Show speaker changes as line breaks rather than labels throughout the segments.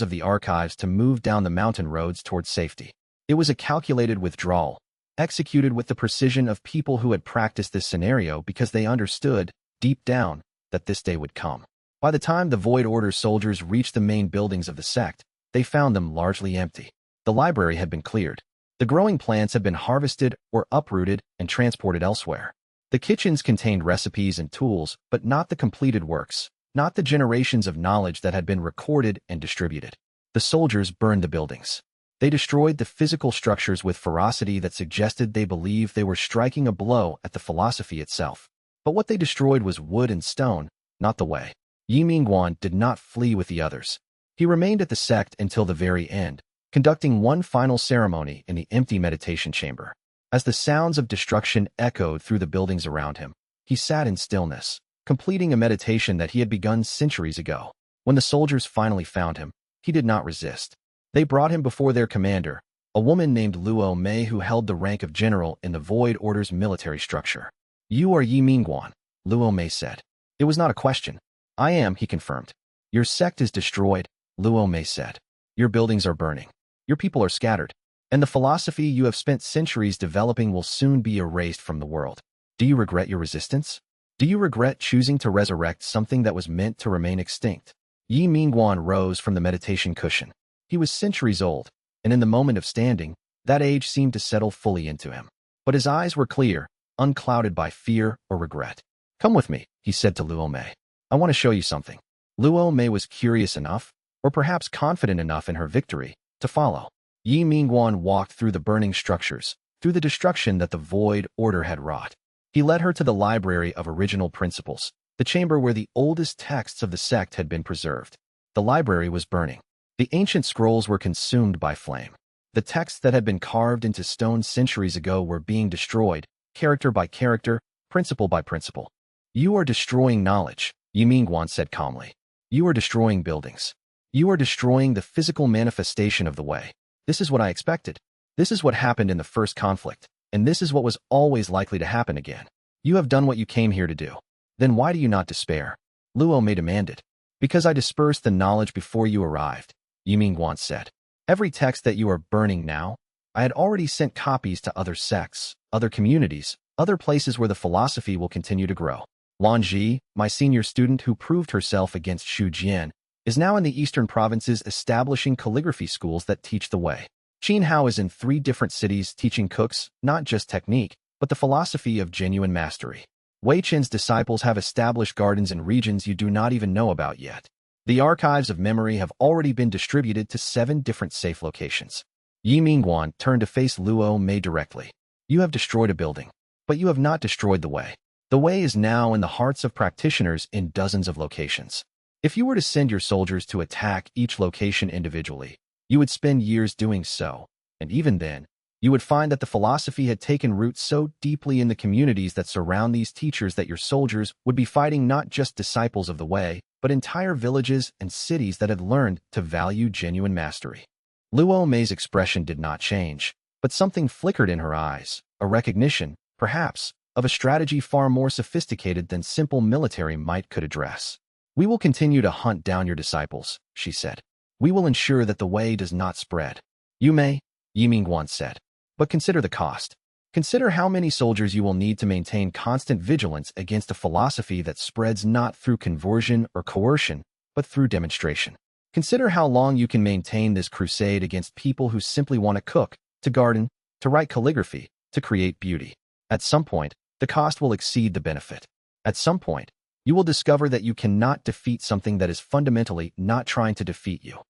of the archives to move down the mountain roads towards safety. It was a calculated withdrawal, executed with the precision of people who had practiced this scenario because they understood, deep down, that this day would come. By the time the Void Order soldiers reached the main buildings of the sect, they found them largely empty. The library had been cleared. The growing plants had been harvested or uprooted and transported elsewhere. The kitchens contained recipes and tools, but not the completed works, not the generations of knowledge that had been recorded and distributed. The soldiers burned the buildings. They destroyed the physical structures with ferocity that suggested they believed they were striking a blow at the philosophy itself. But what they destroyed was wood and stone, not the way. Ye Minguan did not flee with the others. He remained at the sect until the very end, conducting one final ceremony in the empty meditation chamber. As the sounds of destruction echoed through the buildings around him, he sat in stillness, completing a meditation that he had begun centuries ago. When the soldiers finally found him, he did not resist. They brought him before their commander, a woman named Luo Mei who held the rank of general in the Void Order's military structure. "You are Ye Minguan," Luo Mei said. It was not a question. "I am," he confirmed. "Your sect is destroyed," Luo Mei said. "Your buildings are burning. Your people are scattered. And the philosophy you have spent centuries developing will soon be erased from the world. Do you regret your resistance? Do you regret choosing to resurrect something that was meant to remain extinct?" Ye Minguan rose from the meditation cushion. He was centuries old, and in the moment of standing, that age seemed to settle fully into him. But his eyes were clear, unclouded by fear or regret. "Come with me," he said to Luo Mei. "I want to show you something." Luo Mei was curious enough, or perhaps confident enough in her victory, to follow. Ye Minguan walked through the burning structures, through the destruction that the Void Order had wrought. He led her to the Library of Original Principles, the chamber where the oldest texts of the sect had been preserved. The library was burning. The ancient scrolls were consumed by flame. The texts that had been carved into stone centuries ago were being destroyed, character by character, principle by principle. "You are destroying knowledge," Ye Minguan said calmly. "You are destroying buildings. You are destroying the physical manifestation of the way. This is what I expected. This is what happened in the first conflict, and this is what was always likely to happen again. You have done what you came here to do. Then why do you not despair?" Luo Mei demanded. "Because I dispersed the knowledge before you arrived," Ye Minguan said. "Every text that you are burning now, I had already sent copies to other sects, other communities, other places where the philosophy will continue to grow. Lan Ji, my senior student who proved herself against Shu Jian, is now in the eastern provinces establishing calligraphy schools that teach the way. Qin Hao is in 3 different cities teaching cooks not just technique, but the philosophy of genuine mastery. Wei Qin's disciples have established gardens in regions you do not even know about yet. The archives of memory have already been distributed to 7 different safe locations." Ye Minguan turned to face Luo Mei directly. "You have destroyed a building, but you have not destroyed the way. The way is now in the hearts of practitioners in dozens of locations. If you were to send your soldiers to attack each location individually, you would spend years doing so, and even then, you would find that the philosophy had taken root so deeply in the communities that surround these teachers that your soldiers would be fighting not just disciples of the way, but entire villages and cities that had learned to value genuine mastery." Luo Mei's expression did not change, but something flickered in her eyes, a recognition, perhaps, of a strategy far more sophisticated than simple military might could address. "We will continue to hunt down your disciples," she said. "We will ensure that the way does not spread." "You may," Ye Minguan said, "but consider the cost. Consider how many soldiers you will need to maintain constant vigilance against a philosophy that spreads not through conversion or coercion, but through demonstration. Consider how long you can maintain this crusade against people who simply want to cook, to garden, to write calligraphy, to create beauty. At some point, the cost will exceed the benefit. At some point, you will discover that you cannot defeat something that is fundamentally not trying to defeat you."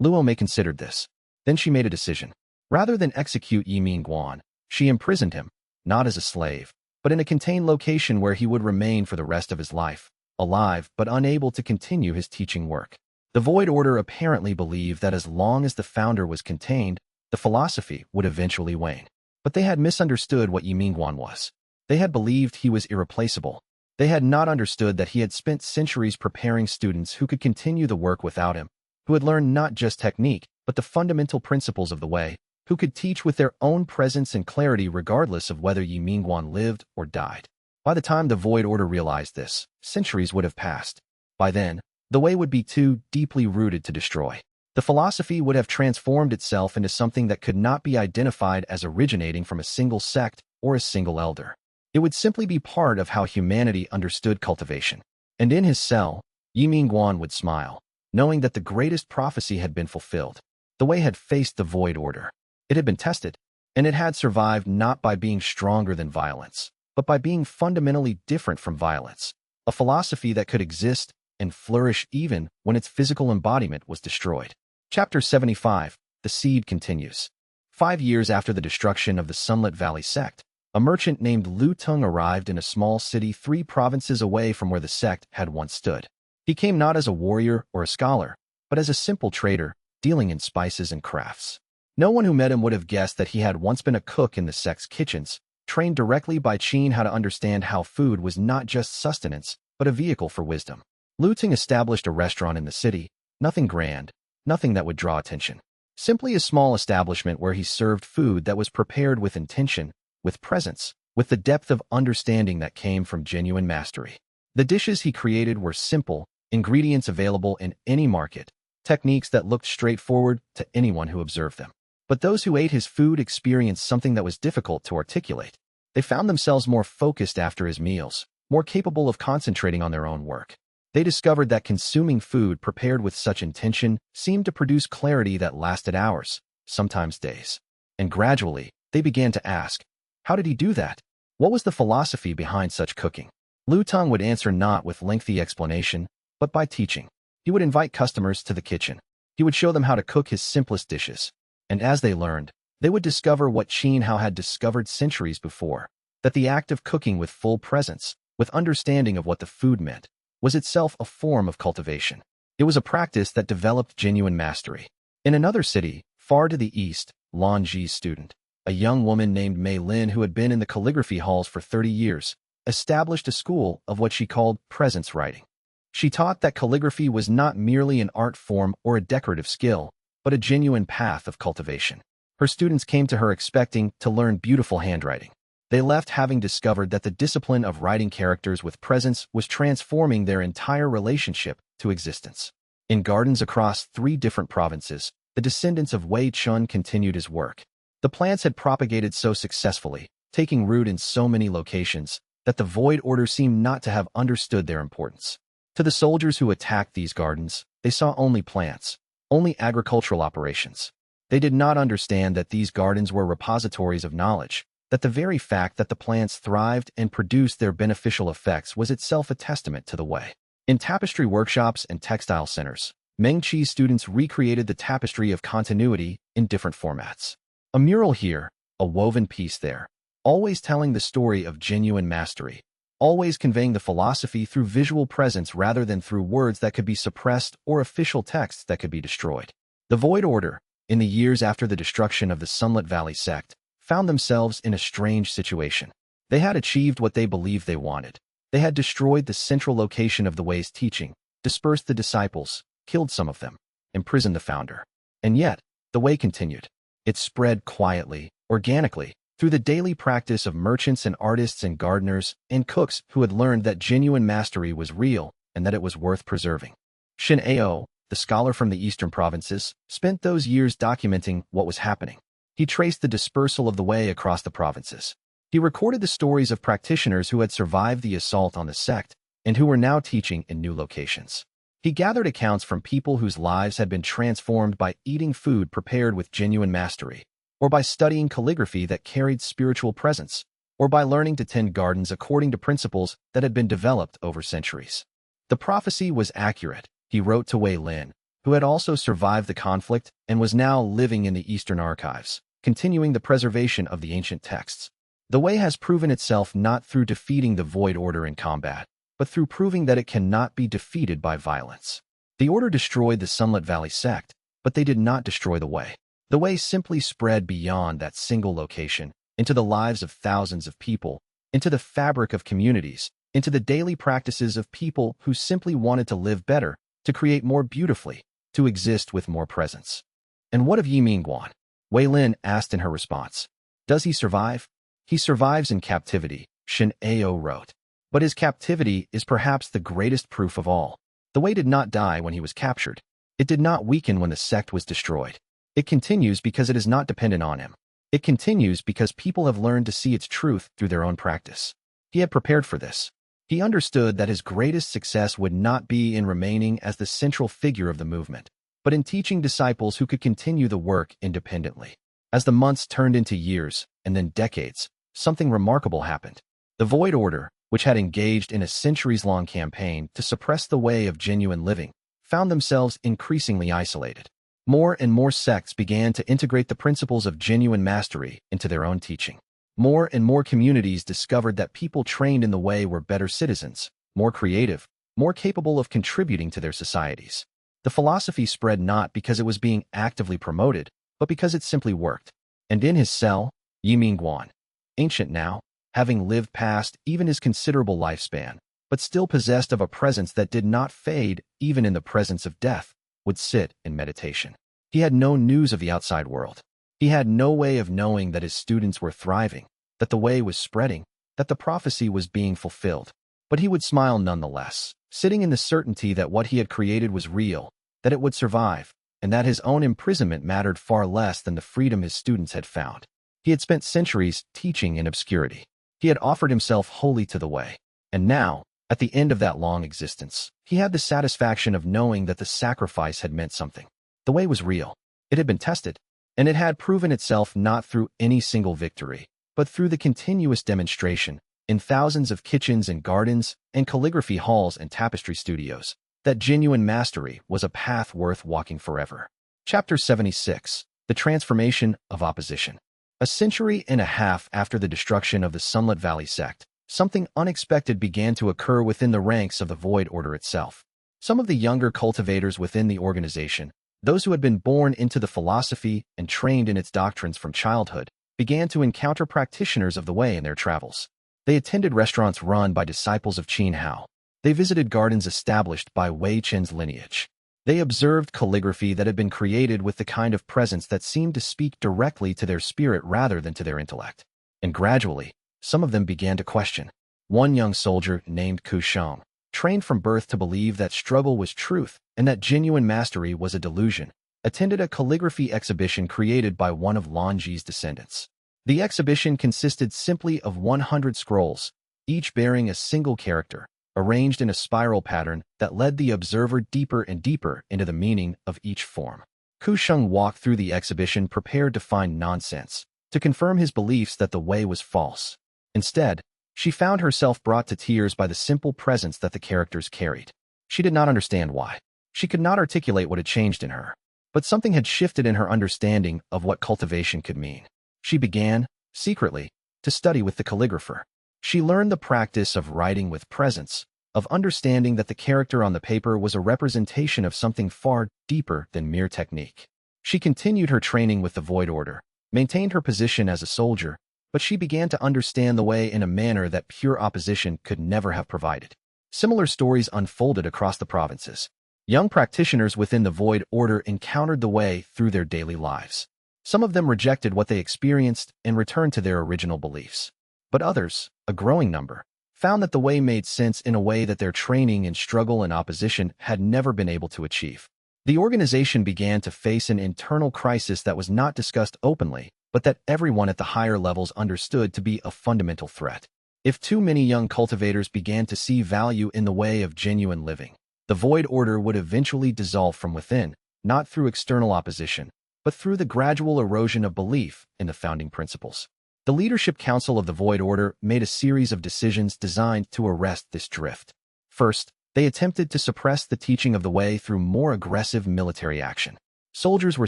Luo Mei considered this. Then she made a decision. Rather than execute Ye Minguan, she imprisoned him, not as a slave, but in a contained location where he would remain for the rest of his life, alive but unable to continue his teaching work. The Void Order apparently believed that as long as the founder was contained, the philosophy would eventually wane. But they had misunderstood what Ye Minguan was. They had believed he was irreplaceable. They had not understood that he had spent centuries preparing students who could continue the work without him, who had learned not just technique, but the fundamental principles of the way, who could teach with their own presence and clarity regardless of whether Ye Minguan lived or died. By the time the Void Order realized this, centuries would have passed. By then, the way would be too deeply rooted to destroy. The philosophy would have transformed itself into something that could not be identified as originating from a single sect or a single elder. It would simply be part of how humanity understood cultivation. And in his cell, Ye Minguan would smile, knowing that the greatest prophecy had been fulfilled. The way had faced the void order. It had been tested, and it had survived not by being stronger than violence, but by being fundamentally different from violence. A philosophy that could exist and flourish even when its physical embodiment was destroyed. Chapter 75, The Seed continues. 5 years after the destruction of the Sunlit Valley sect, a merchant named Lu Tung arrived in a small city 3 provinces away from where the sect had once stood. He came not as a warrior or a scholar, but as a simple trader, dealing in spices and crafts. No one who met him would have guessed that he had once been a cook in the sect's kitchens, trained directly by Qin Hao to understand how food was not just sustenance, but a vehicle for wisdom. Lu Tung established a restaurant in the city, nothing grand, nothing that would draw attention. Simply a small establishment where he served food that was prepared with intention, with presence, with the depth of understanding that came from genuine mastery. The dishes he created were simple, ingredients available in any market, techniques that looked straightforward to anyone who observed them. But those who ate his food experienced something that was difficult to articulate. They found themselves more focused after his meals, more capable of concentrating on their own work. They discovered that consuming food prepared with such intention seemed to produce clarity that lasted hours, sometimes days. And gradually, they began to ask, how did he do that? What was the philosophy behind such cooking? Lu Tung would answer not with lengthy explanation, but by teaching. He would invite customers to the kitchen. He would show them how to cook his simplest dishes. And as they learned, they would discover what Qin Hao had discovered centuries before, that the act of cooking with full presence, with understanding of what the food meant, was itself a form of cultivation. It was a practice that developed genuine mastery. In another city, far to the east, Lan Ji's student, a young woman named Mei Lin who had been in the calligraphy halls for 30 years, established a school of what she called presence writing. She taught that calligraphy was not merely an art form or a decorative skill, but a genuine path of cultivation. Her students came to her expecting to learn beautiful handwriting. They left having discovered that the discipline of writing characters with presence was transforming their entire relationship to existence. In gardens across 3 different provinces, the descendants of Wei Chun continued his work. The plants had propagated so successfully, taking root in so many locations, that the void order seemed not to have understood their importance. To the soldiers who attacked these gardens, they saw only plants, only agricultural operations. They did not understand that these gardens were repositories of knowledge, that the very fact that the plants thrived and produced their beneficial effects was itself a testament to the way. In tapestry workshops and textile centers, Meng Qi's students recreated the tapestry of continuity in different formats. A mural here, a woven piece there, always telling the story of genuine mastery, always conveying the philosophy through visual presence rather than through words that could be suppressed or official texts that could be destroyed. The Void Order, in the years after the destruction of the Sunlit Valley sect, found themselves in a strange situation. They had achieved what they believed they wanted. They had destroyed the central location of the Way's teaching, dispersed the disciples, killed some of them, imprisoned the founder. And yet, the Way continued. It spread quietly, organically, through the daily practice of merchants and artists and gardeners and cooks who had learned that genuine mastery was real and that it was worth preserving. Qin Hao, the scholar from the eastern provinces, spent those years documenting what was happening. He traced the dispersal of the Way across the provinces. He recorded the stories of practitioners who had survived the assault on the sect and who were now teaching in new locations. He gathered accounts from people whose lives had been transformed by eating food prepared with genuine mastery, or by studying calligraphy that carried spiritual presence, or by learning to tend gardens according to principles that had been developed over centuries. The prophecy was accurate, he wrote to Wei Lin, who had also survived the conflict and was now living in the Eastern archives, continuing the preservation of the ancient texts. The Way has proven itself not through defeating the Void Order in combat, but through proving that it cannot be defeated by violence. The Order destroyed the Sunlit Valley sect, but they did not destroy the Way. The Way simply spread beyond that single location, into the lives of thousands of people, into the fabric of communities, into the daily practices of people who simply wanted to live better, to create more beautifully, to exist with more presence. And what of Ye Minguan? Wei Lin asked in her response. Does he survive? He survives in captivity, Qin Hao wrote. But his captivity is perhaps the greatest proof of all. The Way did not die when he was captured. It did not weaken when the sect was destroyed. It continues because it is not dependent on him. It continues because people have learned to see its truth through their own practice. He had prepared for this. He understood that his greatest success would not be in remaining as the central figure of the movement, but in teaching disciples who could continue the work independently. As the months turned into years, and then decades, something remarkable happened. The Void Order, which had engaged in a centuries-long campaign to suppress the way of genuine living, found themselves increasingly isolated. More and more sects began to integrate the principles of genuine mastery into their own teaching. More and more communities discovered that people trained in the way were better citizens, more creative, more capable of contributing to their societies. The philosophy spread not because it was being actively promoted, but because it simply worked. And in his cell, Ye Minguan, ancient now, having lived past even his considerable lifespan, but still possessed of a presence that did not fade even in the presence of death, would sit in meditation. He had no news of the outside world. He had no way of knowing that his students were thriving, that the way was spreading, that the prophecy was being fulfilled. But he would smile nonetheless, sitting in the certainty that what he had created was real, that it would survive, and that his own imprisonment mattered far less than the freedom his students had found. He had spent centuries teaching in obscurity. He had offered himself wholly to the way. And now, at the end of that long existence, he had the satisfaction of knowing that the sacrifice had meant something. The way was real. It had been tested, and it had proven itself not through any single victory, but through the continuous demonstration, in thousands of kitchens and gardens and calligraphy halls and tapestry studios, that genuine mastery was a path worth walking forever. Chapter 76. The Transformation of Opposition. A century and a half after the destruction of the Sunlit Valley sect, something unexpected began to occur within the ranks of the Void Order itself. Some of the younger cultivators within the organization, those who had been born into the philosophy and trained in its doctrines from childhood, began to encounter practitioners of the way in their travels. They attended restaurants run by disciples of Qin Hao. They visited gardens established by Wei Chen's lineage. They observed calligraphy that had been created with the kind of presence that seemed to speak directly to their spirit rather than to their intellect. And gradually, some of them began to question. One young soldier named Qin Hao, trained from birth to believe that struggle was truth and that genuine mastery was a delusion, attended a calligraphy exhibition created by one of Lanji's descendants. The exhibition consisted simply of 100 scrolls, each bearing a single character, arranged in a spiral pattern that led the observer deeper and deeper into the meaning of each form. Qin Hao walked through the exhibition prepared to find nonsense, to confirm his beliefs that the way was false. Instead, she found herself brought to tears by the simple presence that the characters carried. She did not understand why. She could not articulate what had changed in her. But something had shifted in her understanding of what cultivation could mean. She began, secretly, to study with the calligrapher. She learned the practice of writing with presence, of understanding that the character on the paper was a representation of something far deeper than mere technique. She continued her training with the Void Order, maintained her position as a soldier, but she began to understand the way in a manner that pure opposition could never have provided. Similar stories unfolded across the provinces. Young practitioners within the Void Order encountered the way through their daily lives. Some of them rejected what they experienced and returned to their original beliefs. But others, a growing number, found that the way made sense in a way that their training in struggle and opposition had never been able to achieve. The organization began to face an internal crisis that was not discussed openly, but that everyone at the higher levels understood to be a fundamental threat. If too many young cultivators began to see value in the way of genuine living, the Void Order would eventually dissolve from within, not through external opposition, but through the gradual erosion of belief in the founding principles. The Leadership Council of the Void Order made a series of decisions designed to arrest this drift. First, they attempted to suppress the teaching of the way through more aggressive military action. Soldiers were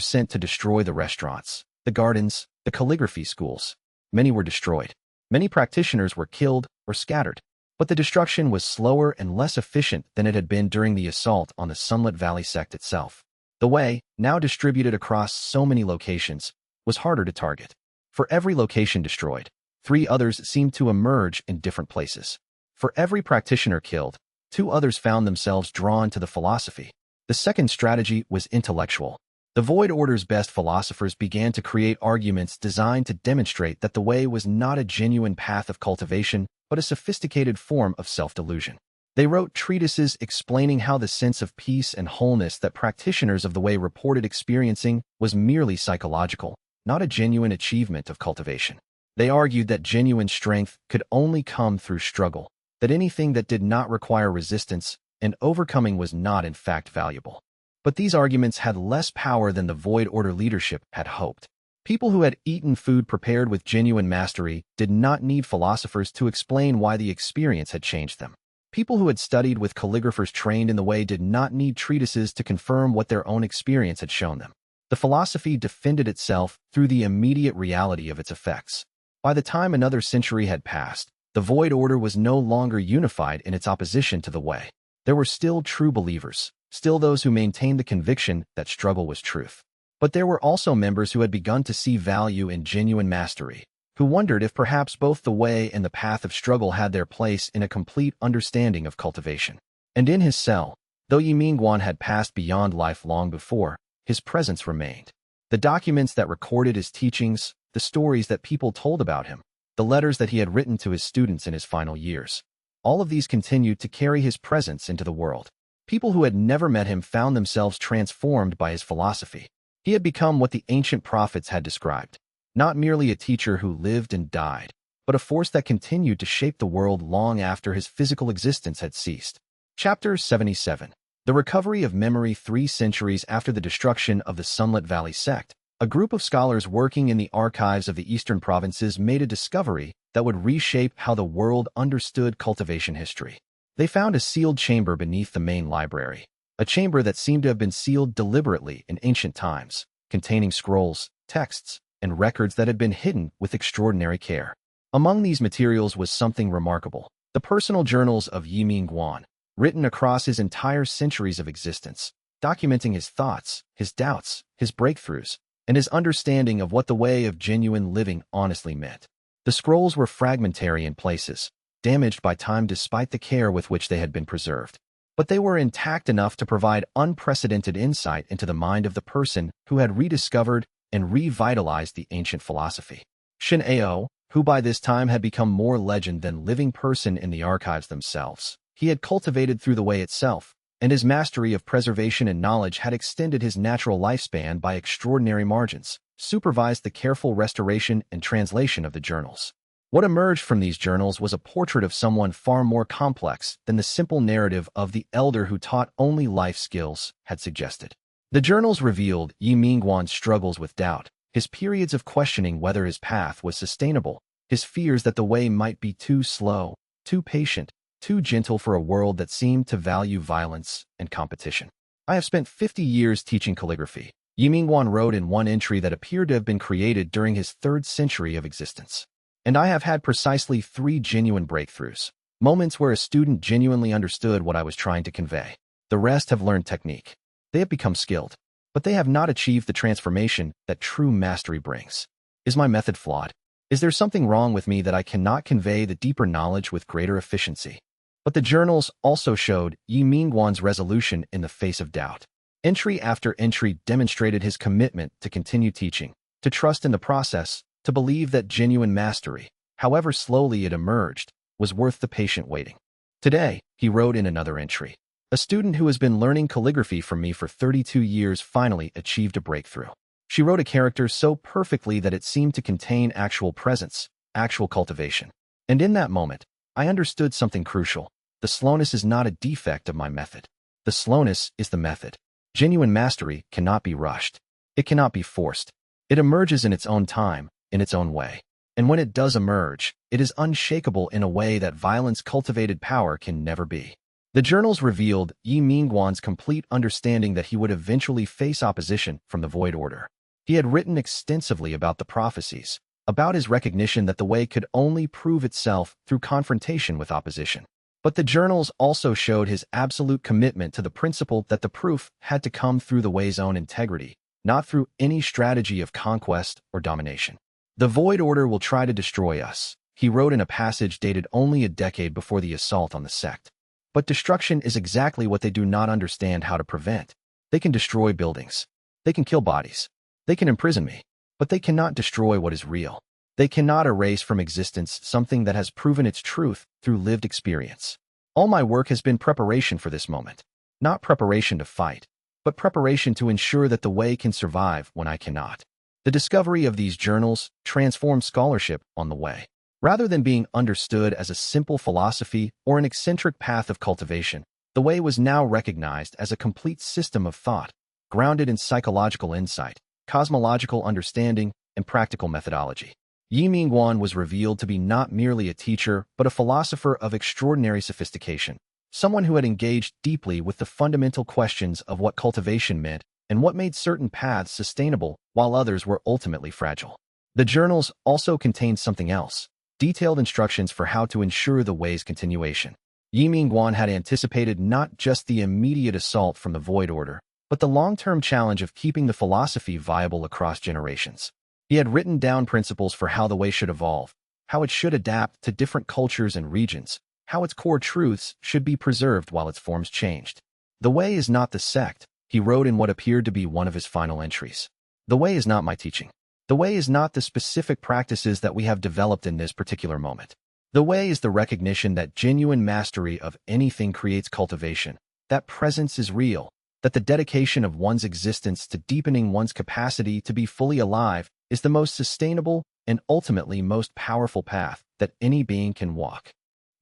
sent to destroy the restaurants, the gardens, the calligraphy schools. Many were destroyed. Many practitioners were killed or scattered. But the destruction was slower and less efficient than it had been during the assault on the Sunlit Valley sect itself. The way, now distributed across so many locations, was harder to target. For every location destroyed, 3 others seemed to emerge in different places. For every practitioner killed, 2 others found themselves drawn to the philosophy. The second strategy was intellectual. The Void Order's best philosophers began to create arguments designed to demonstrate that the way was not a genuine path of cultivation, but a sophisticated form of self-delusion. They wrote treatises explaining how the sense of peace and wholeness that practitioners of the way reported experiencing was merely psychological, not a genuine achievement of cultivation. They argued that genuine strength could only come through struggle, that anything that did not require resistance and overcoming was not in fact valuable. But these arguments had less power than the Void Order leadership had hoped. People who had eaten food prepared with genuine mastery did not need philosophers to explain why the experience had changed them. People who had studied with calligraphers trained in the way did not need treatises to confirm what their own experience had shown them. The philosophy defended itself through the immediate reality of its effects. By the time another century had passed, the Void Order was no longer unified in its opposition to the way. There were still true believers, still those who maintained the conviction that struggle was truth. But there were also members who had begun to see value in genuine mastery, who wondered if perhaps both the way and the path of struggle had their place in a complete understanding of cultivation. And in his cell, though Ye Minguan had passed beyond life long before, his presence remained. The documents that recorded his teachings, the stories that people told about him, the letters that he had written to his students in his final years, all of these continued to carry his presence into the world. People who had never met him found themselves transformed by his philosophy. He had become what the ancient prophets had described. Not merely a teacher who lived and died, but a force that continued to shape the world long after his physical existence had ceased. Chapter 77. The Recovery of Memory. 3 centuries after the destruction of the Sunlit Valley sect, a group of scholars working in the archives of the eastern provinces made a discovery that would reshape how the world understood cultivation history. They found a sealed chamber beneath the main library, a chamber that seemed to have been sealed deliberately in ancient times, containing scrolls, texts, and records that had been hidden with extraordinary care. Among these materials was something remarkable: the personal journals of Ye Minguan, written across his entire centuries of existence, documenting his thoughts, his doubts, his breakthroughs, and his understanding of what the way of genuine living honestly meant. The scrolls were fragmentary in places, damaged by time despite the care with which they had been preserved. But they were intact enough to provide unprecedented insight into the mind of the person who had rediscovered and revitalized the ancient philosophy. Qin Hao, who by this time had become more legend than living person in the archives themselves, he had cultivated through the way itself, and his mastery of preservation and knowledge had extended his natural lifespan by extraordinary margins, supervised the careful restoration and translation of the journals. What emerged from these journals was a portrait of someone far more complex than the simple narrative of the elder who taught only life skills had suggested. The journals revealed Ye Minguan's struggles with doubt, his periods of questioning whether his path was sustainable, his fears that the way might be too slow, too patient, too gentle for a world that seemed to value violence and competition. "I have spent 50 years teaching calligraphy," Ye Minguan wrote in one entry that appeared to have been created during his 3rd century of existence. "And I have had precisely 3 genuine breakthroughs, moments where a student genuinely understood what I was trying to convey. The rest have learned technique. They have become skilled, but they have not achieved the transformation that true mastery brings. Is my method flawed? Is there something wrong with me that I cannot convey the deeper knowledge with greater efficiency?" But the journals also showed Ye Minguan's resolution in the face of doubt. Entry after entry demonstrated his commitment to continue teaching, to trust in the process, to believe that genuine mastery, however slowly it emerged, was worth the patient waiting. "Today," he wrote in another entry, "a student who has been learning calligraphy from me for 32 years finally achieved a breakthrough. She wrote a character so perfectly that it seemed to contain actual presence, actual cultivation. And in that moment, I understood something crucial. The slowness is not a defect of my method. The slowness is the method. Genuine mastery cannot be rushed. It cannot be forced. It emerges in its own time, in its own way. And when it does emerge, it is unshakable in a way that violence-cultivated power can never be." The journals revealed Ye Minguan's complete understanding that he would eventually face opposition from the Void Order. He had written extensively about the prophecies, about his recognition that the way could only prove itself through confrontation with opposition. But the journals also showed his absolute commitment to the principle that the proof had to come through the way's own integrity, not through any strategy of conquest or domination. "The Void Order will try to destroy us," he wrote in a passage dated only a decade before the assault on the sect. "But destruction is exactly what they do not understand how to prevent. They can destroy buildings. They can kill bodies. They can imprison me. But they cannot destroy what is real. They cannot erase from existence something that has proven its truth through lived experience. All my work has been preparation for this moment. Not preparation to fight, but preparation to ensure that the way can survive when I cannot. The discovery of these journals transformed scholarship on the way. Rather than being understood as a simple philosophy or an eccentric path of cultivation, the way was now recognized as a complete system of thought, grounded in psychological insight, cosmological understanding, and practical methodology. Ye Minguan was revealed to be not merely a teacher, but a philosopher of extraordinary sophistication, someone who had engaged deeply with the fundamental questions of what cultivation meant and what made certain paths sustainable while others were ultimately fragile. The journals also contained something else, detailed instructions for how to ensure the way's continuation. Ye Minguan had anticipated not just the immediate assault from the Void Order, but the long-term challenge of keeping the philosophy viable across generations. He had written down principles for how the way should evolve, how it should adapt to different cultures and regions, how its core truths should be preserved while its forms changed. The way is not the sect, he wrote in what appeared to be one of his final entries. The way is not my teaching. The way is not the specific practices that we have developed in this particular moment. The way is the recognition that genuine mastery of anything creates cultivation, that presence is real, that the dedication of one's existence to deepening one's capacity to be fully alive is the most sustainable and ultimately most powerful path that any being can walk.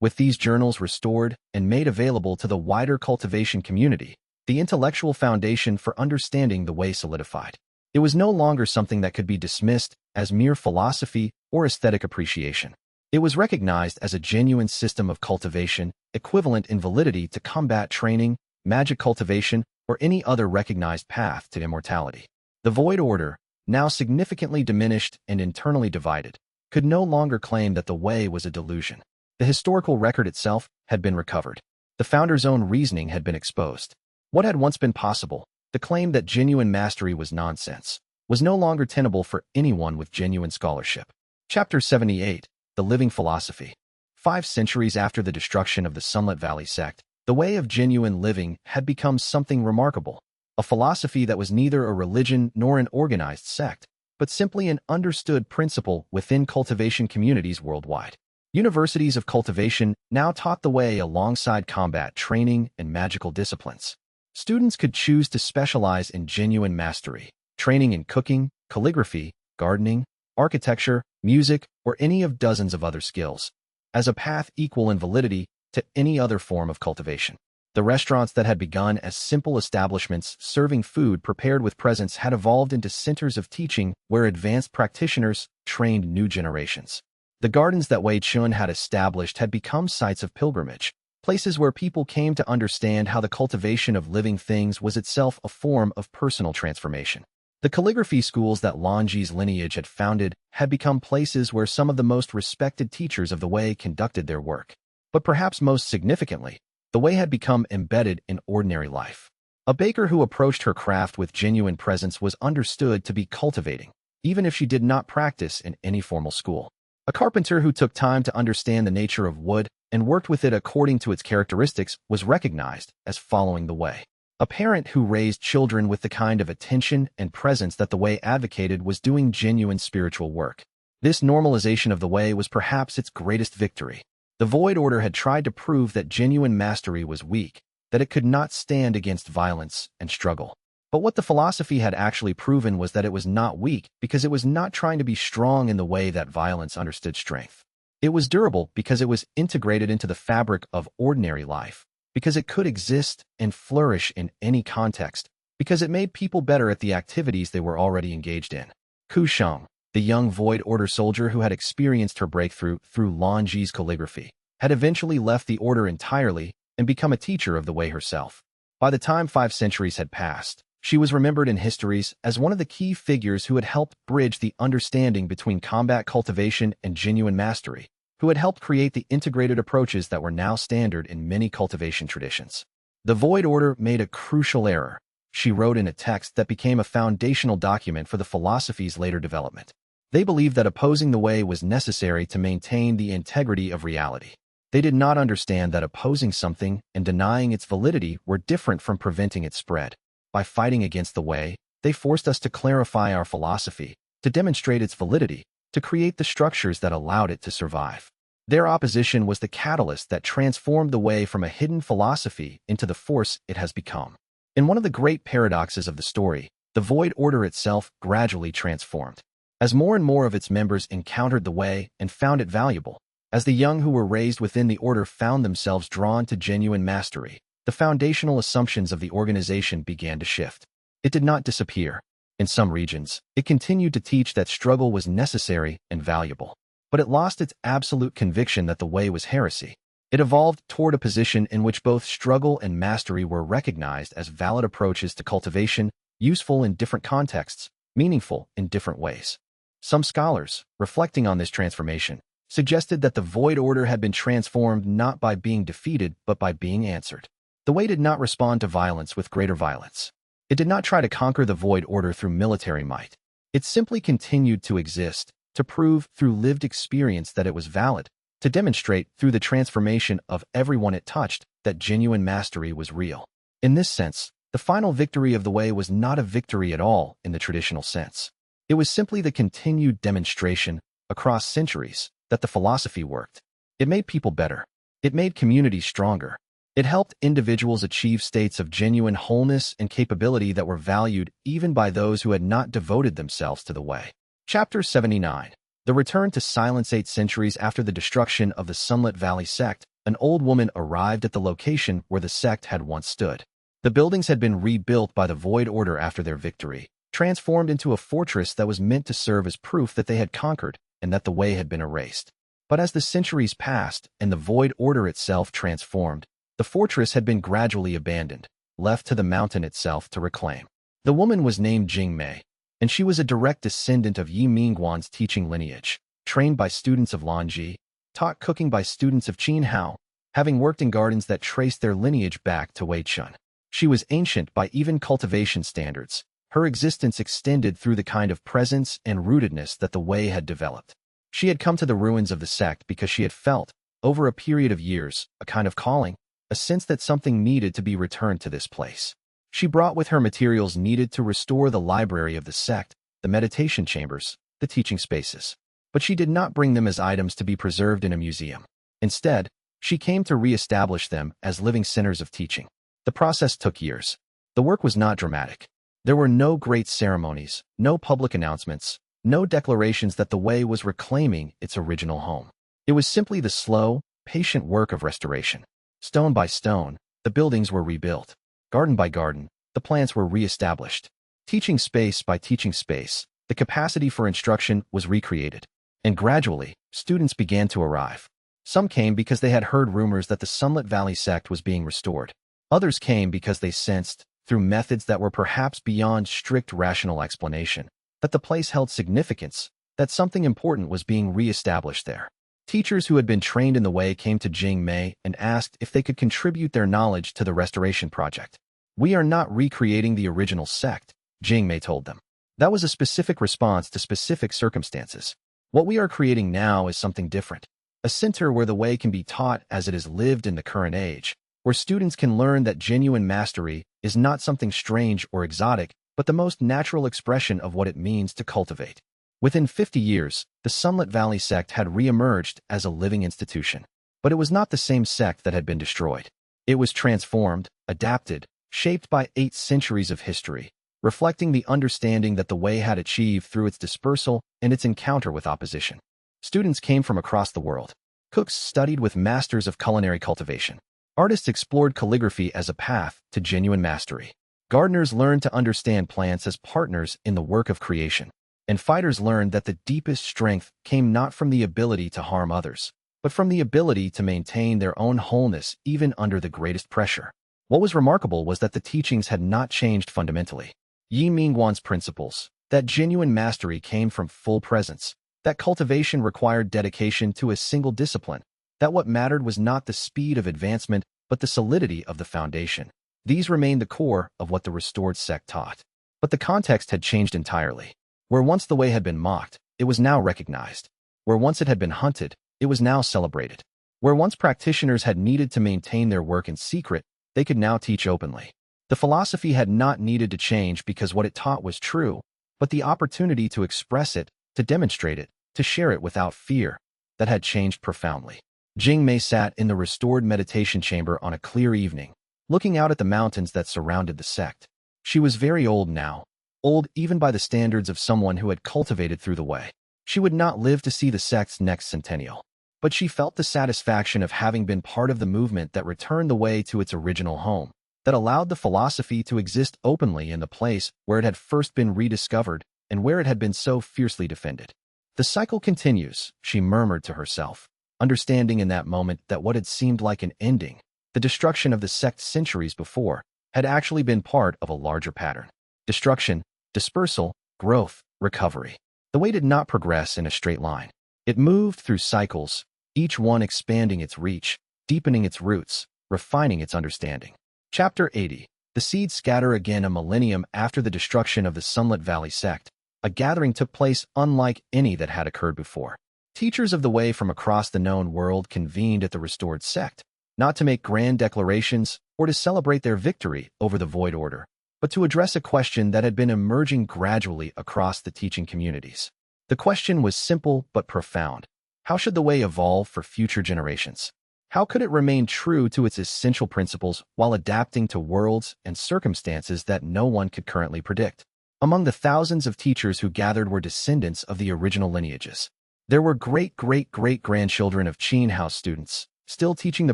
With these journals restored and made available to the wider cultivation community, the intellectual foundation for understanding the way solidified. It was no longer something that could be dismissed as mere philosophy or aesthetic appreciation. It was recognized as a genuine system of cultivation, equivalent in validity to combat training, magic cultivation, or any other recognized path to immortality. The Void Order, now significantly diminished and internally divided, could no longer claim that the way was a delusion. The historical record itself had been recovered. The founder's own reasoning had been exposed. What had once been possible, the claim that genuine mastery was nonsense, was no longer tenable for anyone with genuine scholarship. Chapter 78, The Living Philosophy. 5 centuries after the destruction of the Sunlit Valley sect, the way of genuine living had become something remarkable, a philosophy that was neither a religion nor an organized sect, but simply an understood principle within cultivation communities worldwide. Universities of cultivation now taught the way alongside combat training and magical disciplines. Students could choose to specialize in genuine mastery, training in cooking, calligraphy, gardening, architecture, music, or any of dozens of other skills, as a path equal in validity to any other form of cultivation. The restaurants that had begun as simple establishments serving food prepared with presents had evolved into centers of teaching where advanced practitioners trained new generations. The gardens that Wei Chun had established had become sites of pilgrimage, places where people came to understand how the cultivation of living things was itself a form of personal transformation. The calligraphy schools that Lanji's lineage had founded had become places where some of the most respected teachers of the way conducted their work. But perhaps most significantly, the way had become embedded in ordinary life. A baker who approached her craft with genuine presence was understood to be cultivating, even if she did not practice in any formal school. A carpenter who took time to understand the nature of wood and worked with it according to its characteristics was recognized as following the way. A parent who raised children with the kind of attention and presence that the way advocated was doing genuine spiritual work. This normalization of the way was perhaps its greatest victory. The Void Order had tried to prove that genuine mastery was weak, that it could not stand against violence and struggle. But what the philosophy had actually proven was that it was not weak because it was not trying to be strong in the way that violence understood strength. It was durable because it was integrated into the fabric of ordinary life, because it could exist and flourish in any context, because it made people better at the activities they were already engaged in. Ku Sheng, the young Void Order soldier who had experienced her breakthrough through Lanji's calligraphy, had eventually left the order entirely and become a teacher of the way herself. By the time 5 centuries had passed, she was remembered in histories as one of the key figures who had helped bridge the understanding between combat cultivation and genuine mastery, who had helped create the integrated approaches that were now standard in many cultivation traditions. The Void Order made a crucial error, she wrote in a text that became a foundational document for the philosophy's later development. They believed that opposing the way was necessary to maintain the integrity of reality. They did not understand that opposing something and denying its validity were different from preventing its spread. By fighting against the way, they forced us to clarify our philosophy, to demonstrate its validity, to create the structures that allowed it to survive. Their opposition was the catalyst that transformed the way from a hidden philosophy into the force it has become. In one of the great paradoxes of the story, the Void Order itself gradually transformed. As more and more of its members encountered the way and found it valuable, as the young who were raised within the order found themselves drawn to genuine mastery, the foundational assumptions of the organization began to shift. It did not disappear. In some regions, it continued to teach that struggle was necessary and valuable. But it lost its absolute conviction that the way was heresy. It evolved toward a position in which both struggle and mastery were recognized as valid approaches to cultivation, useful in different contexts, meaningful in different ways. Some scholars, reflecting on this transformation, suggested that the Void Order had been transformed not by being defeated but by being answered. The way did not respond to violence with greater violence. It did not try to conquer the Void Order through military might. It simply continued to exist, to prove through lived experience that it was valid, to demonstrate through the transformation of everyone it touched that genuine mastery was real. In this sense, the final victory of the way was not a victory at all in the traditional sense. It was simply the continued demonstration, across centuries, that the philosophy worked. It made people better. It made communities stronger. It helped individuals achieve states of genuine wholeness and capability that were valued even by those who had not devoted themselves to the way. Chapter 79. The Return to Silence. 8 centuries after the destruction of the Sunlit Valley sect, an old woman arrived at the location where the sect had once stood. The buildings had been rebuilt by the Void Order after their victory, transformed into a fortress that was meant to serve as proof that they had conquered and that the way had been erased. But as the centuries passed and the Void Order itself transformed, the fortress had been gradually abandoned, left to the mountain itself to reclaim. The woman was named Jingmei, and she was a direct descendant of Ye Minguan's teaching lineage, trained by students of Lanji, taught cooking by students of Qin Hao, having worked in gardens that traced their lineage back to Wei Chun. She was ancient by even cultivation standards. Her existence extended through the kind of presence and rootedness that the way had developed. She had come to the ruins of the sect because she had felt, over a period of years, a kind of calling, a sense that something needed to be returned to this place. She brought with her materials needed to restore the library of the sect, the meditation chambers, the teaching spaces. But she did not bring them as items to be preserved in a museum. Instead, she came to re-establish them as living centers of teaching. The process took years. The work was not dramatic. There were no great ceremonies, no public announcements, no declarations that the way was reclaiming its original home. It was simply the slow, patient work of restoration. Stone by stone, the buildings were rebuilt. Garden by garden, the plants were re-established. Teaching space by teaching space, the capacity for instruction was recreated. And gradually, students began to arrive. Some came because they had heard rumors that the Sunlit Valley sect was being restored. Others came because they sensed, through methods that were perhaps beyond strict rational explanation, that the place held significance, that something important was being re-established there. Teachers who had been trained in the way came to Jing Mei and asked if they could contribute their knowledge to the restoration project. "We are not recreating the original sect," Jing Mei told them. That was a specific response to specific circumstances. What we are creating now is something different. A center where the way can be taught as it is lived in the current age, where students can learn that genuine mastery is not something strange or exotic, but the most natural expression of what it means to cultivate. Within 50 years, the Sunlit Valley sect had re-emerged as a living institution. But it was not the same sect that had been destroyed. It was transformed, adapted, shaped by 8 centuries of history, reflecting the understanding that the way had achieved through its dispersal and its encounter with opposition. Students came from across the world. Cooks studied with masters of culinary cultivation. Artists explored calligraphy as a path to genuine mastery. Gardeners learned to understand plants as partners in the work of creation. And fighters learned that the deepest strength came not from the ability to harm others, but from the ability to maintain their own wholeness even under the greatest pressure. What was remarkable was that the teachings had not changed fundamentally. Ye Minguan's principles, that genuine mastery came from full presence, that cultivation required dedication to a single discipline, that what mattered was not the speed of advancement but the solidity of the foundation. These remained the core of what the restored sect taught. But the context had changed entirely. Where once the way had been mocked, it was now recognized. Where once it had been hunted, it was now celebrated. Where once practitioners had needed to maintain their work in secret, they could now teach openly. The philosophy had not needed to change because what it taught was true, but the opportunity to express it, to demonstrate it, to share it without fear, that had changed profoundly. Jing Mei sat in the restored meditation chamber on a clear evening, looking out at the mountains that surrounded the sect. She was very old now, old even by the standards of someone who had cultivated through the way. She would not live to see the sect's next centennial. But she felt the satisfaction of having been part of the movement that returned the way to its original home, that allowed the philosophy to exist openly in the place where it had first been rediscovered and where it had been so fiercely defended. The cycle continues, she murmured to herself, understanding in that moment that what had seemed like an ending, the destruction of the sect centuries before, had actually been part of a larger pattern. Destruction, dispersal, growth, recovery. The way did not progress in a straight line. It moved through cycles, each one expanding its reach, deepening its roots, refining its understanding. Chapter 80. The seeds scatter again. A millennium after the destruction of the Sunlit Valley sect, a gathering took place unlike any that had occurred before. Teachers of the way from across the known world convened at the restored sect, not to make grand declarations or to celebrate their victory over the Void Order, but to address a question that had been emerging gradually across the teaching communities. The question was simple but profound. How should the way evolve for future generations? How could it remain true to its essential principles while adapting to worlds and circumstances that no one could currently predict? Among the thousands of teachers who gathered were descendants of the original lineages. There were great-great-great-grandchildren of Qin Hao students, still teaching the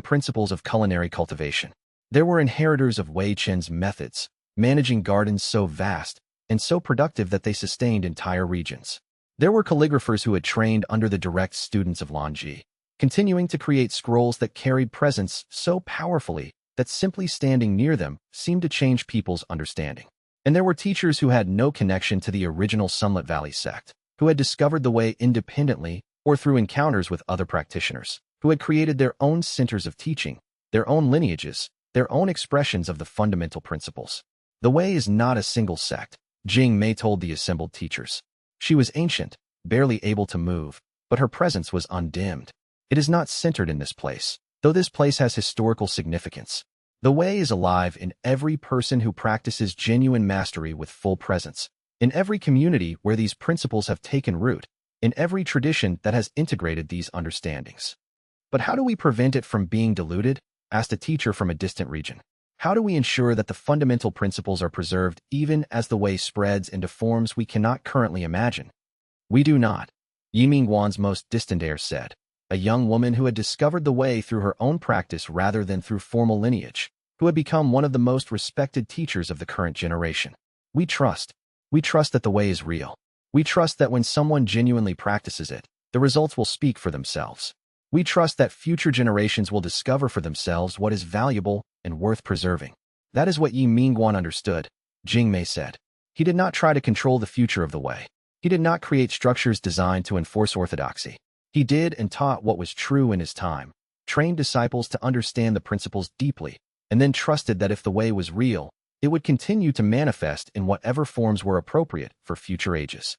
principles of culinary cultivation. There were inheritors of Wei Chen's methods, managing gardens so vast and so productive that they sustained entire regions. There were calligraphers who had trained under the direct students of Lanji, continuing to create scrolls that carried presence so powerfully that simply standing near them seemed to change people's understanding. And there were teachers who had no connection to the original Sunlit Valley sect, who had discovered the way independently or through encounters with other practitioners, who had created their own centers of teaching, their own lineages, their own expressions of the fundamental principles. The way is not a single sect, Jing Mei told the assembled teachers. She was ancient, barely able to move, but her presence was undimmed. It is not centered in this place, though this place has historical significance. The way is alive in every person who practices genuine mastery with full presence, in every community where these principles have taken root, in every tradition that has integrated these understandings. But how do we prevent it from being diluted? Asked a teacher from a distant region. How do we ensure that the fundamental principles are preserved even as the way spreads into forms we cannot currently imagine? We do not, Ye Minguan's most distant heir said, a young woman who had discovered the way through her own practice rather than through formal lineage, who had become one of the most respected teachers of the current generation. We trust that the way is real. We trust that when someone genuinely practices it, the results will speak for themselves. We trust that future generations will discover for themselves what is valuable and worth preserving. That is what Ye Minguan understood, Jing Mei said. He did not try to control the future of the way. He did not create structures designed to enforce orthodoxy. He did and taught what was true in his time, trained disciples to understand the principles deeply, and then trusted that if the way was real, it would continue to manifest in whatever forms were appropriate for future ages.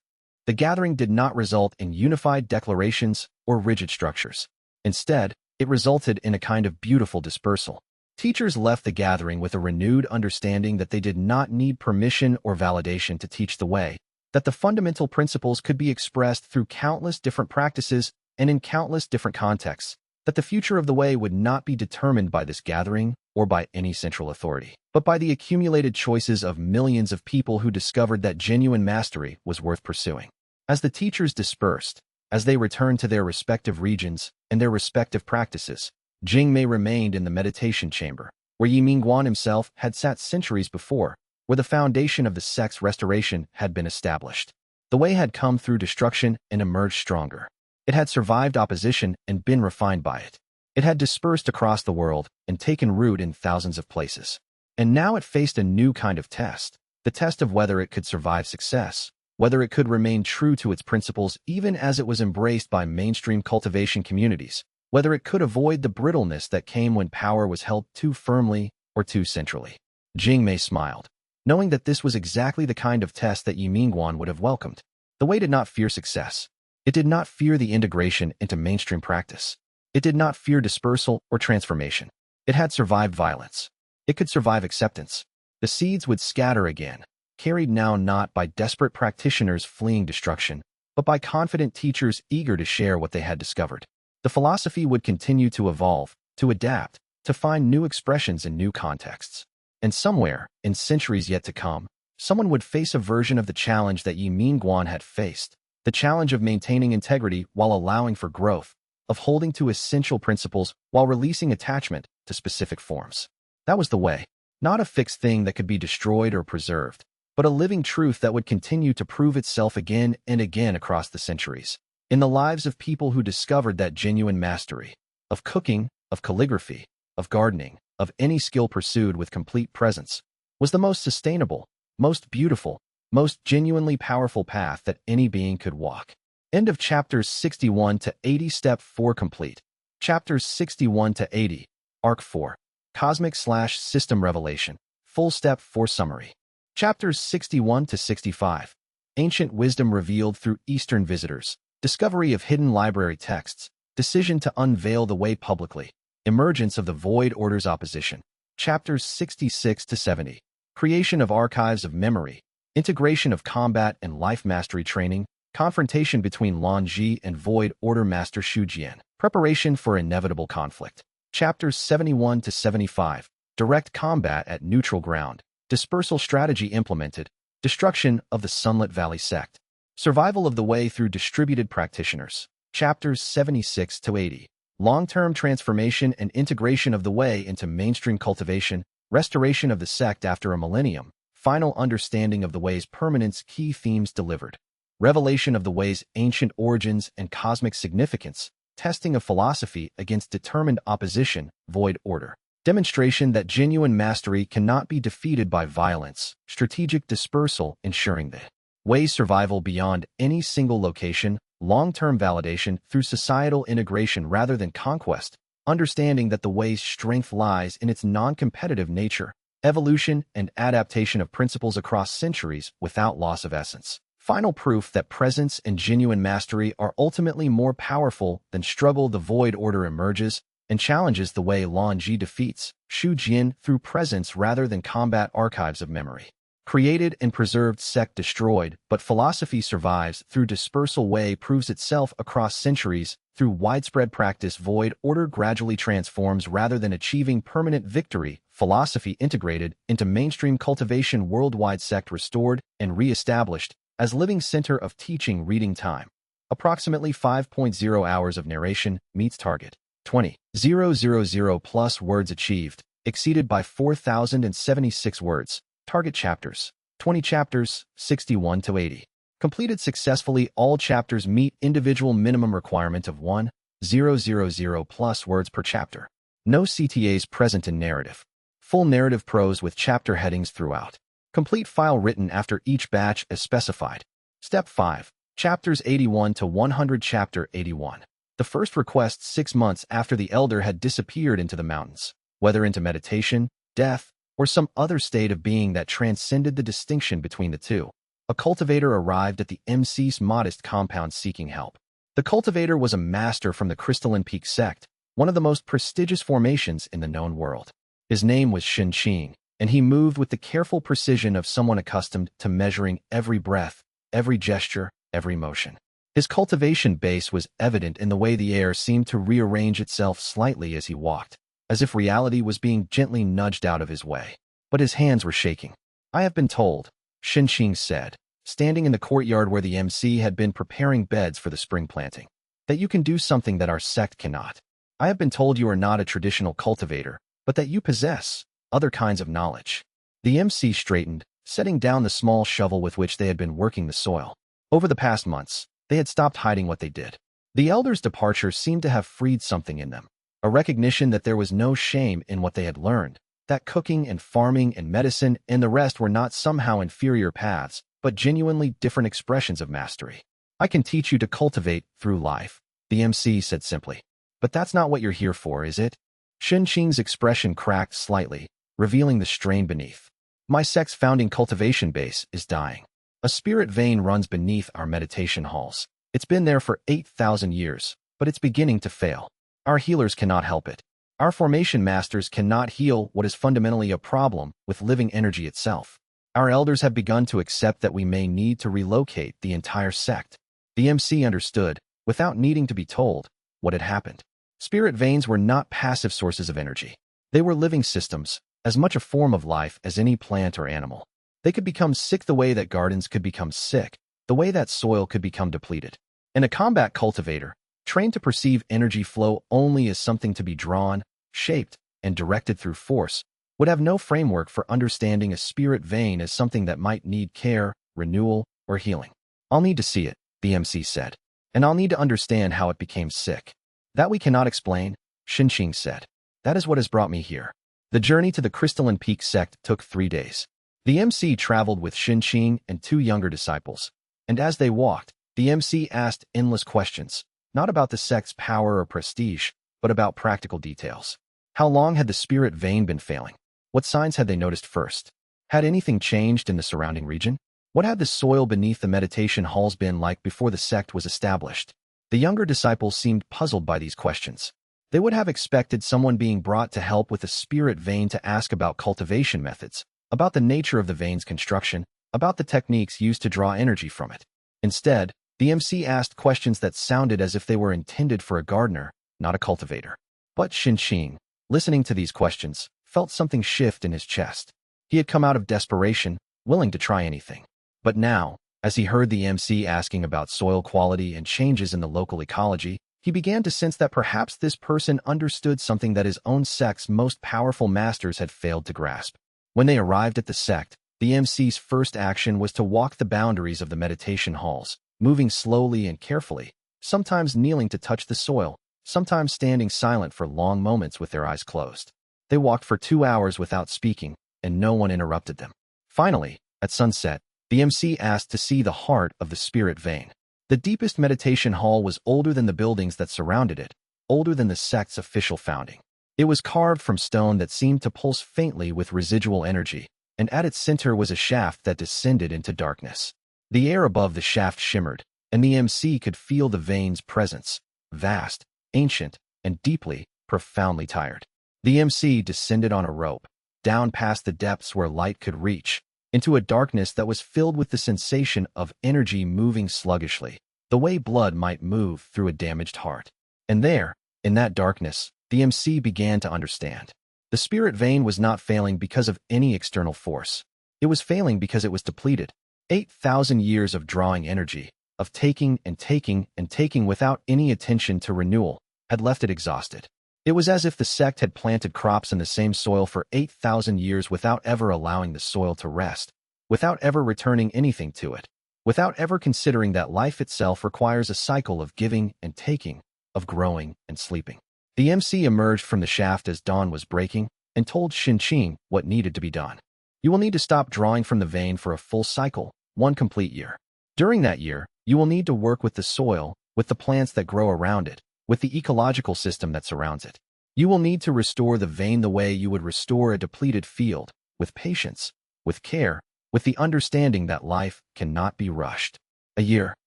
The gathering did not result in unified declarations or rigid structures. Instead, it resulted in a kind of beautiful dispersal. Teachers left the gathering with a renewed understanding that they did not need permission or validation to teach the way, that the fundamental principles could be expressed through countless different practices and in countless different contexts, that the future of the way would not be determined by this gathering or by any central authority, but by the accumulated choices of millions of people who discovered that genuine mastery was worth pursuing. As the teachers dispersed, as they returned to their respective regions and their respective practices, Jing Mei remained in the meditation chamber, where Ye Minguan himself had sat centuries before, where the foundation of the sect's restoration had been established. The way had come through destruction and emerged stronger. It had survived opposition and been refined by it. It had dispersed across the world and taken root in thousands of places. And now it faced a new kind of test, the test of whether it could survive success, whether it could remain true to its principles even as it was embraced by mainstream cultivation communities, whether it could avoid the brittleness that came when power was held too firmly or too centrally. Jing Mei smiled, knowing that this was exactly the kind of test that Ye Minguan would have welcomed. The way did not fear success. It did not fear the integration into mainstream practice. It did not fear dispersal or transformation. It had survived violence. It could survive acceptance. The seeds would scatter again, carried now not by desperate practitioners fleeing destruction, but by confident teachers eager to share what they had discovered. The philosophy would continue to evolve, to adapt, to find new expressions in new contexts. And somewhere, in centuries yet to come, someone would face a version of the challenge that Ye Minguan had faced, the challenge of maintaining integrity while allowing for growth, of holding to essential principles while releasing attachment to specific forms. That was the way, not a fixed thing that could be destroyed or preserved, but a living truth that would continue to prove itself again and again across the centuries. In the lives of people who discovered that genuine mastery, of cooking, of calligraphy, of gardening, of any skill pursued with complete presence, was the most sustainable, most beautiful, most genuinely powerful path that any being could walk. End of chapters 61 to 80. Step 4 complete. Chapters 61 to 80. Arc 4. Cosmic/System Revelation. Full Step 4 Summary. Chapters 61 to 65. Ancient Wisdom Revealed Through Eastern Visitors. Discovery of Hidden Library Texts. Decision to Unveil the Way Publicly. Emergence of the Void Order's Opposition. Chapters 66 to 70. Creation of Archives of Memory. Integration of Combat and Life Mastery Training. Confrontation between Lanji and Void Order Master Shujian. Preparation for Inevitable Conflict. Chapters 71 to 75. Direct Combat at Neutral Ground. Dispersal Strategy Implemented. Destruction of the Sunlit Valley Sect. Survival of the Way through Distributed Practitioners. Chapters 76 to 80. Long-term Transformation and Integration of the Way into Mainstream Cultivation. Restoration of the Sect after a Millennium. Final Understanding of the Way's Permanence. Key Themes Delivered. Revelation of the Way's Ancient Origins and Cosmic Significance. Testing of Philosophy against Determined Opposition. Void Order. Demonstration that genuine mastery cannot be defeated by violence. Strategic dispersal ensuring the Way's survival beyond any single location. Long-term validation through societal integration rather than conquest. Understanding that the Way's strength lies in its non-competitive nature. Evolution and adaptation of principles across centuries without loss of essence. Final proof that presence and genuine mastery are ultimately more powerful than struggle. The Void Order emerges and challenges the Way Lanji defeats Shu Jian through presence rather than combat. Archives of Memory. Created and preserved sect destroyed, but philosophy survives through dispersal. Way proves itself across centuries through widespread practice. Void Order gradually transforms rather than achieving permanent victory. Philosophy integrated into mainstream cultivation. Worldwide sect restored and re-established as living center of teaching. Reading time. Approximately 5.0 hours of narration meets target. 20,000 plus words achieved, exceeded by 4,076 words. Target chapters. 20 chapters, 61 to 80. Completed successfully. All chapters meet individual minimum requirement of 1,000 plus words per chapter. No CTAs present in narrative. Full narrative prose with chapter headings throughout. Complete file written after each batch as specified. Step 5. Chapters 81 to 100. Chapter 81. The first request 6 months after the elder had disappeared into the mountains, whether into meditation, death, or some other state of being that transcended the distinction between the two. A cultivator arrived at the MC's modest compound seeking help. The cultivator was a master from the Crystalline Peak sect, one of the most prestigious formations in the known world. His name was Qin, and he moved with the careful precision of someone accustomed to measuring every breath, every gesture, every motion. His cultivation base was evident in the way the air seemed to rearrange itself slightly as he walked, as if reality was being gently nudged out of his way. But his hands were shaking. "I have been told," Qin said, standing in the courtyard where the MC had been preparing beds for the spring planting, "that you can do something that our sect cannot. I have been told you are not a traditional cultivator, but that you possess other kinds of knowledge." The MC straightened, setting down the small shovel with which they had been working the soil. Over the past months, they had stopped hiding what they did. The elder's departure seemed to have freed something in them, a recognition that there was no shame in what they had learned, that cooking and farming and medicine and the rest were not somehow inferior paths, but genuinely different expressions of mastery. "I can teach you to cultivate through life," the MC said simply. "But that's not what you're here for, is it?" Qin's expression cracked slightly, revealing the strain beneath. "My sect's founding cultivation base is dying. A spirit vein runs beneath our meditation halls. It's been there for 8,000 years, but it's beginning to fail. Our healers cannot help it. Our formation masters cannot heal what is fundamentally a problem with living energy itself. Our elders have begun to accept that we may need to relocate the entire sect." The MC understood, without needing to be told, what had happened. Spirit veins were not passive sources of energy. They were living systems, as much a form of life as any plant or animal. They could become sick the way that gardens could become sick, the way that soil could become depleted. And a combat cultivator, trained to perceive energy flow only as something to be drawn, shaped, and directed through force, would have no framework for understanding a spirit vein as something that might need care, renewal, or healing. I'll need to see it, the MC said. And I'll need to understand how it became sick. That we cannot explain, Xianxia said. That is what has brought me here. The journey to the Crystalline Peak sect took 3 days. The MC traveled with Xianxia and 2 younger disciples, and as they walked, the MC asked endless questions, not about the sect's power or prestige, but about practical details. How long had the spirit vein been failing? What signs had they noticed first? Had anything changed in the surrounding region? What had the soil beneath the meditation halls been like before the sect was established? The younger disciples seemed puzzled by these questions. They would have expected someone being brought to help with a spirit vein to ask about cultivation methods, about the nature of the vein's construction, about the techniques used to draw energy from it. Instead, the MC asked questions that sounded as if they were intended for a gardener, not a cultivator. But Xianxia, listening to these questions, felt something shift in his chest. He had come out of desperation, willing to try anything. But now, as he heard the MC asking about soil quality and changes in the local ecology, he began to sense that perhaps this person understood something that his own sect's most powerful masters had failed to grasp. When they arrived at the sect, the MC's first action was to walk the boundaries of the meditation halls, moving slowly and carefully, sometimes kneeling to touch the soil, sometimes standing silent for long moments with their eyes closed. They walked for 2 hours without speaking, and no one interrupted them. Finally, at sunset, the MC asked to see the heart of the spirit vein. The deepest meditation hall was older than the buildings that surrounded it, older than the sect's official founding. It was carved from stone that seemed to pulse faintly with residual energy, and at its center was a shaft that descended into darkness. The air above the shaft shimmered, and the MC could feel the vein's presence, vast, ancient, and deeply, profoundly tired. The MC descended on a rope, down past the depths where light could reach, into a darkness that was filled with the sensation of energy moving sluggishly, the way blood might move through a damaged heart. And there, in that darkness, the MC began to understand. The spirit vein was not failing because of any external force. It was failing because it was depleted. 8,000 years of drawing energy, of taking and taking and taking without any attention to renewal, had left it exhausted. It was as if the sect had planted crops in the same soil for 8,000 years without ever allowing the soil to rest, without ever returning anything to it, without ever considering that life itself requires a cycle of giving and taking, of growing and sleeping. The MC emerged from the shaft as dawn was breaking and told Xianxia what needed to be done. You will need to stop drawing from the vein for a full cycle, 1 complete year. During that year, you will need to work with the soil, with the plants that grow around it, with the ecological system that surrounds it. You will need to restore the vein the way you would restore a depleted field, with patience, with care, with the understanding that life cannot be rushed. A year.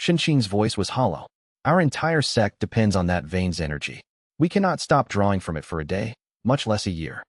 Xianxia's voice was hollow. Our entire sect depends on that vein's energy. We cannot stop drawing from it for a day, much less a year.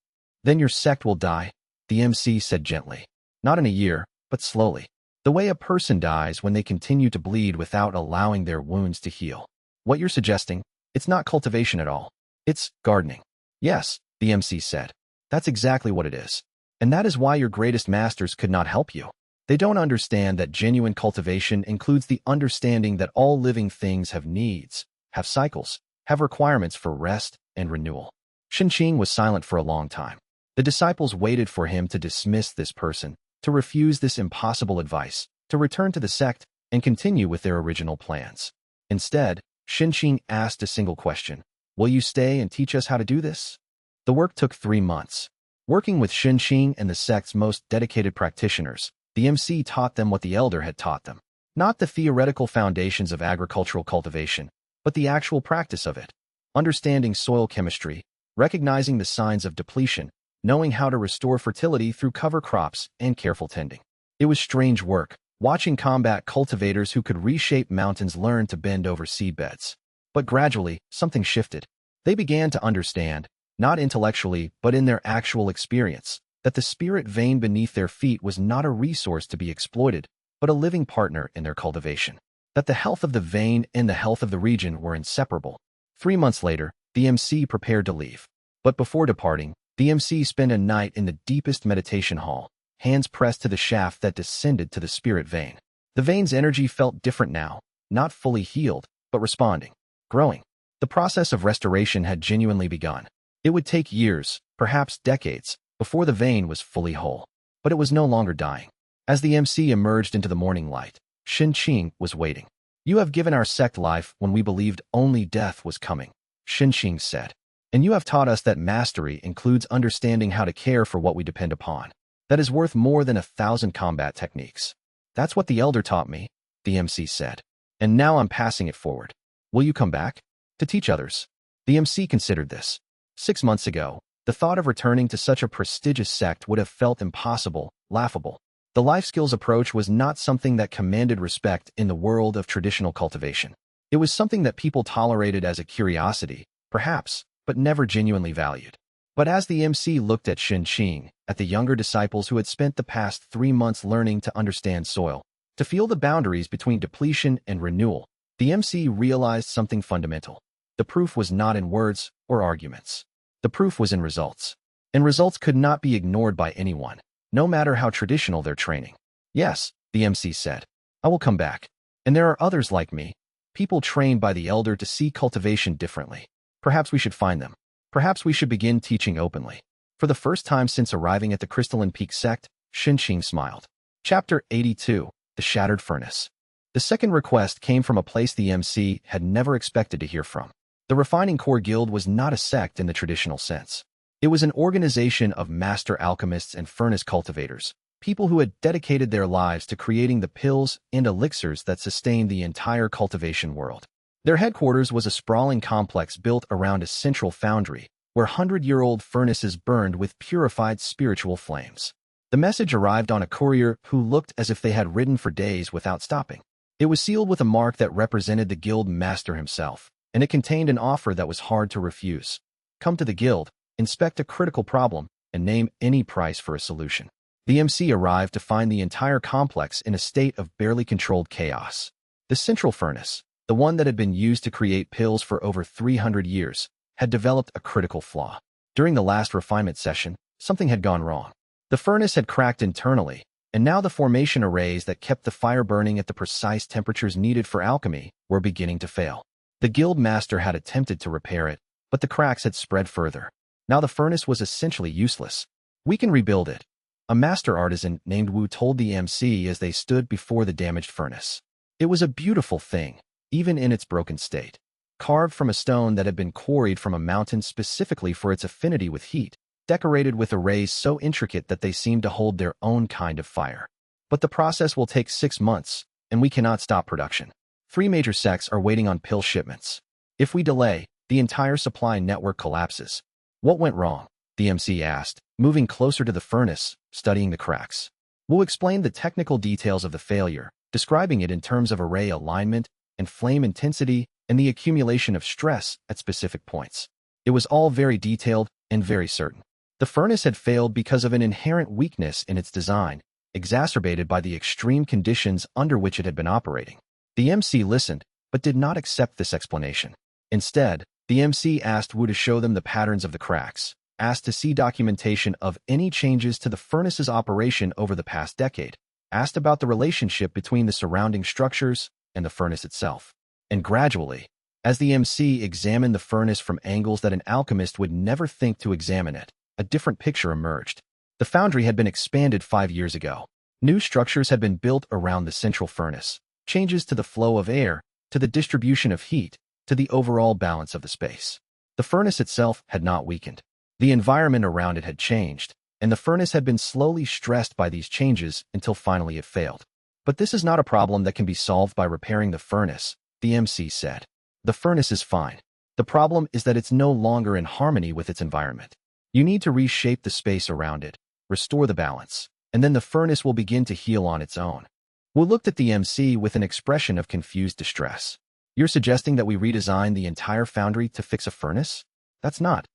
Then your sect will die, the MC said gently. Not in a year, but slowly. The way a person dies when they continue to bleed without allowing their wounds to heal. What you're suggesting, it's not cultivation at all. It's gardening. Yes, the MC said. That's exactly what it is. And that is why your greatest masters could not help you. They don't understand that genuine cultivation includes the understanding that all living things have needs, have cycles, have requirements for rest and renewal. Xianxia was silent for a long time. The disciples waited for him to dismiss this person, to refuse this impossible advice, to return to the sect and continue with their original plans. Instead, Xianxia asked a single question. Will you stay and teach us how to do this? The work took 3 months. Working with Xianxia and the sect's most dedicated practitioners, the MC taught them what the elder had taught them. Not the theoretical foundations of agricultural cultivation, but the actual practice of it. Understanding soil chemistry, recognizing the signs of depletion, knowing how to restore fertility through cover crops and careful tending. It was strange work, watching combat cultivators who could reshape mountains learn to bend over seedbeds. But gradually, something shifted. They began to understand, not intellectually but in their actual experience, that the spirit vein beneath their feet was not a resource to be exploited, but a living partner in their cultivation. That the health of the vein and the health of the region were inseparable. 3 months later, the MC prepared to leave. But before departing, the MC spent a night in the deepest meditation hall, hands pressed to the shaft that descended to the spirit vein. The vein's energy felt different now, not fully healed, but responding, growing. The process of restoration had genuinely begun. It would take years, perhaps decades, before the vein was fully whole. But it was no longer dying. As the MC emerged into the morning light, Qin was waiting. "You have given our sect life when we believed only death was coming," Qin said. "And you have taught us that mastery includes understanding how to care for what we depend upon. That is worth more than 1,000 combat techniques." "That's what the elder taught me," the MC said. "And now I'm passing it forward. Will you come back? To teach others?" The MC considered this. 6 months ago, the thought of returning to such a prestigious sect would have felt impossible, laughable. The life skills approach was not something that commanded respect in the world of traditional cultivation. It was something that people tolerated as a curiosity, perhaps, but never genuinely valued. But as the MC looked at Qin, at the younger disciples who had spent the past 3 months learning to understand soil, to feel the boundaries between depletion and renewal, the MC realized something fundamental. The proof was not in words or arguments. The proof was in results. And results could not be ignored by anyone, no matter how traditional their training. "Yes," the MC said, "I will come back. And there are others like me, people trained by the elder to see cultivation differently. Perhaps we should find them. Perhaps we should begin teaching openly." For the first time since arriving at the Crystalline Peak sect, Qin smiled. Chapter 82, The Shattered Furnace. The second request came from a place the MC had never expected to hear from. The Refining Core Guild was not a sect in the traditional sense. It was an organization of master alchemists and furnace cultivators, people who had dedicated their lives to creating the pills and elixirs that sustained the entire cultivation world. Their headquarters was a sprawling complex built around a central foundry, where 100-year-old furnaces burned with purified spiritual flames. The message arrived on a courier who looked as if they had ridden for days without stopping. It was sealed with a mark that represented the guild master himself, and it contained an offer that was hard to refuse. "Come to the guild, inspect a critical problem, and name any price for a solution." The MC arrived to find the entire complex in a state of barely controlled chaos. The central furnace, the one that had been used to create pills for over 300 years, had developed a critical flaw. During the last refinement session, something had gone wrong. The furnace had cracked internally, and now the formation arrays that kept the fire burning at the precise temperatures needed for alchemy were beginning to fail. The guild master had attempted to repair it, but the cracks had spread further. Now the furnace was essentially useless. "We can rebuild it," a master artisan named Wu told the MC as they stood before the damaged furnace. It was a beautiful thing, even in its broken state. Carved from a stone that had been quarried from a mountain specifically for its affinity with heat, decorated with arrays so intricate that they seemed to hold their own kind of fire. "But the process will take 6 months, and we cannot stop production. 3 major sects are waiting on pill shipments. If we delay, the entire supply network collapses." "What went wrong?" the MC asked, moving closer to the furnace, studying the cracks. Wu explained the technical details of the failure, describing it in terms of array alignment and flame intensity and the accumulation of stress at specific points. It was all very detailed and very certain. The furnace had failed because of an inherent weakness in its design, exacerbated by the extreme conditions under which it had been operating. The MC listened, but did not accept this explanation. Instead, the MC asked Wu to show them the patterns of the cracks, asked to see documentation of any changes to the furnace's operation over the past decade, asked about the relationship between the surrounding structures and the furnace itself. And gradually, as the MC examined the furnace from angles that an alchemist would never think to examine it, a different picture emerged. The foundry had been expanded 5 years ago. New structures had been built around the central furnace, changes to the flow of air, to the distribution of heat, to the overall balance of the space. The furnace itself had not weakened. The environment around it had changed, and the furnace had been slowly stressed by these changes until finally it failed. "But this is not a problem that can be solved by repairing the furnace," the MC said. "The furnace is fine. The problem is that it's no longer in harmony with its environment. You need to reshape the space around it, restore the balance, and then the furnace will begin to heal on its own." Wu looked at the MC with an expression of confused distress. "You're suggesting that we redesign the entire foundry to fix a furnace? That's not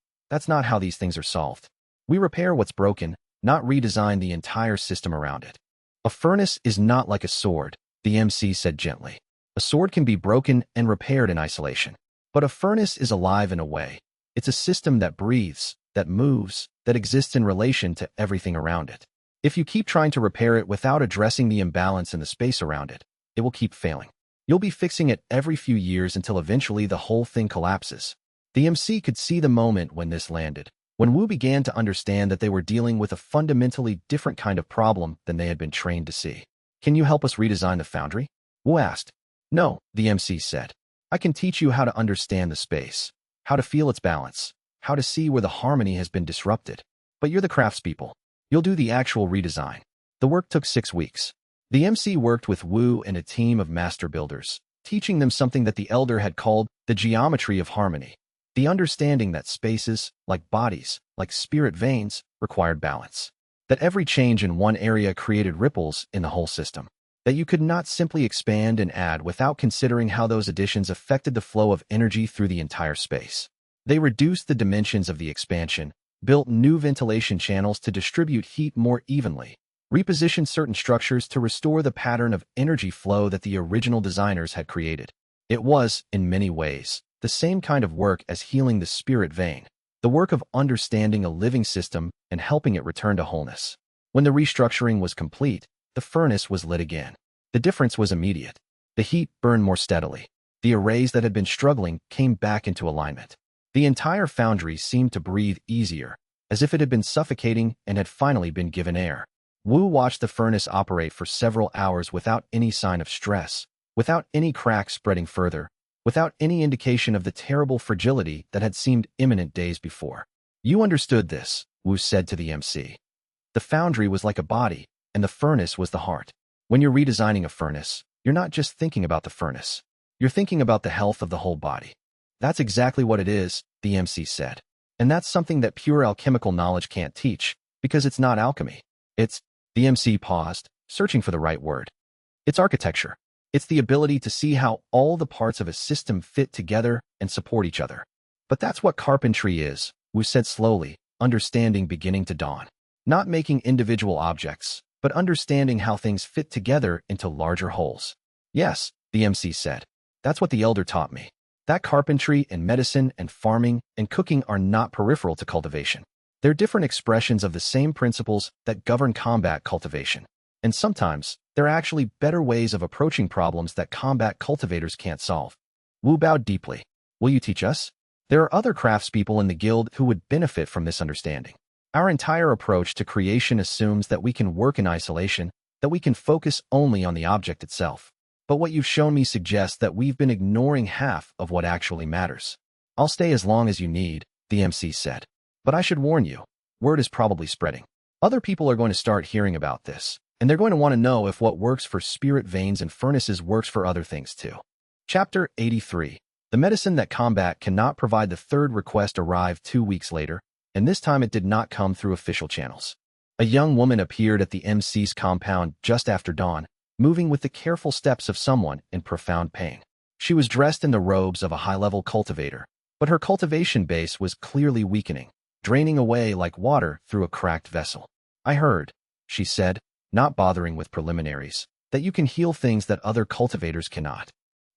how these things are solved. We repair what's broken, not redesign the entire system around it." "A furnace is not like a sword," the MC said gently. "A sword can be broken and repaired in isolation. But a furnace is alive in a way. It's a system that breathes, that moves, that exists in relation to everything around it. If you keep trying to repair it without addressing the imbalance in the space around it, it will keep failing. You'll be fixing it every few years until eventually the whole thing collapses. The MC could see the moment when this landed, when Wu began to understand that they were dealing with a fundamentally different kind of problem than they had been trained to see. Can you help us redesign the foundry? Wu asked. No, the MC said. I can teach you how to understand the space, how to feel its balance, how to see where the harmony has been disrupted. But you're the craftspeople. You'll do the actual redesign. The work took 6 weeks. The MC worked with Wu and a team of master builders, teaching them something that the elder had called the geometry of harmony. The understanding that spaces, like bodies, like spirit veins, required balance. That every change in one area created ripples in the whole system. That you could not simply expand and add without considering how those additions affected the flow of energy through the entire space. They reduced the dimensions of the expansion, built new ventilation channels to distribute heat more evenly, repositioned certain structures to restore the pattern of energy flow that the original designers had created. It was, in many ways, the same kind of work as healing the spirit vein, the work of understanding a living system and helping it return to wholeness. When the restructuring was complete, the furnace was lit again. The difference was immediate. The heat burned more steadily. The arrays that had been struggling came back into alignment. The entire foundry seemed to breathe easier, as if it had been suffocating and had finally been given air. Wu watched the furnace operate for several hours without any sign of stress, without any cracks spreading further, without any indication of the terrible fragility that had seemed imminent days before. You understood this, Wu said to the MC. The foundry was like a body, and the furnace was the heart. When you're redesigning a furnace, you're not just thinking about the furnace. You're thinking about the health of the whole body. That's exactly what it is, the MC said. And that's something that pure alchemical knowledge can't teach, because it's not alchemy. The MC paused, searching for the right word. It's architecture. It's the ability to see how all the parts of a system fit together and support each other. But that's what carpentry is, Wu said slowly, understanding beginning to dawn. Not making individual objects, but understanding how things fit together into larger wholes. Yes, the MC said. That's what the elder taught me. That carpentry and medicine and farming and cooking are not peripheral to cultivation. They're different expressions of the same principles that govern combat cultivation. And sometimes, they're actually better ways of approaching problems that combat cultivators can't solve. Wu bowed deeply. Will you teach us? There are other craftspeople in the guild who would benefit from this understanding. Our entire approach to creation assumes that we can work in isolation, that we can focus only on the object itself. But what you've shown me suggests that we've been ignoring half of what actually matters. I'll stay as long as you need, the MC said. But I should warn you, word is probably spreading. Other people are going to start hearing about this, and they're going to want to know if what works for spirit veins and furnaces works for other things too. Chapter 83. The medicine that combat cannot provide. The third request arrived 2 weeks later, and this time it did not come through official channels. A young woman appeared at the MC's compound just after dawn, moving with the careful steps of someone in profound pain. She was dressed in the robes of a high-level cultivator, but her cultivation base was clearly weakening, draining away like water through a cracked vessel. I heard, she said, not bothering with preliminaries, that you can heal things that other cultivators cannot.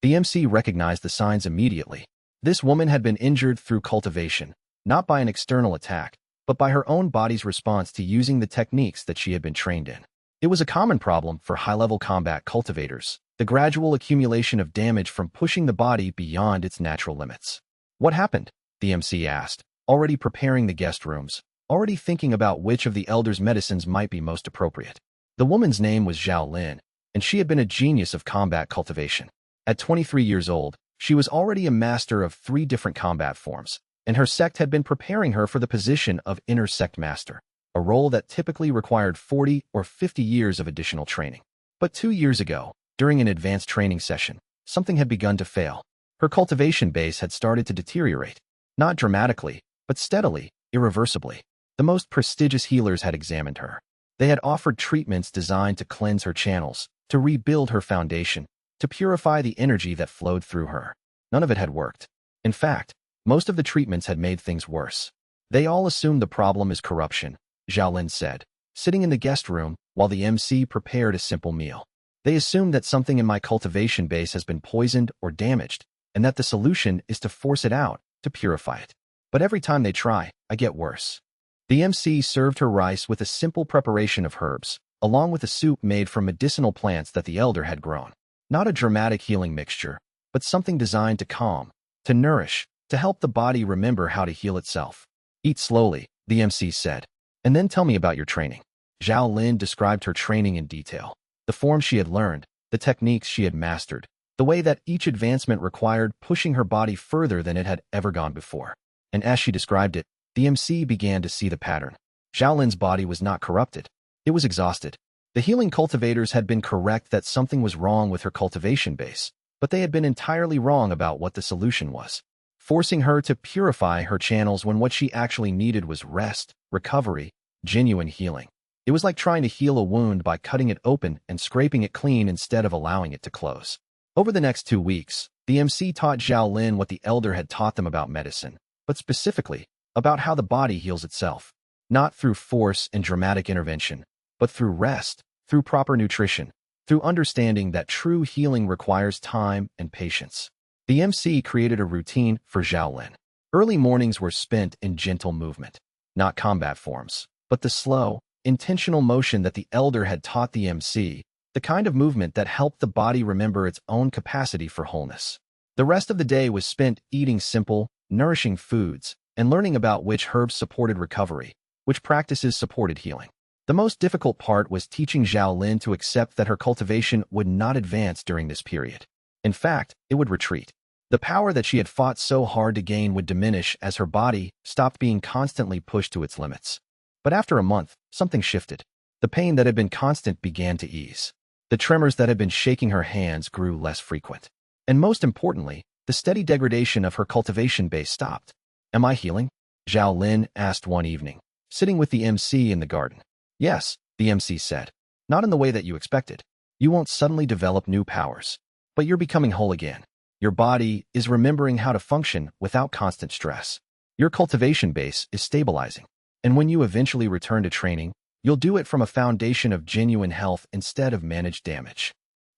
The MC recognized the signs immediately. This woman had been injured through cultivation, not by an external attack, but by her own body's response to using the techniques that she had been trained in. It was a common problem for high-level combat cultivators, the gradual accumulation of damage from pushing the body beyond its natural limits. What happened? The MC asked, already preparing the guest rooms, already thinking about which of the elders' medicines might be most appropriate. The woman's name was Zhao Lin, and she had been a genius of combat cultivation. At 23 years old, she was already a master of 3 different combat forms, and her sect had been preparing her for the position of inner sect master, a role that typically required 40 or 50 years of additional training. But 2 years ago, during an advanced training session, something had begun to fail. Her cultivation base had started to deteriorate, not dramatically, but steadily, irreversibly. The most prestigious healers had examined her. They had offered treatments designed to cleanse her channels, to rebuild her foundation, to purify the energy that flowed through her. None of it had worked. In fact, most of the treatments had made things worse. They all assumed the problem is corruption, Zhao Lin said, sitting in the guest room while the MC prepared a simple meal. They assumed that something in my cultivation base has been poisoned or damaged, and that the solution is to force it out, to purify it. But every time they try, I get worse. The MC served her rice with a simple preparation of herbs, along with a soup made from medicinal plants that the elder had grown. Not a dramatic healing mixture, but something designed to calm, to nourish, to help the body remember how to heal itself. Eat slowly, the MC said, and then tell me about your training. Zhao Lin described her training in detail. The form she had learned, the techniques she had mastered, the way that each advancement required pushing her body further than it had ever gone before. And as she described it, the MC began to see the pattern. Zhao Lin's body was not corrupted. It was exhausted. The healing cultivators had been correct that something was wrong with her cultivation base, but they had been entirely wrong about what the solution was, forcing her to purify her channels when what she actually needed was rest, recovery, genuine healing. It was like trying to heal a wound by cutting it open and scraping it clean instead of allowing it to close. Over the next 2 weeks, the MC taught Zhao Lin what the elder had taught them about medicine, but specifically, about how the body heals itself. Not through force and dramatic intervention, but through rest, through proper nutrition, through understanding that true healing requires time and patience. The MC created a routine for Zhao Lin. Early mornings were spent in gentle movement, not combat forms, but the slow, intentional motion that the elder had taught the MC, the kind of movement that helped the body remember its own capacity for wholeness. The rest of the day was spent eating simple, nourishing foods and learning about which herbs supported recovery, which practices supported healing. The most difficult part was teaching Zhao Lin to accept that her cultivation would not advance during this period. In fact, it would retreat. The power that she had fought so hard to gain would diminish as her body stopped being constantly pushed to its limits. But after a month, something shifted. The pain that had been constant began to ease. The tremors that had been shaking her hands grew less frequent. And most importantly, the steady degradation of her cultivation base stopped. Am I healing? Zhao Lin asked one evening, sitting with the MC in the garden. Yes, the MC said. Not in the way that you expected. You won't suddenly develop new powers. But you're becoming whole again. Your body is remembering how to function without constant stress. Your cultivation base is stabilizing. And when you eventually return to training, you'll do it from a foundation of genuine health instead of managed damage.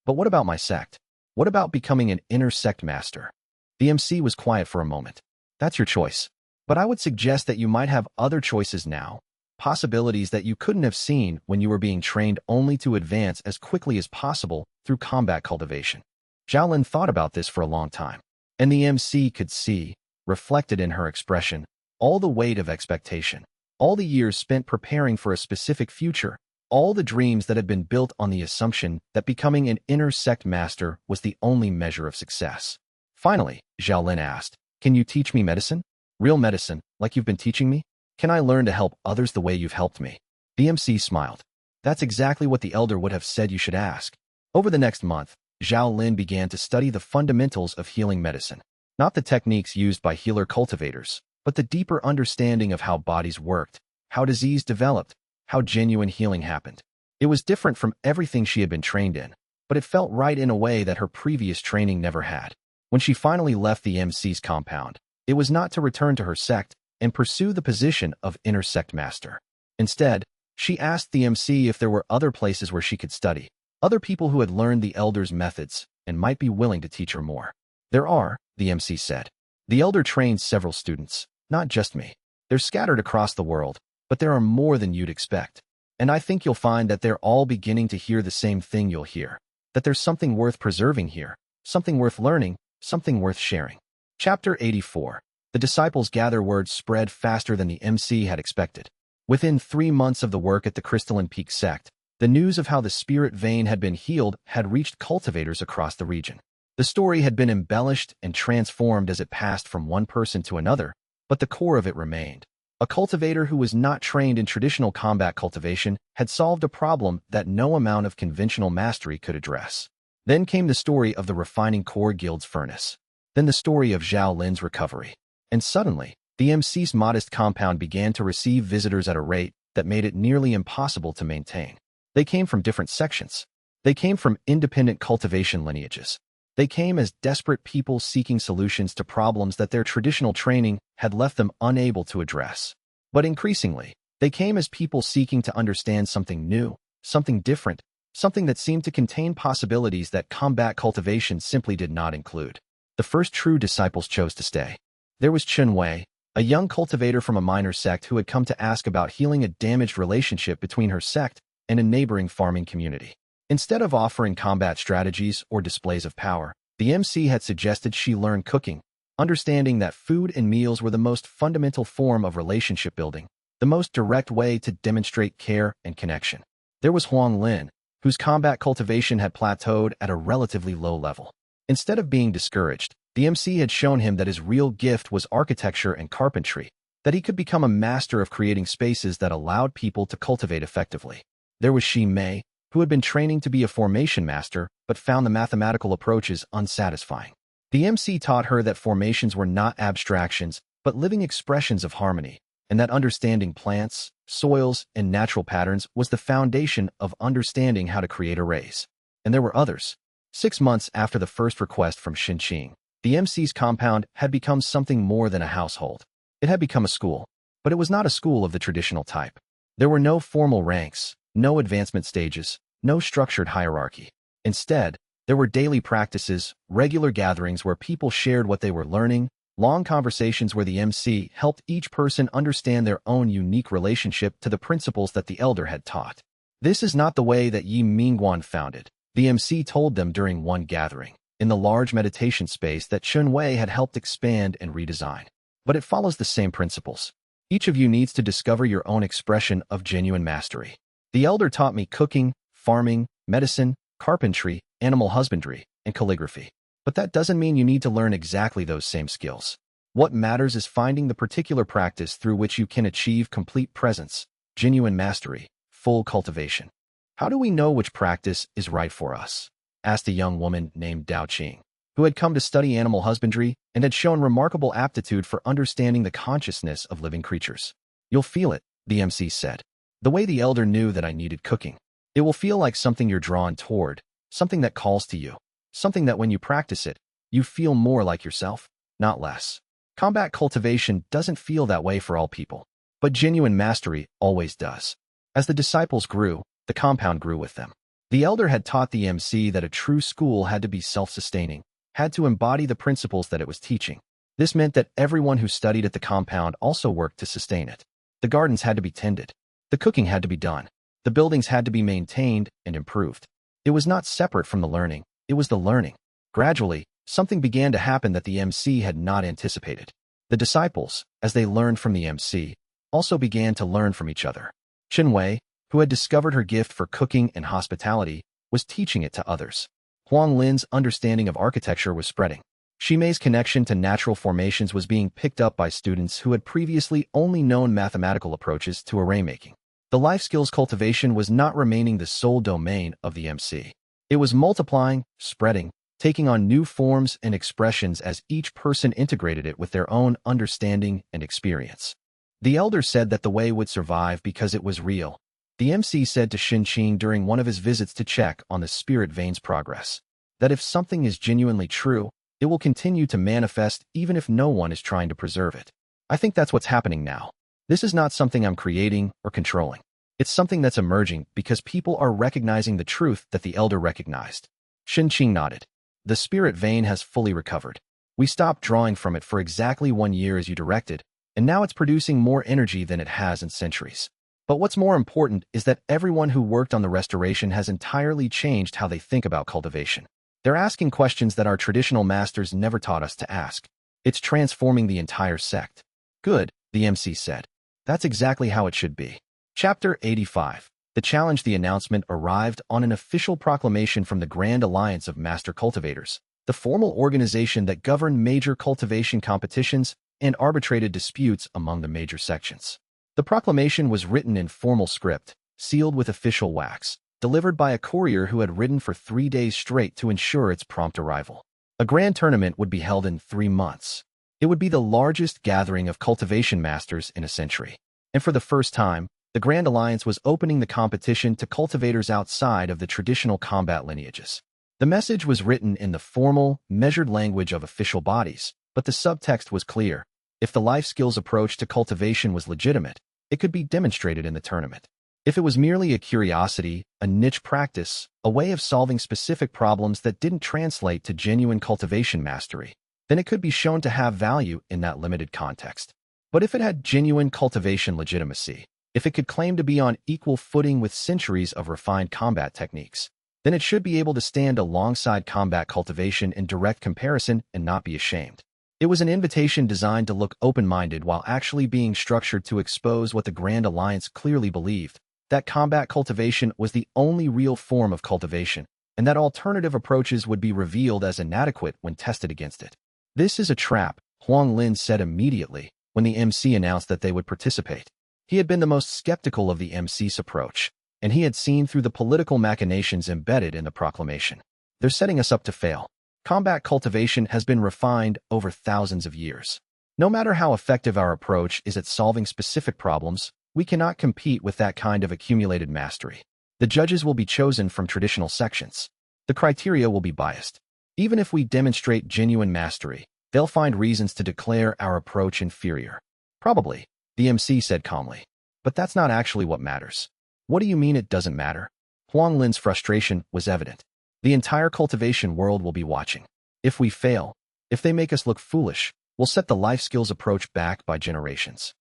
But what about my sect? What about becoming an inner sect master? The MC was quiet for a moment. That's your choice. But I would suggest that you might have other choices now, possibilities that you couldn't have seen when you were being trained only to advance as quickly as possible through combat cultivation. Zhao Lin thought about this for a long time, and the MC could see, reflected in her expression, all the weight of expectation. All the years spent preparing for a specific future, all the dreams that had been built on the assumption that becoming an inner sect master was the only measure of success. Finally, Zhao Lin asked, can you teach me medicine? Real medicine, like you've been teaching me? Can I learn to help others the way you've helped me? The MC smiled. That's exactly what the elder would have said you should ask. Over the next month, Zhao Lin began to study the fundamentals of healing medicine, not the techniques used by healer cultivators, but the deeper understanding of how bodies worked, how disease developed, how genuine healing happened. It was different from everything she had been trained in, but it felt right in a way that her previous training never had. When she finally left the MC's compound, it was not to return to her sect and pursue the position of inner sect master. Instead, she asked the MC if there were other places where she could study, other people who had learned the elder's methods and might be willing to teach her more. There are, the MC said. The elder trained several students, not just me. They're scattered across the world, but there are more than you'd expect. And I think you'll find that they're all beginning to hear the same thing you'll hear, that there's something worth preserving here, something worth learning, something worth sharing. Chapter 84. The disciples' gather word spread faster than the MC had expected. Within 3 months of the work at the Crystalline Peak sect, the news of how the spirit vein had been healed had reached cultivators across the region. The story had been embellished and transformed as it passed from one person to another, but the core of it remained. A cultivator who was not trained in traditional combat cultivation had solved a problem that no amount of conventional mastery could address. Then came the story of the refining core guild's furnace. Then the story of Zhao Lin's recovery. And suddenly, the MC's modest compound began to receive visitors at a rate that made it nearly impossible to maintain. They came from different sections. They came from independent cultivation lineages. They came as desperate people seeking solutions to problems that their traditional training had left them unable to address. But increasingly, they came as people seeking to understand something new, something different, something that seemed to contain possibilities that combat cultivation simply did not include. The first true disciples chose to stay. There was Qin Hao, a young cultivator from a minor sect who had come to ask about healing a damaged relationship between her sect and a neighboring farming community. Instead of offering combat strategies or displays of power, the MC had suggested she learn cooking, understanding that food and meals were the most fundamental form of relationship building, the most direct way to demonstrate care and connection. There was Huang Lin, whose combat cultivation had plateaued at a relatively low level. Instead of being discouraged, the MC had shown him that his real gift was architecture and carpentry, that he could become a master of creating spaces that allowed people to cultivate effectively. There was Xi Mei, who had been training to be a formation master but found the mathematical approaches unsatisfying. The MC taught her that formations were not abstractions but living expressions of harmony, and that understanding plants, soils, and natural patterns was the foundation of understanding how to create arrays. And there were others. 6 months after the first request from Xinqing, the MC's compound had become something more than a household. It had become a school, but it was not a school of the traditional type. There were no formal ranks, no advancement stages, no structured hierarchy. Instead, there were daily practices, regular gatherings where people shared what they were learning, long conversations where the MC helped each person understand their own unique relationship to the principles that the elder had taught. This is not the way that Ye Minguan found it, the MC told them during one gathering, in the large meditation space that Qin Hao had helped expand and redesign. But it follows the same principles. Each of you needs to discover your own expression of genuine mastery. The elder taught me cooking, farming, medicine, carpentry, animal husbandry, and calligraphy. But that doesn't mean you need to learn exactly those same skills. What matters is finding the particular practice through which you can achieve complete presence, genuine mastery, full cultivation. How do we know which practice is right for us? Asked a young woman named Dao Qing, who had come to study animal husbandry and had shown remarkable aptitude for understanding the consciousness of living creatures. You'll feel it, the MC said. The way the elder knew that I needed cooking. It will feel like something you're drawn toward, something that calls to you, something that when you practice it, you feel more like yourself, not less. Combat cultivation doesn't feel that way for all people, but genuine mastery always does. As the disciples grew, the compound grew with them. The elder had taught the MC that a true school had to be self-sustaining, had to embody the principles that it was teaching. This meant that everyone who studied at the compound also worked to sustain it. The gardens had to be tended. The cooking had to be done. The buildings had to be maintained and improved. It was not separate from the learning, it was the learning. Gradually, something began to happen that the MC had not anticipated. The disciples, as they learned from the MC, also began to learn from each other. Qin Hao, who had discovered her gift for cooking and hospitality, was teaching it to others. Huang Lin's understanding of architecture was spreading. Xi Mei's connection to natural formations was being picked up by students who had previously only known mathematical approaches to array making. The life skills cultivation was not remaining the sole domain of the MC. It was multiplying, spreading, taking on new forms and expressions as each person integrated it with their own understanding and experience. The elder said that the way would survive because it was real. The MC said to Xinqing during one of his visits to check on the spirit vein's progress, that if something is genuinely true, it will continue to manifest even if no one is trying to preserve it. I think that's what's happening now. This is not something I'm creating or controlling. It's something that's emerging because people are recognizing the truth that the elder recognized. Xinqing nodded. The spirit vein has fully recovered. We stopped drawing from it for exactly 1 year as you directed, and now it's producing more energy than it has in centuries. But what's more important is that everyone who worked on the restoration has entirely changed how they think about cultivation. They're asking questions that our traditional masters never taught us to ask. It's transforming the entire sect. Good, the MC said. That's exactly how it should be. Chapter 85. The challenge. The announcement arrived on an official proclamation from the Grand Alliance of Master Cultivators, the formal organization that governed major cultivation competitions and arbitrated disputes among the major sections. The proclamation was written in formal script, sealed with official wax, delivered by a courier who had ridden for 3 days straight to ensure its prompt arrival. A grand tournament would be held in 3 months. It would be the largest gathering of cultivation masters in a century. And for the first time, the Grand Alliance was opening the competition to cultivators outside of the traditional combat lineages. The message was written in the formal, measured language of official bodies, but the subtext was clear. If the life skills approach to cultivation was legitimate, it could be demonstrated in the tournament. If it was merely a curiosity, a niche practice, a way of solving specific problems that didn't translate to genuine cultivation mastery, then it could be shown to have value in that limited context. But if it had genuine cultivation legitimacy, if it could claim to be on equal footing with centuries of refined combat techniques, then it should be able to stand alongside combat cultivation in direct comparison and not be ashamed. It was an invitation designed to look open-minded while actually being structured to expose what the Grand Alliance clearly believed, that combat cultivation was the only real form of cultivation, and that alternative approaches would be revealed as inadequate when tested against it. This is a trap, Huang Lin said immediately when the MC announced that they would participate. He had been the most skeptical of the MC's approach, and he had seen through the political machinations embedded in the proclamation. They're setting us up to fail. Combat cultivation has been refined over thousands of years. No matter how effective our approach is at solving specific problems, we cannot compete with that kind of accumulated mastery. The judges will be chosen from traditional sections. The criteria will be biased. Even if we demonstrate genuine mastery, they'll find reasons to declare our approach inferior. Probably, the MC said calmly. But that's not actually what matters. What do you mean it doesn't matter? Huang Lin's frustration was evident. The entire cultivation world will be watching. If we fail, if they make us look foolish, we'll set the life skills approach back by generations.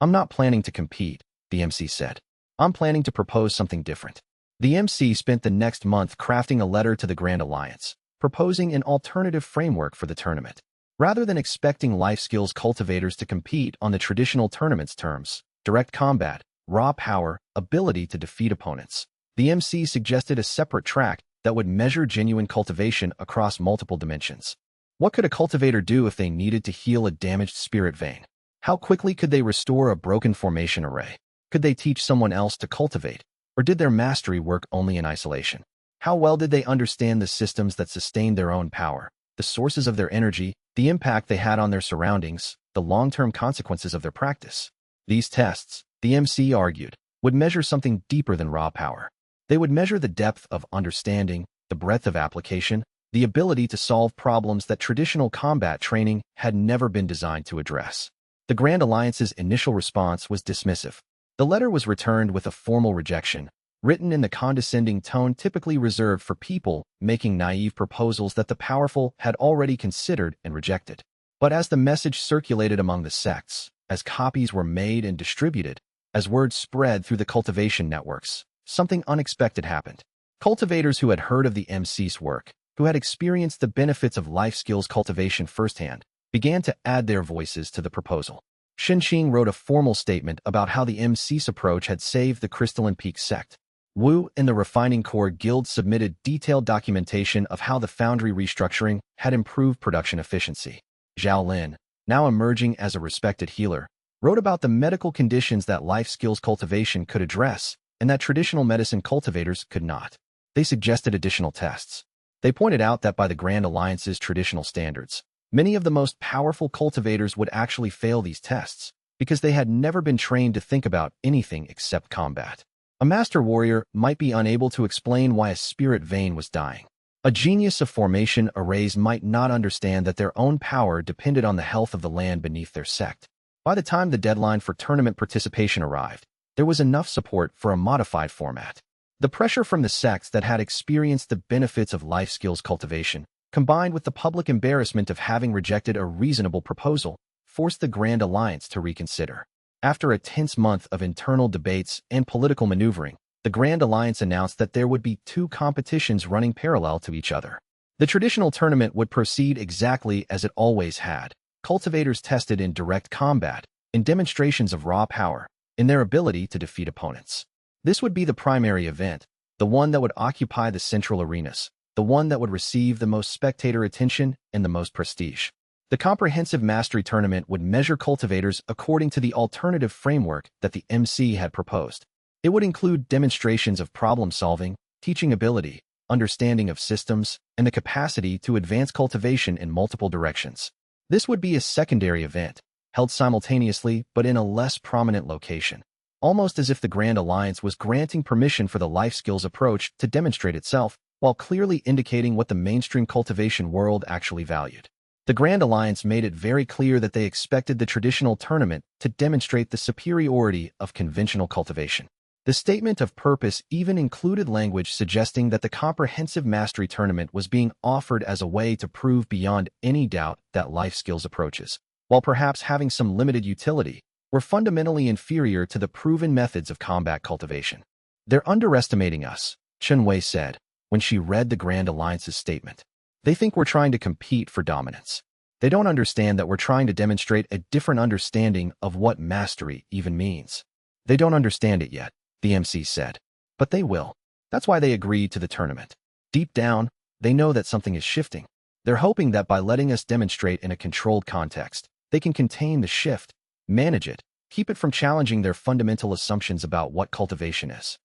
I'm not planning to compete, the MC said. I'm planning to propose something different. The MC spent the next month crafting a letter to the Grand Alliance, proposing an alternative framework for the tournament. Rather than expecting life skills cultivators to compete on the traditional tournament's terms, direct combat, raw power, ability to defeat opponents, the MC suggested a separate track that would measure genuine cultivation across multiple dimensions. What could a cultivator do if they needed to heal a damaged spirit vein? How quickly could they restore a broken formation array? Could they teach someone else to cultivate? Or did their mastery work only in isolation? How well did they understand the systems that sustained their own power, the sources of their energy, the impact they had on their surroundings, the long-term consequences of their practice? These tests, the MC argued, would measure something deeper than raw power. They would measure the depth of understanding, the breadth of application, the ability to solve problems that traditional combat training had never been designed to address. The Grand Alliance's initial response was dismissive. The letter was returned with a formal rejection, written in the condescending tone typically reserved for people making naive proposals that the powerful had already considered and rejected. But as the message circulated among the sects, as copies were made and distributed, as word spread through the cultivation networks, something unexpected happened. Cultivators who had heard of the MC's work, who had experienced the benefits of life skills cultivation firsthand, began to add their voices to the proposal. Xinxing wrote a formal statement about how the MC's approach had saved the Crystalline Peak sect. Wu and the Refining Core Guild submitted detailed documentation of how the foundry restructuring had improved production efficiency. Zhao Lin, now emerging as a respected healer, wrote about the medical conditions that life skills cultivation could address and that traditional medicine cultivators could not. They suggested additional tests. They pointed out that by the Grand Alliance's traditional standards, many of the most powerful cultivators would actually fail these tests because they had never been trained to think about anything except combat. A master warrior might be unable to explain why a spirit vein was dying. A genius of formation arrays might not understand that their own power depended on the health of the land beneath their sect. By the time the deadline for tournament participation arrived, there was enough support for a modified format. The pressure from the sects that had experienced the benefits of life skills cultivation, combined with the public embarrassment of having rejected a reasonable proposal, forced the Grand Alliance to reconsider. After a tense month of internal debates and political maneuvering, the Grand Alliance announced that there would be two competitions running parallel to each other. The traditional tournament would proceed exactly as it always had. Cultivators tested in direct combat, in demonstrations of raw power, in their ability to defeat opponents. This would be the primary event, the one that would occupy the central arenas, the one that would receive the most spectator attention and the most prestige. The comprehensive mastery tournament would measure cultivators according to the alternative framework that the MC had proposed. It would include demonstrations of problem-solving, teaching ability, understanding of systems, and the capacity to advance cultivation in multiple directions. This would be a secondary event, held simultaneously but in a less prominent location, almost as if the Grand Alliance was granting permission for the life skills approach to demonstrate itself, while clearly indicating what the mainstream cultivation world actually valued. The Grand Alliance made it very clear that they expected the traditional tournament to demonstrate the superiority of conventional cultivation. The statement of purpose even included language suggesting that the comprehensive mastery tournament was being offered as a way to prove beyond any doubt that life skills approaches, while perhaps having some limited utility, were fundamentally inferior to the proven methods of combat cultivation. They're underestimating us, Chen Wei said, when she read the Grand Alliance's statement. They think we're trying to compete for dominance. They don't understand that we're trying to demonstrate a different understanding of what mastery even means. They don't understand it yet, the MC said. But they will. That's why they agreed to the tournament. Deep down, they know that something is shifting. They're hoping that by letting us demonstrate in a controlled context, they can contain the shift, manage it, keep it from challenging their fundamental assumptions about what cultivation is.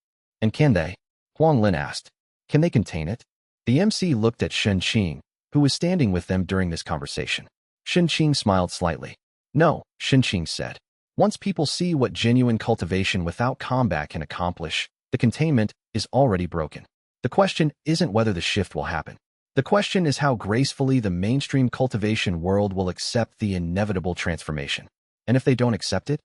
And can they? Huang Lin asked. Can they contain it? The MC looked at Shen Qing, who was standing with them during this conversation. Shen Qing smiled slightly. No, Shen Qing said. Once people see what genuine cultivation without combat can accomplish, the containment is already broken. The question isn't whether the shift will happen. The question is how gracefully the mainstream cultivation world will accept the inevitable transformation. And if they don't accept it?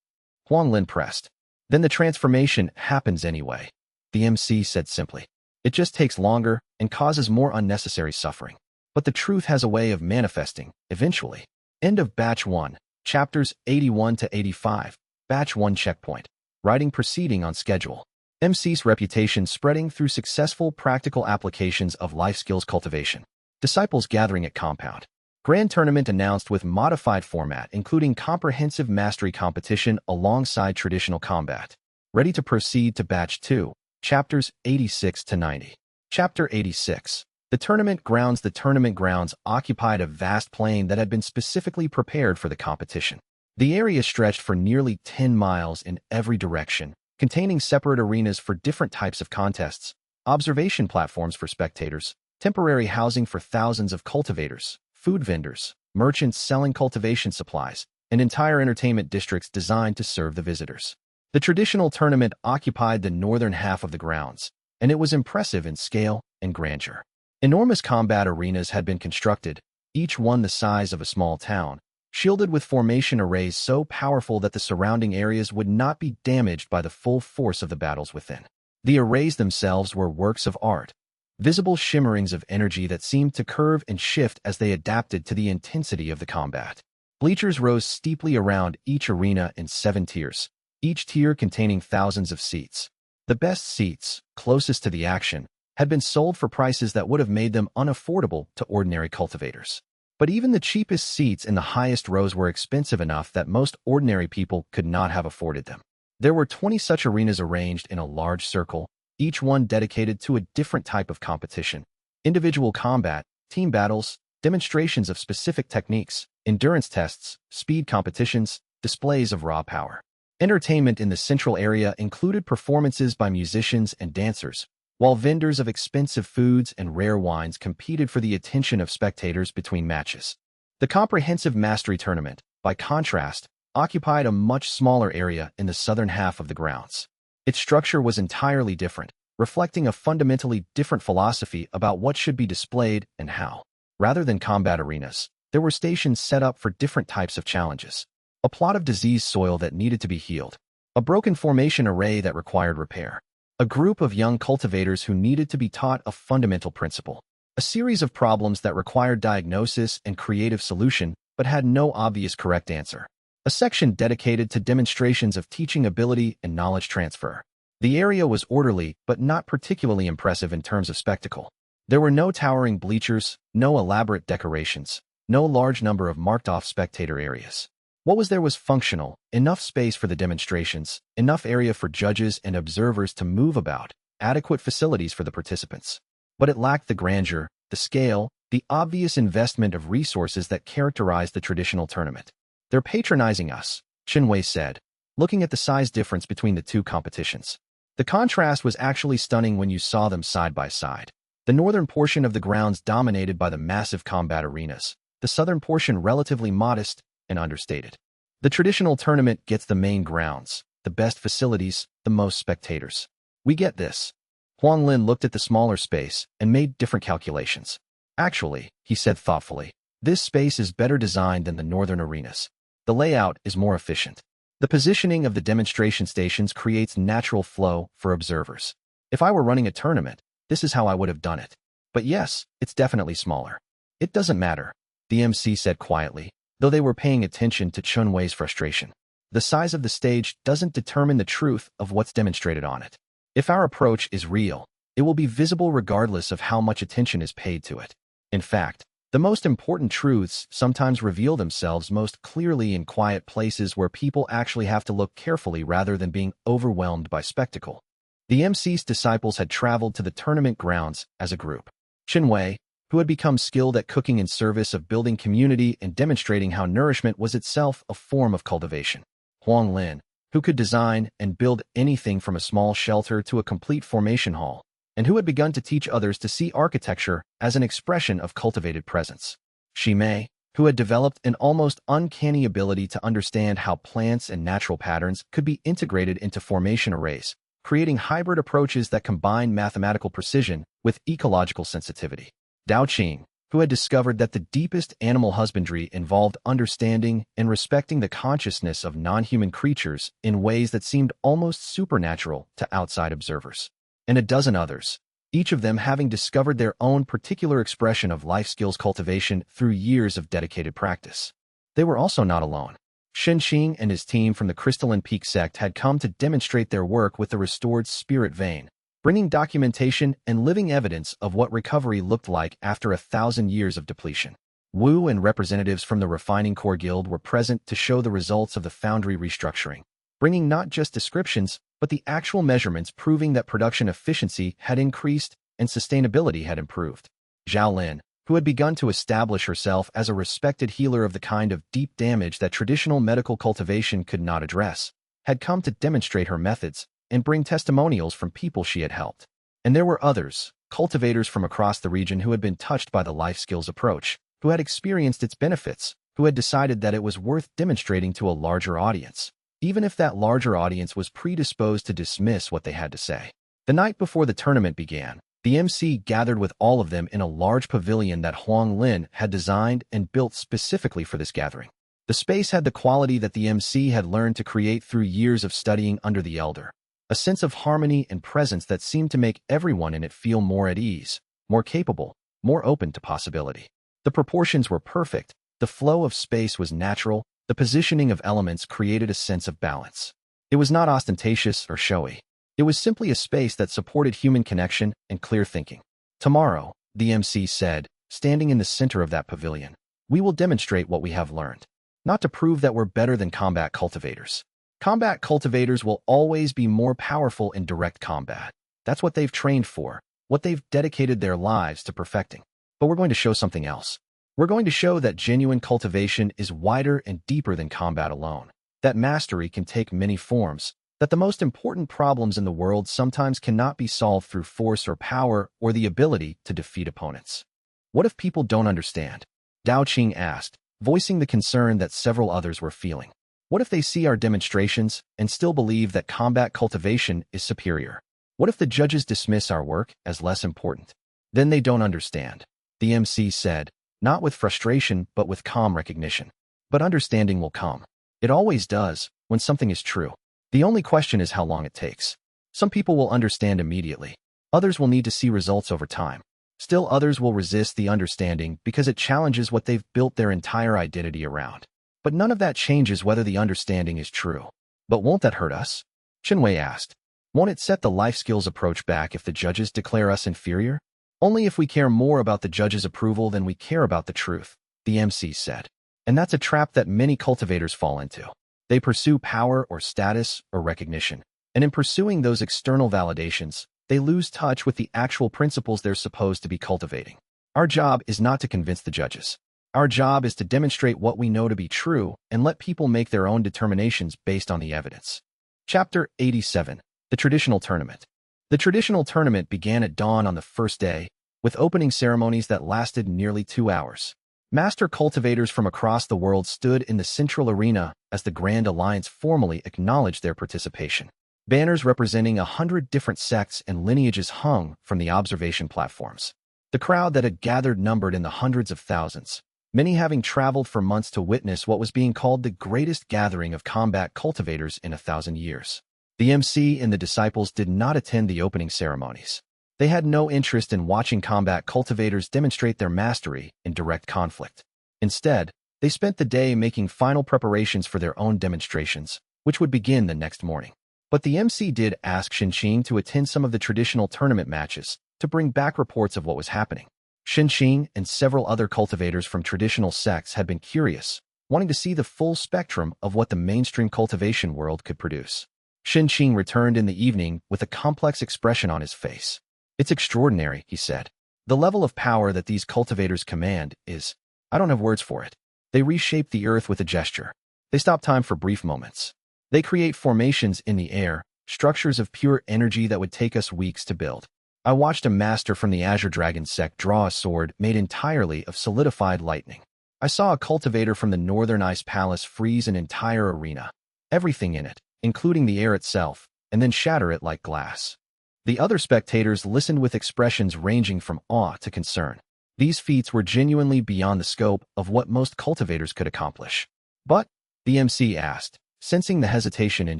Huang Lin pressed. Then the transformation happens anyway. The MC said simply. It just takes longer and causes more unnecessary suffering. But the truth has a way of manifesting, eventually. End of Batch 1, Chapters 81 to 85, Batch 1 Checkpoint. Writing proceeding on schedule. MC's reputation spreading through successful practical applications of life skills cultivation. Disciples gathering at compound. Grand tournament announced with modified format including comprehensive mastery competition alongside traditional combat. Ready to proceed to Batch 2. Chapters 86 to 90. Chapter 86. The tournament grounds. The tournament grounds occupied a vast plain that had been specifically prepared for the competition. The area stretched for nearly 10 miles in every direction, containing separate arenas for different types of contests, observation platforms for spectators, temporary housing for thousands of cultivators, food vendors, merchants selling cultivation supplies, and entire entertainment districts designed to serve the visitors. The traditional tournament occupied the northern half of the grounds, and it was impressive in scale and grandeur. Enormous combat arenas had been constructed, each one the size of a small town, shielded with formation arrays so powerful that the surrounding areas would not be damaged by the full force of the battles within. The arrays themselves were works of art, visible shimmerings of energy that seemed to curve and shift as they adapted to the intensity of the combat. Bleachers rose steeply around each arena in 7 tiers, each tier containing thousands of seats. The best seats, closest to the action, had been sold for prices that would have made them unaffordable to ordinary cultivators. But even the cheapest seats in the highest rows were expensive enough that most ordinary people could not have afforded them. There were 20 such arenas arranged in a large circle, each one dedicated to a different type of competition. Individual combat, team battles, demonstrations of specific techniques, endurance tests, speed competitions, displays of raw power. Entertainment in the central area included performances by musicians and dancers, while vendors of expensive foods and rare wines competed for the attention of spectators between matches. The comprehensive mastery tournament, by contrast, occupied a much smaller area in the southern half of the grounds. Its structure was entirely different, reflecting a fundamentally different philosophy about what should be displayed and how. Rather than combat arenas, there were stations set up for different types of challenges. A plot of diseased soil that needed to be healed. A broken formation array that required repair. A group of young cultivators who needed to be taught a fundamental principle. A series of problems that required diagnosis and creative solution but had no obvious correct answer. A section dedicated to demonstrations of teaching ability and knowledge transfer. The area was orderly but not particularly impressive in terms of spectacle. There were no towering bleachers, no elaborate decorations, no large number of marked-off spectator areas. What was there was functional, enough space for the demonstrations, enough area for judges and observers to move about, adequate facilities for the participants. But it lacked the grandeur, the scale, the obvious investment of resources that characterized the traditional tournament. They're patronizing us, Chen Wei said, looking at the size difference between the two competitions. The contrast was actually stunning when you saw them side by side. The northern portion of the grounds dominated by the massive combat arenas, the southern portion relatively modest and understated. The traditional tournament gets the main grounds, the best facilities, the most spectators. We get this. Huang Lin looked at the smaller space and made different calculations. Actually, he said thoughtfully, this space is better designed than the northern arenas. The layout is more efficient. The positioning of the demonstration stations creates natural flow for observers. If I were running a tournament, this is how I would have done it. But yes, it's definitely smaller. It doesn't matter, the MC said quietly, though they were paying attention to Chun Wei's frustration. The size of the stage doesn't determine the truth of what's demonstrated on it. If our approach is real, it will be visible regardless of how much attention is paid to it. In fact, the most important truths sometimes reveal themselves most clearly in quiet places where people actually have to look carefully rather than being overwhelmed by spectacle. The MC's disciples had traveled to the tournament grounds as a group. Qin Wei, who had become skilled at cooking in service of building community and demonstrating how nourishment was itself a form of cultivation. Huang Lin, who could design and build anything from a small shelter to a complete formation hall, and who had begun to teach others to see architecture as an expression of cultivated presence. Xi Mei, who had developed an almost uncanny ability to understand how plants and natural patterns could be integrated into formation arrays, creating hybrid approaches that combine mathematical precision with ecological sensitivity. Dao Qing, who had discovered that the deepest animal husbandry involved understanding and respecting the consciousness of non-human creatures in ways that seemed almost supernatural to outside observers. And a dozen others, each of them having discovered their own particular expression of life skills cultivation through years of dedicated practice. They were also not alone. Shen Xing and his team from the Crystalline Peak sect had come to demonstrate their work with the restored spirit vein, bringing documentation and living evidence of what recovery looked like after 1,000 years of depletion. Wu and representatives from the Refining Core Guild were present to show the results of the foundry restructuring, bringing not just descriptions, but the actual measurements proving that production efficiency had increased and sustainability had improved. Zhao Lin, who had begun to establish herself as a respected healer of the kind of deep damage that traditional medical cultivation could not address, had come to demonstrate her methods and bring testimonials from people she had helped. And there were others, cultivators from across the region who had been touched by the life skills approach, who had experienced its benefits, who had decided that it was worth demonstrating to a larger audience, even if that larger audience was predisposed to dismiss what they had to say. The night before the tournament began, the MC gathered with all of them in a large pavilion that Huang Lin had designed and built specifically for this gathering. The space had the quality that the MC had learned to create through years of studying under the elder. A sense of harmony and presence that seemed to make everyone in it feel more at ease, more capable, more open to possibility. The proportions were perfect, the flow of space was natural, the positioning of elements created a sense of balance. It was not ostentatious or showy. It was simply a space that supported human connection and clear thinking. Tomorrow, the MC said, standing in the center of that pavilion, we will demonstrate what we have learned. Not to prove that we're better than combat cultivators. Combat cultivators will always be more powerful in direct combat. That's what they've trained for, what they've dedicated their lives to perfecting. But we're going to show something else. We're going to show that genuine cultivation is wider and deeper than combat alone, that mastery can take many forms, that the most important problems in the world sometimes cannot be solved through force or power or the ability to defeat opponents. What if people don't understand? Dao Qing asked, voicing the concern that several others were feeling. What if they see our demonstrations and still believe that combat cultivation is superior? What if the judges dismiss our work as less important? Then they don't understand, the MC said, not with frustration but with calm recognition. But understanding will come. It always does, when something is true. The only question is how long it takes. Some people will understand immediately. Others will need to see results over time. Still others will resist the understanding because it challenges what they've built their entire identity around. But none of that changes whether the understanding is true. But won't that hurt us? Qin Wei asked. Won't it set the life skills approach back if the judges declare us inferior? Only if we care more about the judges' approval than we care about the truth, the MC said. And that's a trap that many cultivators fall into. They pursue power or status or recognition. And in pursuing those external validations, they lose touch with the actual principles they're supposed to be cultivating. Our job is not to convince the judges. Our job is to demonstrate what we know to be true and let people make their own determinations based on the evidence. Chapter 87. The Traditional Tournament. The traditional tournament began at dawn on the first day, with opening ceremonies that lasted nearly 2 hours. Master cultivators from across the world stood in the central arena as the Grand Alliance formally acknowledged their participation. Banners representing 100 different sects and lineages hung from the observation platforms. The crowd that had gathered numbered in the hundreds of thousands. many having traveled for months to witness what was being called the greatest gathering of combat cultivators in 1,000 years. The MC and the disciples did not attend the opening ceremonies. They had no interest in watching combat cultivators demonstrate their mastery in direct conflict. Instead, they spent the day making final preparations for their own demonstrations, which would begin the next morning. But the MC did ask Xinxing to attend some of the traditional tournament matches to bring back reports of what was happening. Xinxing and several other cultivators from traditional sects had been curious, wanting to see the full spectrum of what the mainstream cultivation world could produce. Xinxing returned in the evening with a complex expression on his face. "It's extraordinary," he said. "The level of power that these cultivators command is, I don't have words for it. They reshape the earth with a gesture. They stop time for brief moments. They create formations in the air, structures of pure energy that would take us weeks to build. I watched a master from the Azure Dragon sect draw a sword made entirely of solidified lightning. I saw a cultivator from the Northern Ice Palace freeze an entire arena, everything in it, including the air itself, and then shatter it like glass." The other spectators listened with expressions ranging from awe to concern. These feats were genuinely beyond the scope of what most cultivators could accomplish. "But," the MC asked, sensing the hesitation in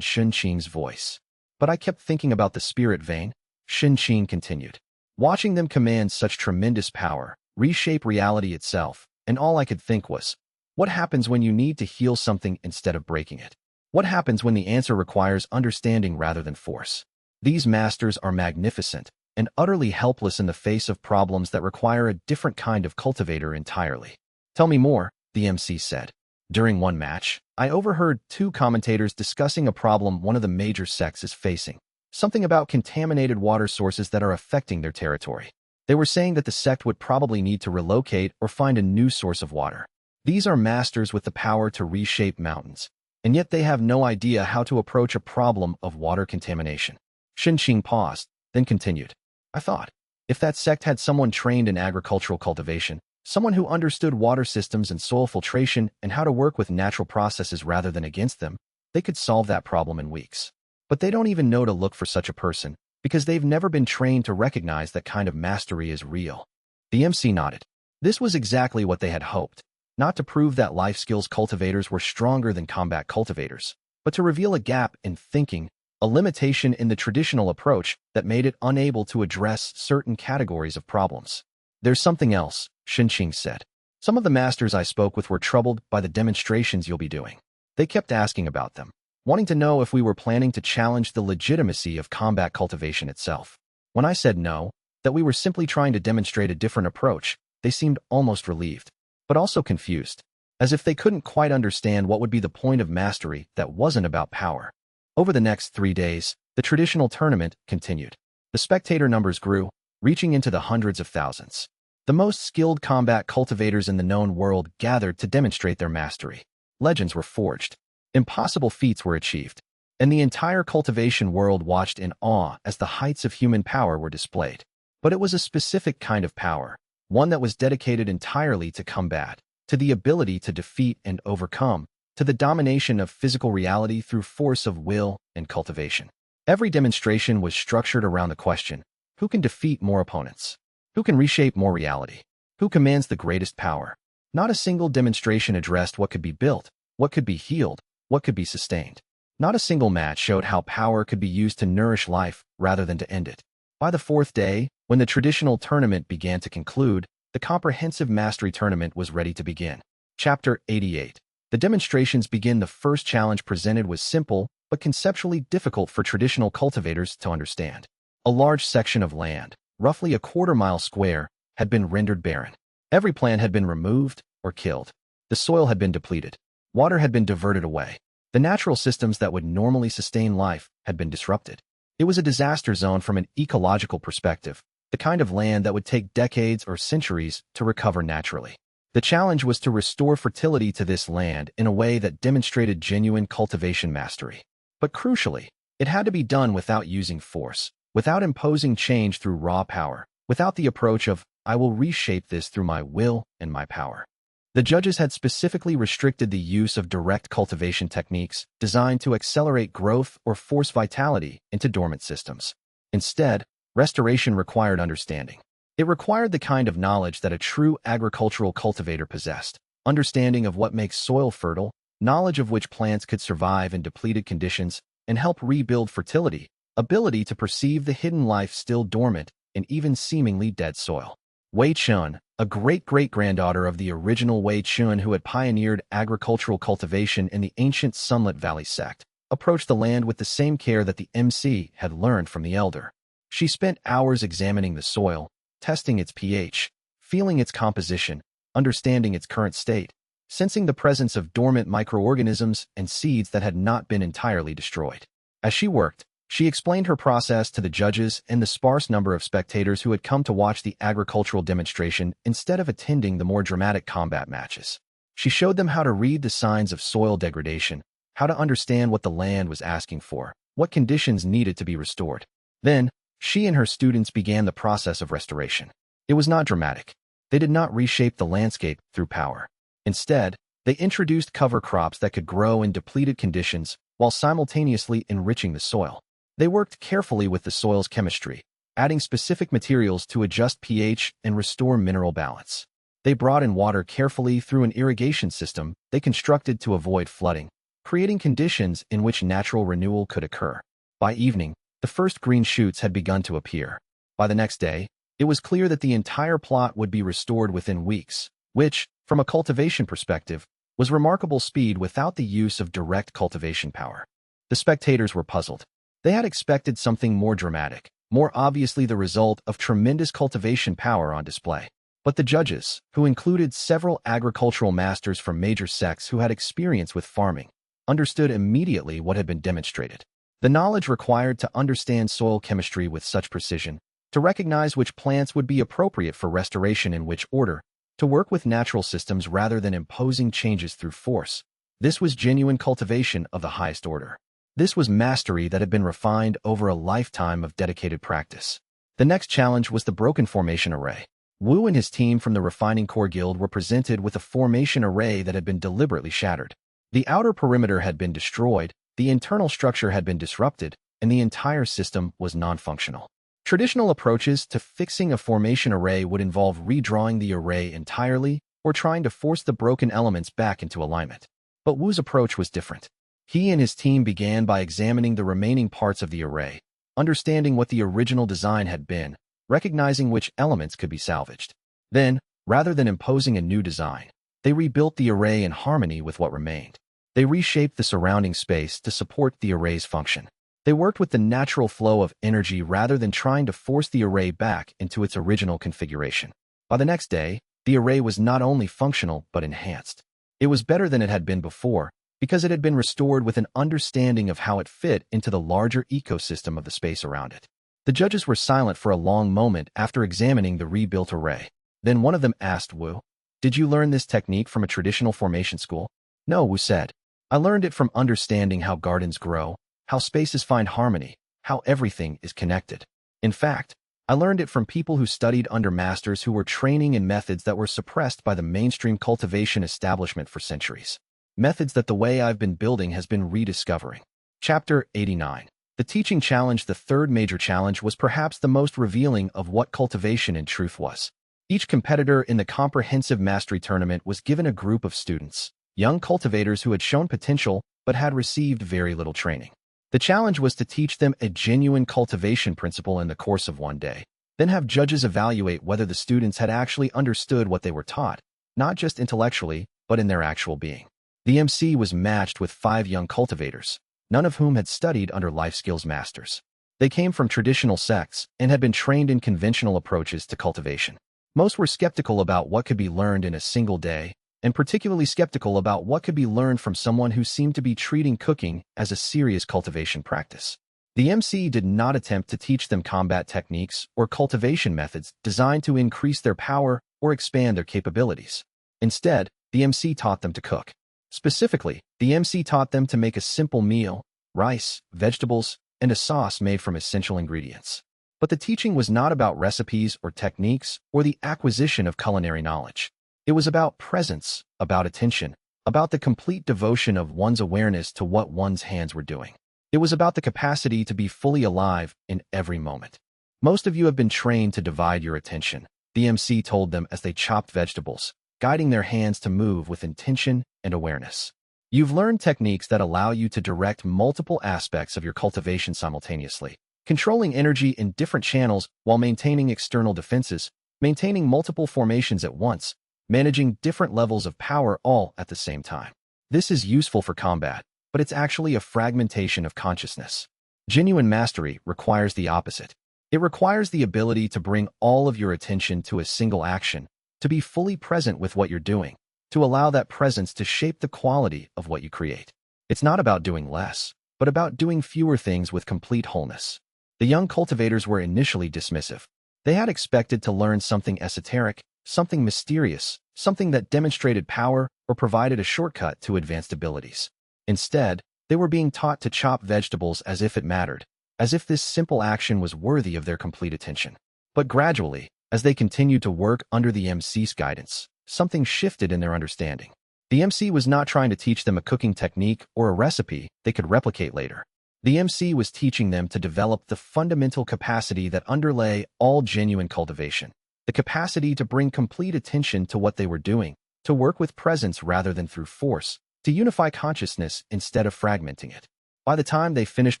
Xinxing's voice. "But I kept thinking about the spirit vein," Xinxing continued. "Watching them command such tremendous power, reshape reality itself, and all I could think was, what happens when you need to heal something instead of breaking it? What happens when the answer requires understanding rather than force? These masters are magnificent and utterly helpless in the face of problems that require a different kind of cultivator entirely." "Tell me more," the MC said. "During one match, I overheard two commentators discussing a problem one of the major sects is facing. Something about contaminated water sources that are affecting their territory. They were saying that the sect would probably need to relocate or find a new source of water. These are masters with the power to reshape mountains, and yet they have no idea how to approach a problem of water contamination." Xinxing paused, then continued. "I thought, if that sect had someone trained in agricultural cultivation, someone who understood water systems and soil filtration and how to work with natural processes rather than against them, they could solve that problem in weeks. But they don't even know to look for such a person, because they've never been trained to recognize that kind of mastery is real." The MC nodded. This was exactly what they had hoped, not to prove that life skills cultivators were stronger than combat cultivators, but to reveal a gap in thinking, a limitation in the traditional approach that made it unable to address certain categories of problems. "There's something else," Xinxing said. "Some of the masters I spoke with were troubled by the demonstrations you'll be doing. They kept asking about them, wanting to know if we were planning to challenge the legitimacy of combat cultivation itself. When I said no, that we were simply trying to demonstrate a different approach, they seemed almost relieved, but also confused, as if they couldn't quite understand what would be the point of mastery that wasn't about power." Over the next 3 days, the traditional tournament continued. The spectator numbers grew, reaching into the hundreds of thousands. The most skilled combat cultivators in the known world gathered to demonstrate their mastery. Legends were forged. Impossible feats were achieved. And the entire cultivation world watched in awe as the heights of human power were displayed. But it was a specific kind of power, one that was dedicated entirely to combat, to the ability to defeat and overcome, to the domination of physical reality through force of will and cultivation. Every demonstration was structured around the question, who can defeat more opponents? Who can reshape more reality? Who commands the greatest power? Not a single demonstration addressed what could be built, what could be healed, what could be sustained. Not a single match showed how power could be used to nourish life rather than to end it. By the 4th day, when the traditional tournament began to conclude, the comprehensive mastery tournament was ready to begin. Chapter 88. The demonstrations begin. The first challenge presented was simple, but conceptually difficult for traditional cultivators to understand. A large section of land, roughly a quarter-mile square, had been rendered barren. Every plant had been removed or killed. The soil had been depleted. Water had been diverted away. The natural systems that would normally sustain life had been disrupted. It was a disaster zone from an ecological perspective, the kind of land that would take decades or centuries to recover naturally. The challenge was to restore fertility to this land in a way that demonstrated genuine cultivation mastery. But crucially, it had to be done without using force, without imposing change through raw power, without the approach of, I will reshape this through my will and my power. The judges had specifically restricted the use of direct cultivation techniques designed to accelerate growth or force vitality into dormant systems. Instead, restoration required understanding. It required the kind of knowledge that a true agricultural cultivator possessed: understanding of what makes soil fertile, knowledge of which plants could survive in depleted conditions and help rebuild fertility, ability to perceive the hidden life still dormant in even seemingly dead soil. Wei Chun, a great-great-granddaughter of the original Wei Chun who had pioneered agricultural cultivation in the ancient Sunlit Valley sect, approached the land with the same care that the MC had learned from the elder. She spent hours examining the soil, testing its pH, feeling its composition, understanding its current state, sensing the presence of dormant microorganisms and seeds that had not been entirely destroyed. As she worked, she explained her process to the judges and the sparse number of spectators who had come to watch the agricultural demonstration instead of attending the more dramatic combat matches. She showed them how to read the signs of soil degradation, how to understand what the land was asking for, what conditions needed to be restored. Then, she and her students began the process of restoration. It was not dramatic. They did not reshape the landscape through power. Instead, they introduced cover crops that could grow in depleted conditions while simultaneously enriching the soil. They worked carefully with the soil's chemistry, adding specific materials to adjust pH and restore mineral balance. They brought in water carefully through an irrigation system they constructed to avoid flooding, creating conditions in which natural renewal could occur. By evening, the first green shoots had begun to appear. By the next day, it was clear that the entire plot would be restored within weeks, which, from a cultivation perspective, was remarkable speed without the use of direct cultivation power. The spectators were puzzled. They had expected something more dramatic, more obviously the result of tremendous cultivation power on display. But the judges, who included several agricultural masters from major sects who had experience with farming, understood immediately what had been demonstrated. The knowledge required to understand soil chemistry with such precision, to recognize which plants would be appropriate for restoration in which order, to work with natural systems rather than imposing changes through force. This was genuine cultivation of the highest order. This was mastery that had been refined over a lifetime of dedicated practice. The next challenge was the broken formation array. Wu and his team from the Refining Core Guild were presented with a formation array that had been deliberately shattered. The outer perimeter had been destroyed, the internal structure had been disrupted, and the entire system was non-functional. Traditional approaches to fixing a formation array would involve redrawing the array entirely or trying to force the broken elements back into alignment. But Wu's approach was different. He and his team began by examining the remaining parts of the array, understanding what the original design had been, recognizing which elements could be salvaged. Then, rather than imposing a new design, they rebuilt the array in harmony with what remained. They reshaped the surrounding space to support the array's function. They worked with the natural flow of energy rather than trying to force the array back into its original configuration. By the next day, the array was not only functional but enhanced. It was better than it had been before, because it had been restored with an understanding of how it fit into the larger ecosystem of the space around it. The judges were silent for a long moment after examining the rebuilt array. Then one of them asked Wu, "Did you learn this technique from a traditional formation school?" "No," Wu said. "I learned it from understanding how gardens grow, how spaces find harmony, how everything is connected. In fact, I learned it from people who studied under masters who were training in methods that were suppressed by the mainstream cultivation establishment for centuries. Methods that the way I've been building has been rediscovering." Chapter 89. The teaching challenge. The third major challenge was perhaps the most revealing of what cultivation in truth was. Each competitor in the comprehensive mastery tournament was given a group of students, young cultivators who had shown potential but had received very little training. The challenge was to teach them a genuine cultivation principle in the course of one day, then have judges evaluate whether the students had actually understood what they were taught, not just intellectually, but in their actual being. The MC was matched with 5 young cultivators, none of whom had studied under life skills masters. They came from traditional sects and had been trained in conventional approaches to cultivation. Most were skeptical about what could be learned in a single day, and particularly skeptical about what could be learned from someone who seemed to be treating cooking as a serious cultivation practice. The MC did not attempt to teach them combat techniques or cultivation methods designed to increase their power or expand their capabilities. Instead, the MC taught them to cook. Specifically, the MC taught them to make a simple meal, rice, vegetables, and a sauce made from essential ingredients. But the teaching was not about recipes or techniques or the acquisition of culinary knowledge. It was about presence, about attention, about the complete devotion of one's awareness to what one's hands were doing. It was about the capacity to be fully alive in every moment. Most of you have been trained to divide your attention, the MC told them as they chopped vegetables, guiding their hands to move with intention and awareness. You've learned techniques that allow you to direct multiple aspects of your cultivation simultaneously, controlling energy in different channels while maintaining external defenses, maintaining multiple formations at once, managing different levels of power all at the same time. This is useful for combat, but it's actually a fragmentation of consciousness. Genuine mastery requires the opposite. It requires the ability to bring all of your attention to a single action, to be fully present with what you're doing, to allow that presence to shape the quality of what you create. It's not about doing less, but about doing fewer things with complete wholeness. The young cultivators were initially dismissive. They had expected to learn something esoteric, something mysterious, something that demonstrated power or provided a shortcut to advanced abilities. Instead, they were being taught to chop vegetables as if it mattered, as if this simple action was worthy of their complete attention. But gradually, as they continued to work under the MC's guidance, something shifted in their understanding. The MC was not trying to teach them a cooking technique or a recipe they could replicate later. The MC was teaching them to develop the fundamental capacity that underlay all genuine cultivation, the capacity to bring complete attention to what they were doing, to work with presence rather than through force, to unify consciousness instead of fragmenting it. By the time they finished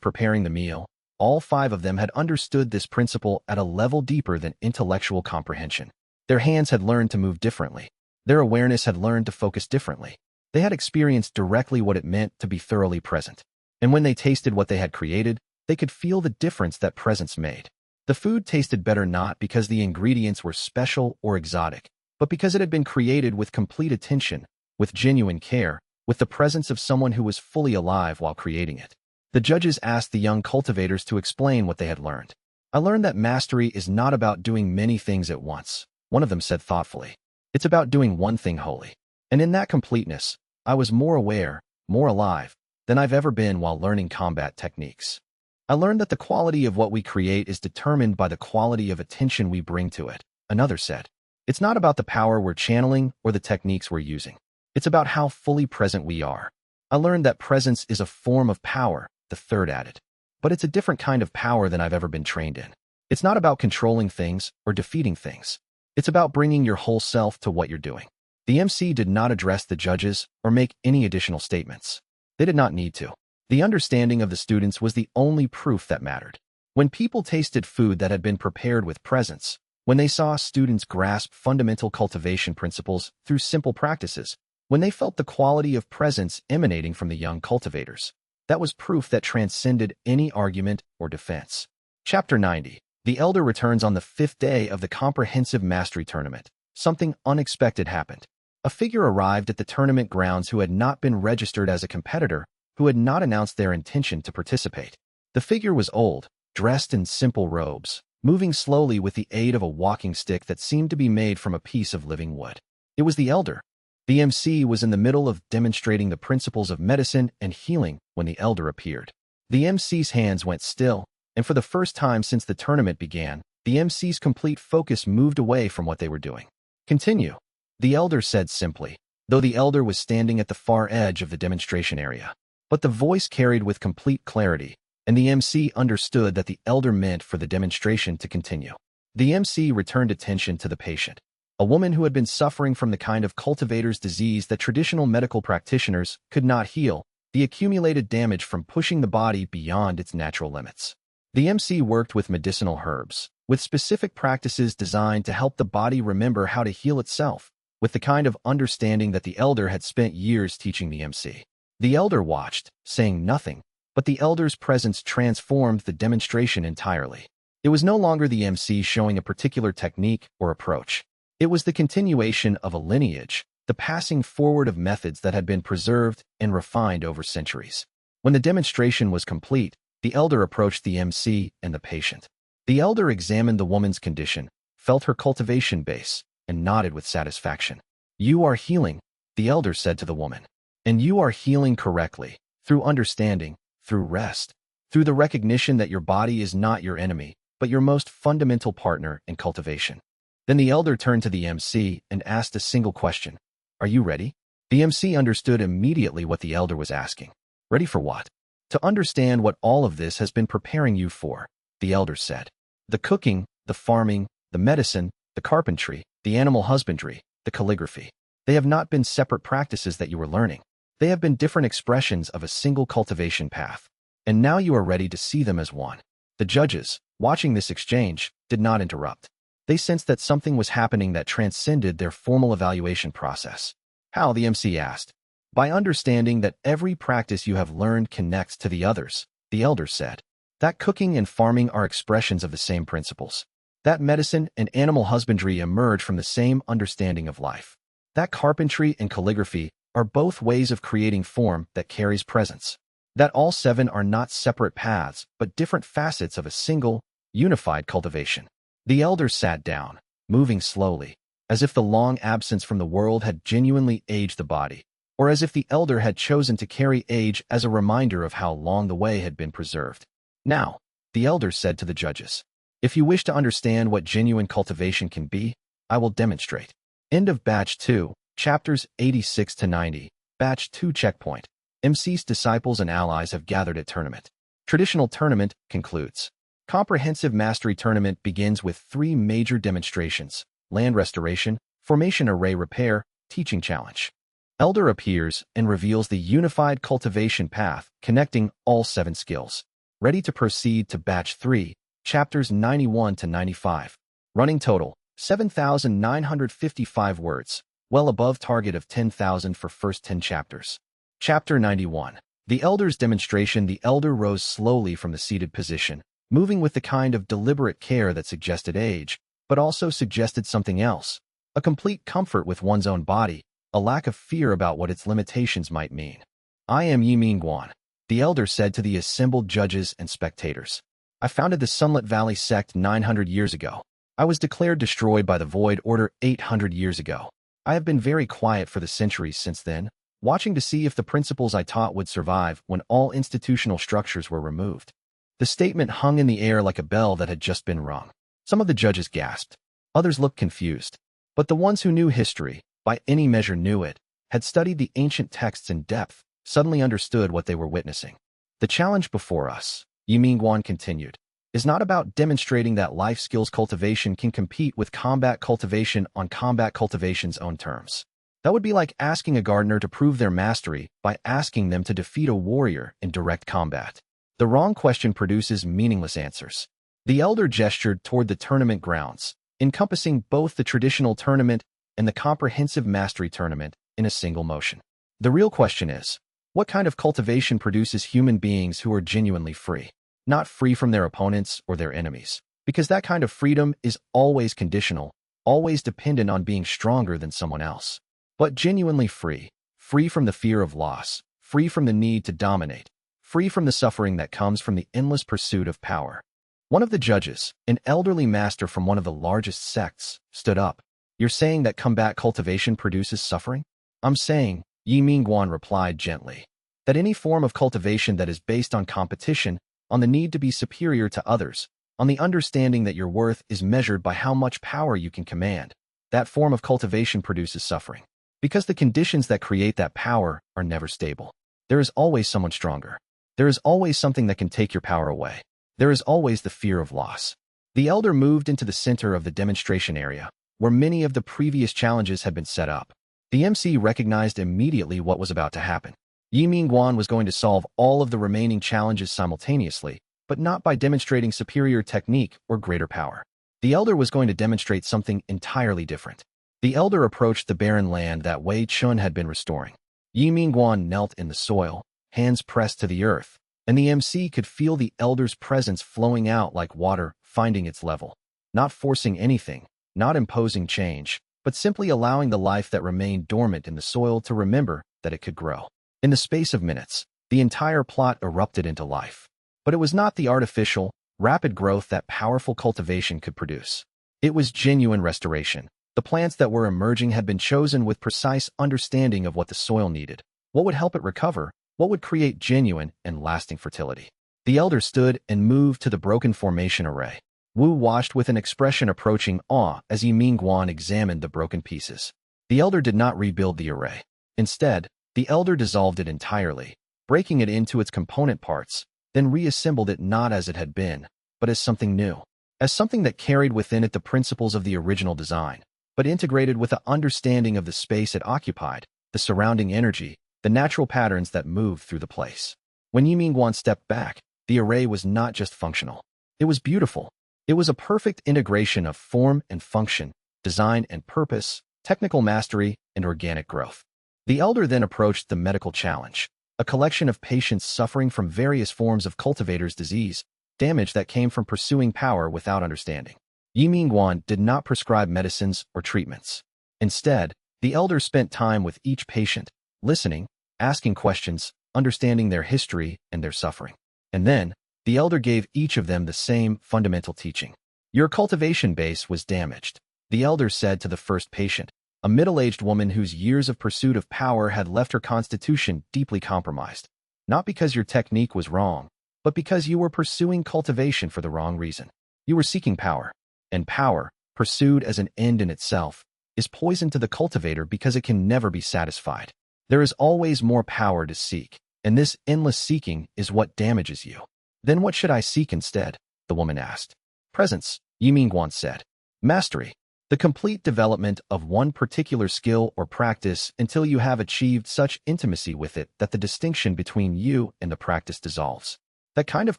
preparing the meal, all 5 of them had understood this principle at a level deeper than intellectual comprehension. Their hands had learned to move differently. Their awareness had learned to focus differently. They had experienced directly what it meant to be thoroughly present. And when they tasted what they had created, they could feel the difference that presence made. The food tasted better not because the ingredients were special or exotic, but because it had been created with complete attention, with genuine care, with the presence of someone who was fully alive while creating it. The judges asked the young cultivators to explain what they had learned. I learned that mastery is not about doing many things at once, one of them said thoughtfully. It's about doing one thing wholly. And in that completeness, I was more aware, more alive, than I've ever been while learning combat techniques. I learned that the quality of what we create is determined by the quality of attention we bring to it, another said. It's not about the power we're channeling or the techniques we're using. It's about how fully present we are. I learned that presence is a form of power, the third added. But it's a different kind of power than I've ever been trained in. It's not about controlling things or defeating things. It's about bringing your whole self to what you're doing. The MC did not address the judges or make any additional statements. They did not need to. The understanding of the students was the only proof that mattered. When people tasted food that had been prepared with presence, when they saw students grasp fundamental cultivation principles through simple practices, when they felt the quality of presence emanating from the young cultivators, that was proof that transcended any argument or defense. Chapter 90. The elder returns on the 5th day of the comprehensive mastery tournament. Something unexpected happened. A figure arrived at the tournament grounds who had not been registered as a competitor, who had not announced their intention to participate. The figure was old, dressed in simple robes, moving slowly with the aid of a walking stick that seemed to be made from a piece of living wood. It was the elder. The MC was in the middle of demonstrating the principles of medicine and healing when the elder appeared. The MC's hands went still, and for the first time since the tournament began, the MC's complete focus moved away from what they were doing. Continue, the elder said simply, though the elder was standing at the far edge of the demonstration area. But the voice carried with complete clarity, and the MC understood that the elder meant for the demonstration to continue. The MC returned attention to the patient, a woman who had been suffering from the kind of cultivator's disease that traditional medical practitioners could not heal, the accumulated damage from pushing the body beyond its natural limits. The MC worked with medicinal herbs, with specific practices designed to help the body remember how to heal itself, with the kind of understanding that the elder had spent years teaching the MC. The elder watched, saying nothing, but the elder's presence transformed the demonstration entirely. It was no longer the MC showing a particular technique or approach. It was the continuation of a lineage, the passing forward of methods that had been preserved and refined over centuries. When the demonstration was complete, the elder approached the MC and the patient. The elder examined the woman's condition, felt her cultivation base, and nodded with satisfaction. "You are healing," the elder said to the woman. "And you are healing correctly, through understanding, through rest, through the recognition that your body is not your enemy, but your most fundamental partner in cultivation." Then the elder turned to the MC and asked a single question. "Are you ready?" The MC understood immediately what the elder was asking. "Ready for what?" "To understand what all of this has been preparing you for," the elder said. The cooking, the farming, the medicine, the carpentry, the animal husbandry, the calligraphy. They have not been separate practices that you were learning. They have been different expressions of a single cultivation path. And now you are ready to see them as one. The judges, watching this exchange, did not interrupt. They sensed that something was happening that transcended their formal evaluation process. How, the MC asked. By understanding that every practice you have learned connects to the others, the elders said. That cooking and farming are expressions of the same principles. That medicine and animal husbandry emerge from the same understanding of life. That carpentry and calligraphy are both ways of creating form that carries presence. That all seven are not separate paths, but different facets of a single, unified cultivation. The elders sat down, moving slowly, as if the long absence from the world had genuinely aged the body, or as if the elder had chosen to carry age as a reminder of how long the way had been preserved. Now, the elders said to the judges, if you wish to understand what genuine cultivation can be, I will demonstrate. End of Batch 2, Chapters 86 to 90, Batch 2 Checkpoint. MC's disciples and allies have gathered at tournament. Traditional tournament concludes. Comprehensive Mastery Tournament begins with 3 major demonstrations: land restoration, formation array repair, teaching challenge. Elder appears and reveals the unified cultivation path connecting all 7 skills. Ready to proceed to Batch 3, Chapters 91 to 95. Running total, 7,955 words, well above target of 10,000 for first 10 chapters. Chapter 91. The Elder's demonstration. The elder rose slowly from the seated position, moving with the kind of deliberate care that suggested age, but also suggested something else, a complete comfort with one's own body, a lack of fear about what its limitations might mean. I am Ye Minguan, the elder said to the assembled judges and spectators. I founded the Sunlit Valley sect 900 years ago. I was declared destroyed by the Void Order 800 years ago. I have been very quiet for the centuries since then, watching to see if the principles I taught would survive when all institutional structures were removed. The statement hung in the air like a bell that had just been rung. Some of the judges gasped. Others looked confused. But the ones who knew history, by any measure knew it, had studied the ancient texts in depth, suddenly understood what they were witnessing. The challenge before us, Ye Minguan continued, is not about demonstrating that life skills cultivation can compete with combat cultivation on combat cultivation's own terms. That would be like asking a gardener to prove their mastery by asking them to defeat a warrior in direct combat. The wrong question produces meaningless answers. The elder gestured toward the tournament grounds, encompassing both the traditional tournament and the comprehensive mastery tournament in a single motion. The real question is, what kind of cultivation produces human beings who are genuinely free? Not free from their opponents or their enemies, because that kind of freedom is always conditional, always dependent on being stronger than someone else. But genuinely free, free from the fear of loss, free from the need to dominate, free from the suffering that comes from the endless pursuit of power. One of the judges, an elderly master from one of the largest sects, stood up. You're saying that combat cultivation produces suffering? I'm saying, Ye Minguan replied gently, that any form of cultivation that is based on competition, on the need to be superior to others, on the understanding that your worth is measured by how much power you can command, that form of cultivation produces suffering. Because the conditions that create that power are never stable. There is always someone stronger. There is always something that can take your power away. There is always the fear of loss. The elder moved into the center of the demonstration area, where many of the previous challenges had been set up. The MC recognized immediately what was about to happen. Ye Minguan was going to solve all of the remaining challenges simultaneously, but not by demonstrating superior technique or greater power. The elder was going to demonstrate something entirely different. The elder approached the barren land that Wei Chun had been restoring. Ye Minguan knelt in the soil, hands pressed to the earth, and the MC could feel the elder's presence flowing out like water, finding its level. Not forcing anything, not imposing change, but simply allowing the life that remained dormant in the soil to remember that it could grow. In the space of minutes, the entire plot erupted into life. But it was not the artificial, rapid growth that powerful cultivation could produce. It was genuine restoration. The plants that were emerging had been chosen with precise understanding of what the soil needed, what would help it recover, what would create genuine and lasting fertility. The elder stood and moved to the broken formation array. Wu watched with an expression approaching awe as Ye Minguan examined the broken pieces. The elder did not rebuild the array. Instead, the elder dissolved it entirely, breaking it into its component parts, then reassembled it not as it had been, but as something new. as something that carried within it the principles of the original design, but integrated with an understanding of the space it occupied, the surrounding energy, the natural patterns that moved through the place. When Ye Minguan stepped back, the array was not just functional. It was beautiful. It was a perfect integration of form and function, design and purpose, technical mastery, and organic growth. The elder then approached the medical challenge, a collection of patients suffering from various forms of cultivator's disease, damage that came from pursuing power without understanding. Ye Minguan did not prescribe medicines or treatments. Instead, the elder spent time with each patient, listening, asking questions, understanding their history and their suffering. And then, the elder gave each of them the same fundamental teaching. Your cultivation base was damaged, the elder said to the first patient, a middle-aged woman whose years of pursuit of power had left her constitution deeply compromised. Not because your technique was wrong, but because you were pursuing cultivation for the wrong reason. You were seeking power. And power, pursued as an end in itself, is poison to the cultivator because it can never be satisfied. There is always more power to seek, and this endless seeking is what damages you. Then what should I seek instead? The woman asked. Presence, Ye Minguan said. Mastery, the complete development of one particular skill or practice until you have achieved such intimacy with it that the distinction between you and the practice dissolves. That kind of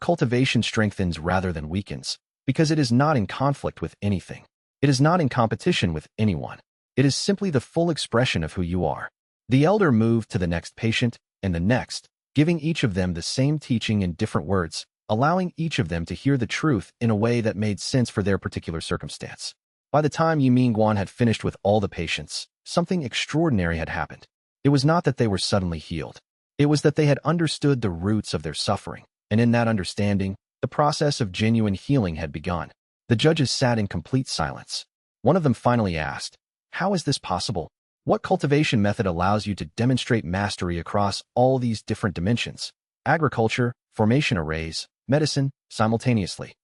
cultivation strengthens rather than weakens, because it is not in conflict with anything. It is not in competition with anyone. It is simply the full expression of who you are. The elder moved to the next patient and the next, giving each of them the same teaching in different words, allowing each of them to hear the truth in a way that made sense for their particular circumstance. By the time Ye Minguan had finished with all the patients, something extraordinary had happened. It was not that they were suddenly healed. It was that they had understood the roots of their suffering, and in that understanding, the process of genuine healing had begun. The judges sat in complete silence. One of them finally asked, "How is this possible? What cultivation method allows you to demonstrate mastery across all these different dimensions? Agriculture, formation arrays, medicine, simultaneously."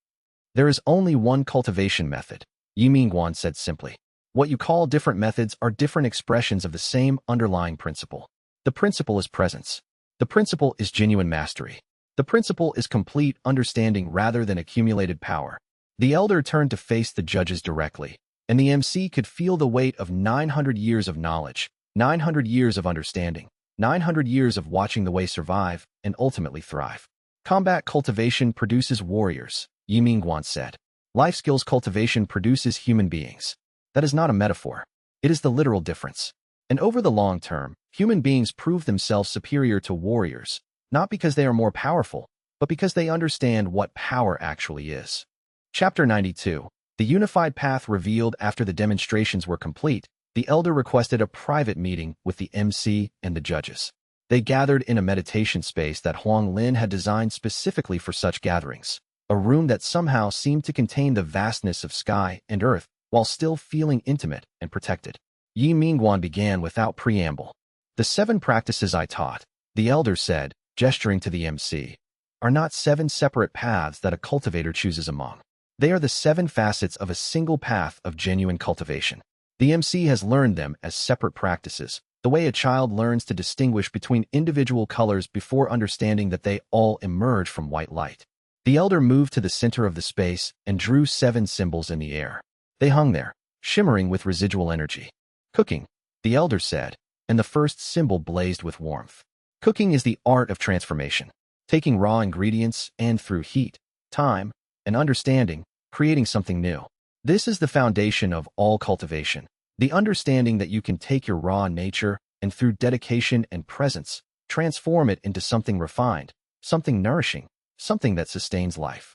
There is only one cultivation method, Ye Minguan said simply. What you call different methods are different expressions of the same underlying principle. The principle is presence. The principle is genuine mastery. The principle is complete understanding rather than accumulated power. The elder turned to face the judges directly, and the MC could feel the weight of 900 years of knowledge, 900 years of understanding, 900 years of watching the way survive and ultimately thrive. Combat cultivation produces warriors, Ye Minguan said. Life skills cultivation produces human beings. That is not a metaphor. It is the literal difference. And over the long term, human beings prove themselves superior to warriors, not because they are more powerful, but because they understand what power actually is. Chapter 92. The unified path revealed after the demonstrations were complete, the elder requested a private meeting with the MC and the judges. They gathered in a meditation space that Huang Lin had designed specifically for such gatherings, a room that somehow seemed to contain the vastness of sky and earth while still feeling intimate and protected. Ye Minguan began without preamble. The 7 practices I taught, the elder said, gesturing to the MC, are not 7 separate paths that a cultivator chooses among. They are the 7 facets of a single path of genuine cultivation. The MC has learned them as separate practices, the way a child learns to distinguish between individual colors before understanding that they all emerge from white light. The elder moved to the center of the space and drew 7 symbols in the air. They hung there, shimmering with residual energy. Cooking, the elder said, and the first symbol blazed with warmth. Cooking is the art of transformation, taking raw ingredients and through heat, time, and understanding, creating something new. This is the foundation of all cultivation, the understanding that you can take your raw nature and through dedication and presence, transform it into something refined, something nourishing, something that sustains life.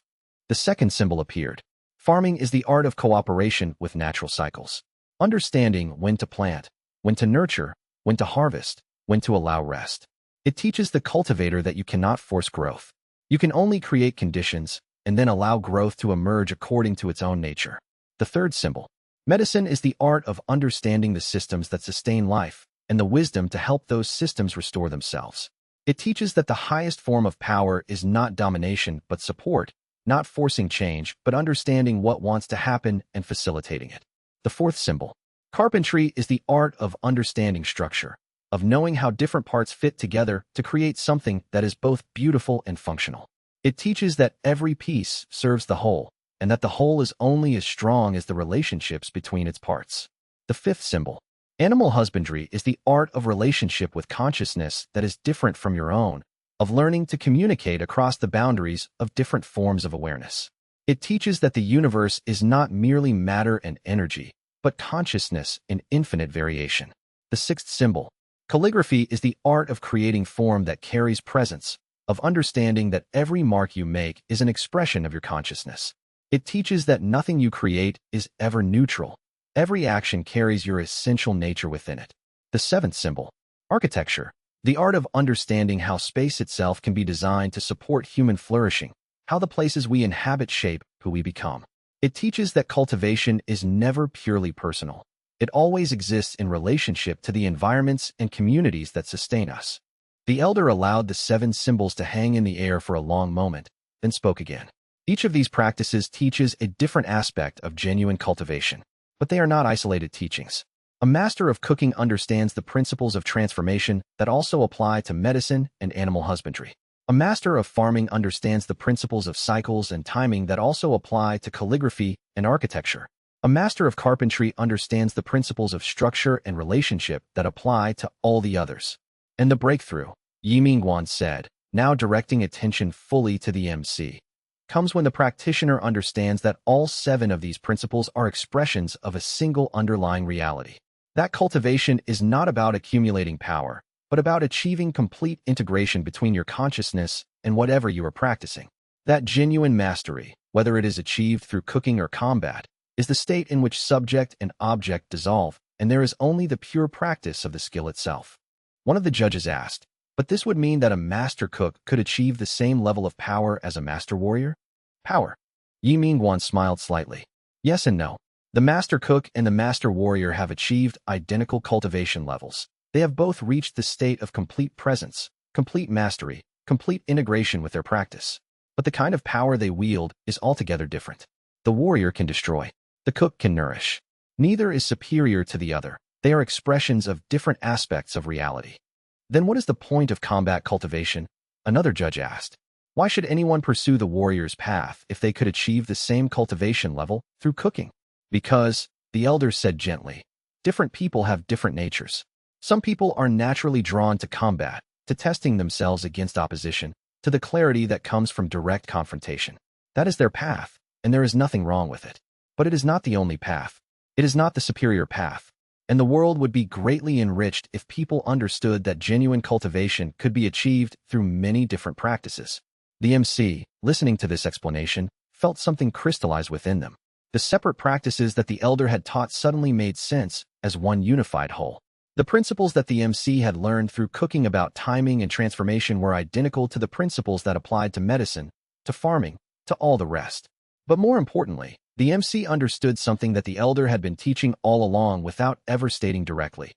The second symbol appeared. Farming is the art of cooperation with natural cycles, understanding when to plant, when to nurture, when to harvest, when to allow rest. It teaches the cultivator that you cannot force growth. You can only create conditions and then allow growth to emerge according to its own nature. The third symbol. Medicine is the art of understanding the systems that sustain life and the wisdom to help those systems restore themselves. It teaches that the highest form of power is not domination but support, not forcing change but understanding what wants to happen and facilitating it. The fourth symbol. Carpentry is the art of understanding structure, of knowing how different parts fit together to create something that is both beautiful and functional. It teaches that every piece serves the whole, and that the whole is only as strong as the relationships between its parts. The fifth symbol. Animal husbandry is the art of relationship with consciousness that is different from your own, of learning to communicate across the boundaries of different forms of awareness. It teaches that the universe is not merely matter and energy, but consciousness in infinite variation. The sixth symbol. Calligraphy is the art of creating form that carries presence, of understanding that every mark you make is an expression of your consciousness. It teaches that nothing you create is ever neutral. Every action carries your essential nature within it. The seventh symbol. Architecture. The art of understanding how space itself can be designed to support human flourishing, how the places we inhabit shape who we become. It teaches that cultivation is never purely personal. It always exists in relationship to the environments and communities that sustain us. The elder allowed the seven symbols to hang in the air for a long moment, then spoke again. Each of these practices teaches a different aspect of genuine cultivation, but they are not isolated teachings. A master of cooking understands the principles of transformation that also apply to medicine and animal husbandry. A master of farming understands the principles of cycles and timing that also apply to calligraphy and architecture. A master of carpentry understands the principles of structure and relationship that apply to all the others. And the breakthrough, Ye Minguan said, now directing attention fully to the MC, comes when the practitioner understands that all seven of these principles are expressions of a single underlying reality. That cultivation is not about accumulating power, but about achieving complete integration between your consciousness and whatever you are practicing. That genuine mastery, whether it is achieved through cooking or combat, is the state in which subject and object dissolve, and there is only the pure practice of the skill itself. One of the judges asked, but this would mean that a master cook could achieve the same level of power as a master warrior? Power. Ye Minguan smiled slightly. Yes and no. The master cook and the master warrior have achieved identical cultivation levels. They have both reached the state of complete presence, complete mastery, complete integration with their practice. But the kind of power they wield is altogether different. The warrior can destroy. The cook can nourish. Neither is superior to the other. They are expressions of different aspects of reality. Then what is the point of combat cultivation? Another judge asked. Why should anyone pursue the warrior's path if they could achieve the same cultivation level through cooking? Because, the elder said gently, different people have different natures. Some people are naturally drawn to combat, to testing themselves against opposition, to the clarity that comes from direct confrontation. That is their path, and there is nothing wrong with it. But it is not the only path. It is not the superior path. And the world would be greatly enriched if people understood that genuine cultivation could be achieved through many different practices. The MC, listening to this explanation, felt something crystallize within them. The separate practices that the elder had taught suddenly made sense as one unified whole. The principles that the MC had learned through cooking about timing and transformation were identical to the principles that applied to medicine, to farming, to all the rest. But more importantly, the MC understood something that the elder had been teaching all along without ever stating directly.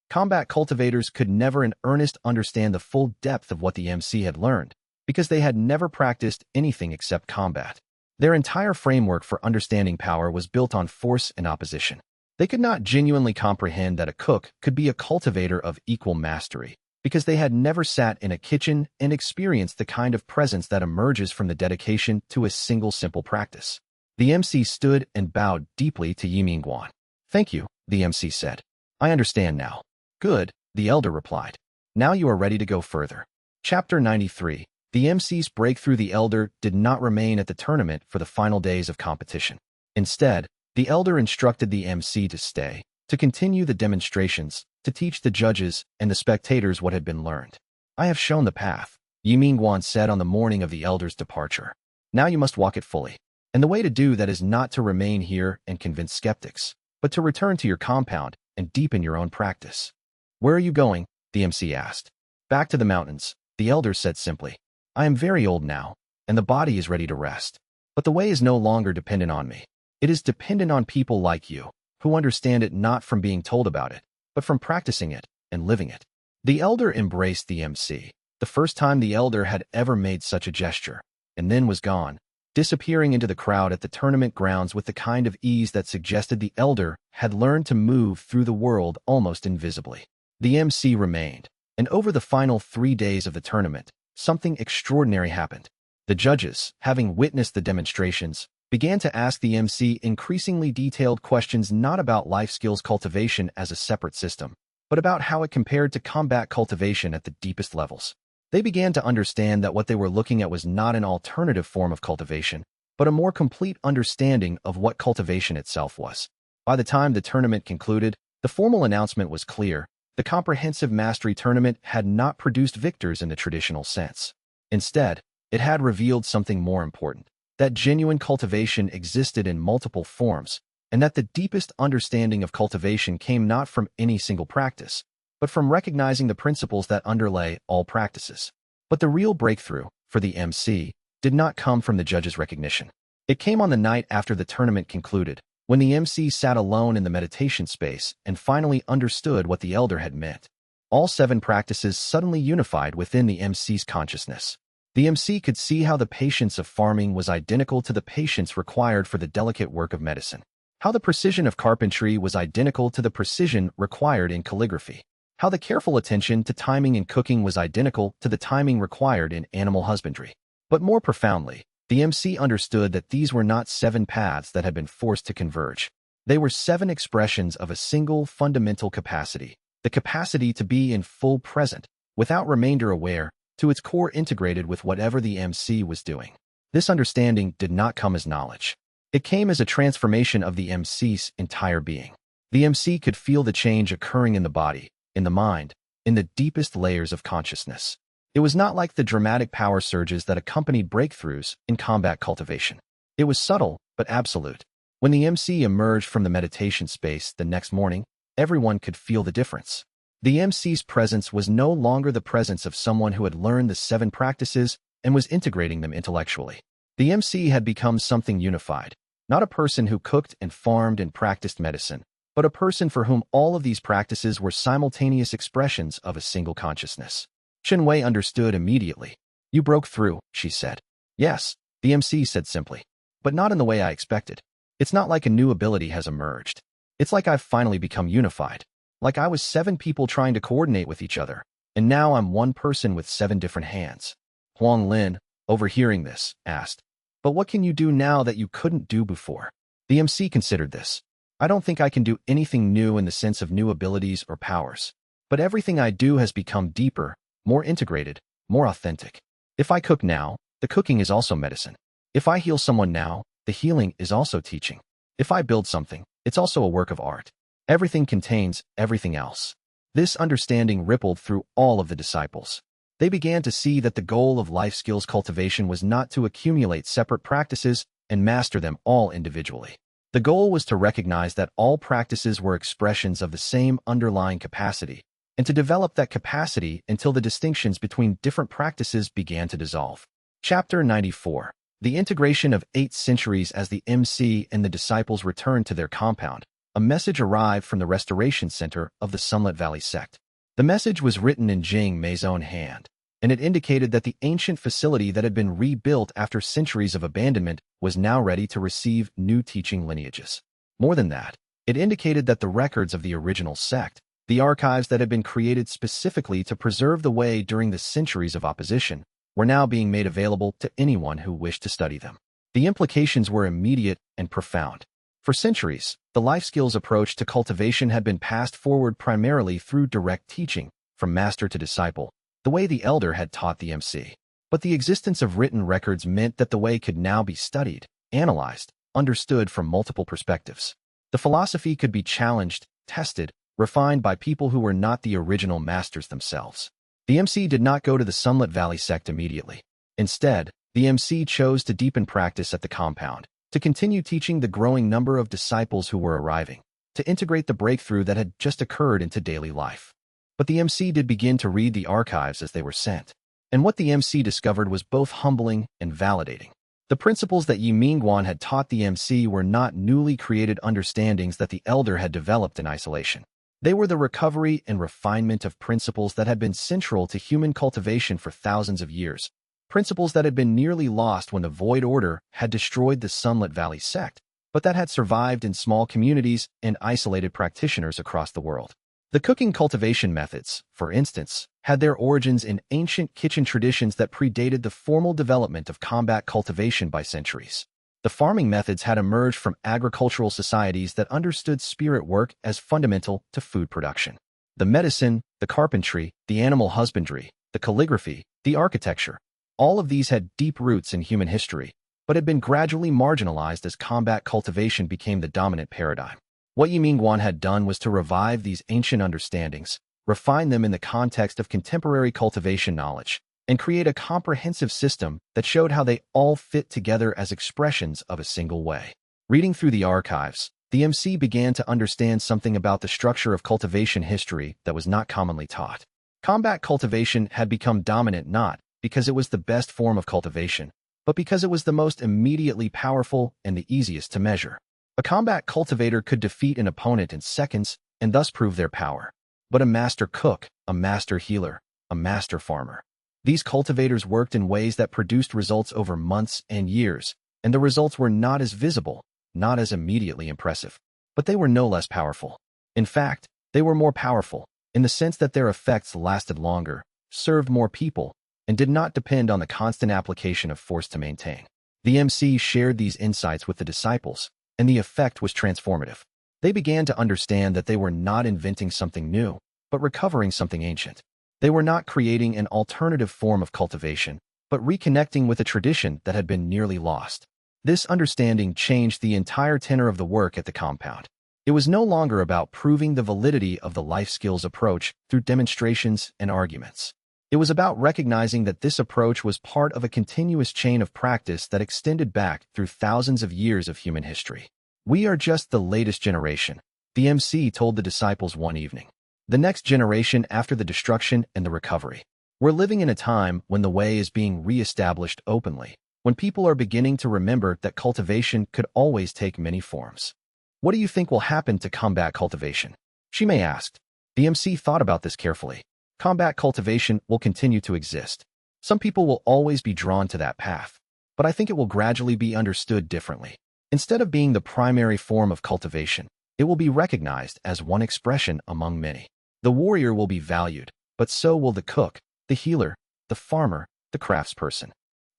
Combat cultivators could never in earnest understand the full depth of what the MC had learned, because they had never practiced anything except combat. Their entire framework for understanding power was built on force and opposition. They could not genuinely comprehend that a cook could be a cultivator of equal mastery, because they had never sat in a kitchen and experienced the kind of presence that emerges from the dedication to a single simple practice. The MC stood and bowed deeply to Ye Minguan. Thank you, the MC said. I understand now. Good, the elder replied. Now you are ready to go further. Chapter 93. The MC's breakthrough. The elder did not remain at the tournament for the final days of competition. Instead, the elder instructed the MC to stay, to continue the demonstrations, to teach the judges and the spectators what had been learned. I have shown the path, Ye Minguan said on the morning of the elder's departure. Now you must walk it fully. And the way to do that is not to remain here and convince skeptics, but to return to your compound and deepen your own practice. Where are you going? The MC asked. Back to the mountains, the elder said simply. I am very old now, and the body is ready to rest. But the way is no longer dependent on me. It is dependent on people like you, who understand it not from being told about it, but from practicing it and living it. The elder embraced the MC, the first time the elder had ever made such a gesture, and then was gone, disappearing into the crowd at the tournament grounds with the kind of ease that suggested the elder had learned to move through the world almost invisibly. The MC remained, and over the final 3 days of the tournament, something extraordinary happened. The judges, having witnessed the demonstrations, began to ask the MC increasingly detailed questions not about life skills cultivation as a separate system, but about how it compared to combat cultivation at the deepest levels. They began to understand that what they were looking at was not an alternative form of cultivation, but a more complete understanding of what cultivation itself was. By the time the tournament concluded, the formal announcement was clear. The comprehensive mastery tournament had not produced victors in the traditional sense. Instead, it had revealed something more important, that genuine cultivation existed in multiple forms, and that the deepest understanding of cultivation came not from any single practice, but from recognizing the principles that underlay all practices. But the real breakthrough, for the MC, did not come from the judge's recognition. It came on the night after the tournament concluded, when the MC sat alone in the meditation space and finally understood what the elder had meant. All 7 practices suddenly unified within the MC's consciousness. The MC could see how the patience of farming was identical to the patience required for the delicate work of medicine, how the precision of carpentry was identical to the precision required in calligraphy, how the careful attention to timing in cooking was identical to the timing required in animal husbandry. But more profoundly, the MC understood that these were not 7 paths that had been forced to converge. They were 7 expressions of a single fundamental capacity, the capacity to be in full present, without remainder aware, to its core integrated with whatever the MC was doing. This understanding did not come as knowledge. It came as a transformation of the MC's entire being. The MC could feel the change occurring in the body, in the mind, in the deepest layers of consciousness. It was not like the dramatic power surges that accompanied breakthroughs in combat cultivation. It was subtle, but absolute. When the MC emerged from the meditation space the next morning, everyone could feel the difference. The MC's presence was no longer the presence of someone who had learned the 7 practices and was integrating them intellectually. The MC had become something unified, not a person who cooked and farmed and practiced medicine, but a person for whom all of these practices were simultaneous expressions of a single consciousness. Chen Wei understood immediately. "You broke through," she said. "Yes," the MC said simply, "but not in the way I expected. It's not like a new ability has emerged. It's like I've finally become unified. Like I was 7 people trying to coordinate with each other, and now I'm one person with 7 different hands." Huang Lin, overhearing this, asked, "But what can you do now that you couldn't do before?" The MC considered this. "I don't think I can do anything new in the sense of new abilities or powers, but everything I do has become deeper, more integrated, more authentic. If I cook now, the cooking is also medicine. If I heal someone now, the healing is also teaching. If I build something, it's also a work of art. Everything contains everything else." This understanding rippled through all of the disciples. They began to see that the goal of life skills cultivation was not to accumulate separate practices and master them all individually. The goal was to recognize that all practices were expressions of the same underlying capacity, and to develop that capacity until the distinctions between different practices began to dissolve. Chapter 94. The integration of 8 centuries. As the MC and the disciples returned to their compound, a message arrived from the Restoration Center of the Sunlit Valley sect. The message was written in Jing Mei's own hand, and it indicated that the ancient facility that had been rebuilt after centuries of abandonment was now ready to receive new teaching lineages. More than that, it indicated that the records of the original sect, the archives that had been created specifically to preserve the way during the centuries of opposition, were now being made available to anyone who wished to study them. The implications were immediate and profound. For centuries, the life skills approach to cultivation had been passed forward primarily through direct teaching, from master to disciple, the way the elder had taught the MC. But the existence of written records meant that the way could now be studied, analyzed, understood from multiple perspectives. The philosophy could be challenged, tested, refined by people who were not the original masters themselves. The MC did not go to the Sunlit Valley sect immediately. Instead, the MC chose to deepen practice at the compound, to continue teaching the growing number of disciples who were arriving, to integrate the breakthrough that had just occurred into daily life. But the MC did begin to read the archives as they were sent. And what the MC discovered was both humbling and validating. The principles that Ye Minguan had taught the MC were not newly created understandings that the elder had developed in isolation. They were the recovery and refinement of principles that had been central to human cultivation for thousands of years, principles that had been nearly lost when the Void Order had destroyed the Sunlit Valley sect, but that had survived in small communities and isolated practitioners across the world. The cooking cultivation methods, for instance, had their origins in ancient kitchen traditions that predated the formal development of combat cultivation by centuries. The farming methods had emerged from agricultural societies that understood spirit work as fundamental to food production. The medicine, the carpentry, the animal husbandry, the calligraphy, the architecture, all of these had deep roots in human history, but had been gradually marginalized as combat cultivation became the dominant paradigm. What Ye Minguan had done was to revive these ancient understandings, refine them in the context of contemporary cultivation knowledge, and create a comprehensive system that showed how they all fit together as expressions of a single way. Reading through the archives, the MC began to understand something about the structure of cultivation history that was not commonly taught. Combat cultivation had become dominant not because it was the best form of cultivation, but because it was the most immediately powerful and the easiest to measure. A combat cultivator could defeat an opponent in seconds and thus prove their power. But a master cook, a master healer, a master farmer, these cultivators worked in ways that produced results over months and years, and the results were not as visible, not as immediately impressive, but they were no less powerful. In fact, they were more powerful, in the sense that their effects lasted longer, served more people, and did not depend on the constant application of force to maintain. The MC shared these insights with the disciples, and the effect was transformative. They began to understand that they were not inventing something new, but recovering something ancient. They were not creating an alternative form of cultivation, but reconnecting with a tradition that had been nearly lost. This understanding changed the entire tenor of the work at the compound. It was no longer about proving the validity of the life skills approach through demonstrations and arguments. It was about recognizing that this approach was part of a continuous chain of practice that extended back through thousands of years of human history. We are just the latest generation, the MC told the disciples one evening. The next generation after the destruction and the recovery. We're living in a time when the way is being re-established openly, when people are beginning to remember that cultivation could always take many forms. What do you think will happen to combat cultivation? Shimei asked. The MC thought about this carefully. Combat cultivation will continue to exist. Some people will always be drawn to that path, but I think it will gradually be understood differently. Instead of being the primary form of cultivation, it will be recognized as one expression among many. The warrior will be valued, but so will the cook, the healer, the farmer, the craftsperson.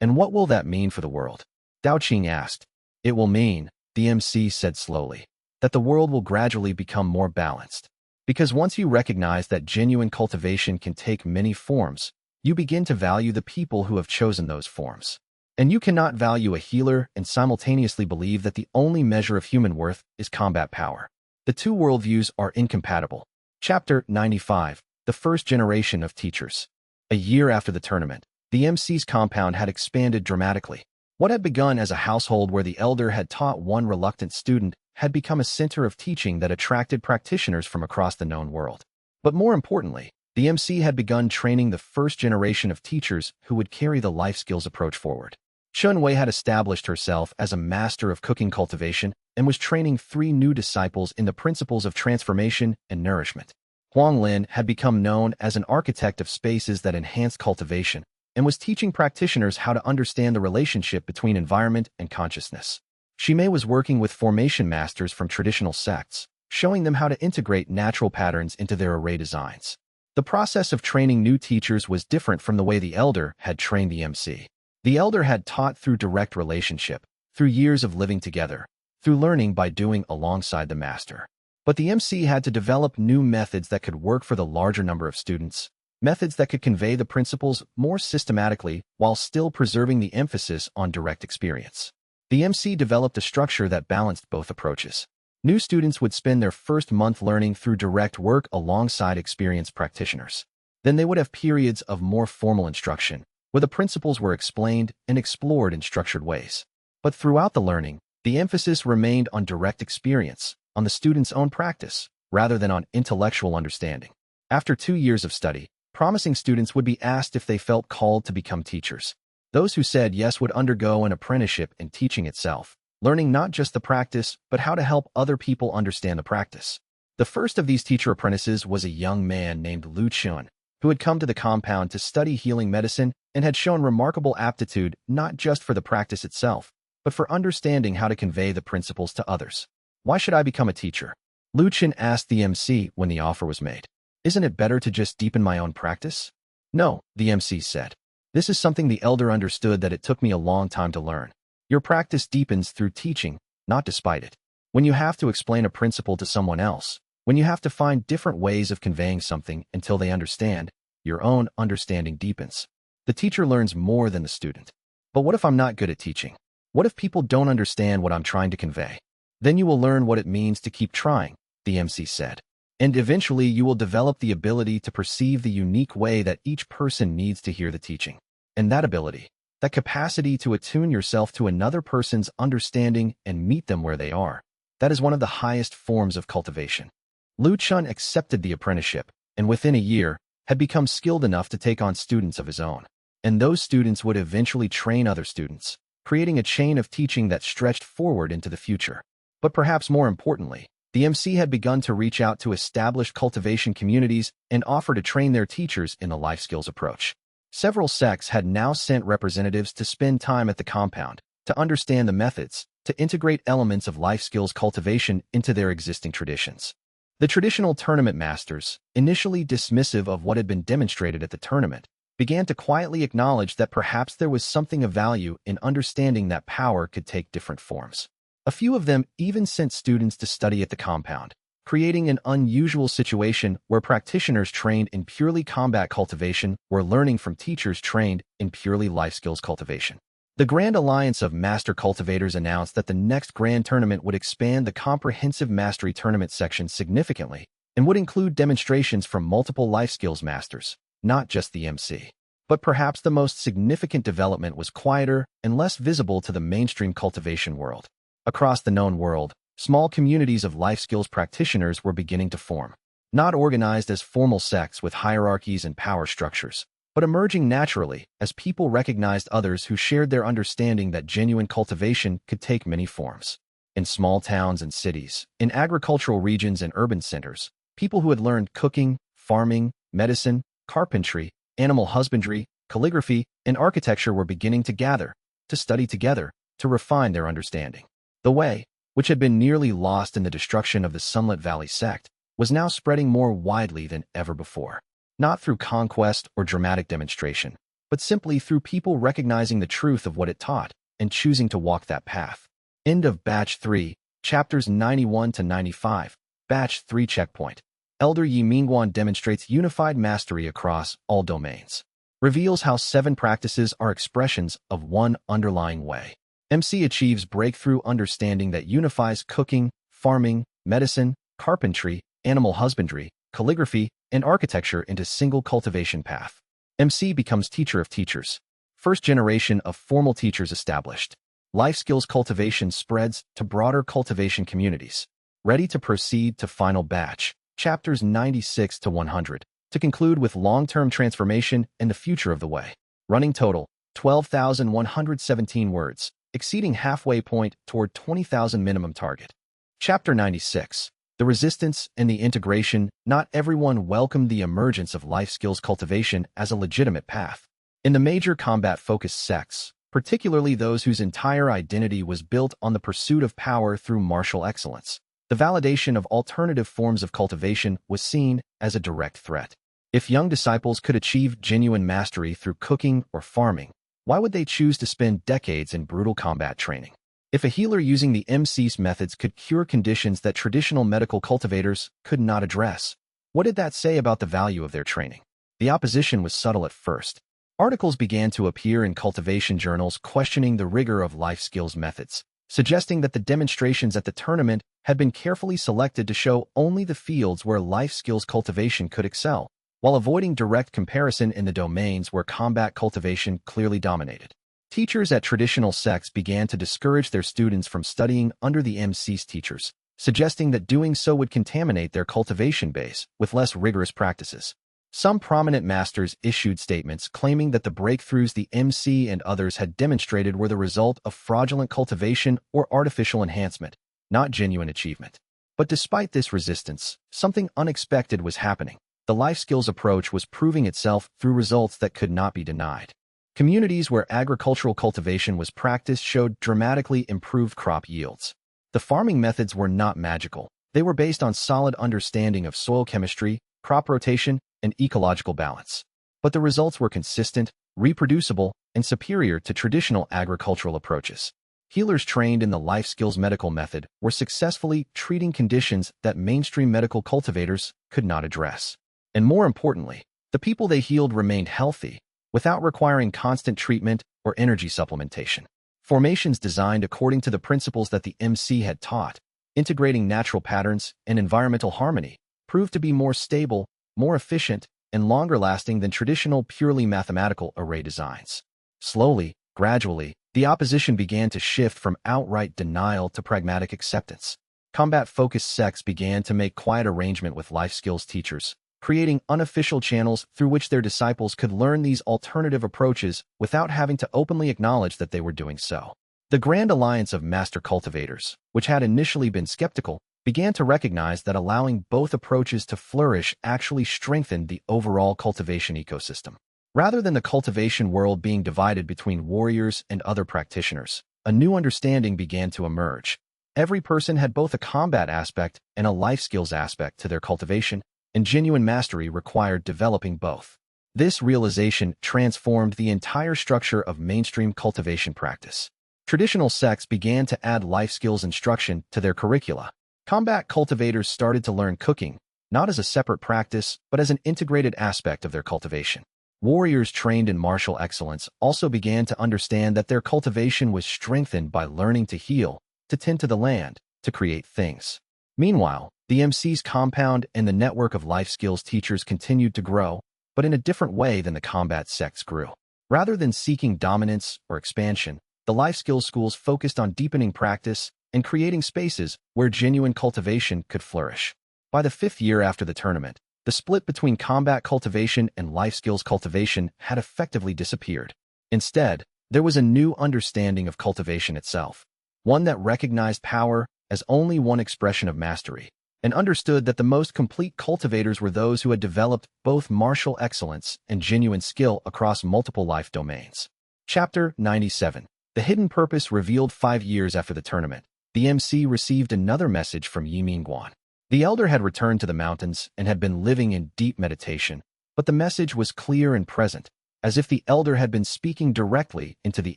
And what will that mean for the world? Dao Qing asked. It will mean, the MC said slowly, that the world will gradually become more balanced. Because once you recognize that genuine cultivation can take many forms, you begin to value the people who have chosen those forms. And you cannot value a healer and simultaneously believe that the only measure of human worth is combat power. The two worldviews are incompatible. Chapter 95, The First Generation of Teachers. A year after the tournament, the MC's compound had expanded dramatically. What had begun as a household where the elder had taught one reluctant student had become a center of teaching that attracted practitioners from across the known world. But more importantly, the MC had begun training the first generation of teachers who would carry the life skills approach forward. Chun Wei had established herself as a master of cooking cultivation and was training 3 new disciples in the principles of transformation and nourishment. Huang Lin had become known as an architect of spaces that enhanced cultivation and was teaching practitioners how to understand the relationship between environment and consciousness. Shimei was working with formation masters from traditional sects, showing them how to integrate natural patterns into their array designs. The process of training new teachers was different from the way the elder had trained the MC. The elder had taught through direct relationship, through years of living together, through learning by doing alongside the master. But the MC had to develop new methods that could work for the larger number of students, methods that could convey the principles more systematically while still preserving the emphasis on direct experience. The MC developed a structure that balanced both approaches. New students would spend their first month learning through direct work alongside experienced practitioners. Then they would have periods of more formal instruction, where the principles were explained and explored in structured ways. But throughout the learning, the emphasis remained on direct experience, on the student's own practice, rather than on intellectual understanding. After 2 years of study, promising students would be asked if they felt called to become teachers. Those who said yes would undergo an apprenticeship in teaching itself, learning not just the practice, but how to help other people understand the practice. The first of these teacher apprentices was a young man named Lu Chun, who had come to the compound to study healing medicine and had shown remarkable aptitude not just for the practice itself, but for understanding how to convey the principles to others. Why should I become a teacher? Lu Chun asked the MC when the offer was made. Isn't it better to just deepen my own practice? No, the MC said. This is something the elder understood that it took me a long time to learn. Your practice deepens through teaching, not despite it. When you have to explain a principle to someone else, when you have to find different ways of conveying something until they understand, your own understanding deepens. The teacher learns more than the student. But what if I'm not good at teaching? What if people don't understand what I'm trying to convey? Then you will learn what it means to keep trying, the MC said. And eventually you will develop the ability to perceive the unique way that each person needs to hear the teaching. And that ability, that capacity to attune yourself to another person's understanding and meet them where they are, that is one of the highest forms of cultivation. Lu Chun accepted the apprenticeship, and within a year, had become skilled enough to take on students of his own. And those students would eventually train other students, creating a chain of teaching that stretched forward into the future. But perhaps more importantly, the MC had begun to reach out to established cultivation communities and offer to train their teachers in the life skills approach. Several sects had now sent representatives to spend time at the compound, to understand the methods, to integrate elements of life skills cultivation into their existing traditions. The traditional tournament masters, initially dismissive of what had been demonstrated at the tournament, began to quietly acknowledge that perhaps there was something of value in understanding that power could take different forms. A few of them even sent students to study at the compound, creating an unusual situation where practitioners trained in purely combat cultivation were learning from teachers trained in purely life skills cultivation. The Grand Alliance of Master Cultivators announced that the next Grand Tournament would expand the Comprehensive Mastery Tournament section significantly and would include demonstrations from multiple life skills masters, not just the MC. But perhaps the most significant development was quieter and less visible to the mainstream cultivation world. Across the known world, small communities of life skills practitioners were beginning to form, not organized as formal sects with hierarchies and power structures, but emerging naturally as people recognized others who shared their understanding that genuine cultivation could take many forms. In small towns and cities, in agricultural regions and urban centers, people who had learned cooking, farming, medicine, carpentry, animal husbandry, calligraphy, and architecture were beginning to gather, to study together, to refine their understanding. The way, which had been nearly lost in the destruction of the Sunlit Valley sect, was now spreading more widely than ever before. Not through conquest or dramatic demonstration, but simply through people recognizing the truth of what it taught and choosing to walk that path. End of Batch 3, Chapters 91 to 95, Batch 3 Checkpoint. Elder Ye Minguan demonstrates unified mastery across all domains. Reveals how 7 practices are expressions of one underlying way. MC achieves breakthrough understanding that unifies cooking, farming, medicine, carpentry, animal husbandry, calligraphy, and architecture into single cultivation path. MC becomes teacher of teachers. First generation of formal teachers established. Life skills cultivation spreads to broader cultivation communities. Ready to proceed to final batch, chapters 96 to 100, to conclude with long-term transformation and the future of the way. Running total, 12,117 words, exceeding halfway point toward 20,000 minimum target. Chapter 96. The resistance and the integration. Not everyone welcomed the emergence of life skills cultivation as a legitimate path. In the major combat-focused sects, particularly those whose entire identity was built on the pursuit of power through martial excellence, the validation of alternative forms of cultivation was seen as a direct threat. If young disciples could achieve genuine mastery through cooking or farming, why would they choose to spend decades in brutal combat training? If a healer using the MC's methods could cure conditions that traditional medical cultivators could not address, what did that say about the value of their training? The opposition was subtle at first. Articles began to appear in cultivation journals questioning the rigor of life skills methods, suggesting that the demonstrations at the tournament had been carefully selected to show only the fields where life skills cultivation could excel, while avoiding direct comparison in the domains where combat cultivation clearly dominated. Teachers at traditional sects began to discourage their students from studying under the MC's teachers, suggesting that doing so would contaminate their cultivation base with less rigorous practices. Some prominent masters issued statements claiming that the breakthroughs the MC and others had demonstrated were the result of fraudulent cultivation or artificial enhancement, not genuine achievement. But despite this resistance, something unexpected was happening. The life skills approach was proving itself through results that could not be denied. Communities where agricultural cultivation was practiced showed dramatically improved crop yields. The farming methods were not magical. They were based on solid understanding of soil chemistry, crop rotation, and ecological balance. But the results were consistent, reproducible, and superior to traditional agricultural approaches. Healers trained in the life skills medical method were successfully treating conditions that mainstream medical cultivators could not address. And more importantly, the people they healed remained healthy without requiring constant treatment or energy supplementation. Formations designed according to the principles that the MC had taught, integrating natural patterns and environmental harmony, proved to be more stable, more efficient, and longer-lasting than traditional purely mathematical array designs. Slowly, gradually, the opposition began to shift from outright denial to pragmatic acceptance. Combat-focused sects began to make quiet arrangement with life skills teachers, creating unofficial channels through which their disciples could learn these alternative approaches without having to openly acknowledge that they were doing so. The Grand Alliance of Master Cultivators, which had initially been skeptical, began to recognize that allowing both approaches to flourish actually strengthened the overall cultivation ecosystem. Rather than the cultivation world being divided between warriors and other practitioners, a new understanding began to emerge. Every person had both a combat aspect and a life skills aspect to their cultivation, and genuine mastery required developing both. This realization transformed the entire structure of mainstream cultivation practice. Traditional sects began to add life skills instruction to their curricula. Combat cultivators started to learn cooking, not as a separate practice, but as an integrated aspect of their cultivation. Warriors trained in martial excellence also began to understand that their cultivation was strengthened by learning to heal, to tend to the land, to create things. Meanwhile, the MC's compound and the network of life skills teachers continued to grow, but in a different way than the combat sects grew. Rather than seeking dominance or expansion, the life skills schools focused on deepening practice and creating spaces where genuine cultivation could flourish. By the 5th year after the tournament, the split between combat cultivation and life skills cultivation had effectively disappeared. Instead, there was a new understanding of cultivation itself, one that recognized power as only one expression of mastery, and understood that the most complete cultivators were those who had developed both martial excellence and genuine skill across multiple life domains. Chapter 97. The Hidden Purpose revealed 5 years after the tournament. The MC received another message from Ye Minguan. The elder had returned to the mountains and had been living in deep meditation, but the message was clear and present, as if the elder had been speaking directly into the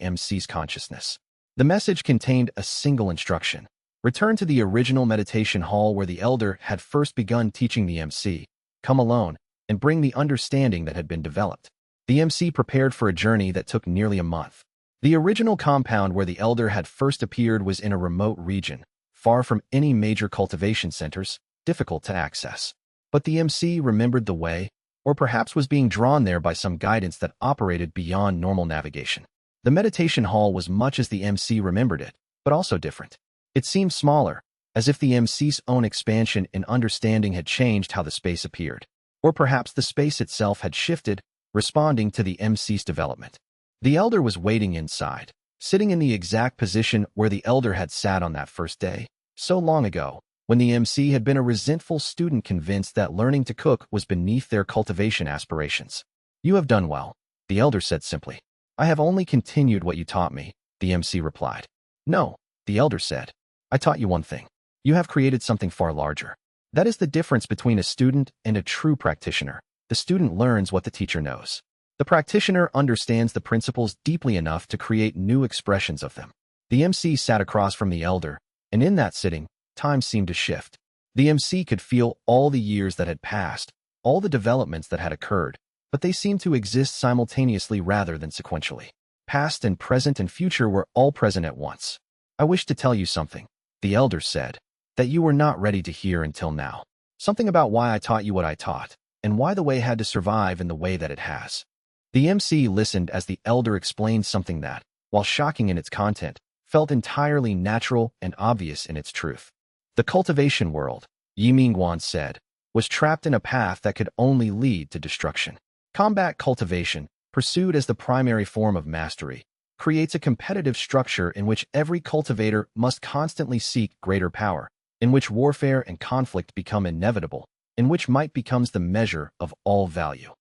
MC's consciousness. The message contained a single instruction: return to the original meditation hall where the elder had first begun teaching the MC, come alone, and bring the understanding that had been developed. The MC prepared for a journey that took nearly a month. The original compound where the elder had first appeared was in a remote region, far from any major cultivation centers, difficult to access. But the MC remembered the way, or perhaps was being drawn there by some guidance that operated beyond normal navigation. The meditation hall was much as the MC remembered it, but also different. It seemed smaller, as if the MC's own expansion in understanding had changed how the space appeared. Or perhaps the space itself had shifted, responding to the MC's development. The elder was waiting inside, sitting in the exact position where the elder had sat on that first day, so long ago, when the MC had been a resentful student convinced that learning to cook was beneath their cultivation aspirations. You have done well, the elder said simply. I have only continued what you taught me, the MC replied. No, the elder said. I taught you one thing. You have created something far larger. That is the difference between a student and a true practitioner. The student learns what the teacher knows. The practitioner understands the principles deeply enough to create new expressions of them. The MC sat across from the elder, and in that sitting, time seemed to shift. The MC could feel all the years that had passed, all the developments that had occurred, but they seemed to exist simultaneously rather than sequentially. Past and present and future were all present at once. I wish to tell you something, the elder said, that you were not ready to hear until now. Something about why I taught you what I taught, and why the way had to survive in the way that it has. The MC listened as the elder explained something that, while shocking in its content, felt entirely natural and obvious in its truth. The cultivation world, Ye Minguan said, was trapped in a path that could only lead to destruction. Combat cultivation, pursued as the primary form of mastery, creates a competitive structure in which every cultivator must constantly seek greater power, in which warfare and conflict become inevitable, in which might becomes the measure of all value.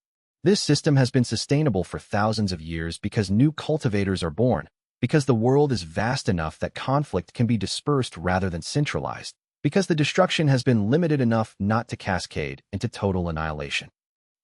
This system has been sustainable for thousands of years because new cultivators are born, because the world is vast enough that conflict can be dispersed rather than centralized, because the destruction has been limited enough not to cascade into total annihilation.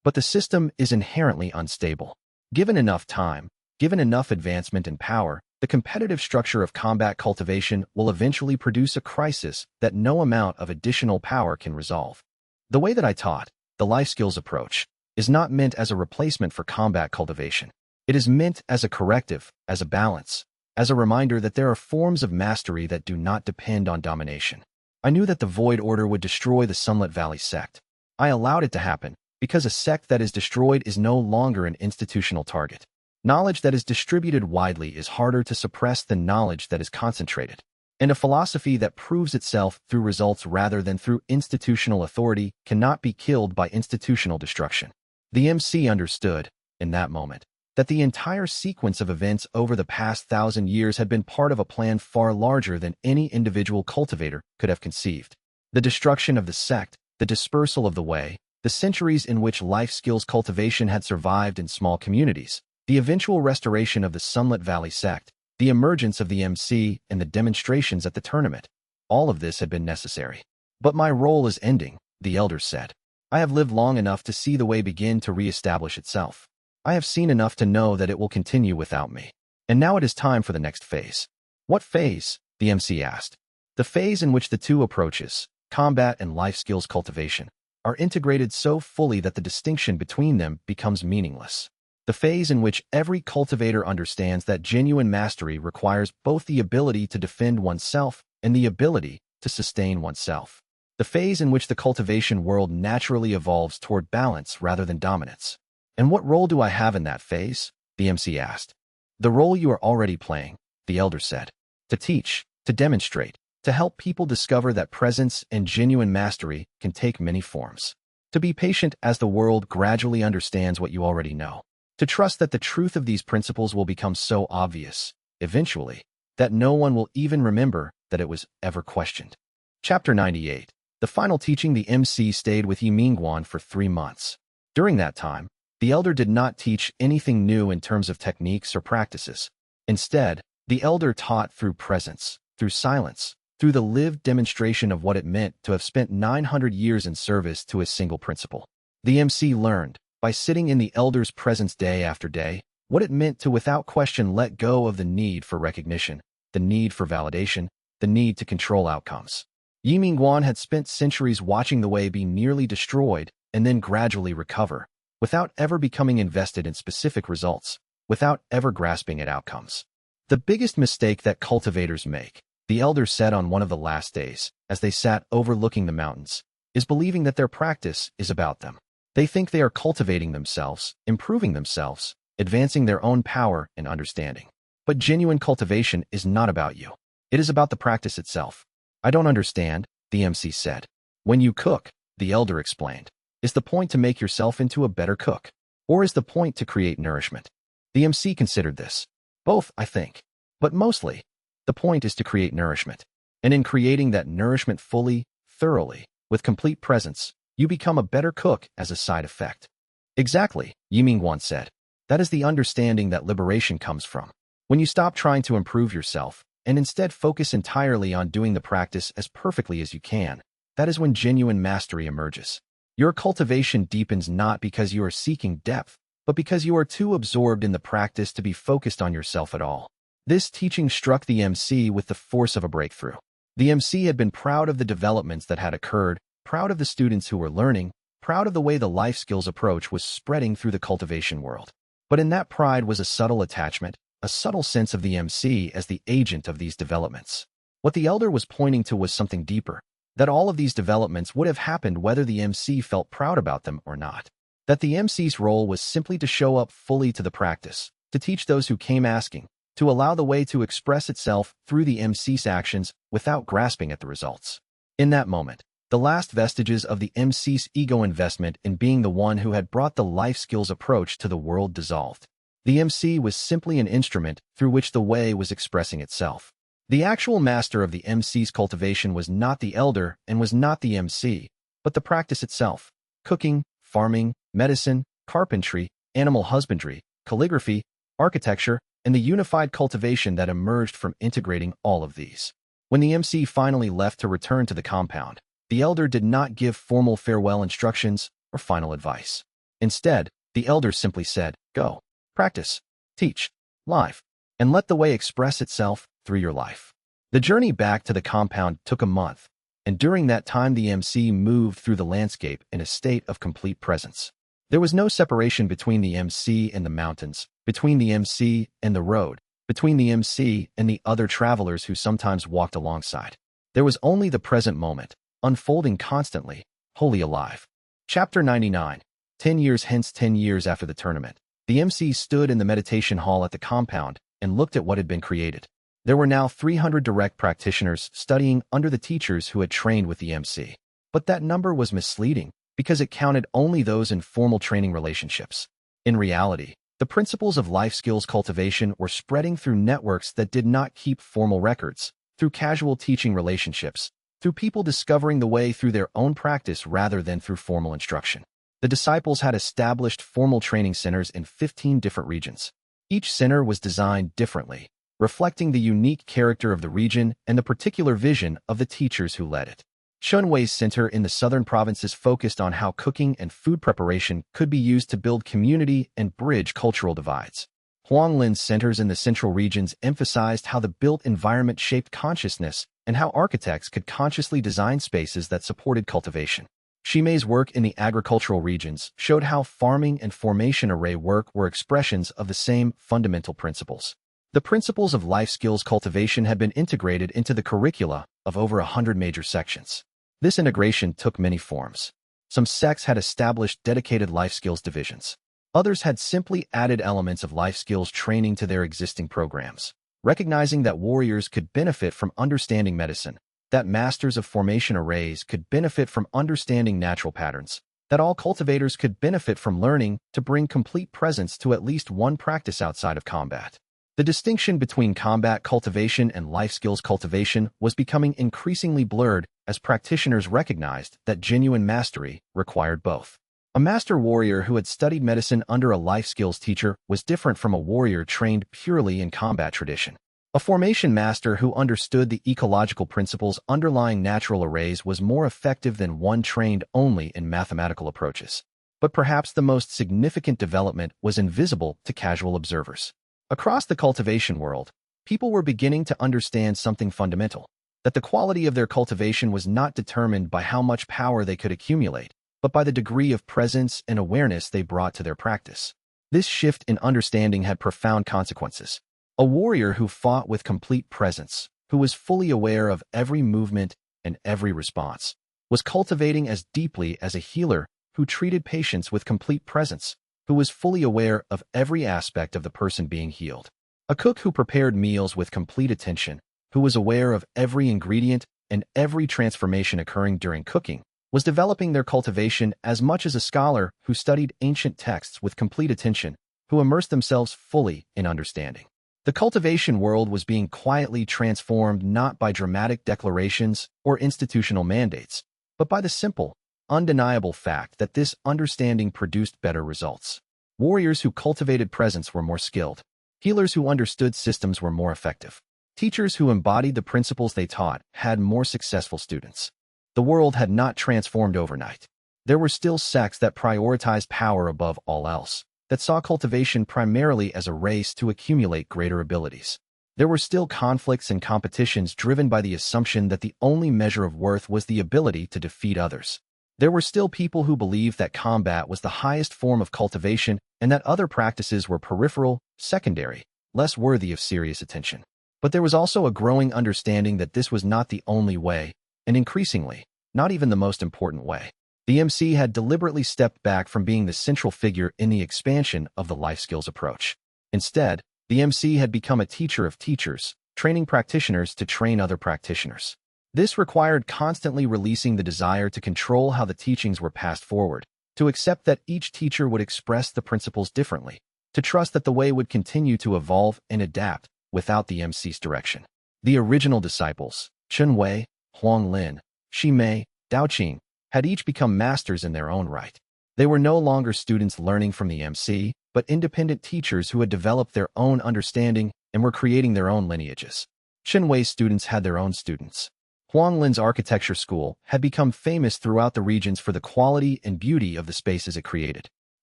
But the system is inherently unstable. Given enough time, given enough advancement in power, The competitive structure of combat cultivation will eventually produce a crisis that no amount of additional power can resolve. The way that I taught, the life skills approach, is not meant as a replacement for combat cultivation. It is meant as a corrective, as a balance, as a reminder that there are forms of mastery that do not depend on domination. I knew that the Void Order would destroy the Sunlit Valley sect. I allowed it to happen because a sect that is destroyed is no longer an institutional target. Knowledge that is distributed widely is harder to suppress than knowledge that is concentrated. And a philosophy that proves itself through results rather than through institutional authority cannot be killed by institutional destruction. The MC understood, in that moment, that the entire sequence of events over the past 1,000 years had been part of a plan far larger than any individual cultivator could have conceived. The destruction of the sect, the dispersal of the way, the centuries in which life skills cultivation had survived in small communities, the eventual restoration of the Sunlit Valley sect, the emergence of the MC, and the demonstrations at the tournament. All of this had been necessary. But my role is ending, the elders said. I have lived long enough to see the way begin to re-establish itself. I have seen enough to know that it will continue without me. And now it is time for the next phase. What phase? The MC asked. The phase in which the two approaches, combat and life skills cultivation, are integrated so fully that the distinction between them becomes meaningless. The phase in which every cultivator understands that genuine mastery requires both the ability to defend oneself and the ability to sustain oneself. The phase in which the cultivation world naturally evolves toward balance rather than dominance. And what role do I have in that phase? The MC asked. The role you are already playing, the elder said. To teach, to demonstrate, to help people discover that presence and genuine mastery can take many forms. To be patient as the world gradually understands what you already know. To trust that the truth of these principles will become so obvious, eventually, that no one will even remember that it was ever questioned. Chapter 98. The final teaching. The MC stayed with Ye Minguan for 3 months. During that time, the elder did not teach anything new in terms of techniques or practices. Instead, the elder taught through presence, through silence, through the lived demonstration of what it meant to have spent 900 years in service to a single principle. The MC learned, by sitting in the elder's presence day after day, what it meant to without question let go of the need for recognition, the need for validation, the need to control outcomes. Ye Minguan had spent centuries watching the way be nearly destroyed and then gradually recover, without ever becoming invested in specific results, without ever grasping at outcomes. The biggest mistake that cultivators make, the elder said on one of the last days, as they sat overlooking the mountains, is believing that their practice is about them. They think they are cultivating themselves, improving themselves, advancing their own power and understanding. But genuine cultivation is not about you. It is about the practice itself. I don't understand, the MC said. When you cook, the elder explained, is the point to make yourself into a better cook? Or is the point to create nourishment? The MC considered this. Both, I think. But mostly, the point is to create nourishment. And in creating that nourishment fully, thoroughly, with complete presence, you become a better cook as a side effect. Exactly, Ye Minguan said. That is the understanding that liberation comes from. When you stop trying to improve yourself, and instead focus entirely on doing the practice as perfectly as you can, that is when genuine mastery emerges. Your cultivation deepens not because you are seeking depth, but because you are too absorbed in the practice to be focused on yourself at all. This teaching struck the MC with the force of a breakthrough. The MC had been proud of the developments that had occurred, proud of the students who were learning, proud of the way the life skills approach was spreading through the cultivation world. But in that pride was a subtle attachment, a subtle sense of the MC as the agent of these developments. What the elder was pointing to was something deeper, that all of these developments would have happened whether the MC felt proud about them or not. That the MC's role was simply to show up fully to the practice, to teach those who came asking, to allow the way to express itself through the MC's actions without grasping at the results. In that moment, the last vestiges of the MC's ego investment in being the one who had brought the life skills approach to the world dissolved. The MC was simply an instrument through which the way was expressing itself. The actual master of the MC's cultivation was not the elder and was not the MC, but the practice itself: cooking, farming, medicine, carpentry, animal husbandry, calligraphy, architecture, and the unified cultivation that emerged from integrating all of these. When the MC finally left to return to the compound, the elder did not give formal farewell instructions or final advice. Instead, the elder simply said, "Go, practice, teach, live." and let the way express itself through your life. The journey back to the compound took a month, and during that time the MC moved through the landscape in a state of complete presence. There was no separation between the MC and the mountains, between the MC and the road, between the MC and the other travelers who sometimes walked alongside. There was only the present moment, unfolding constantly, wholly alive. Chapter 99. 10 years hence, 10 years after the tournament. The MC stood in the meditation hall at the compound and looked at what had been created. There were now 300 direct practitioners studying under the teachers who had trained with the MC. But that number was misleading because it counted only those in formal training relationships. In reality, the principles of life skills cultivation were spreading through networks that did not keep formal records, through casual teaching relationships, through people discovering the way through their own practice rather than through formal instruction. The disciples had established formal training centers in 15 different regions. Each center was designed differently, reflecting the unique character of the region and the particular vision of the teachers who led it. Chunwei's center in the southern provinces focused on how cooking and food preparation could be used to build community and bridge cultural divides. Huanglin's centers in the central regions emphasized how the built environment shaped consciousness and how architects could consciously design spaces that supported cultivation. Ximei's work in the agricultural regions showed how farming and formation array work were expressions of the same fundamental principles. The principles of life skills cultivation had been integrated into the curricula of over 100 major sections. This integration took many forms. Some sects had established dedicated life skills divisions. Others had simply added elements of life skills training to their existing programs, recognizing that warriors could benefit from understanding medicine, that masters of formation arrays could benefit from understanding natural patterns, that all cultivators could benefit from learning to bring complete presence to at least one practice outside of combat. The distinction between combat cultivation and life skills cultivation was becoming increasingly blurred as practitioners recognized that genuine mastery required both. A master warrior who had studied medicine under a life skills teacher was different from a warrior trained purely in combat tradition. A formation master who understood the ecological principles underlying natural arrays was more effective than one trained only in mathematical approaches. But perhaps the most significant development was invisible to casual observers. Across the cultivation world, people were beginning to understand something fundamental, that the quality of their cultivation was not determined by how much power they could accumulate, but by the degree of presence and awareness they brought to their practice. This shift in understanding had profound consequences. A warrior who fought with complete presence, who was fully aware of every movement and every response, was cultivating as deeply as a healer who treated patients with complete presence, who was fully aware of every aspect of the person being healed. A cook who prepared meals with complete attention, who was aware of every ingredient and every transformation occurring during cooking, was developing their cultivation as much as a scholar who studied ancient texts with complete attention, who immersed themselves fully in understanding. The cultivation world was being quietly transformed not by dramatic declarations or institutional mandates, but by the simple, undeniable fact that this understanding produced better results. Warriors who cultivated presence were more skilled. Healers who understood systems were more effective. Teachers who embodied the principles they taught had more successful students. The world had not transformed overnight. There were still sects that prioritized power above all else, that saw cultivation primarily as a race to accumulate greater abilities. There were still conflicts and competitions driven by the assumption that the only measure of worth was the ability to defeat others. There were still people who believed that combat was the highest form of cultivation and that other practices were peripheral, secondary, less worthy of serious attention. But there was also a growing understanding that this was not the only way, and increasingly, not even the most important way. The MC had deliberately stepped back from being the central figure in the expansion of the life skills approach. Instead, the MC had become a teacher of teachers, training practitioners to train other practitioners. This required constantly releasing the desire to control how the teachings were passed forward, to accept that each teacher would express the principles differently, to trust that the way would continue to evolve and adapt without the MC's direction. The original disciples, Qin Hao, Huanglin, Ximei, Daoqing, had each become masters in their own right. They were no longer students learning from the MC, but independent teachers who had developed their own understanding and were creating their own lineages. Qin Hui's students had their own students. Huanglin's architecture school had become famous throughout the regions for the quality and beauty of the spaces it created.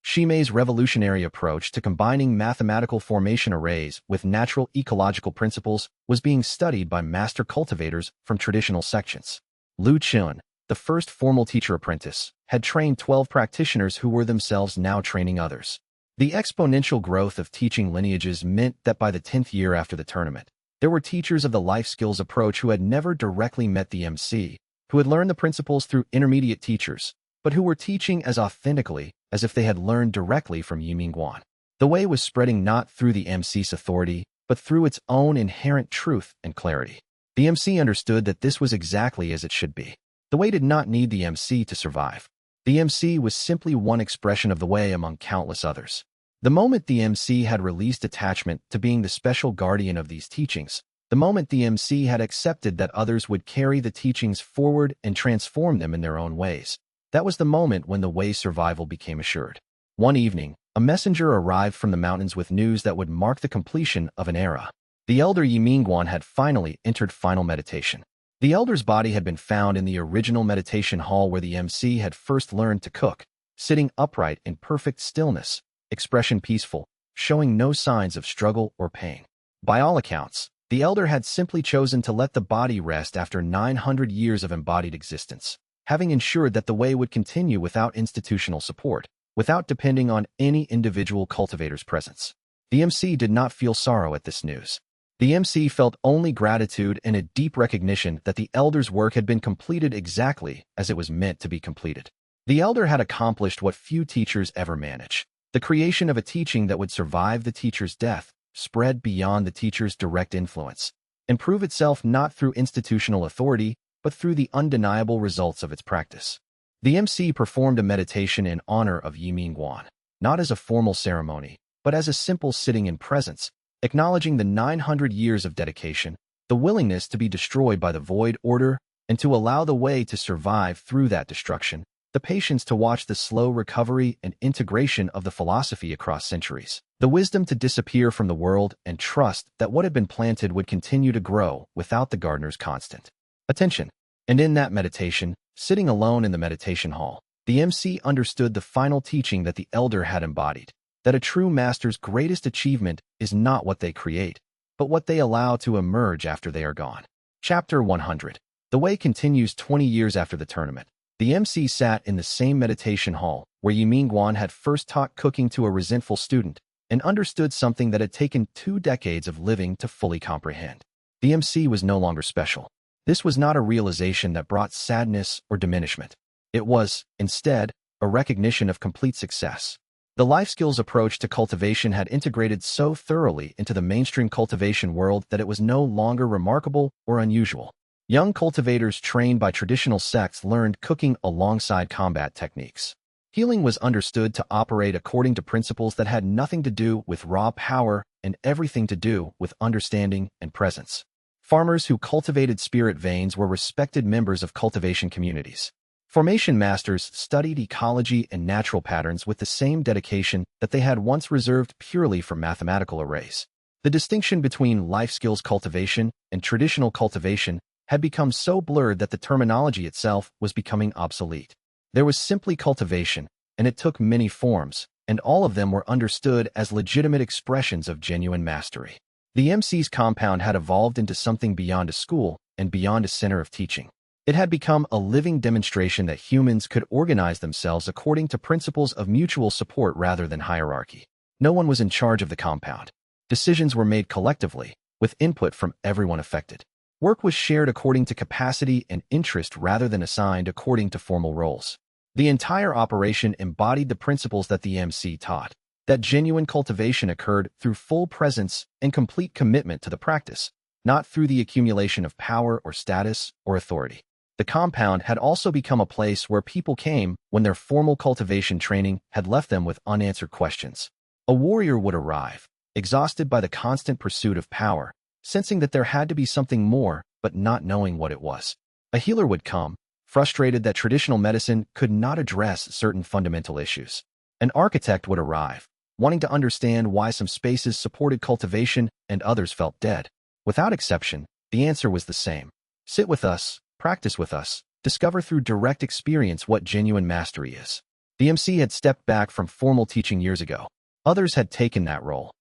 Ximei's revolutionary approach to combining mathematical formation arrays with natural ecological principles was being studied by master cultivators from traditional sections. Lu Qin, the first formal teacher-apprentice, had trained 12 practitioners who were themselves now training others. The exponential growth of teaching lineages meant that by the 10th year after the tournament, there were teachers of the life skills approach who had never directly met the MC, who had learned the principles through intermediate teachers, but who were teaching as authentically as if they had learned directly from Ye Minguan. The way was spreading not through the MC's authority, but through its own inherent truth and clarity. The MC understood that this was exactly as it should be. The way did not need the MC to survive. The MC was simply one expression of the way among countless others. The moment the MC had released attachment to being the special guardian of these teachings, the moment the MC had accepted that others would carry the teachings forward and transform them in their own ways, that was the moment when the way's survival became assured. One evening, a messenger arrived from the mountains with news that would mark the completion of an era. The elder Ye Minguan had finally entered final meditation. The elder's body had been found in the original meditation hall where the MC had first learned to cook, sitting upright in perfect stillness, expression peaceful, showing no signs of struggle or pain. By all accounts, the elder had simply chosen to let the body rest after 900 years of embodied existence, having ensured that the way would continue without institutional support, without depending on any individual cultivator's presence. The MC did not feel sorrow at this news. The MC felt only gratitude and a deep recognition that the elder's work had been completed exactly as it was meant to be completed. The elder had accomplished what few teachers ever manage: the creation of a teaching that would survive the teacher's death, spread beyond the teacher's direct influence, and prove itself not through institutional authority, but through the undeniable results of its practice. The MC performed a meditation in honor of Ye Minguan, not as a formal ceremony, but as a simple sitting in presence, acknowledging the 900 years of dedication, the willingness to be destroyed by the void order, and to allow the way to survive through that destruction, the patience to watch the slow recovery and integration of the philosophy across centuries, the wisdom to disappear from the world and trust that what had been planted would continue to grow without the gardener's constant attention. And in that meditation, sitting alone in the meditation hall, the MC understood the final teaching that the elder had embodied, that a true master's greatest achievement is not what they create, but what they allow to emerge after they are gone. Chapter 100. The way continues 20 years after the tournament. The MC sat in the same meditation hall where Ye Minguan had first taught cooking to a resentful student and understood something that had taken 2 decades of living to fully comprehend. The MC was no longer special. This was not a realization that brought sadness or diminishment. It was, instead, a recognition of complete success. The life skills approach to cultivation had integrated so thoroughly into the mainstream cultivation world that it was no longer remarkable or unusual. Young cultivators trained by traditional sects learned cooking alongside combat techniques. Healing was understood to operate according to principles that had nothing to do with raw power and everything to do with understanding and presence. Farmers who cultivated spirit veins were respected members of cultivation communities. Formation masters studied ecology and natural patterns with the same dedication that they had once reserved purely for mathematical arrays. The distinction between life skills cultivation and traditional cultivation had become so blurred that the terminology itself was becoming obsolete. There was simply cultivation, and it took many forms, and all of them were understood as legitimate expressions of genuine mastery. The MC's compound had evolved into something beyond a school and beyond a center of teaching. It had become a living demonstration that humans could organize themselves according to principles of mutual support rather than hierarchy. No one was in charge of the compound. Decisions were made collectively, with input from everyone affected. Work was shared according to capacity and interest rather than assigned according to formal roles. The entire operation embodied the principles that the MC taught, that genuine cultivation occurred through full presence and complete commitment to the practice, not through the accumulation of power or status or authority. The compound had also become a place where people came when their formal cultivation training had left them with unanswered questions. A warrior would arrive, exhausted by the constant pursuit of power, sensing that there had to be something more, but not knowing what it was. A healer would come, frustrated that traditional medicine could not address certain fundamental issues. An architect would arrive, wanting to understand why some spaces supported cultivation and others felt dead. Without exception, the answer was the same. Sit with us, practice with us, discover through direct experience what genuine mastery is. The MC had stepped back from formal teaching years ago. Others had taken that role.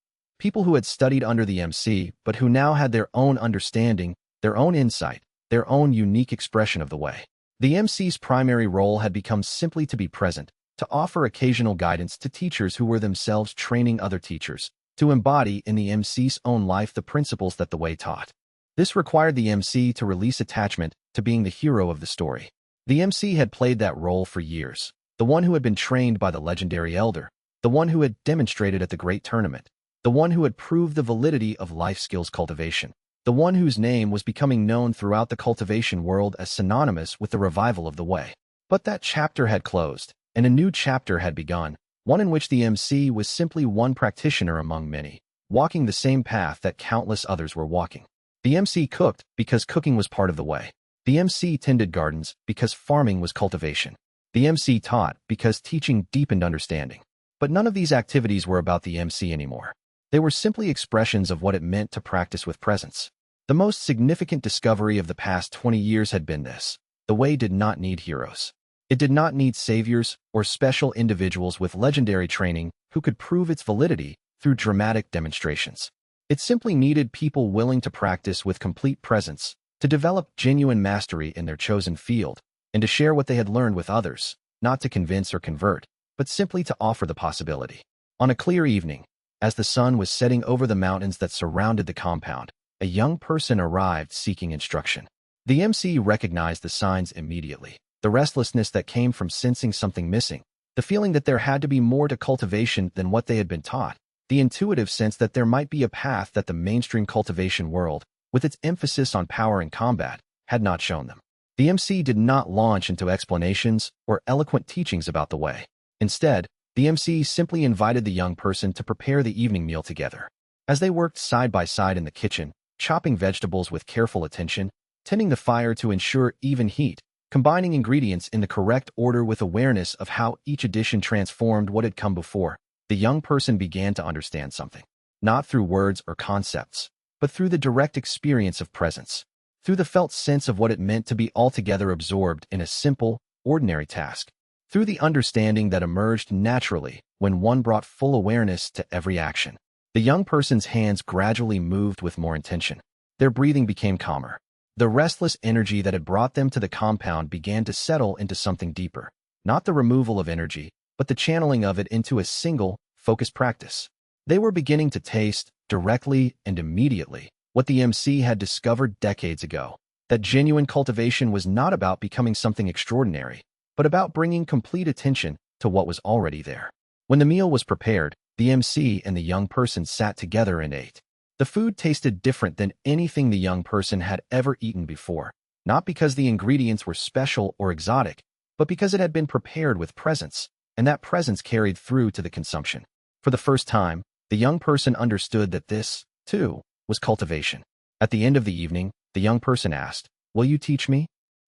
People who had studied under the MC, but who now had their own understanding, their own insight, their own unique expression of the way. The MC's primary role had become simply to be present, to offer occasional guidance to teachers who were themselves training other teachers, to embody in the MC's own life the principles that the way taught. This required the MC to release attachment to being the hero of the story. The MC had played that role for years, the one who had been trained by the legendary elder, the one who had demonstrated at the great tournament, the one who had proved the validity of life skills cultivation, the one whose name was becoming known throughout the cultivation world as synonymous with the revival of the way. But that chapter had closed, and a new chapter had begun, one in which the MC was simply one practitioner among many, walking the same path that countless others were walking. The MC cooked because cooking was part of the way. The MC tended gardens because farming was cultivation. The MC taught because teaching deepened understanding. But none of these activities were about the MC anymore. They were simply expressions of what it meant to practice with presence. The most significant discovery of the past 20 years had been this: the way did not need heroes. It did not need saviors or special individuals with legendary training who could prove its validity through dramatic demonstrations. It simply needed people willing to practice with complete presence, to develop genuine mastery in their chosen field, and to share what they had learned with others, not to convince or convert, but simply to offer the possibility. On a clear evening, as the sun was setting over the mountains that surrounded the compound, a young person arrived seeking instruction. The MC recognized the signs immediately: the restlessness that came from sensing something missing, the feeling that there had to be more to cultivation than what they had been taught, the intuitive sense that there might be a path that the mainstream cultivation world, with its emphasis on power and combat, had not shown them. The MC did not launch into explanations or eloquent teachings about the way. Instead, the MC simply invited the young person to prepare the evening meal together. As they worked side by side in the kitchen, chopping vegetables with careful attention, tending the fire to ensure even heat, combining ingredients in the correct order with awareness of how each addition transformed what had come before, the young person began to understand something. Not through words or concepts, but through the direct experience of presence, through the felt sense of what it meant to be altogether absorbed in a simple, ordinary task, through the understanding that emerged naturally when one brought full awareness to every action. The young person's hands gradually moved with more intention. Their breathing became calmer. The restless energy that had brought them to the compound began to settle into something deeper, not the removal of energy, but the channeling of it into a single, focused practice. They were beginning to taste, directly and immediately, what the MC had discovered decades ago: that genuine cultivation was not about becoming something extraordinary, but about bringing complete attention to what was already there. When the meal was prepared, the MC and the young person sat together and ate. The food tasted different than anything the young person had ever eaten before, not because the ingredients were special or exotic, but because it had been prepared with presence, and that presence carried through to the consumption. For the first time, the young person understood that this, too, was cultivation. At the end of the evening, the young person asked, "Will you teach me?"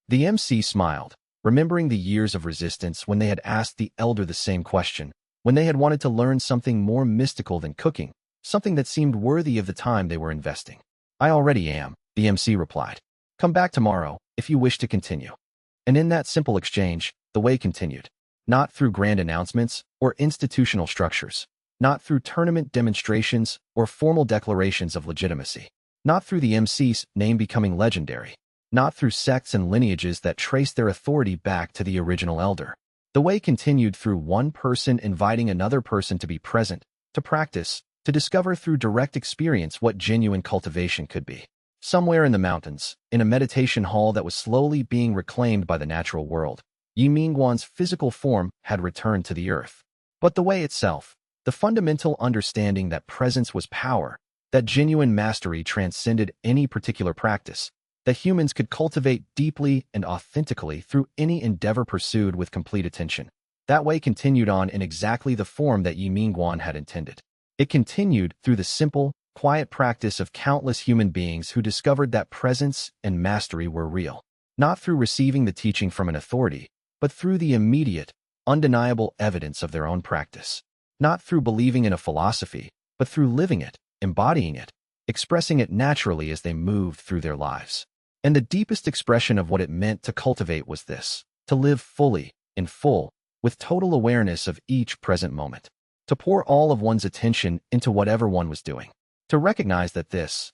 The MC smiled, remembering the years of resistance when they had asked the elder the same question, when they had wanted to learn something more mystical than cooking, something that seemed worthy of the time they were investing. "I already am," the MC replied. "Come back tomorrow if you wish to continue." And in that simple exchange, the way continued. Not through grand announcements or institutional structures, not through tournament demonstrations or formal declarations of legitimacy, not through the MC's name becoming legendary, not through sects and lineages that trace their authority back to the original elder. The way continued through one person inviting another person to be present, to practice, to discover through direct experience what genuine cultivation could be. Somewhere in the mountains, in a meditation hall that was slowly being reclaimed by the natural world, Ye Minguan's physical form had returned to the earth. But the way itself, the fundamental understanding that presence was power, that genuine mastery transcended any particular practice, that humans could cultivate deeply and authentically through any endeavor pursued with complete attention, that way continued on in exactly the form that Ye Minguan had intended. It continued through the simple, quiet practice of countless human beings who discovered that presence and mastery were real, not through receiving the teaching from an authority, but through the immediate, undeniable evidence of their own practice. Not through believing in a philosophy, but through living it, embodying it, expressing it naturally as they moved through their lives. And the deepest expression of what it meant to cultivate was this: to live fully, in full, with total awareness of each present moment, to pour all of one's attention into whatever one was doing, to recognize that this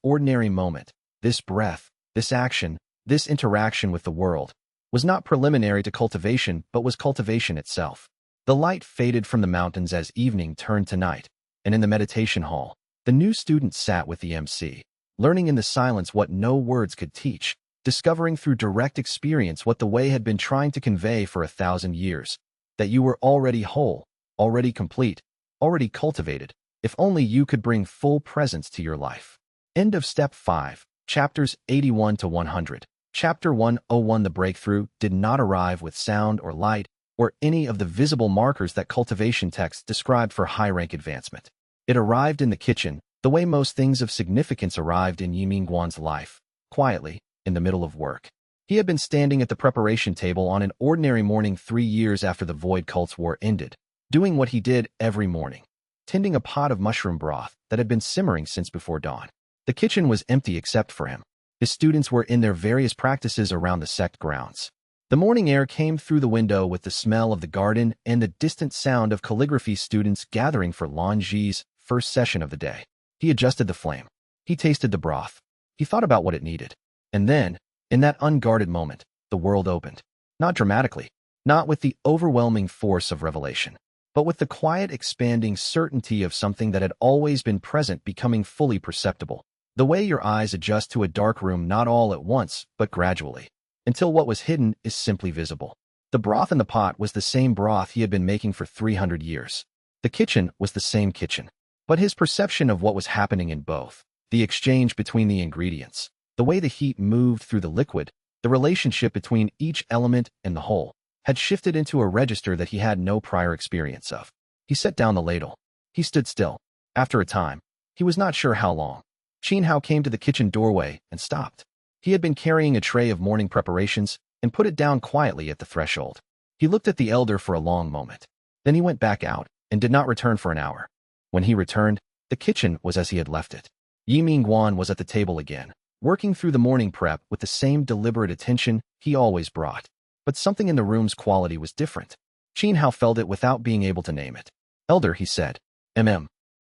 ordinary moment, this breath, this action, this interaction with the world, was not preliminary to cultivation but was cultivation itself. The light faded from the mountains as evening turned to night, and in the meditation hall, the new student sat with the MC, learning in the silence what no words could teach, discovering through direct experience what the way had been trying to convey for 1,000 years, that you were already whole, already complete, already cultivated, if only you could bring full presence to your life. End of Step 5, Chapters 81 to 100. Chapter 101. The breakthrough did not arrive with sound or light or any of the visible markers that cultivation texts described for high-rank advancement. It arrived in the kitchen, the way most things of significance arrived in Ye Minguan's life, quietly, in the middle of work. He had been standing at the preparation table on an ordinary morning 3 years after the Void Cult's war ended, doing what he did every morning, tending a pot of mushroom broth that had been simmering since before dawn. The kitchen was empty except for him. His students were in their various practices around the sect grounds. The morning air came through the window with the smell of the garden and the distant sound of calligraphy students gathering for Lanji's first session of the day. He adjusted the flame. He tasted the broth. He thought about what it needed. And then, in that unguarded moment, the world opened. Not dramatically, not with the overwhelming force of revelation, but with the quiet expanding certainty of something that had always been present becoming fully perceptible. The way your eyes adjust to a dark room, not all at once, but gradually, until what was hidden is simply visible. The broth in the pot was the same broth he had been making for 300 years. The kitchen was the same kitchen, but his perception of what was happening in both, the exchange between the ingredients, the way the heat moved through the liquid, the relationship between each element and the whole, had shifted into a register that he had no prior experience of. He set down the ladle. He stood still. After a time, he was not sure how long, Qin Hao came to the kitchen doorway and stopped. He had been carrying a tray of morning preparations and put it down quietly at the threshold. He looked at the elder for a long moment. Then he went back out and did not return for an hour. When he returned, the kitchen was as he had left it. Ye Minguan was at the table again, working through the morning prep with the same deliberate attention he always brought. But something in the room's quality was different. Qin Hao felt it without being able to name it. Elder, he said.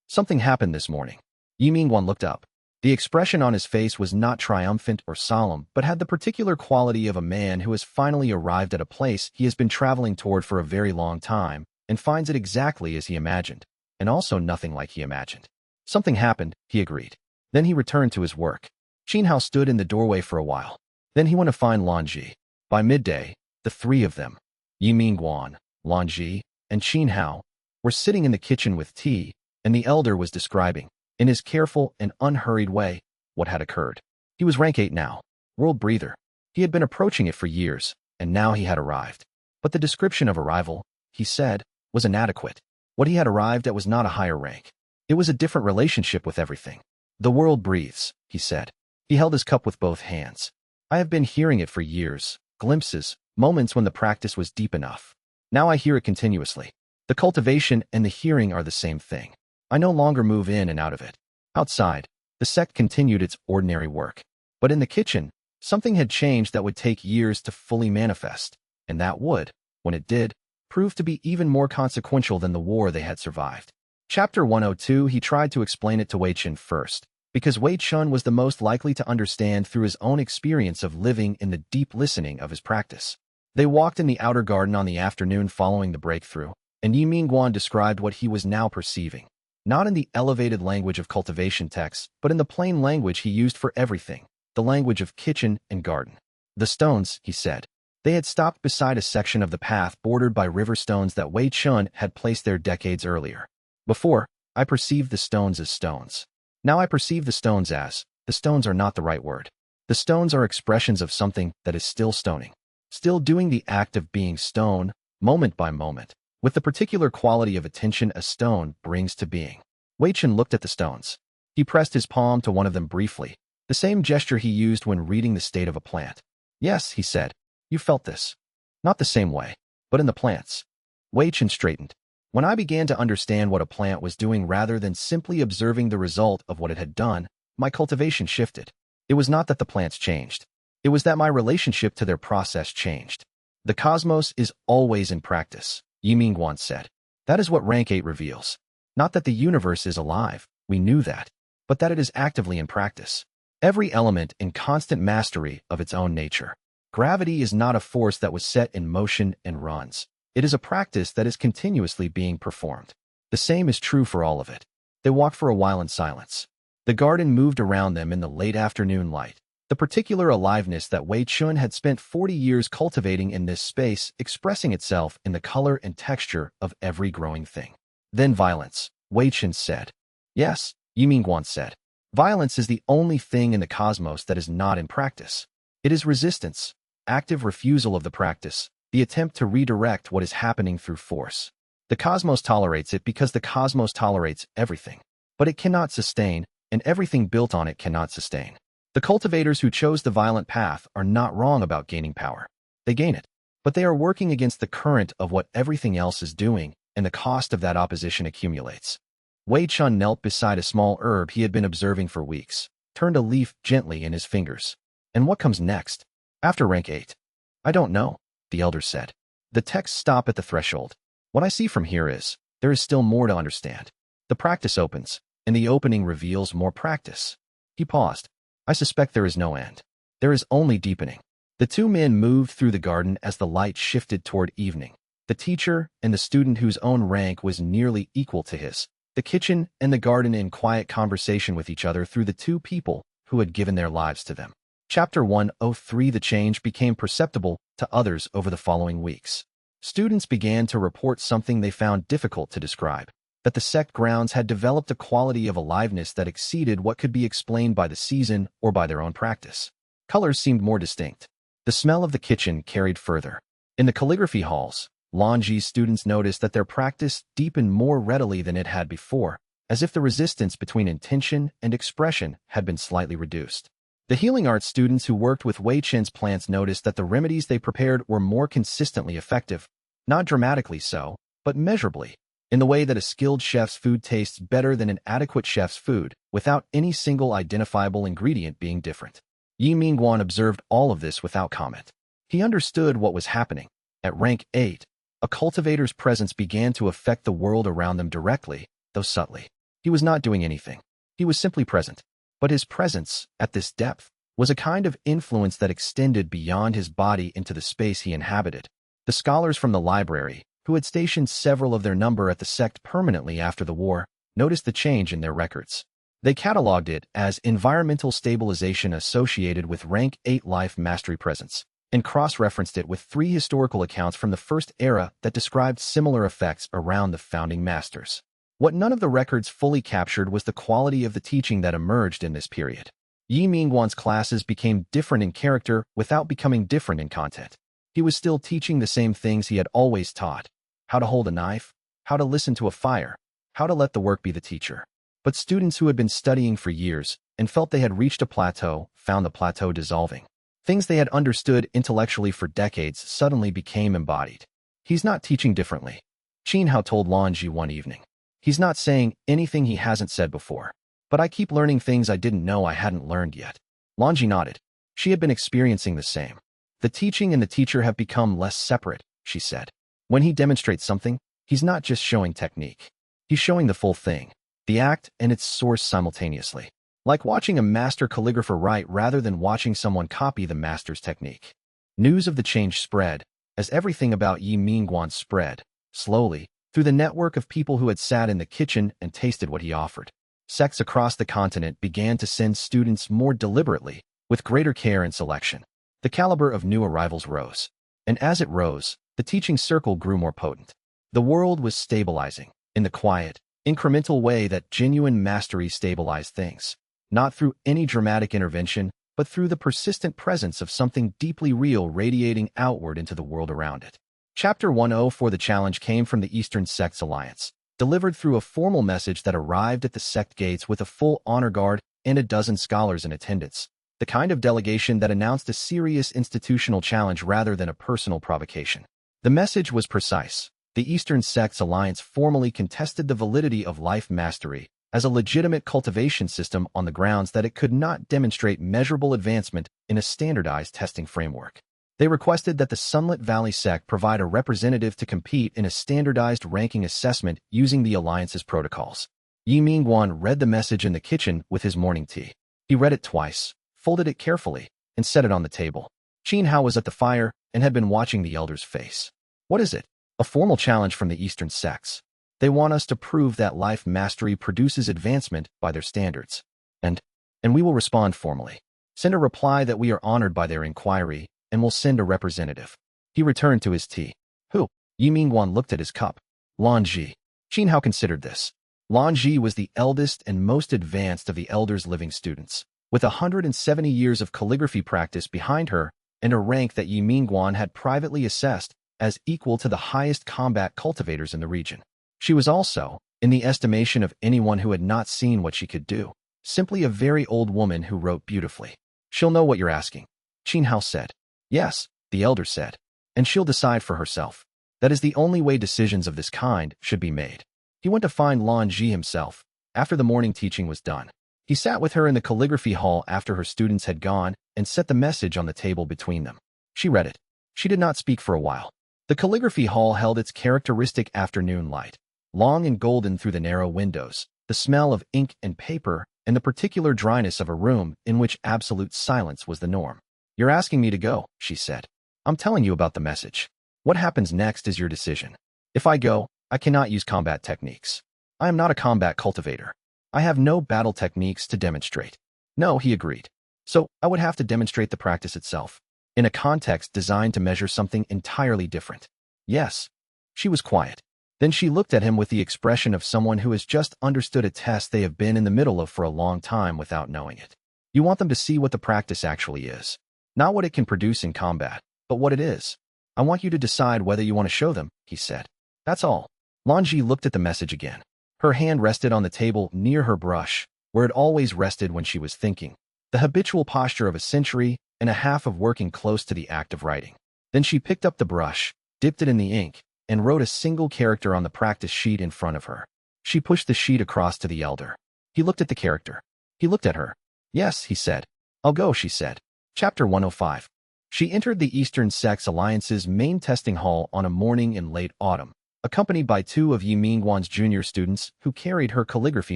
Something happened this morning. Ye Minguan looked up. The expression on his face was not triumphant or solemn, but had the particular quality of a man who has finally arrived at a place he has been traveling toward for a very long time and finds it exactly as he imagined, and also nothing like he imagined. Something happened, he agreed. Then he returned to his work. Qin Hao stood in the doorway for a while. Then he went to find Lanji. By midday, the three of them, Ye Minguan, Lanji, and Qin Hao, were sitting in the kitchen with tea, and the elder was describing, in his careful and unhurried way, what had occurred. He was rank 8 now, world breather. He had been approaching it for years, and now he had arrived. But the description of arrival, he said, was inadequate. What he had arrived at was not a higher rank. It was a different relationship with everything. The world breathes, he said. He held his cup with both hands. I have been hearing it for years, glimpses, moments when the practice was deep enough. Now I hear it continuously. The cultivation and the hearing are the same thing. I no longer move in and out of it. Outside, the sect continued its ordinary work. But in the kitchen, something had changed that would take years to fully manifest, and that would, when it did, prove to be even more consequential than the war they had survived. Chapter 102. He tried to explain it to Wei Chun first, because Wei Chun was the most likely to understand through his own experience of living in the deep listening of his practice. They walked in the outer garden on the afternoon following the breakthrough, and Ye Minguan described what he was now perceiving. Not in the elevated language of cultivation texts, but in the plain language he used for everything, the language of kitchen and garden. The stones, he said. They had stopped beside a section of the path bordered by river stones that Wei Chun had placed there decades earlier. Before, I perceived the stones as stones. Now I perceive the stones as, the stones are not the right word. The stones are expressions of something that is still stoning, still doing the act of being stone, moment by moment, with the particular quality of attention a stone brings to being. Wei Chun looked at the stones. He pressed his palm to one of them briefly, the same gesture he used when reading the state of a plant. Yes, he said, you felt this. Not the same way, but in the plants. Wei Chun straightened. When I began to understand what a plant was doing rather than simply observing the result of what it had done, my cultivation shifted. It was not that the plants changed. It was that my relationship to their process changed. The cosmos is always in practice, Ye Minguan said. That is what rank 8 reveals. Not that the universe is alive, we knew that, but that it is actively in practice. Every element in constant mastery of its own nature. Gravity is not a force that was set in motion and runs. It is a practice that is continuously being performed. The same is true for all of it. They walked for a while in silence. The garden moved around them in the late afternoon light. The particular aliveness that Wei Chun had spent 40 years cultivating in this space expressing itself in the color and texture of every growing thing. Then violence, Wei Chun said. Yes, Ye Minguan said. Violence is the only thing in the cosmos that is not in practice. It is resistance, active refusal of the practice, the attempt to redirect what is happening through force. The cosmos tolerates it because the cosmos tolerates everything. But it cannot sustain, and everything built on it cannot sustain. The cultivators who chose the violent path are not wrong about gaining power. They gain it. But they are working against the current of what everything else is doing, and the cost of that opposition accumulates. Wei Chun knelt beside a small herb he had been observing for weeks, turned a leaf gently in his fingers. And what comes next? After rank 8? I don't know, the elder said. The texts stop at the threshold. What I see from here is, there is still more to understand. The practice opens, and the opening reveals more practice. He paused. I suspect there is no end. There is only deepening. The two men moved through the garden as the light shifted toward evening. The teacher and the student whose own rank was nearly equal to his. The kitchen and the garden in quiet conversation with each other through the two people who had given their lives to them. Chapter 103. The change became perceptible to others over the following weeks. Students began to report something they found difficult to describe, that the sect grounds had developed a quality of aliveness that exceeded what could be explained by the season or by their own practice. Colors seemed more distinct. The smell of the kitchen carried further. In the calligraphy halls, Longji's students noticed that their practice deepened more readily than it had before, as if the resistance between intention and expression had been slightly reduced. The healing arts students who worked with Wei Chen's plants noticed that the remedies they prepared were more consistently effective, not dramatically so, but measurably, in the way that a skilled chef's food tastes better than an adequate chef's food, without any single identifiable ingredient being different. Ye Minguan observed all of this without comment. He understood what was happening. At rank 8, a cultivator's presence began to affect the world around them directly, though subtly. He was not doing anything. He was simply present. But his presence, at this depth, was a kind of influence that extended beyond his body into the space he inhabited. The scholars from the library, who had stationed several of their number at the sect permanently after the war, noticed the change in their records. They catalogued it as environmental stabilization associated with rank 8 life mastery presence, and cross-referenced it with 3 historical accounts from the first era that described similar effects around the founding masters. What none of the records fully captured was the quality of the teaching that emerged in this period. Ye Minguan's classes became different in character without becoming different in content. He was still teaching the same things he had always taught: how to hold a knife, how to listen to a fire, how to let the work be the teacher. But students who had been studying for years and felt they had reached a plateau found the plateau dissolving. Things they had understood intellectually for decades suddenly became embodied. He's not teaching differently, Qin Hao told Longji one evening. He's not saying anything he hasn't said before. But I keep learning things I didn't know I hadn't learned yet. Longji nodded. She had been experiencing the same. The teaching and the teacher have become less separate, she said. When he demonstrates something, he's not just showing technique. He's showing the full thing, the act and its source simultaneously. Like watching a master calligrapher write rather than watching someone copy the master's technique. News of the change spread, as everything about Ye Minguan spread, slowly, through the network of people who had sat in the kitchen and tasted what he offered. Sects across the continent began to send students more deliberately, with greater care and selection. The caliber of new arrivals rose. And as it rose, the teaching circle grew more potent. The world was stabilizing, in the quiet, incremental way that genuine mastery stabilized things. Not through any dramatic intervention, but through the persistent presence of something deeply real radiating outward into the world around it. Chapter 104. The challenge came from the Eastern Sects Alliance, delivered through a formal message that arrived at the sect gates with a full honor guard and a dozen scholars in attendance, the kind of delegation that announced a serious institutional challenge rather than a personal provocation. The message was precise. The Eastern Sects Alliance formally contested the validity of life mastery as a legitimate cultivation system on the grounds that it could not demonstrate measurable advancement in a standardized testing framework. They requested that the Sunlit Valley sect provide a representative to compete in a standardized ranking assessment using the Alliance's protocols. Ye Minguan read the message in the kitchen with his morning tea. He read it twice, folded it carefully, and set it on the table. Qin Hao was at the fire and had been watching the elder's face. What is it? A formal challenge from the Eastern sects. They want us to prove that life mastery produces advancement by their standards. And we will respond formally. Send a reply that we are honored by their inquiry, and will send a representative. He returned to his tea. Who? Ye Minguan looked at his cup. Lan Ji. Qin Hao considered this. Lan Ji was the eldest and most advanced of the elders' living students, with 170 years of calligraphy practice behind her and a rank that Ye Minguan had privately assessed as equal to the highest combat cultivators in the region. She was also, in the estimation of anyone who had not seen what she could do, simply a very old woman who wrote beautifully. She'll know what you're asking, Qin Hao said. Yes, the elder said, and she'll decide for herself. That is the only way decisions of this kind should be made. He went to find Lan Ji himself, after the morning teaching was done. He sat with her in the calligraphy hall after her students had gone and set the message on the table between them. She read it. She did not speak for a while. The calligraphy hall held its characteristic afternoon light, long and golden through the narrow windows, the smell of ink and paper, and the particular dryness of a room in which absolute silence was the norm. You're asking me to go, she said. I'm telling you about the message. What happens next is your decision. If I go, I cannot use combat techniques. I am not a combat cultivator. I have no battle techniques to demonstrate. No, he agreed. So, I would have to demonstrate the practice itself, in a context designed to measure something entirely different. Yes. She was quiet. Then she looked at him with the expression of someone who has just understood a test they have been in the middle of for a long time without knowing it. You want them to see what the practice actually is. Not what it can produce in combat, but what it is. I want you to decide whether you want to show them, he said. That's all. Lan Ji looked at the message again. Her hand rested on the table near her brush, where it always rested when she was thinking, the habitual posture of a century and a half of working close to the act of writing. Then she picked up the brush, dipped it in the ink, and wrote a single character on the practice sheet in front of her. She pushed the sheet across to the elder. He looked at the character. He looked at her. Yes, he said. I'll go, she said. Chapter 105. She entered the Eastern Sects Alliance's main testing hall on a morning in late autumn, accompanied by two of Ye Minguan's junior students who carried her calligraphy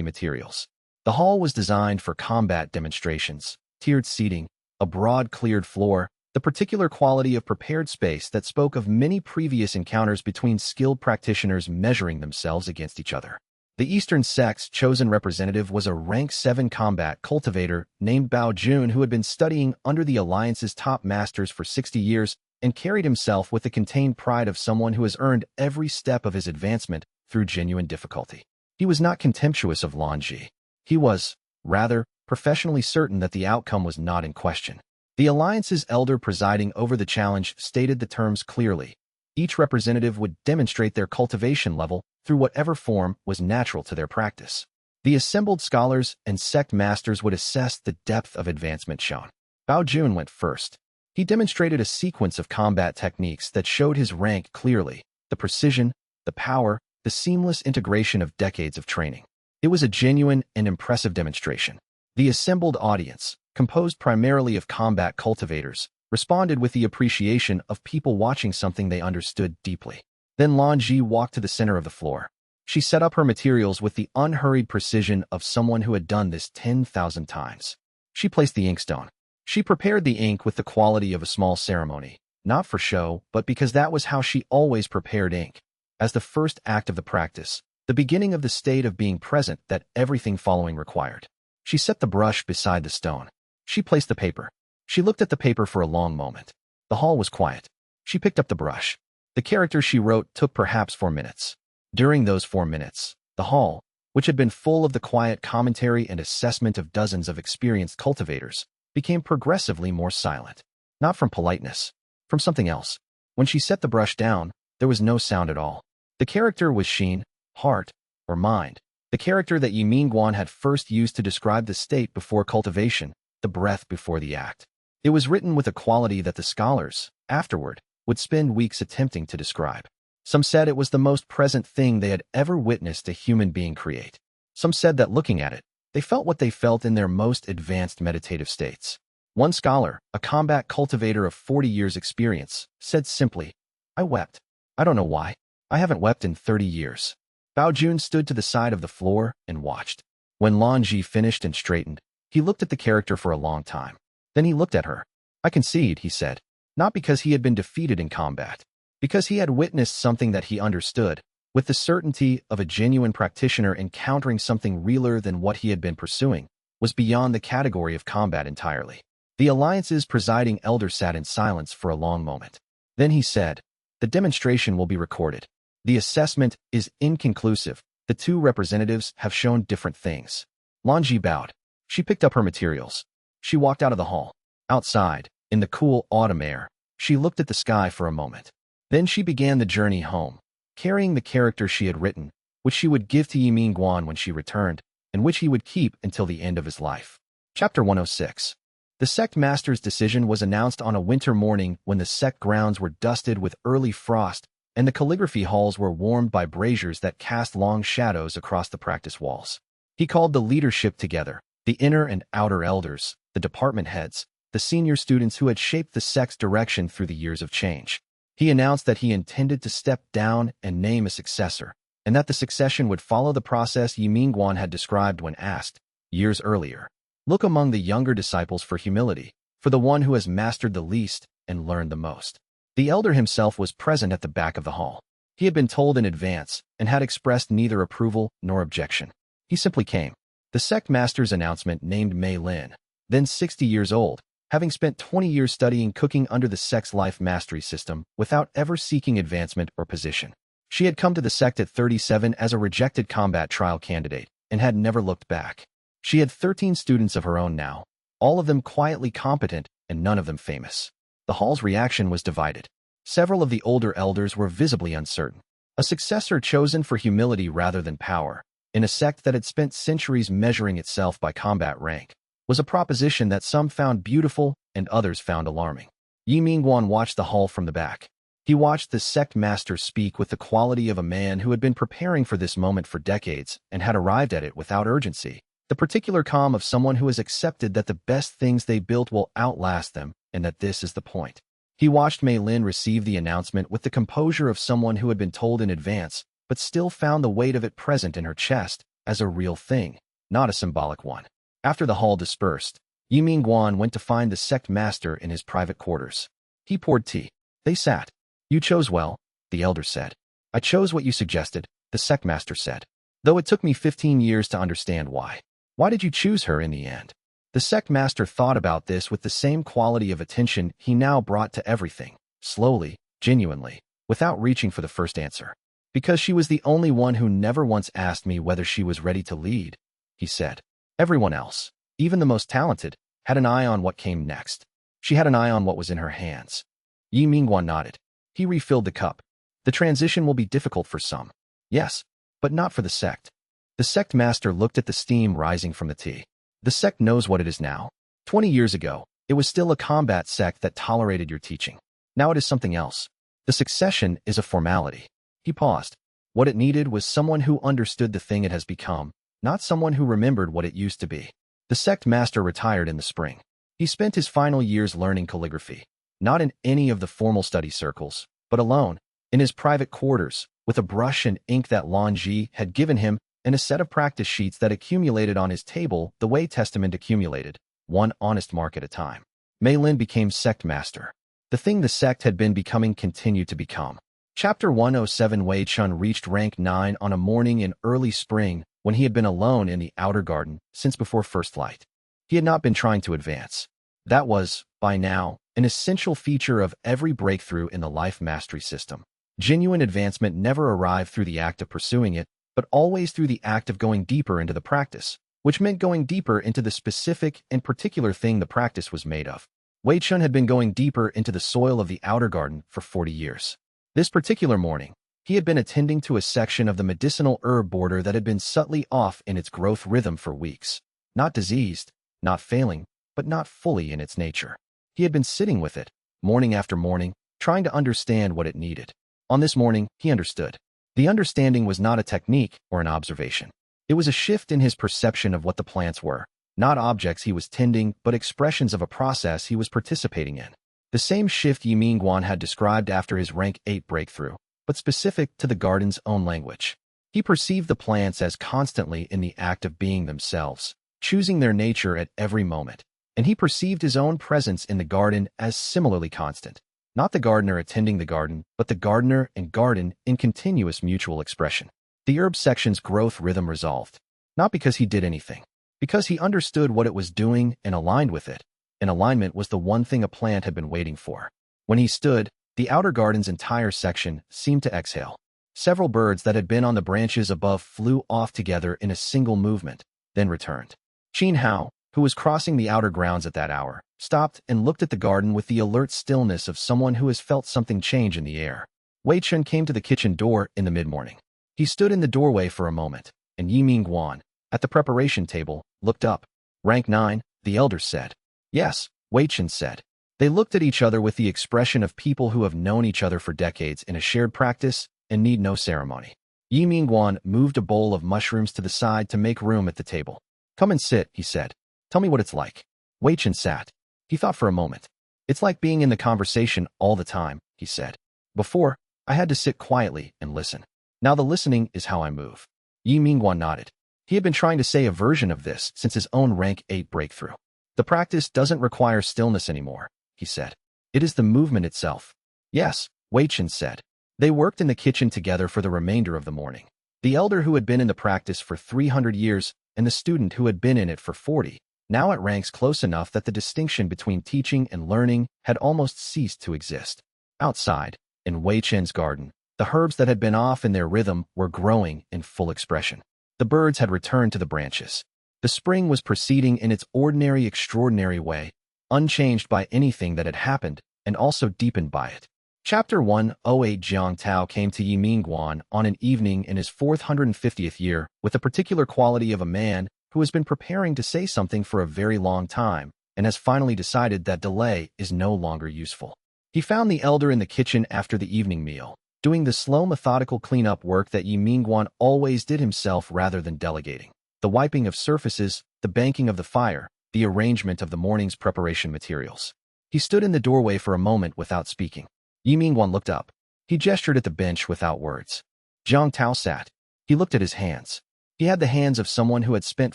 materials. The hall was designed for combat demonstrations, tiered seating, a broad cleared floor, the particular quality of prepared space that spoke of many previous encounters between skilled practitioners measuring themselves against each other. The Eastern Sect's chosen representative was a rank 7 combat cultivator named Bao Jun who had been studying under the Alliance's top masters for 60 years and carried himself with the contained pride of someone who has earned every step of his advancement through genuine difficulty. He was not contemptuous of Lan Ji. He was, rather, professionally certain that the outcome was not in question. The Alliance's elder presiding over the challenge stated the terms clearly. Each representative would demonstrate their cultivation level through whatever form was natural to their practice. The assembled scholars and sect masters would assess the depth of advancement shown. Bao Jun went first. He demonstrated a sequence of combat techniques that showed his rank clearly, the precision, the power, the seamless integration of decades of training. It was a genuine and impressive demonstration. The assembled audience, composed primarily of combat cultivators, responded with the appreciation of people watching something they understood deeply. Then Lan Ji walked to the center of the floor. She set up her materials with the unhurried precision of someone who had done this 10,000 times. She placed the inkstone. She prepared the ink with the quality of a small ceremony, not for show, but because that was how she always prepared ink. As the first act of the practice, the beginning of the state of being present that everything following required. She set the brush beside the stone. She placed the paper. She looked at the paper for a long moment. The hall was quiet. She picked up the brush. The character she wrote took perhaps 4 minutes. During those 4 minutes, the hall, which had been full of the quiet commentary and assessment of dozens of experienced cultivators, became progressively more silent. Not from politeness, from something else. When she set the brush down, there was no sound at all. The character was Xin, heart, or mind. The character that Ye Minguan had first used to describe the state before cultivation, the breath before the act. It was written with a quality that the scholars, afterward, would spend weeks attempting to describe. Some said it was the most present thing they had ever witnessed a human being create. Some said that looking at it, they felt what they felt in their most advanced meditative states. One scholar, a combat cultivator of 40 years' experience, said simply, I wept. I don't know why. I haven't wept in 30 years. Bao Jun stood to the side of the floor and watched. When Lan Ji finished and straightened, he looked at the character for a long time. Then he looked at her. I concede, he said, not because he had been defeated in combat, because he had witnessed something that he understood, with the certainty of a genuine practitioner encountering something realer than what he had been pursuing, was beyond the category of combat entirely. The Alliance's presiding elder sat in silence for a long moment. Then he said, the demonstration will be recorded. The assessment is inconclusive. The two representatives have shown different things. Lan Ji bowed. She picked up her materials. She walked out of the hall. Outside, in the cool autumn air, she looked at the sky for a moment. Then she began the journey home, carrying the character she had written, which she would give to Ye Minguan when she returned, and which he would keep until the end of his life. Chapter 106. The sect master's decision was announced on a winter morning when the sect grounds were dusted with early frost and the calligraphy halls were warmed by braziers that cast long shadows across the practice walls. He called the leadership together, the inner and outer elders, the department heads, the senior students who had shaped the sect's direction through the years of change. He announced that he intended to step down and name a successor, and that the succession would follow the process Ye Minguan had described when asked, years earlier. Look among the younger disciples for humility, for the one who has mastered the least and learned the most. The elder himself was present at the back of the hall. He had been told in advance and had expressed neither approval nor objection. He simply came. The sect master's announcement named Mei Lin, then 60 years old, having spent 20 years studying cooking under the sect's life mastery system without ever seeking advancement or position. She had come to the sect at 37 as a rejected combat trial candidate and had never looked back. She had 13 students of her own now, all of them quietly competent and none of them famous. The hall's reaction was divided. Several of the older elders were visibly uncertain. A successor chosen for humility rather than power, in a sect that had spent centuries measuring itself by combat rank, was a proposition that some found beautiful and others found alarming. Ye Minguan watched the hall from the back. He watched the sect master speak with the quality of a man who had been preparing for this moment for decades and had arrived at it without urgency, the particular calm of someone who has accepted that the best things they built will outlast them and that this is the point. He watched Mei Lin receive the announcement with the composure of someone who had been told in advance, but still found the weight of it present in her chest as a real thing, not a symbolic one. After the hall dispersed, Ye Minguan went to find the sect master in his private quarters. He poured tea. They sat. You chose well, the elder said. I chose what you suggested, the sect master said. Though it took me 15 years to understand why. Why did you choose her in the end? The sect master thought about this with the same quality of attention he now brought to everything, slowly, genuinely, without reaching for the first answer. Because she was the only one who never once asked me whether she was ready to lead, he said. Everyone else, even the most talented, had an eye on what came next. She had an eye on what was in her hands. Ye Minguan nodded. He refilled the cup. The transition will be difficult for some. Yes, but not for the sect. The sect master looked at the steam rising from the tea. The sect knows what it is now. 20 years ago, it was still a combat sect that tolerated your teaching. Now it is something else. The succession is a formality. He paused. What it needed was someone who understood the thing it has become, not someone who remembered what it used to be. The sect master retired in the spring. He spent his final years learning calligraphy, not in any of the formal study circles, but alone, in his private quarters, with a brush and ink that Lan Ji had given him and a set of practice sheets that accumulated on his table the way Testament accumulated, one honest mark at a time. Mei Lin became sect master. The thing the sect had been becoming continued to become. Chapter 107. Wei Chun reached rank 9 on a morning in early spring when he had been alone in the outer garden since before first light. He had not been trying to advance. That was, by now, an essential feature of every breakthrough in the life mastery system. Genuine advancement never arrived through the act of pursuing it, but always through the act of going deeper into the practice, which meant going deeper into the specific and particular thing the practice was made of. Wei Chun had been going deeper into the soil of the outer garden for 40 years. This particular morning, he had been attending to a section of the medicinal herb border that had been subtly off in its growth rhythm for weeks. Not diseased, not failing, but not fully in its nature. He had been sitting with it, morning after morning, trying to understand what it needed. On this morning, he understood. The understanding was not a technique or an observation. It was a shift in his perception of what the plants were. not objects he was tending, but expressions of a process he was participating in. The same shift Ye Minguan had described after his rank 8 breakthrough, but specific to the garden's own language. He perceived the plants as constantly in the act of being themselves, choosing their nature at every moment, and he perceived his own presence in the garden as similarly constant. Not the gardener attending the garden, but the gardener and garden in continuous mutual expression. The herb section's growth rhythm resolved, not because he did anything, because he understood what it was doing and aligned with it, and alignment was the one thing a plant had been waiting for. When he stood, the outer garden's entire section seemed to exhale. Several birds that had been on the branches above flew off together in a single movement, then returned. Qin Hao, who was crossing the outer grounds at that hour, stopped and looked at the garden with the alert stillness of someone who has felt something change in the air. Wei Chen came to the kitchen door in the mid-morning. He stood in the doorway for a moment, and Ye Minguan, at the preparation table, looked up. Rank 9, the elder said. Yes, Wei Chen said. They looked at each other with the expression of people who have known each other for decades in a shared practice and need no ceremony. Ye Minguan moved a bowl of mushrooms to the side to make room at the table. Come and sit, he said. Tell me what it's like. Wei Chen sat. He thought for a moment. It's like being in the conversation all the time, he said. Before, I had to sit quietly and listen. Now the listening is how I move. Ye Minguan nodded. He had been trying to say a version of this since his own rank 8 breakthrough. The practice doesn't require stillness anymore, he said. It is the movement itself. Yes, Wei Chen said. They worked in the kitchen together for the remainder of the morning. The elder who had been in the practice for 300 years and the student who had been in it for 40, now at ranks close enough that the distinction between teaching and learning had almost ceased to exist. Outside, in Wei Chen's garden, the herbs that had been off in their rhythm were growing in full expression. The birds had returned to the branches. The spring was proceeding in its ordinary, extraordinary way, unchanged by anything that had happened, and also deepened by it. Chapter 108 Jiang Tao came to Ye Minguan on an evening in his 450th year with the particular quality of a man who has been preparing to say something for a very long time and has finally decided that delay is no longer useful. He found the elder in the kitchen after the evening meal, doing the slow methodical cleanup work that Ye Minguan always did himself rather than delegating. The wiping of surfaces, the banking of the fire, the arrangement of the morning's preparation materials. He stood in the doorway for a moment without speaking. Ye Minguan looked up. He gestured at the bench without words. Jiang Tao sat. He looked at his hands. He had the hands of someone who had spent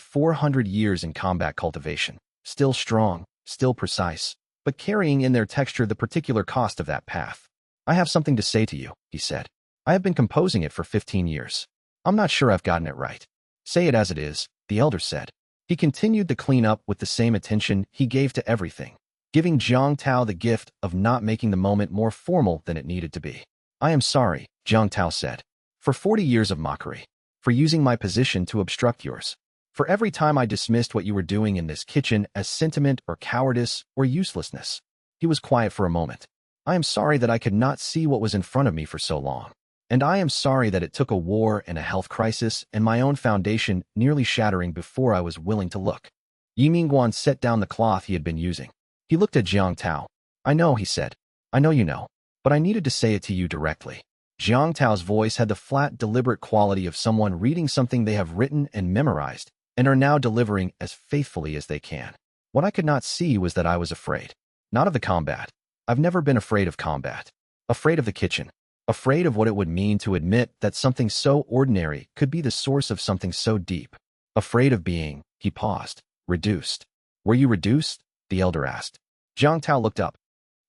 400 years in combat cultivation, still strong, still precise, but carrying in their texture the particular cost of that path. I have something to say to you, he said. I have been composing it for 15 years. I'm not sure I've gotten it right. Say it as it is, the elder said. He continued to clean up with the same attention he gave to everything, giving Jiang Tao the gift of not making the moment more formal than it needed to be. I am sorry, Jiang Tao said, for 40 years of mockery, for using my position to obstruct yours, for every time I dismissed what you were doing in this kitchen as sentiment or cowardice or uselessness. He was quiet for a moment. I am sorry that I could not see what was in front of me for so long. And I am sorry that it took a war and a health crisis and my own foundation nearly shattering before I was willing to look. Ye Minguan set down the cloth he had been using. He looked at Jiang Tao. I know, he said. I know you know. But I needed to say it to you directly. Jiang Tao's voice had the flat, deliberate quality of someone reading something they have written and memorized and are now delivering as faithfully as they can. What I could not see was that I was afraid. Not of the combat. I've never been afraid of combat. Afraid of the kitchen. Afraid of what it would mean to admit that something so ordinary could be the source of something so deep. Afraid of being, he paused, reduced. Were you reduced? The elder asked. Jiang Tao looked up.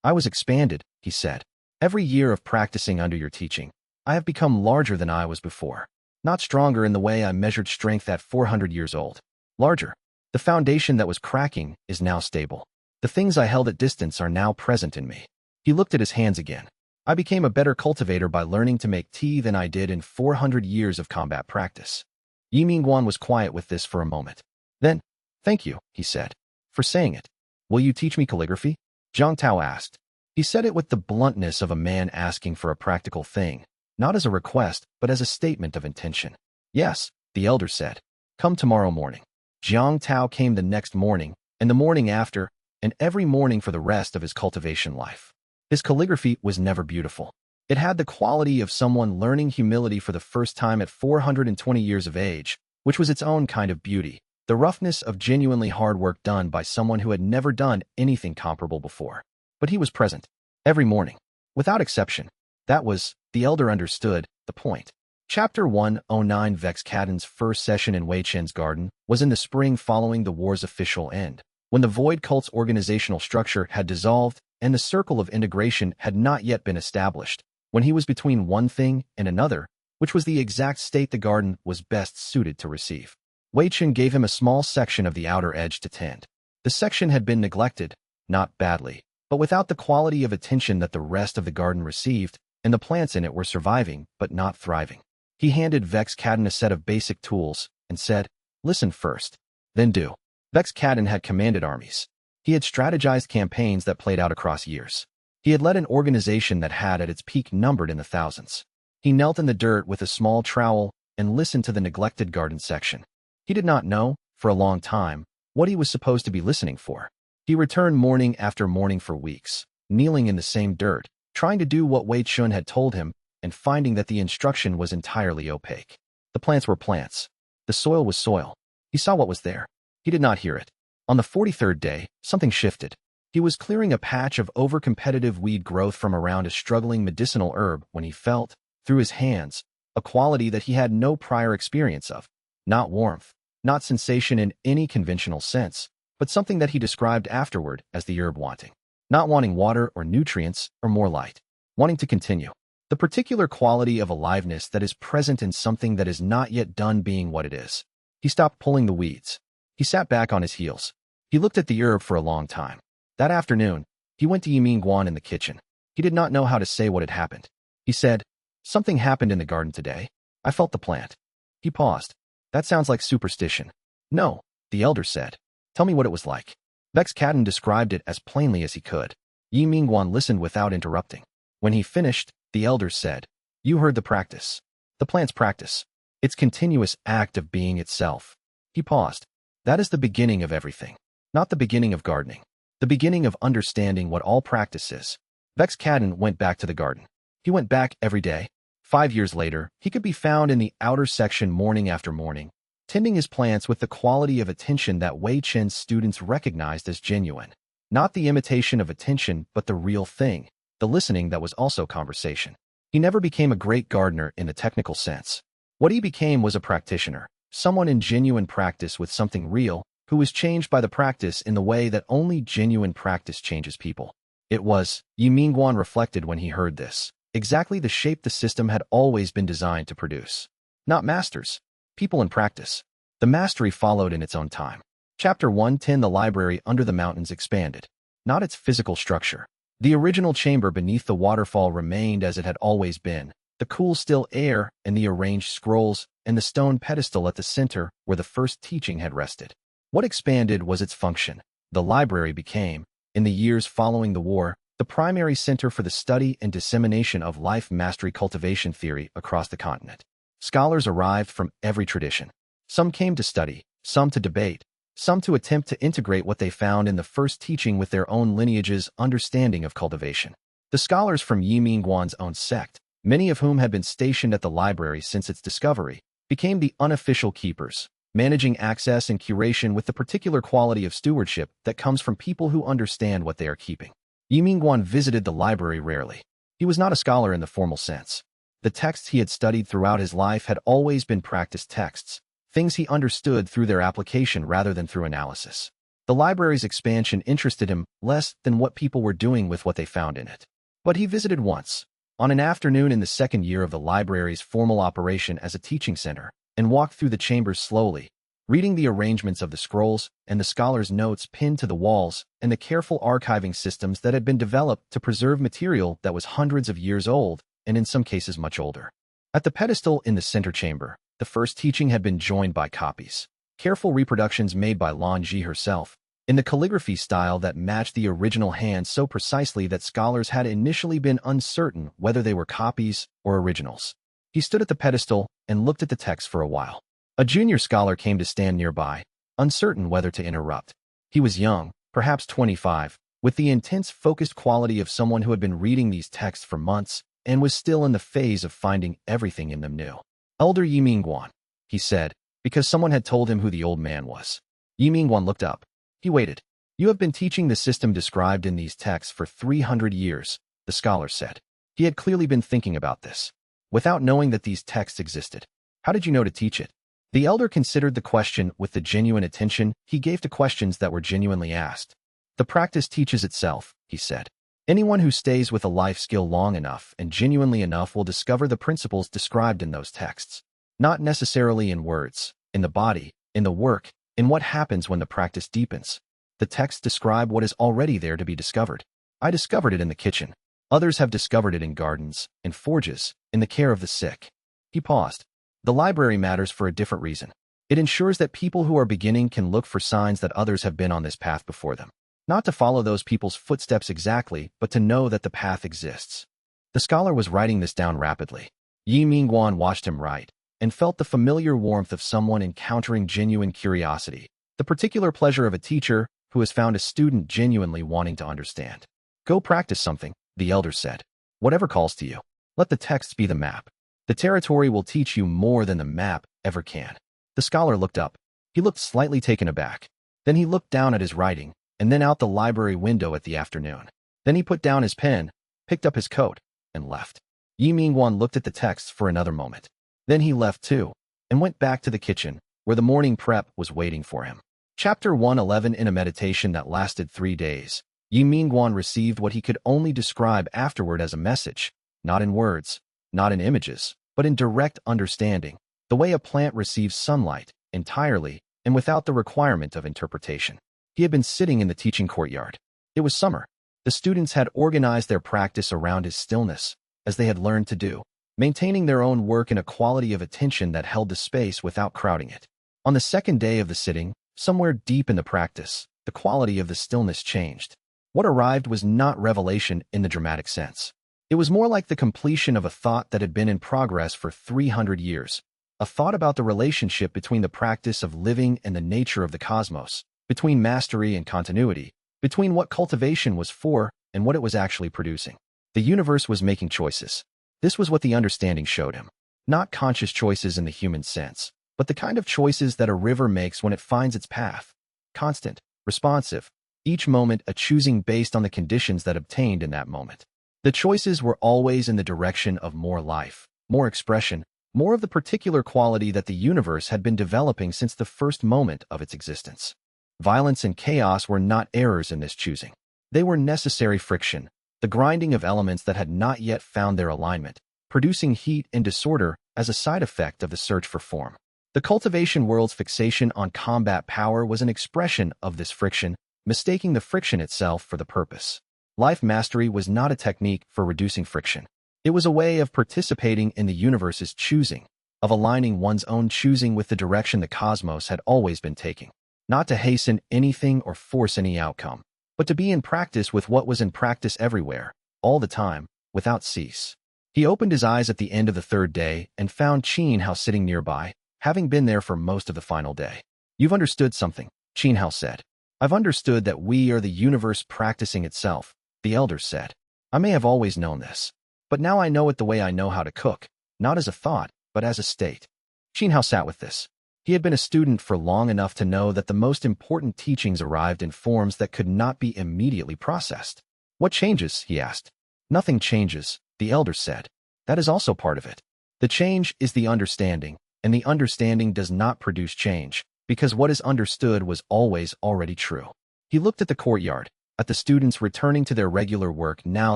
I was expanded, he said. Every year of practicing under your teaching, I have become larger than I was before. Not stronger in the way I measured strength at 400 years old. Larger. The foundation that was cracking is now stable. The things I held at distance are now present in me. He looked at his hands again. I became a better cultivator by learning to make tea than I did in 400 years of combat practice. Ye Minguan was quiet with this for a moment. Then, thank you, he said, for saying it. Will you teach me calligraphy? Jiang Tao asked. He said it with the bluntness of a man asking for a practical thing, not as a request, but as a statement of intention. Yes, the elder said. Come tomorrow morning. Jiang Tao came the next morning, and the morning after, and every morning for the rest of his cultivation life. His calligraphy was never beautiful. It had the quality of someone learning humility for the first time at 420 years of age, which was its own kind of beauty, the roughness of genuinely hard work done by someone who had never done anything comparable before. But he was present, every morning, without exception. The elder understood the point. Chapter 109. Vex Caden's first session in Wei Chen's garden was in the spring following the war's official end, when the Void Cult's organizational structure had dissolved and the circle of integration had not yet been established, when he was between one thing and another, which was the exact state the garden was best suited to receive. Wei Chen gave him a small section of the outer edge to tend. The section had been neglected, not badly, but without the quality of attention that the rest of the garden received, and the plants in it were surviving but not thriving. He handed Vex Caden a set of basic tools and said, "Listen first, then do." Vex Caden had commanded armies. He had strategized campaigns that played out across years. He had led an organization that had at its peak numbered in the thousands. He knelt in the dirt with a small trowel and listened to the neglected garden section. He did not know, for a long time, what he was supposed to be listening for. He returned morning after morning for weeks, kneeling in the same dirt, trying to do what Wei Chun had told him, and finding that the instruction was entirely opaque. The plants were plants. The soil was soil. He saw what was there. He did not hear it. On the 43rd day, something shifted. He was clearing a patch of over-competitive weed growth from around a struggling medicinal herb when he felt, through his hands, a quality that he had no prior experience of. Not warmth, not sensation in any conventional sense, but something that he described afterward as the herb wanting. Not wanting water or nutrients or more light. Wanting to continue. The particular quality of aliveness that is present in something that is not yet done being what it is. He stopped pulling the weeds. He sat back on his heels. He looked at the herb for a long time. That afternoon, he went to Ye Minguan in the kitchen. He did not know how to say what had happened. He said, "Something happened in the garden today. I felt the plant." He paused. "That sounds like superstition." "No," the elder said. "Tell me what it was like." Vex Caden described it as plainly as he could. Ye Minguan listened without interrupting. When he finished, the elder said, "You heard the practice. The plant's practice. Its continuous act of being itself." He paused. "That is the beginning of everything. Not the beginning of gardening. The beginning of understanding what all practice is." Vex Caden went back to the garden. He went back every day. 5 years later, he could be found in the outer section morning after morning, tending his plants with the quality of attention that Wei Chen's students recognized as genuine. Not the imitation of attention, but the real thing, the listening that was also conversation. He never became a great gardener in the technical sense. What he became was a practitioner, someone in genuine practice with something real, who was changed by the practice in the way that only genuine practice changes people. It was, Ye Minguan reflected when he heard this, exactly the shape the system had always been designed to produce. Not masters, people in practice. The mastery followed in its own time. Chapter 110. The library under the mountains expanded. Not its physical structure. The original chamber beneath the waterfall remained as it had always been, the cool still air and the arranged scrolls and the stone pedestal at the center where the first teaching had rested. What expanded was its function. The library became, in the years following the war, the primary center for the study and dissemination of life mastery cultivation theory across the continent. Scholars arrived from every tradition. Some came to study, some to debate, some to attempt to integrate what they found in the first teaching with their own lineage's understanding of cultivation. The scholars from Ye Minguan's own sect, many of whom had been stationed at the library since its discovery, became the unofficial keepers, managing access and curation with the particular quality of stewardship that comes from people who understand what they are keeping. Ye Minguan visited the library rarely. He was not a scholar in the formal sense. The texts he had studied throughout his life had always been practice texts, things he understood through their application rather than through analysis. The library's expansion interested him less than what people were doing with what they found in it. But he visited once, on an afternoon in the second year of the library's formal operation as a teaching center, and walked through the chambers slowly, reading the arrangements of the scrolls and the scholars' notes pinned to the walls and the careful archiving systems that had been developed to preserve material that was hundreds of years old and in some cases much older. At the pedestal in the center chamber, the first teaching had been joined by copies, careful reproductions made by Lan Ji herself, in the calligraphy style that matched the original hand so precisely that scholars had initially been uncertain whether they were copies or originals. He stood at the pedestal and looked at the text for a while. A junior scholar came to stand nearby, uncertain whether to interrupt. He was young, perhaps 25, with the intense focused quality of someone who had been reading these texts for months and was still in the phase of finding everything in them new. "Elder Ye Minguan," he said, because someone had told him who the old man was. Ye Minguan looked up. He waited. You have been teaching the system described in these texts for 300 years, the scholar said. He had clearly been thinking about this. Without knowing that these texts existed. How did you know to teach it? The elder considered the question with the genuine attention he gave to questions that were genuinely asked. The practice teaches itself, he said. Anyone who stays with a life skill long enough and genuinely enough will discover the principles described in those texts. Not necessarily in words, in the body, in the work, in what happens when the practice deepens. The texts describe what is already there to be discovered. I discovered it in the kitchen. Others have discovered it in gardens, in forges, in the care of the sick. He paused. The library matters for a different reason. It ensures that people who are beginning can look for signs that others have been on this path before them. Not to follow those people's footsteps exactly, but to know that the path exists. The scholar was writing this down rapidly. Ye Minguan watched him write, and felt the familiar warmth of someone encountering genuine curiosity, the particular pleasure of a teacher who has found a student genuinely wanting to understand. Go practice something, the elder said. Whatever calls to you. Let the texts be the map. The territory will teach you more than the map ever can. The scholar looked up. He looked slightly taken aback. Then he looked down at his writing, and then out the library window at the afternoon. Then he put down his pen, picked up his coat, and left. Ye Minguan looked at the texts for another moment. Then he left too, and went back to the kitchen, where the morning prep was waiting for him. Chapter 111. In a meditation that lasted 3 days, Ye Minguan received what he could only describe afterward as a message, not in words, not in images, but in direct understanding, the way a plant receives sunlight, entirely, and without the requirement of interpretation. He had been sitting in the teaching courtyard. It was summer. The students had organized their practice around his stillness, as they had learned to do, maintaining their own work in a quality of attention that held the space without crowding it. On the second day of the sitting, somewhere deep in the practice, the quality of the stillness changed. What arrived was not revelation in the dramatic sense. It was more like the completion of a thought that had been in progress for 300 years, a thought about the relationship between the practice of living and the nature of the cosmos, between mastery and continuity, between what cultivation was for and what it was actually producing. The universe was making choices. This was what the understanding showed him. Not conscious choices in the human sense, but the kind of choices that a river makes when it finds its path. Constant, responsive, each moment a choosing based on the conditions that obtained in that moment. The choices were always in the direction of more life, more expression, more of the particular quality that the universe had been developing since the first moment of its existence. Violence and chaos were not errors in this choosing. They were necessary friction, the grinding of elements that had not yet found their alignment, producing heat and disorder as a side effect of the search for form. The cultivation world's fixation on combat power was an expression of this friction, mistaking the friction itself for the purpose. Life mastery was not a technique for reducing friction. It was a way of participating in the universe's choosing, of aligning one's own choosing with the direction the cosmos had always been taking. Not to hasten anything or force any outcome, but to be in practice with what was in practice everywhere, all the time, without cease. He opened his eyes at the end of the third day and found Qin Hao sitting nearby, having been there for most of the final day. You've understood something, Qin Hao said. I've understood that we are the universe practicing itself, the elder said. I may have always known this, but now I know it the way I know how to cook, not as a thought, but as a state. Qin Hao sat with this. He had been a student for long enough to know that the most important teachings arrived in forms that could not be immediately processed. What changes? He asked. Nothing changes, the elder said. That is also part of it. The change is the understanding, and the understanding does not produce change, because what is understood was always already true. He looked at the courtyard, at the students returning to their regular work now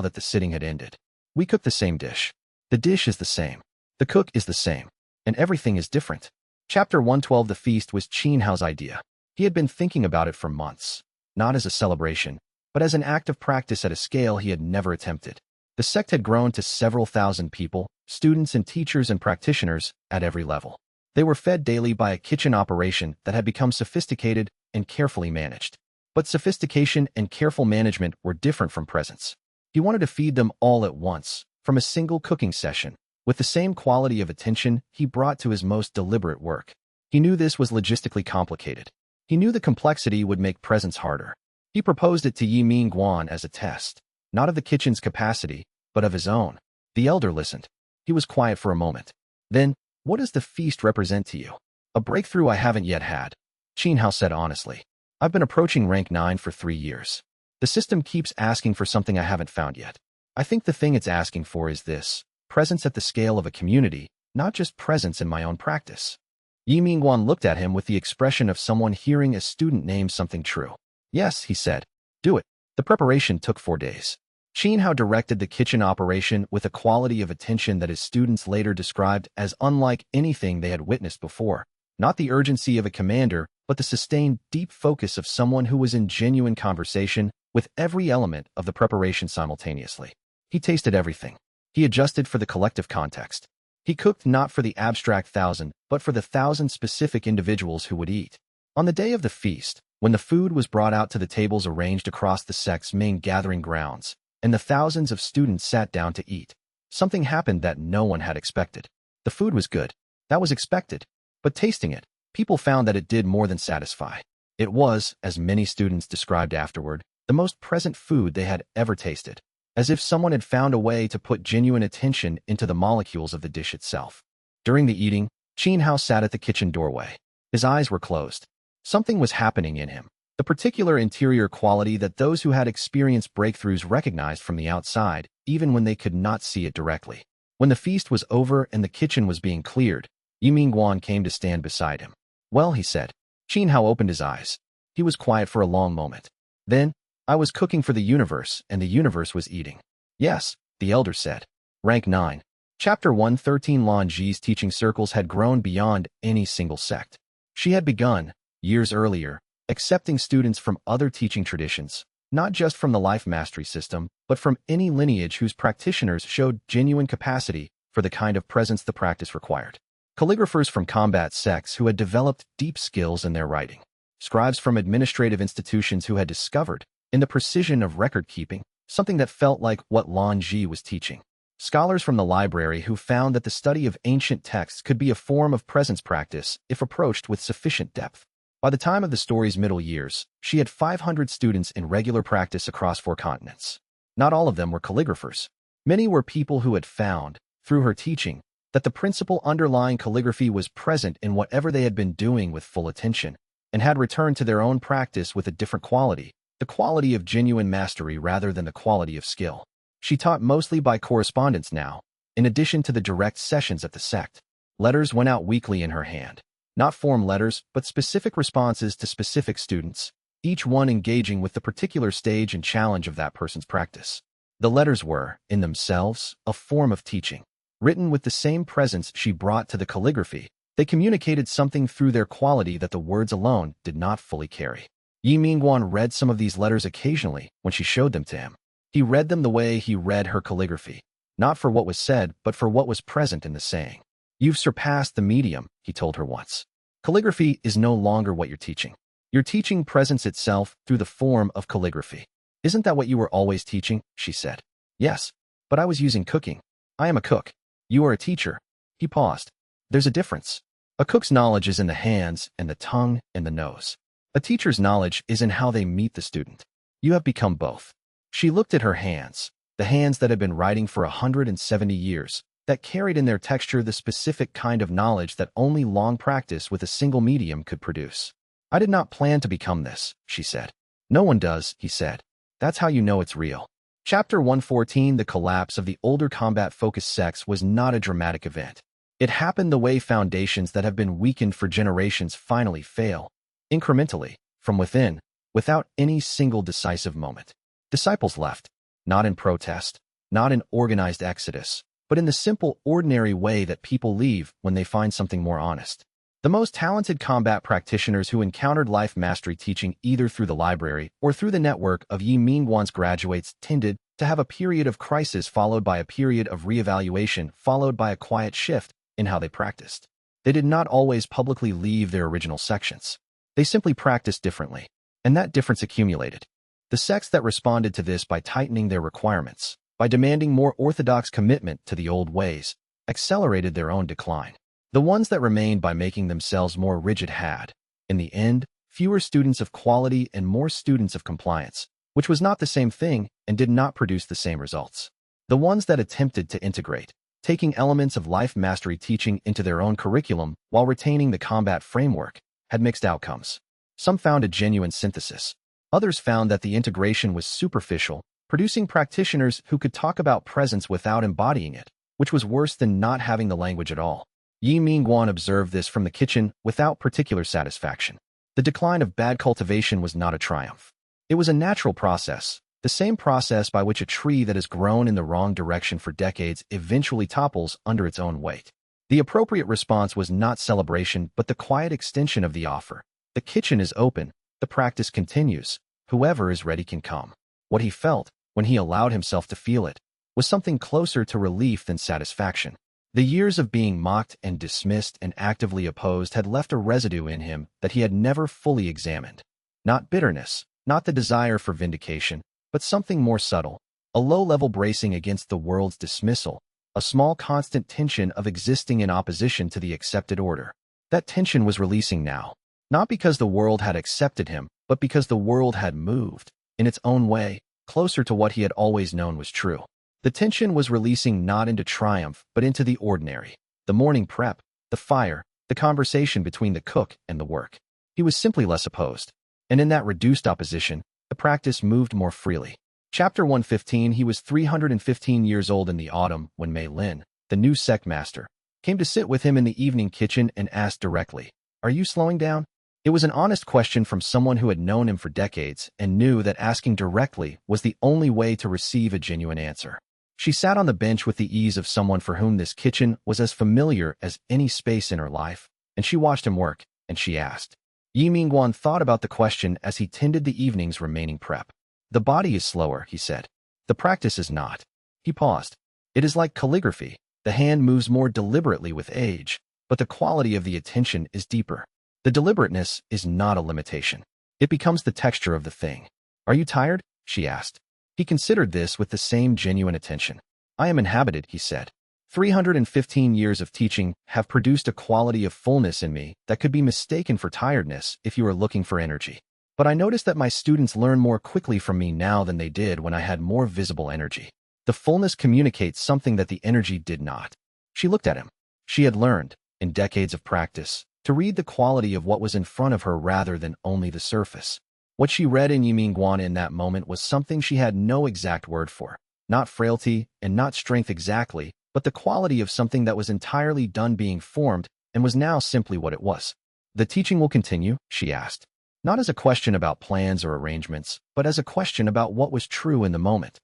that the sitting had ended. We cook the same dish. The dish is the same. The cook is the same. And everything is different. Chapter 112. The feast was Qin Hao's idea. He had been thinking about it for months, not as a celebration, but as an act of practice at a scale he had never attempted. The sect had grown to several thousand people, students and teachers and practitioners at every level. They were fed daily by a kitchen operation that had become sophisticated and carefully managed. But sophistication and careful management were different from presence. He wanted to feed them all at once, from a single cooking session, with the same quality of attention he brought to his most deliberate work. He knew this was logistically complicated. He knew the complexity would make presence harder. He proposed it to Ye Minguan as a test, not of the kitchen's capacity, but of his own. The elder listened. He was quiet for a moment. Then, what does the feast represent to you? A breakthrough I haven't yet had, Qin Hao said honestly. I've been approaching rank 9 for 3 years. The system keeps asking for something I haven't found yet. I think the thing it's asking for is this: presence at the scale of a community, not just presence in my own practice. Ye Minguan looked at him with the expression of someone hearing a student name something true. Yes, he said. Do it. The preparation took 4 days. Qin Hao directed the kitchen operation with a quality of attention that his students later described as unlike anything they had witnessed before. Not the urgency of a commander, but the sustained, deep focus of someone who was in genuine conversation with every element of the preparation simultaneously. He tasted everything. He adjusted for the collective context. He cooked not for the abstract 1,000, but for the 1,000 specific individuals who would eat. On the day of the feast, when the food was brought out to the tables arranged across the sect's main gathering grounds, and the thousands of students sat down to eat, something happened that no one had expected. The food was good. That was expected. But tasting it, people found that it did more than satisfy. It was, as many students described afterward, the most present food they had ever tasted, as if someone had found a way to put genuine attention into the molecules of the dish itself. During the eating, Qin Hao sat at the kitchen doorway. His eyes were closed. Something was happening in him, the particular interior quality that those who had experienced breakthroughs recognized from the outside, even when they could not see it directly. When the feast was over and the kitchen was being cleared, Ye Minguan came to stand beside him. Well, he said. Qin Hao opened his eyes. He was quiet for a long moment. Then, I was cooking for the universe, and the universe was eating. Yes, the elder said. Rank 9. Chapter 113. Lan Ji's teaching circles had grown beyond any single sect. She had begun, years earlier, accepting students from other teaching traditions, not just from the life mastery system, but from any lineage whose practitioners showed genuine capacity for the kind of presence the practice required. Calligraphers from combat sects who had developed deep skills in their writing. Scribes from administrative institutions who had discovered, in the precision of record-keeping, something that felt like what Lan Ji was teaching. Scholars from the library who found that the study of ancient texts could be a form of presence practice if approached with sufficient depth. By the time of the story's middle years, she had 500 students in regular practice across 4 continents. Not all of them were calligraphers. Many were people who had found, through her teaching, that the principle underlying calligraphy was present in whatever they had been doing with full attention, and had returned to their own practice with a different quality, the quality of genuine mastery rather than the quality of skill. She taught mostly by correspondence now, in addition to the direct sessions at the sect. Letters went out weekly in her hand. Not form letters, but specific responses to specific students, each one engaging with the particular stage and challenge of that person's practice. The letters were, in themselves, a form of teaching. Written with the same presence she brought to the calligraphy, they communicated something through their quality that the words alone did not fully carry. Ye Minguan read some of these letters occasionally when she showed them to him. He read them the way he read her calligraphy, not for what was said, but for what was present in the saying. You've surpassed the medium, he told her once. Calligraphy is no longer what you're teaching. You're teaching presence itself through the form of calligraphy. Isn't that what you were always teaching? She said. Yes, but I was using cooking. I am a cook. You are a teacher. He paused. There's a difference. A cook's knowledge is in the hands and the tongue and the nose. A teacher's knowledge is in how they meet the student. You have become both. She looked at her hands, the hands that had been writing for 170 years, that carried in their texture the specific kind of knowledge that only long practice with a single medium could produce. I did not plan to become this, she said. No one does, he said. That's how you know it's real. Chapter 114. The collapse of the older combat-focused sects was not a dramatic event. It happened the way foundations that have been weakened for generations finally fail, incrementally, from within, without any single decisive moment. Disciples left, not in protest, not in organized exodus, but in the simple, ordinary way that people leave when they find something more honest. The most talented combat practitioners who encountered life mastery teaching either through the library or through the network of Ye Minguan's graduates tended to have a period of crisis followed by a period of reevaluation followed by a quiet shift in how they practiced. They did not always publicly leave their original sections. They simply practiced differently, and that difference accumulated. The sects that responded to this by tightening their requirements, by demanding more orthodox commitment to the old ways, accelerated their own decline. The ones that remained by making themselves more rigid had, in the end, fewer students of quality and more students of compliance, which was not the same thing and did not produce the same results. The ones that attempted to integrate, taking elements of life mastery teaching into their own curriculum while retaining the combat framework, had mixed outcomes. Some found a genuine synthesis. Others found that the integration was superficial, producing practitioners who could talk about presence without embodying it, which was worse than not having the language at all. Ye Minguan observed this from the kitchen without particular satisfaction. The decline of bad cultivation was not a triumph. It was a natural process, the same process by which a tree that has grown in the wrong direction for decades eventually topples under its own weight. The appropriate response was not celebration but the quiet extension of the offer. The kitchen is open, the practice continues, whoever is ready can come. What he felt, when he allowed himself to feel it, was something closer to relief than satisfaction. The years of being mocked and dismissed and actively opposed had left a residue in him that he had never fully examined. Not bitterness, not the desire for vindication, but something more subtle, a low-level bracing against the world's dismissal, a small constant tension of existing in opposition to the accepted order. That tension was releasing now, not because the world had accepted him, but because the world had moved, in its own way, closer to what he had always known was true. The tension was releasing not into triumph, but into the ordinary. The morning prep, the fire, the conversation between the cook and the work. He was simply less opposed. And in that reduced opposition, the practice moved more freely. Chapter 115. He was 315 years old in the autumn when Mei Lin, the new sect master, came to sit with him in the evening kitchen and asked directly, "Are you slowing down?" It was an honest question from someone who had known him for decades and knew that asking directly was the only way to receive a genuine answer. She sat on the bench with the ease of someone for whom this kitchen was as familiar as any space in her life, and she watched him work, and she asked. Ye Minguan thought about the question as he tended the evening's remaining prep. "The body is slower," he said. "The practice is not." He paused. "It is like calligraphy. The hand moves more deliberately with age, but the quality of the attention is deeper. The deliberateness is not a limitation. It becomes the texture of the thing." "Are you tired?" she asked. He considered this with the same genuine attention. "I am inhabited," he said. 315 years of teaching have produced a quality of fullness in me that could be mistaken for tiredness if you are looking for energy. But I notice that my students learn more quickly from me now than they did when I had more visible energy. The fullness communicates something that the energy did not." She looked at him. She had learned, in decades of practice, to read the quality of what was in front of her rather than only the surface. What she read in Ye Minguan in that moment was something she had no exact word for. Not frailty and not strength exactly, but the quality of something that was entirely done being formed and was now simply what it was. "The teaching will continue?" she asked. Not as a question about plans or arrangements, but as a question about what was true in the moment.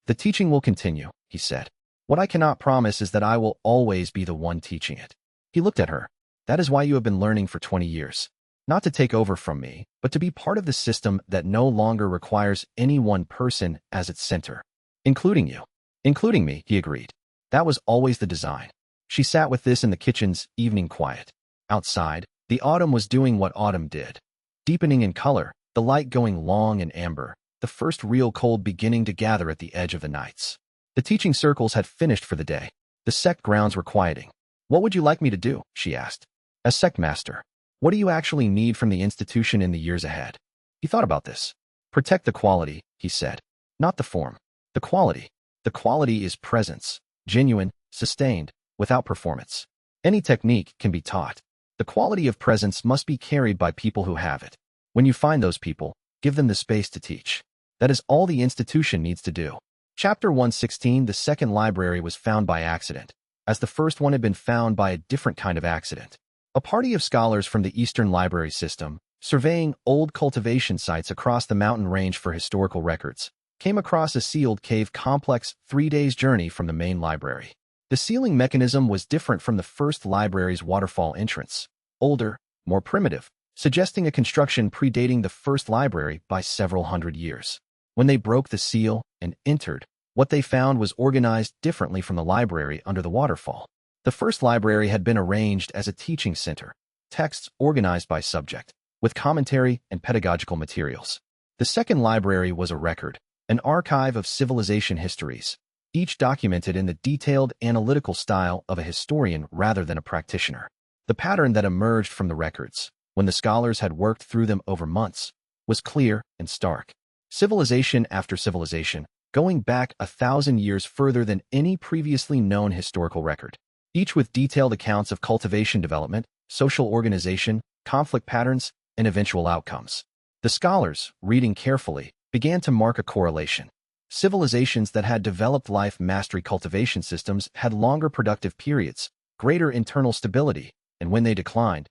"The teaching will continue," he said. "What I cannot promise is that I will always be the one teaching it." He looked at her. "That is why you have been learning for 20 years. Not to take over from me, but to be part of the system that no longer requires any one person as its center. Including you." "Including me," he agreed. That was always the design. She sat with this in the kitchen's evening quiet. Outside, the autumn was doing what autumn did. Deepening in color, the light going long and amber, the first real cold beginning to gather at the edge of the nights. The teaching circles had finished for the day. The sect grounds were quieting. "What would you like me to do?" she asked. "As sect master, what do you actually need from the institution in the years ahead?" He thought about this. "Protect the quality," he said. "Not the form. The quality. The quality is presence. Genuine, sustained, without performance. Any technique can be taught. The quality of presence must be carried by people who have it. When you find those people, give them the space to teach. That is all the institution needs to do." Chapter 116. The second library was found by accident, as the first one had been found by a different kind of accident. A party of scholars from the Eastern Library System, surveying old cultivation sites across the mountain range for historical records, came across a sealed cave complex 3 days' journey from the main library. The sealing mechanism was different from the first library's waterfall entrance, older, more primitive, suggesting a construction predating the first library by several hundred years. When they broke the seal and entered, what they found was organized differently from the library under the waterfall. The first library had been arranged as a teaching center, texts organized by subject, with commentary and pedagogical materials. The second library was a record, an archive of civilization histories, each documented in the detailed analytical style of a historian rather than a practitioner. The pattern that emerged from the records, when the scholars had worked through them over months, was clear and stark. Civilization after civilization, going back 1,000 years further than any previously known historical record, each with detailed accounts of cultivation development, social organization, conflict patterns, and eventual outcomes. The scholars, reading carefully, began to mark a correlation. Civilizations that had developed life mastery cultivation systems had longer productive periods, greater internal stability, and when they declined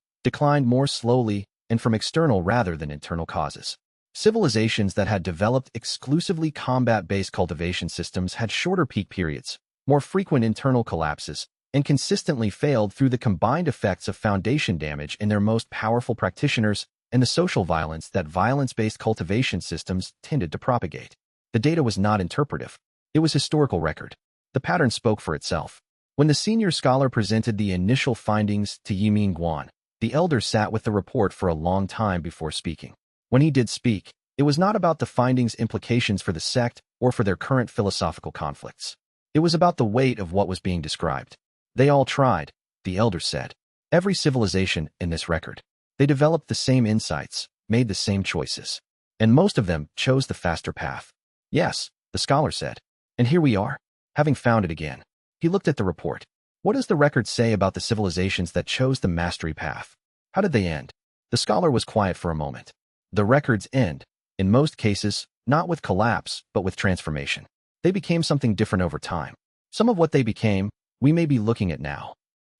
more slowly and from external rather than internal causes. Civilizations that had developed exclusively combat-based cultivation systems had shorter peak periods, more frequent internal collapses, and consistently failed through the combined effects of foundation damage in their most powerful practitioners and the social violence that violence-based cultivation systems tended to propagate. The data was not interpretive. It was historical record. The pattern spoke for itself. When the senior scholar presented the initial findings to Ye Minguan, the elder sat with the report for a long time before speaking. When he did speak, it was not about the findings' implications for the sect or for their current philosophical conflicts. It was about the weight of what was being described. They all tried, the elder said. Every civilization in this record. They developed the same insights, made the same choices. And most of them chose the faster path. Yes, the scholar said. And here we are, having found it again. He looked at the report. What does the record say about the civilizations that chose the mastery path? How did they end? The scholar was quiet for a moment. The records end, in most cases, not with collapse, but with transformation. They became something different over time. Some of what they became, we may be looking at now.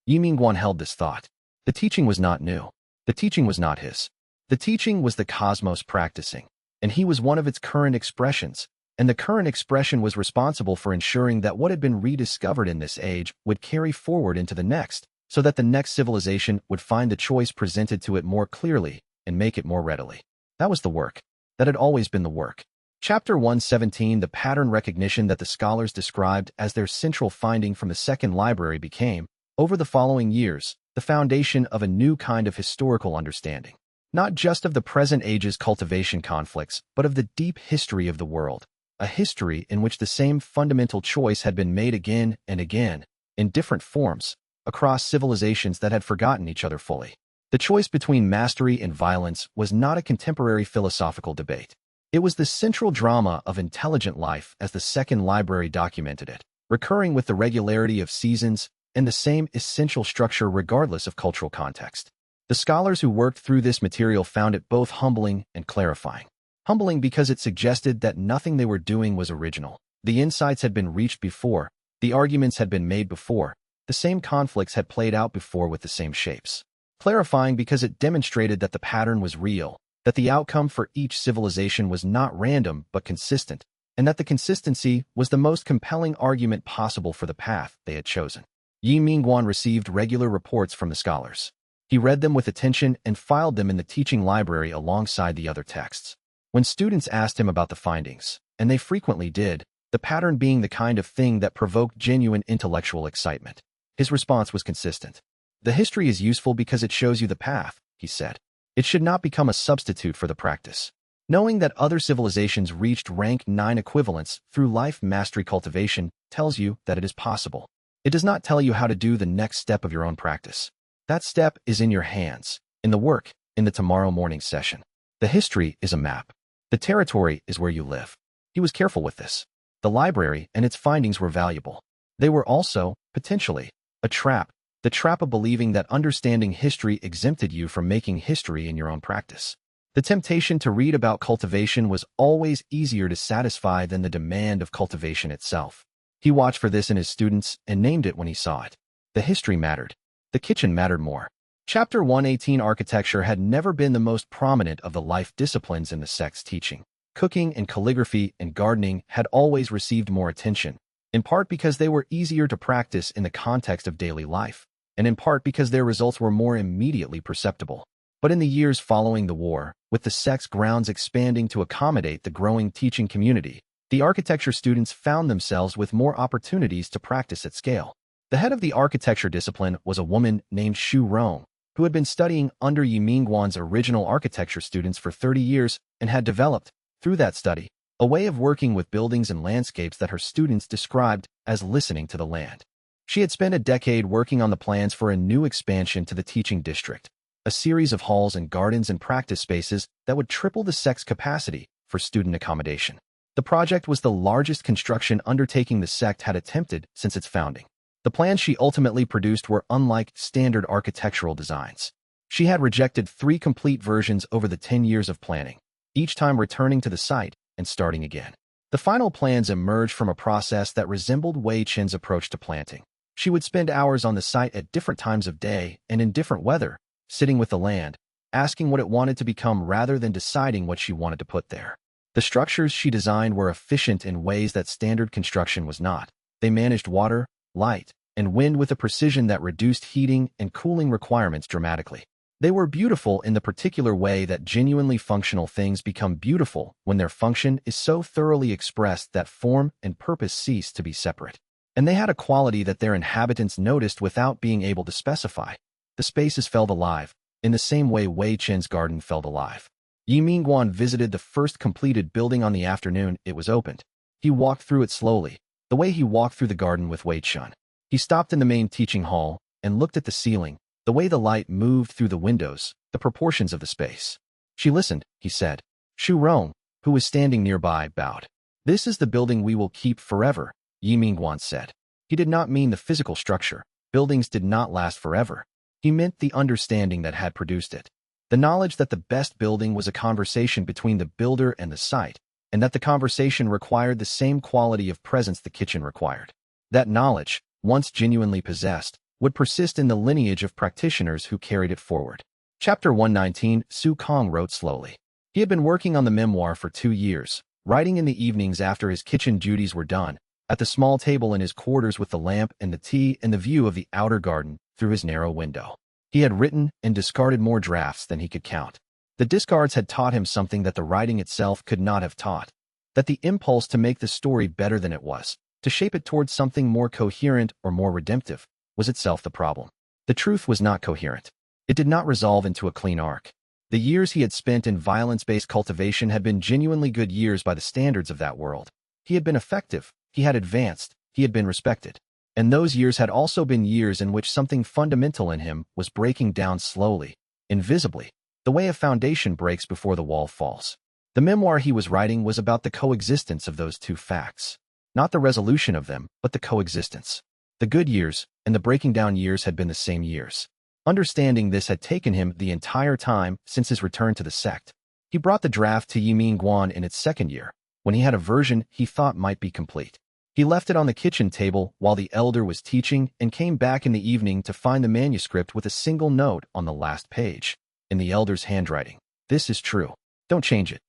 Ye Minguan held this thought. The teaching was not new. The teaching was not his. The teaching was the cosmos practicing, and he was one of its current expressions, and the current expression was responsible for ensuring that what had been rediscovered in this age would carry forward into the next, so that the next civilization would find the choice presented to it more clearly and make it more readily. That was the work. That had always been the work. Chapter 117, the pattern recognition that the scholars described as their central finding from the second library became, over the following years, the foundation of a new kind of historical understanding. Not just of the present age's cultivation conflicts, but of the deep history of the world. A history in which the same fundamental choice had been made again and again, in different forms, across civilizations that had forgotten each other fully. The choice between mastery and violence was not a contemporary philosophical debate. It was the central drama of intelligent life as the second library documented it, recurring with the regularity of seasons and the same essential structure regardless of cultural context. The scholars who worked through this material found it both humbling and clarifying. Humbling because it suggested that nothing they were doing was original. The insights had been reached before, the arguments had been made before, the same conflicts had played out before with the same shapes. Clarifying because it demonstrated that the pattern was real, that the outcome for each civilization was not random but consistent, and that the consistency was the most compelling argument possible for the path they had chosen. Ye Minguan received regular reports from the scholars. He read them with attention and filed them in the teaching library alongside the other texts. When students asked him about the findings, and they frequently did, the pattern being the kind of thing that provoked genuine intellectual excitement, his response was consistent. The history is useful because it shows you the path, he said. It should not become a substitute for the practice. Knowing that other civilizations reached rank 9 equivalents through life mastery cultivation tells you that it is possible. It does not tell you how to do the next step of your own practice. That step is in your hands, in the work, in the tomorrow morning session. The history is a map. The territory is where you live. He was careful with this. The library and its findings were valuable. They were also, potentially, a trap, the trap of believing that understanding history exempted you from making history in your own practice. The temptation to read about cultivation was always easier to satisfy than the demand of cultivation itself. He watched for this in his students and named it when he saw it. The history mattered. The kitchen mattered more. Chapter 118 Architecture had never been the most prominent of the life disciplines in the sect's teaching. Cooking and calligraphy and gardening had always received more attention, in part because they were easier to practice in the context of daily life, and in part because their results were more immediately perceptible. But in the years following the war, with the sect's grounds expanding to accommodate the growing teaching community, the architecture students found themselves with more opportunities to practice at scale. The head of the architecture discipline was a woman named Xu Rong, who had been studying under Ye Minguan's original architecture students for 30 years and had developed, through that study, a way of working with buildings and landscapes that her students described as listening to the land. She had spent a decade working on the plans for a new expansion to the teaching district, a series of halls and gardens and practice spaces that would triple the sect's capacity for student accommodation. The project was the largest construction undertaking the sect had attempted since its founding. The plans she ultimately produced were unlike standard architectural designs. She had rejected 3 complete versions over the 10 years of planning, each time returning to the site and starting again. The final plans emerged from a process that resembled Wei Qin's approach to planting. She would spend hours on the site at different times of day and in different weather, sitting with the land, asking what it wanted to become rather than deciding what she wanted to put there. The structures she designed were efficient in ways that standard construction was not. They managed water, light, and wind with a precision that reduced heating and cooling requirements dramatically. They were beautiful in the particular way that genuinely functional things become beautiful when their function is so thoroughly expressed that form and purpose cease to be separate. And they had a quality that their inhabitants noticed without being able to specify. The spaces felt alive, in the same way Wei Qin's garden felt alive. Ye Minguan visited the first completed building on the afternoon it was opened. He walked through it slowly, the way he walked through the garden with Wei Qin. He stopped in the main teaching hall and looked at the ceiling, the way the light moved through the windows, the proportions of the space. She listened, he said. Xu Rong, who was standing nearby, bowed. This is the building we will keep forever, Ye Minguan said. He did not mean the physical structure. Buildings did not last forever. He meant the understanding that had produced it. The knowledge that the best building was a conversation between the builder and the site, and that the conversation required the same quality of presence the kitchen required. That knowledge, once genuinely possessed, would persist in the lineage of practitioners who carried it forward. Chapter 119, Su Kong wrote slowly. He had been working on the memoir for 2 years, writing in the evenings after his kitchen duties were done, at the small table in his quarters with the lamp and the tea and the view of the outer garden through his narrow window. He had written and discarded more drafts than he could count. The discards had taught him something that the writing itself could not have taught, that the impulse to make the story better than it was, to shape it towards something more coherent or more redemptive, was itself the problem. The truth was not coherent. It did not resolve into a clean arc. The years he had spent in violence-based cultivation had been genuinely good years by the standards of that world. He had been effective, he had advanced, he had been respected. And those years had also been years in which something fundamental in him was breaking down slowly, invisibly, the way a foundation breaks before the wall falls. The memoir he was writing was about the coexistence of those two facts. Not the resolution of them, but the coexistence. The good years and the breaking down years had been the same years. Understanding this had taken him the entire time since his return to the sect. He brought the draft to Ye Minguan in its 2nd year, when he had a version he thought might be complete. He left it on the kitchen table while the elder was teaching and came back in the evening to find the manuscript with a single note on the last page, in the elder's handwriting. This is true. Don't change it.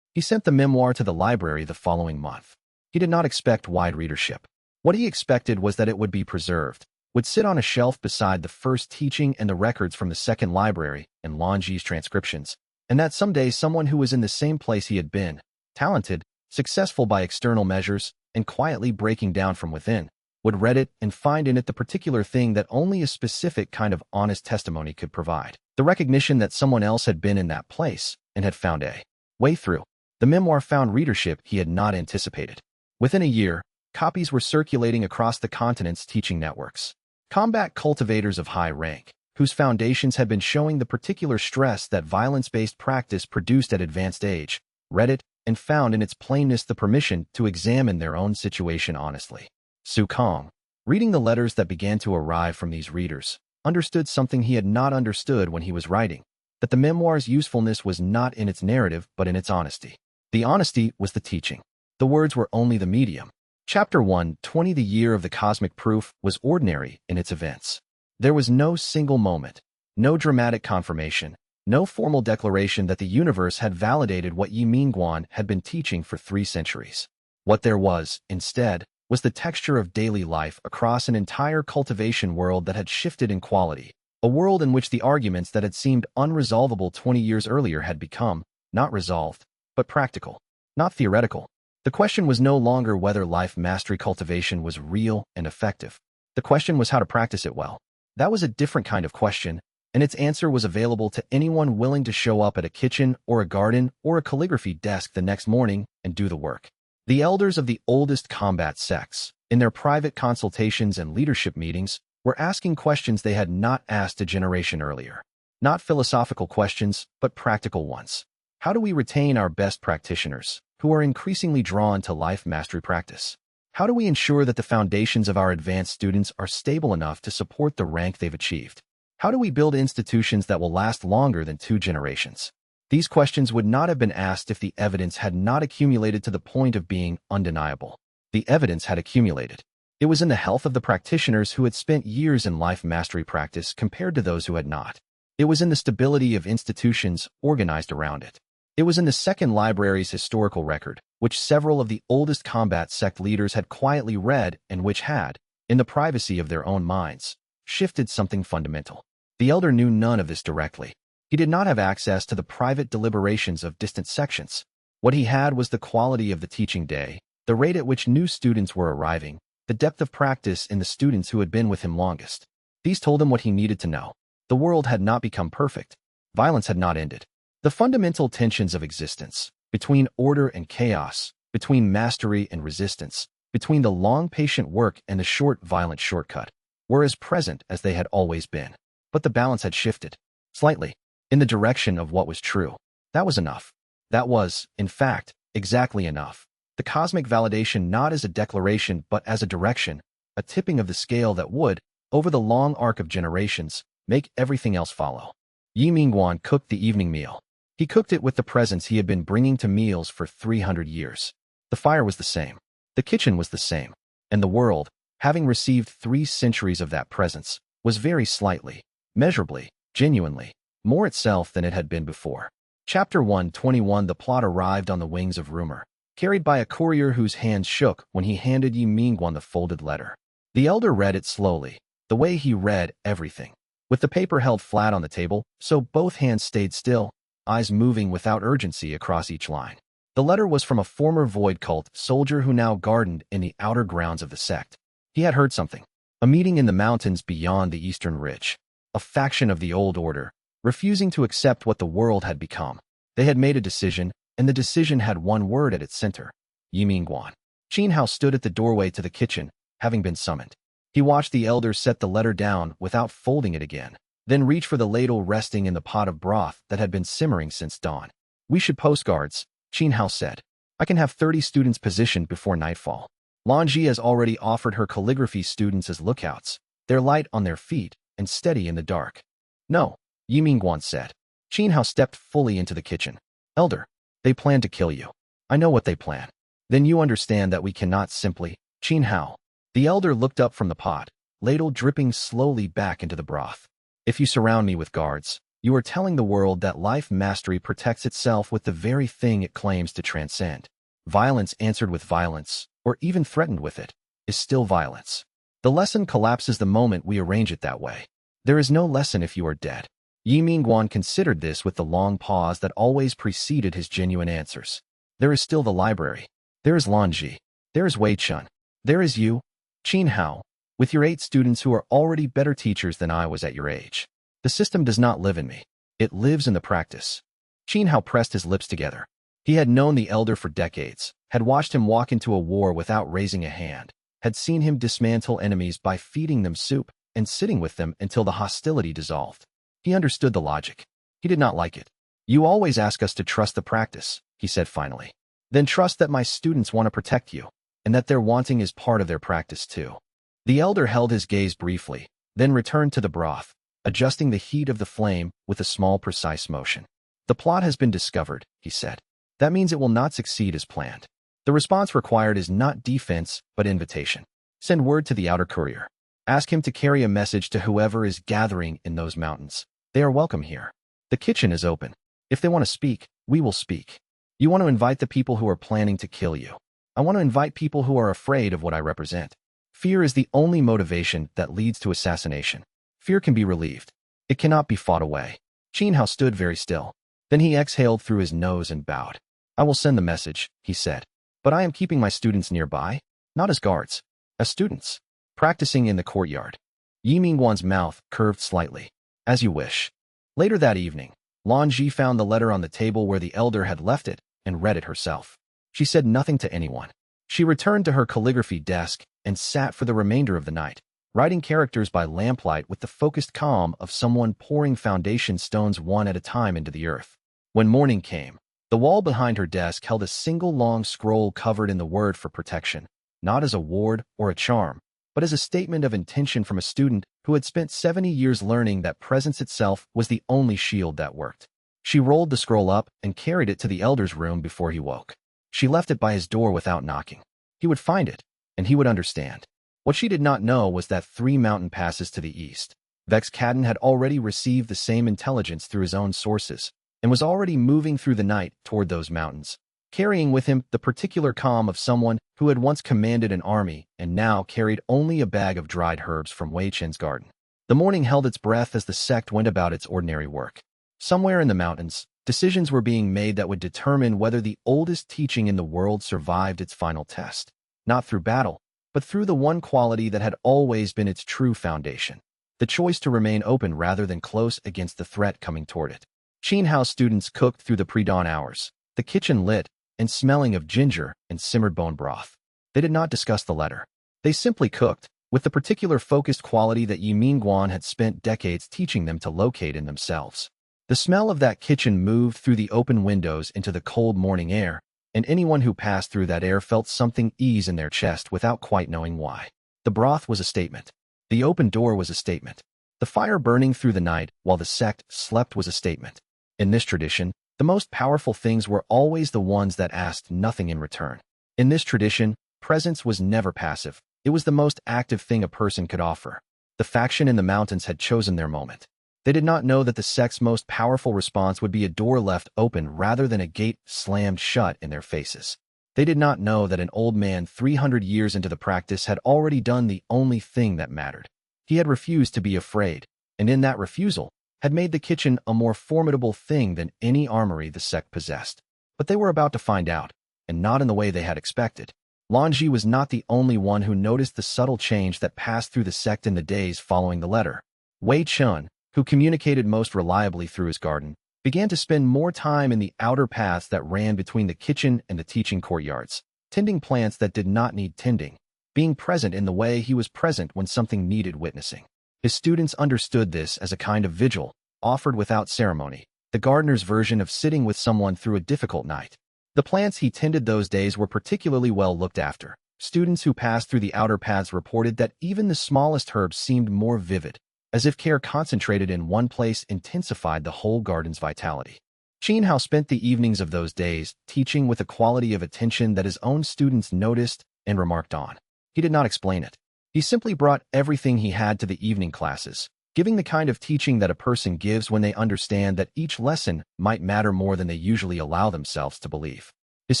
He sent the memoir to the library the following month. He did not expect wide readership. What he expected was that it would be preserved, would sit on a shelf beside the first teaching and the records from the 2nd library and Longji's transcriptions, and that someday someone who was in the same place he had been, talented, successful by external measures, and quietly breaking down from within, would read it and find in it the particular thing that only a specific kind of honest testimony could provide. The recognition that someone else had been in that place and had found a way through. The memoir found readership he had not anticipated. Within a year, copies were circulating across the continent's teaching networks. Combat cultivators of high rank, whose foundations had been showing the particular stress that violence-based practice produced at advanced age, read it and found in its plainness the permission to examine their own situation honestly. Su Kong, reading the letters that began to arrive from these readers, understood something he had not understood when he was writing, that the memoir's usefulness was not in its narrative but in its honesty. The honesty was the teaching. The words were only the medium. Chapter 120 The year of the cosmic proof was ordinary in its events. There was no single moment, no dramatic confirmation, no formal declaration that the universe had validated what Ye Minguan had been teaching for 3 centuries. What there was, instead, was the texture of daily life across an entire cultivation world that had shifted in quality, a world in which the arguments that had seemed unresolvable 20 years earlier had become, not resolved, but practical, not theoretical. The question was no longer whether life mastery cultivation was real and effective. The question was how to practice it well. That was a different kind of question, and its answer was available to anyone willing to show up at a kitchen or a garden or a calligraphy desk the next morning and do the work. The elders of the oldest combat sects, in their private consultations and leadership meetings, were asking questions they had not asked a generation earlier. Not philosophical questions, but practical ones. How do we retain our best practitioners, who are increasingly drawn to life mastery practice. How do we ensure that the foundations of our advanced students are stable enough to support the rank they've achieved? How do we build institutions that will last longer than 2 generations? These questions would not have been asked if the evidence had not accumulated to the point of being undeniable. The evidence had accumulated. It was in the health of the practitioners who had spent years in life mastery practice compared to those who had not. It was in the stability of institutions organized around it. It was in the Second Library's historical record, which several of the oldest combat sect leaders had quietly read and which had, in the privacy of their own minds, shifted something fundamental. The elder knew none of this directly. He did not have access to the private deliberations of distant sections. What he had was the quality of the teaching day, the rate at which new students were arriving, the depth of practice in the students who had been with him longest. These told him what he needed to know. The world had not become perfect. Violence had not ended. The fundamental tensions of existence, between order and chaos, between mastery and resistance, between the long patient work and the short violent shortcut, were as present as they had always been. But the balance had shifted, slightly, in the direction of what was true. That was enough. That was, in fact, exactly enough. The cosmic validation not as a declaration but as a direction, a tipping of the scale that would, over the long arc of generations, make everything else follow. Ye Minguan cooked the evening meal. He cooked it with the presence he had been bringing to meals for 300 years. The fire was the same. The kitchen was the same. And the world, having received 3 centuries of that presence, was very slightly, measurably, genuinely, more itself than it had been before. Chapter 121. The plot arrived on the wings of rumor, carried by a courier whose hands shook when he handed Ye Minguan the folded letter. The elder read it slowly, the way he read everything, with the paper held flat on the table, so both hands stayed still, eyes moving without urgency across each line. The letter was from a former void cult soldier who now gardened in the outer grounds of the sect. He had heard something. A meeting in the mountains beyond the eastern ridge. A faction of the old order, refusing to accept what the world had become. They had made a decision, and the decision had one word at its center: Ye Minguan. Qin Hao stood at the doorway to the kitchen, having been summoned. He watched the elder set the letter down without folding it again, then reach for the ladle resting in the pot of broth that had been simmering since dawn. We should post guards, Qin Hao said. I can have 30 students positioned before nightfall. Lanji has already offered her calligraphy students as lookouts. They're light on their feet and steady in the dark. No, Ye Minguan said. Qin Hao stepped fully into the kitchen. Elder, they plan to kill you. I know what they plan. Then you understand that we cannot simply... Qin Hao. The elder looked up from the pot, ladle dripping slowly back into the broth. If you surround me with guards, you are telling the world that life mastery protects itself with the very thing it claims to transcend. Violence answered with violence, or even threatened with it, is still violence. The lesson collapses the moment we arrange it that way. There is no lesson if you are dead. Ye Minguan considered this with the long pause that always preceded his genuine answers. There is still the library. There is Lanji. There is Wei Chun. There is you, Qin Hao, with your 8 students who are already better teachers than I was at your age. The system does not live in me. It lives in the practice. Qin Hao pressed his lips together. He had known the elder for decades, had watched him walk into a war without raising a hand, had seen him dismantle enemies by feeding them soup and sitting with them until the hostility dissolved. He understood the logic. He did not like it. You always ask us to trust the practice, he said finally. Then trust that my students want to protect you, and that their wanting is part of their practice too. The elder held his gaze briefly, then returned to the broth, adjusting the heat of the flame with a small precise motion. The plot has been discovered, he said. That means it will not succeed as planned. The response required is not defense, but invitation. Send word to the outer courier. Ask him to carry a message to whoever is gathering in those mountains. They are welcome here. The kitchen is open. If they want to speak, we will speak. You want to invite the people who are planning to kill you. I want to invite people who are afraid of what I represent. Fear is the only motivation that leads to assassination. Fear can be relieved. It cannot be fought away. Qin Hao stood very still. Then he exhaled through his nose and bowed. I will send the message, he said. But I am keeping my students nearby, not as guards, as students, practicing in the courtyard. Ye Minguan's mouth curved slightly. As you wish. Later that evening, Lanji found the letter on the table where the elder had left it and read it herself. She said nothing to anyone. She returned to her calligraphy desk and sat for the remainder of the night, writing characters by lamplight with the focused calm of someone pouring foundation stones one at a time into the earth. When morning came, The wall behind her desk held a single long scroll covered in the word for protection, not as a ward or a charm, but as a statement of intention from a student who had spent 70 years learning that presence itself was the only shield that worked. She rolled the scroll up and carried it to the elder's room before he woke. She left it by his door without knocking. He would find it, and he would understand. What she did not know was that 3 mountain passes to the east. Vex Cadden had already received the same intelligence through his own sources, and was already moving through the night toward those mountains, carrying with him the particular calm of someone who had once commanded an army and now carried only a bag of dried herbs from Wei Chen's garden. The morning held its breath as the sect went about its ordinary work. Somewhere in the mountains, decisions were being made that would determine whether the oldest teaching in the world survived its final test, not through battle, but through the one quality that had always been its true foundation, the choice to remain open rather than close against the threat coming toward it. Qin Hao students cooked through the pre-dawn hours, the kitchen lit and smelling of ginger and simmered bone broth. They did not discuss the letter. They simply cooked, with the particular focused quality that Ye Minguan had spent decades teaching them to locate in themselves. The smell of that kitchen moved through the open windows into the cold morning air, and anyone who passed through that air felt something ease in their chest without quite knowing why. The broth was a statement. The open door was a statement. The fire burning through the night while the sect slept was a statement. In this tradition, the most powerful things were always the ones that asked nothing in return. In this tradition, presence was never passive. It was the most active thing a person could offer. The faction in the mountains had chosen their moment. They did not know that the sect's most powerful response would be a door left open rather than a gate slammed shut in their faces. They did not know that an old man 300 years into the practice had already done the only thing that mattered. He had refused to be afraid, and in that refusal, had made the kitchen a more formidable thing than any armory the sect possessed. But they were about to find out, and not in the way they had expected. Lanji was not the only one who noticed the subtle change that passed through the sect in the days following the letter. Wei Chun, who communicated most reliably through his garden, began to spend more time in the outer paths that ran between the kitchen and the teaching courtyards, tending plants that did not need tending, being present in the way he was present when something needed witnessing. His students understood this as a kind of vigil, offered without ceremony, the gardener's version of sitting with someone through a difficult night. The plants he tended those days were particularly well looked after. Students who passed through the outer paths reported that even the smallest herbs seemed more vivid, as if care concentrated in one place intensified the whole garden's vitality. Qin Hao spent the evenings of those days teaching with a quality of attention that his own students noticed and remarked on. He did not explain it. He simply brought everything he had to the evening classes, giving the kind of teaching that a person gives when they understand that each lesson might matter more than they usually allow themselves to believe. His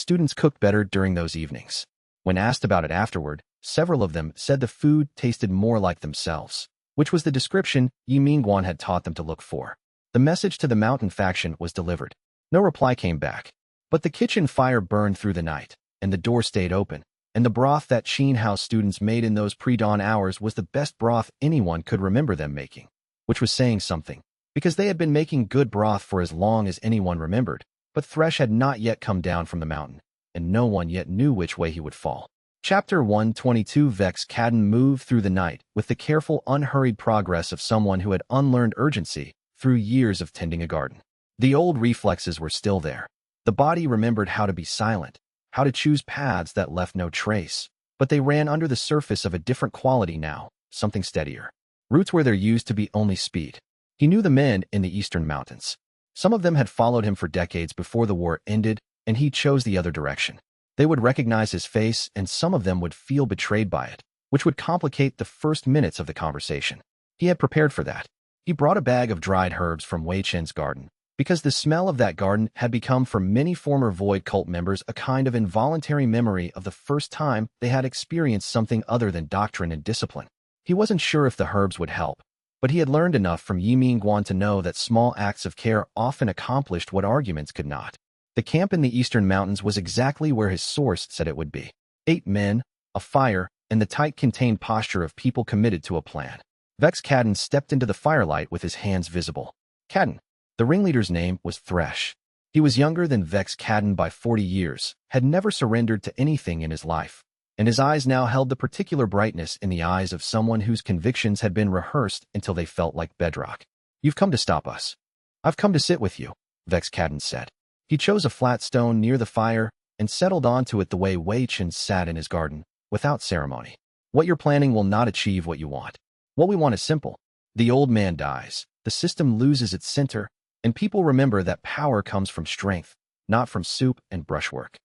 students cooked better during those evenings. When asked about it afterward, several of them said the food tasted more like themselves, which was the description Ye Minguan had taught them to look for. The message to the mountain faction was delivered. No reply came back. But the kitchen fire burned through the night, and the door stayed open, and the broth that Qin Hao students made in those pre-dawn hours was the best broth anyone could remember them making, which was saying something, because they had been making good broth for as long as anyone remembered, but Thresh had not yet come down from the mountain, and no one yet knew which way he would fall. Chapter 122 Vex Cadden moved through the night with the careful, unhurried progress of someone who had unlearned urgency through years of tending a garden. The old reflexes were still there. The body remembered how to be silent, how to choose paths that left no trace, but they ran under the surface of a different quality now, something steadier. Roots where there used to be only speed. He knew the men in the eastern mountains. Some of them had followed him for decades before the war ended, and he chose the other direction. They would recognize his face, and some of them would feel betrayed by it, which would complicate the first minutes of the conversation. He had prepared for that. He brought a bag of dried herbs from Wei Chen's garden, because the smell of that garden had become for many former Void cult members a kind of involuntary memory of the first time they had experienced something other than doctrine and discipline. He wasn't sure if the herbs would help, but he had learned enough from Ye Minguan to know that small acts of care often accomplished what arguments could not. The camp in the eastern mountains was exactly where his source said it would be. 8 men, a fire, and the tight contained posture of people committed to a plan. Vex Cadden stepped into the firelight with his hands visible. Cadden. The ringleader's name was Thresh. He was younger than Vex Cadden by 40 years, had never surrendered to anything in his life, and his eyes now held the particular brightness in the eyes of someone whose convictions had been rehearsed until they felt like bedrock. You've come to stop us. I've come to sit with you, Vex Cadden said. He chose a flat stone near the fire and settled onto it the way Wei Chen sat in his garden, without ceremony. What you're planning will not achieve what you want. What we want is simple. The old man dies, the system loses its center, and people remember that power comes from strength, not from soup and brushwork.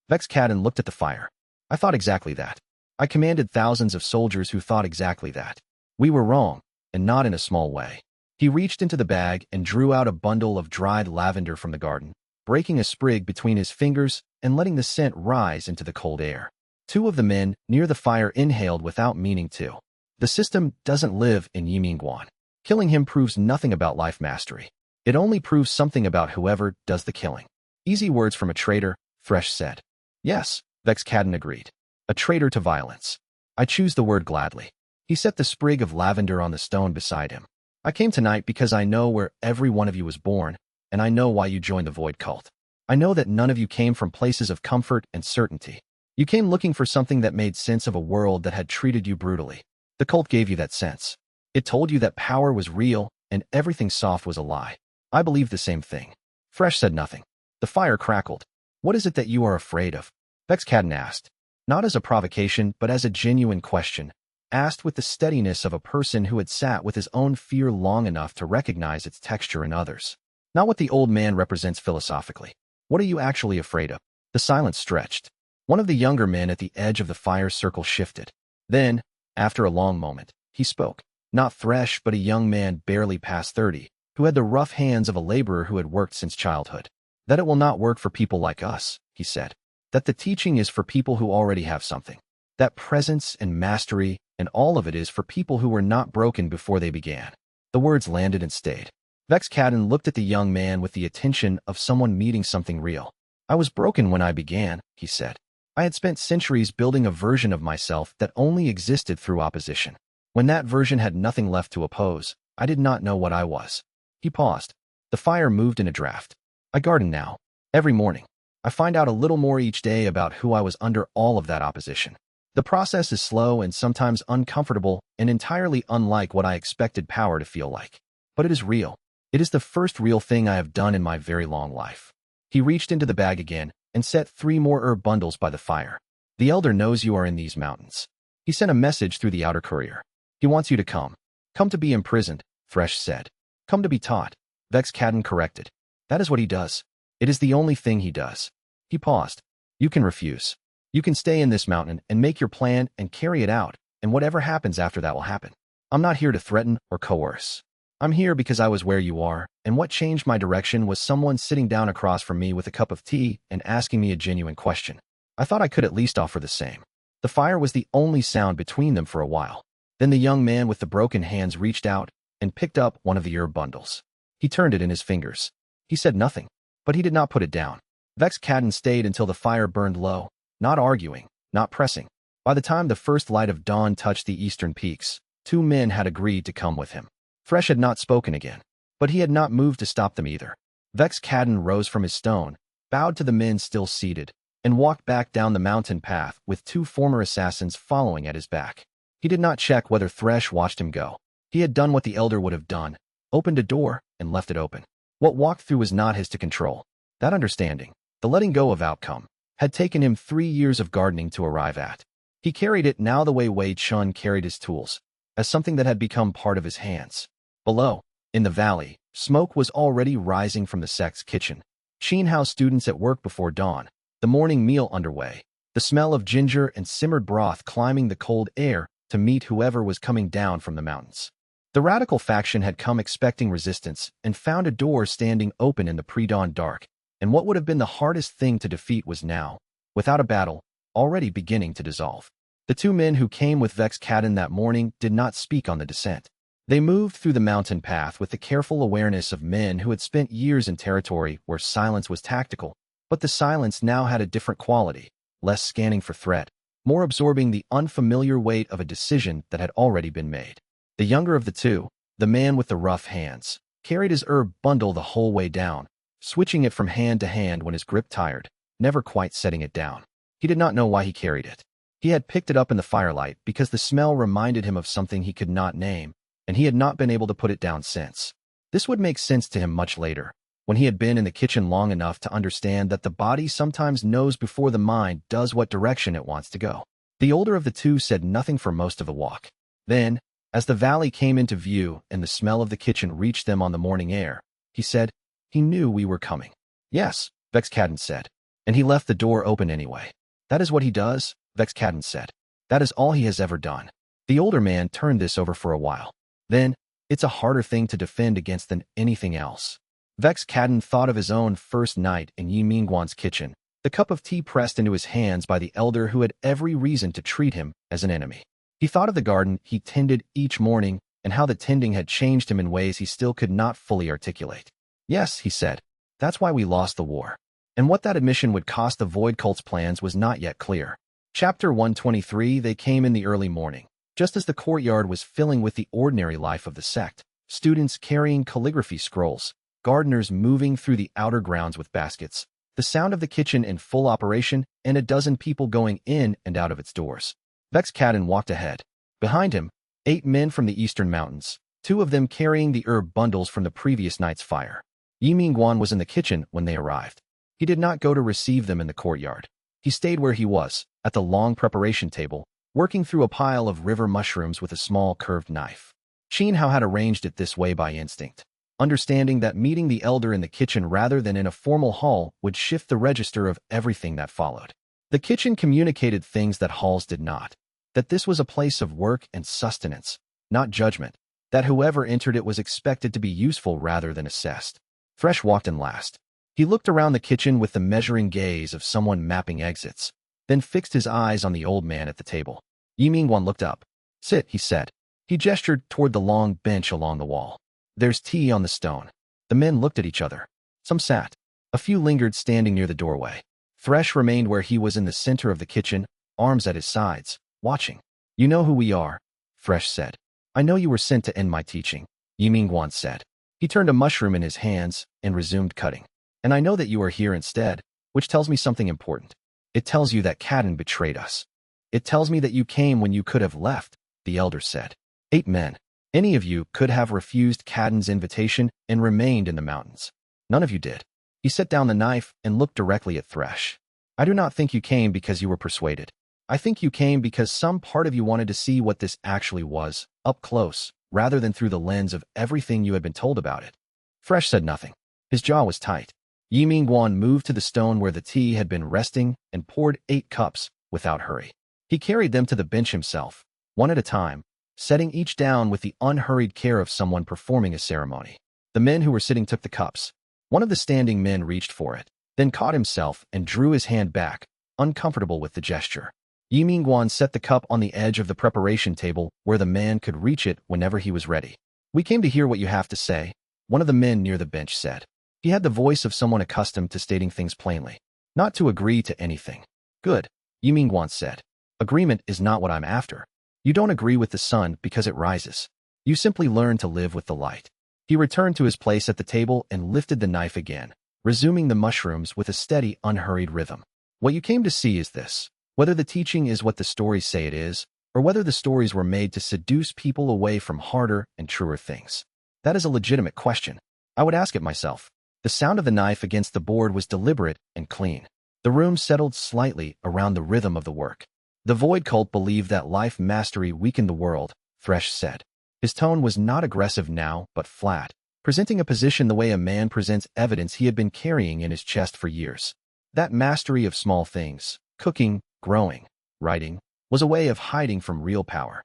Vex Cadden looked at the fire. I thought exactly that. I commanded thousands of soldiers who thought exactly that. We were wrong, and not in a small way. He reached into the bag and drew out a bundle of dried lavender from the garden, breaking a sprig between his fingers and letting the scent rise into the cold air. Two of the men near the fire inhaled without meaning to. The system doesn't live in Ye Minguan. Killing him proves nothing about life mastery. It only proves something about whoever does the killing. Easy words from a traitor, Thresh said. Yes, Vex Cadden agreed. A traitor to violence. I choose the word gladly. He set the sprig of lavender on the stone beside him. I came tonight because I know where every one of you was born, and I know why you joined the Void Cult. I know that none of you came from places of comfort and certainty. You came looking for something that made sense of a world that had treated you brutally. The cult gave you that sense. It told you that power was real and everything soft was a lie. I believe the same thing. Thresh said nothing. The fire crackled. What is it that you are afraid of? Vex Cadden asked. Not as a provocation, but as a genuine question, asked with the steadiness of a person who had sat with his own fear long enough to recognize its texture in others. Not what the old man represents philosophically. What are you actually afraid of? The silence stretched. One of the younger men at the edge of the fire circle shifted. Then, after a long moment, he spoke. Not Thresh, but a young man barely past 30, who had the rough hands of a laborer who had worked since childhood. That it will not work for people like us, he said. That the teaching is for people who already have something. That presence and mastery and all of it is for people who were not broken before they began. The words landed and stayed. Vex Cadden looked at the young man with the attention of someone meeting something real. I was broken when I began, he said. I had spent centuries building a version of myself that only existed through opposition. When that version had nothing left to oppose, I did not know what I was. He paused. The fire moved in a draft. I garden now. Every morning. I find out a little more each day about who I was under all of that opposition. The process is slow and sometimes uncomfortable and entirely unlike what I expected power to feel like. But it is real. It is the first real thing I have done in my very long life. He reached into the bag again and set 3 more herb bundles by the fire. The elder knows you are in these mountains. He sent a message through the outer courier. He wants you to come. Come to be imprisoned, Thresh said. Come to be taught, Vex Cadden corrected. That is what he does. It is the only thing he does. He paused. You can refuse. You can stay in this mountain and make your plan and carry it out, and whatever happens after that will happen. I'm not here to threaten or coerce. I'm here because I was where you are, and what changed my direction was someone sitting down across from me with a cup of tea and asking me a genuine question. I thought I could at least offer the same. The fire was the only sound between them for a while. Then the young man with the broken hands reached out and picked up one of the herb bundles. He turned it in his fingers. He said nothing, but he did not put it down. Vex Cadden stayed until the fire burned low, not arguing, not pressing. By the time the first light of dawn touched the eastern peaks, 2 men had agreed to come with him. Thresh had not spoken again, but he had not moved to stop them either. Vex Cadden rose from his stone, bowed to the men still seated, and walked back down the mountain path with 2 former assassins following at his back. He did not check whether Thresh watched him go. He had done what the elder would have done, opened a door and left it open. What walked through was not his to control. That understanding, the letting go of outcome, had taken him 3 years of gardening to arrive at. He carried it now the way Wei Chun carried his tools, as something that had become part of his hands. Below, in the valley, smoke was already rising from the sect's kitchen. Qin Hao students at work before dawn, the morning meal underway, the smell of ginger and simmered broth climbing the cold air to meet whoever was coming down from the mountains. The radical faction had come expecting resistance and found a door standing open in the pre-dawn dark, and what would have been the hardest thing to defeat was now, without a battle, already beginning to dissolve. The 2 men who came with Vex Cadden that morning did not speak on the descent. They moved through the mountain path with the careful awareness of men who had spent years in territory where silence was tactical, but the silence now had a different quality, less scanning for threat, more absorbing the unfamiliar weight of a decision that had already been made. The younger of the 2, the man with the rough hands, carried his herb bundle the whole way down, switching it from hand to hand when his grip tired, never quite setting it down. He did not know why he carried it. He had picked it up in the firelight because the smell reminded him of something he could not name, and he had not been able to put it down since. This would make sense to him much later, when he had been in the kitchen long enough to understand that the body sometimes knows before the mind does what direction it wants to go. The older of the two said nothing for most of the walk. Then, as the valley came into view and the smell of the kitchen reached them on the morning air, he said, "He knew we were coming." "Yes," Vex Cadden said. "And he left the door open anyway." "That is what he does," Vex Cadden said. "That is all he has ever done." The older man turned this over for a while. Then, "It's a harder thing to defend against than anything else." Vex Cadden thought of his own first night in Ye Minguan's kitchen, the cup of tea pressed into his hands by the elder who had every reason to treat him as an enemy. He thought of the garden he tended each morning and how the tending had changed him in ways he still could not fully articulate. "Yes," he said, "that's why we lost the war." And what that admission would cost the Void Cult's plans was not yet clear. Chapter 123. They came in the early morning, just as the courtyard was filling with the ordinary life of the sect, students carrying calligraphy scrolls, gardeners moving through the outer grounds with baskets, the sound of the kitchen in full operation, and a dozen people going in and out of its doors. Vex Cadden walked ahead. Behind him, 8 men from the eastern mountains, 2 of them carrying the herb bundles from the previous night's fire. Ye Minguan was in the kitchen when they arrived. He did not go to receive them in the courtyard. He stayed where he was, at the long preparation table, working through a pile of river mushrooms with a small curved knife. Qin Hao had arranged it this way by instinct, understanding that meeting the elder in the kitchen rather than in a formal hall would shift the register of everything that followed. The kitchen communicated things that halls did not, that this was a place of work and sustenance, not judgment, that whoever entered it was expected to be useful rather than assessed. Thresh walked in last. He looked around the kitchen with the measuring gaze of someone mapping exits, then fixed his eyes on the old man at the table. Ye Minguan looked up. "Sit," he said. He gestured toward the long bench along the wall. "There's tea on the stone." The men looked at each other. Some sat. A few lingered standing near the doorway. Thresh remained where he was in the center of the kitchen, arms at his sides, watching. "You know who we are," Thresh said. "I know you were sent to end my teaching," Ye Minguan said. He turned a mushroom in his hands and resumed cutting. "And I know that you are here instead, which tells me something important. It tells you that Cadden betrayed us. It tells me that you came when you could have left," the elder said. 8 men. "Any of you could have refused Cadden's invitation and remained in the mountains. None of you did." He set down the knife and looked directly at Thresh. "I do not think you came because you were persuaded. I think you came because some part of you wanted to see what this actually was, up close, rather than through the lens of everything you had been told about it." Thresh said nothing. His jaw was tight. Ye Minguan moved to the stone where the tea had been resting and poured 8 cups without hurry. He carried them to the bench himself, one at a time, setting each down with the unhurried care of someone performing a ceremony. The men who were sitting took the cups. One of the standing men reached for it, then caught himself and drew his hand back, uncomfortable with the gesture. Ye Minguan set the cup on the edge of the preparation table where the man could reach it whenever he was ready. "We came to hear what you have to say," one of the men near the bench said. He had the voice of someone accustomed to stating things plainly, not to agree to anything. "Good," Ye Minguan said. "Agreement is not what I'm after. You don't agree with the sun because it rises. You simply learn to live with the light." He returned to his place at the table and lifted the knife again, resuming the mushrooms with a steady, unhurried rhythm. "What you came to see is this: whether the teaching is what the stories say it is, or whether the stories were made to seduce people away from harder and truer things. That is a legitimate question. I would ask it myself." The sound of the knife against the board was deliberate and clean. The room settled slightly around the rhythm of the work. "The Void Cult believed that life mastery weakened the world," Thresh said. His tone was not aggressive now, but flat, presenting a position the way a man presents evidence he had been carrying in his chest for years. That mastery of small things, cooking, growing, writing, was a way of hiding from real power.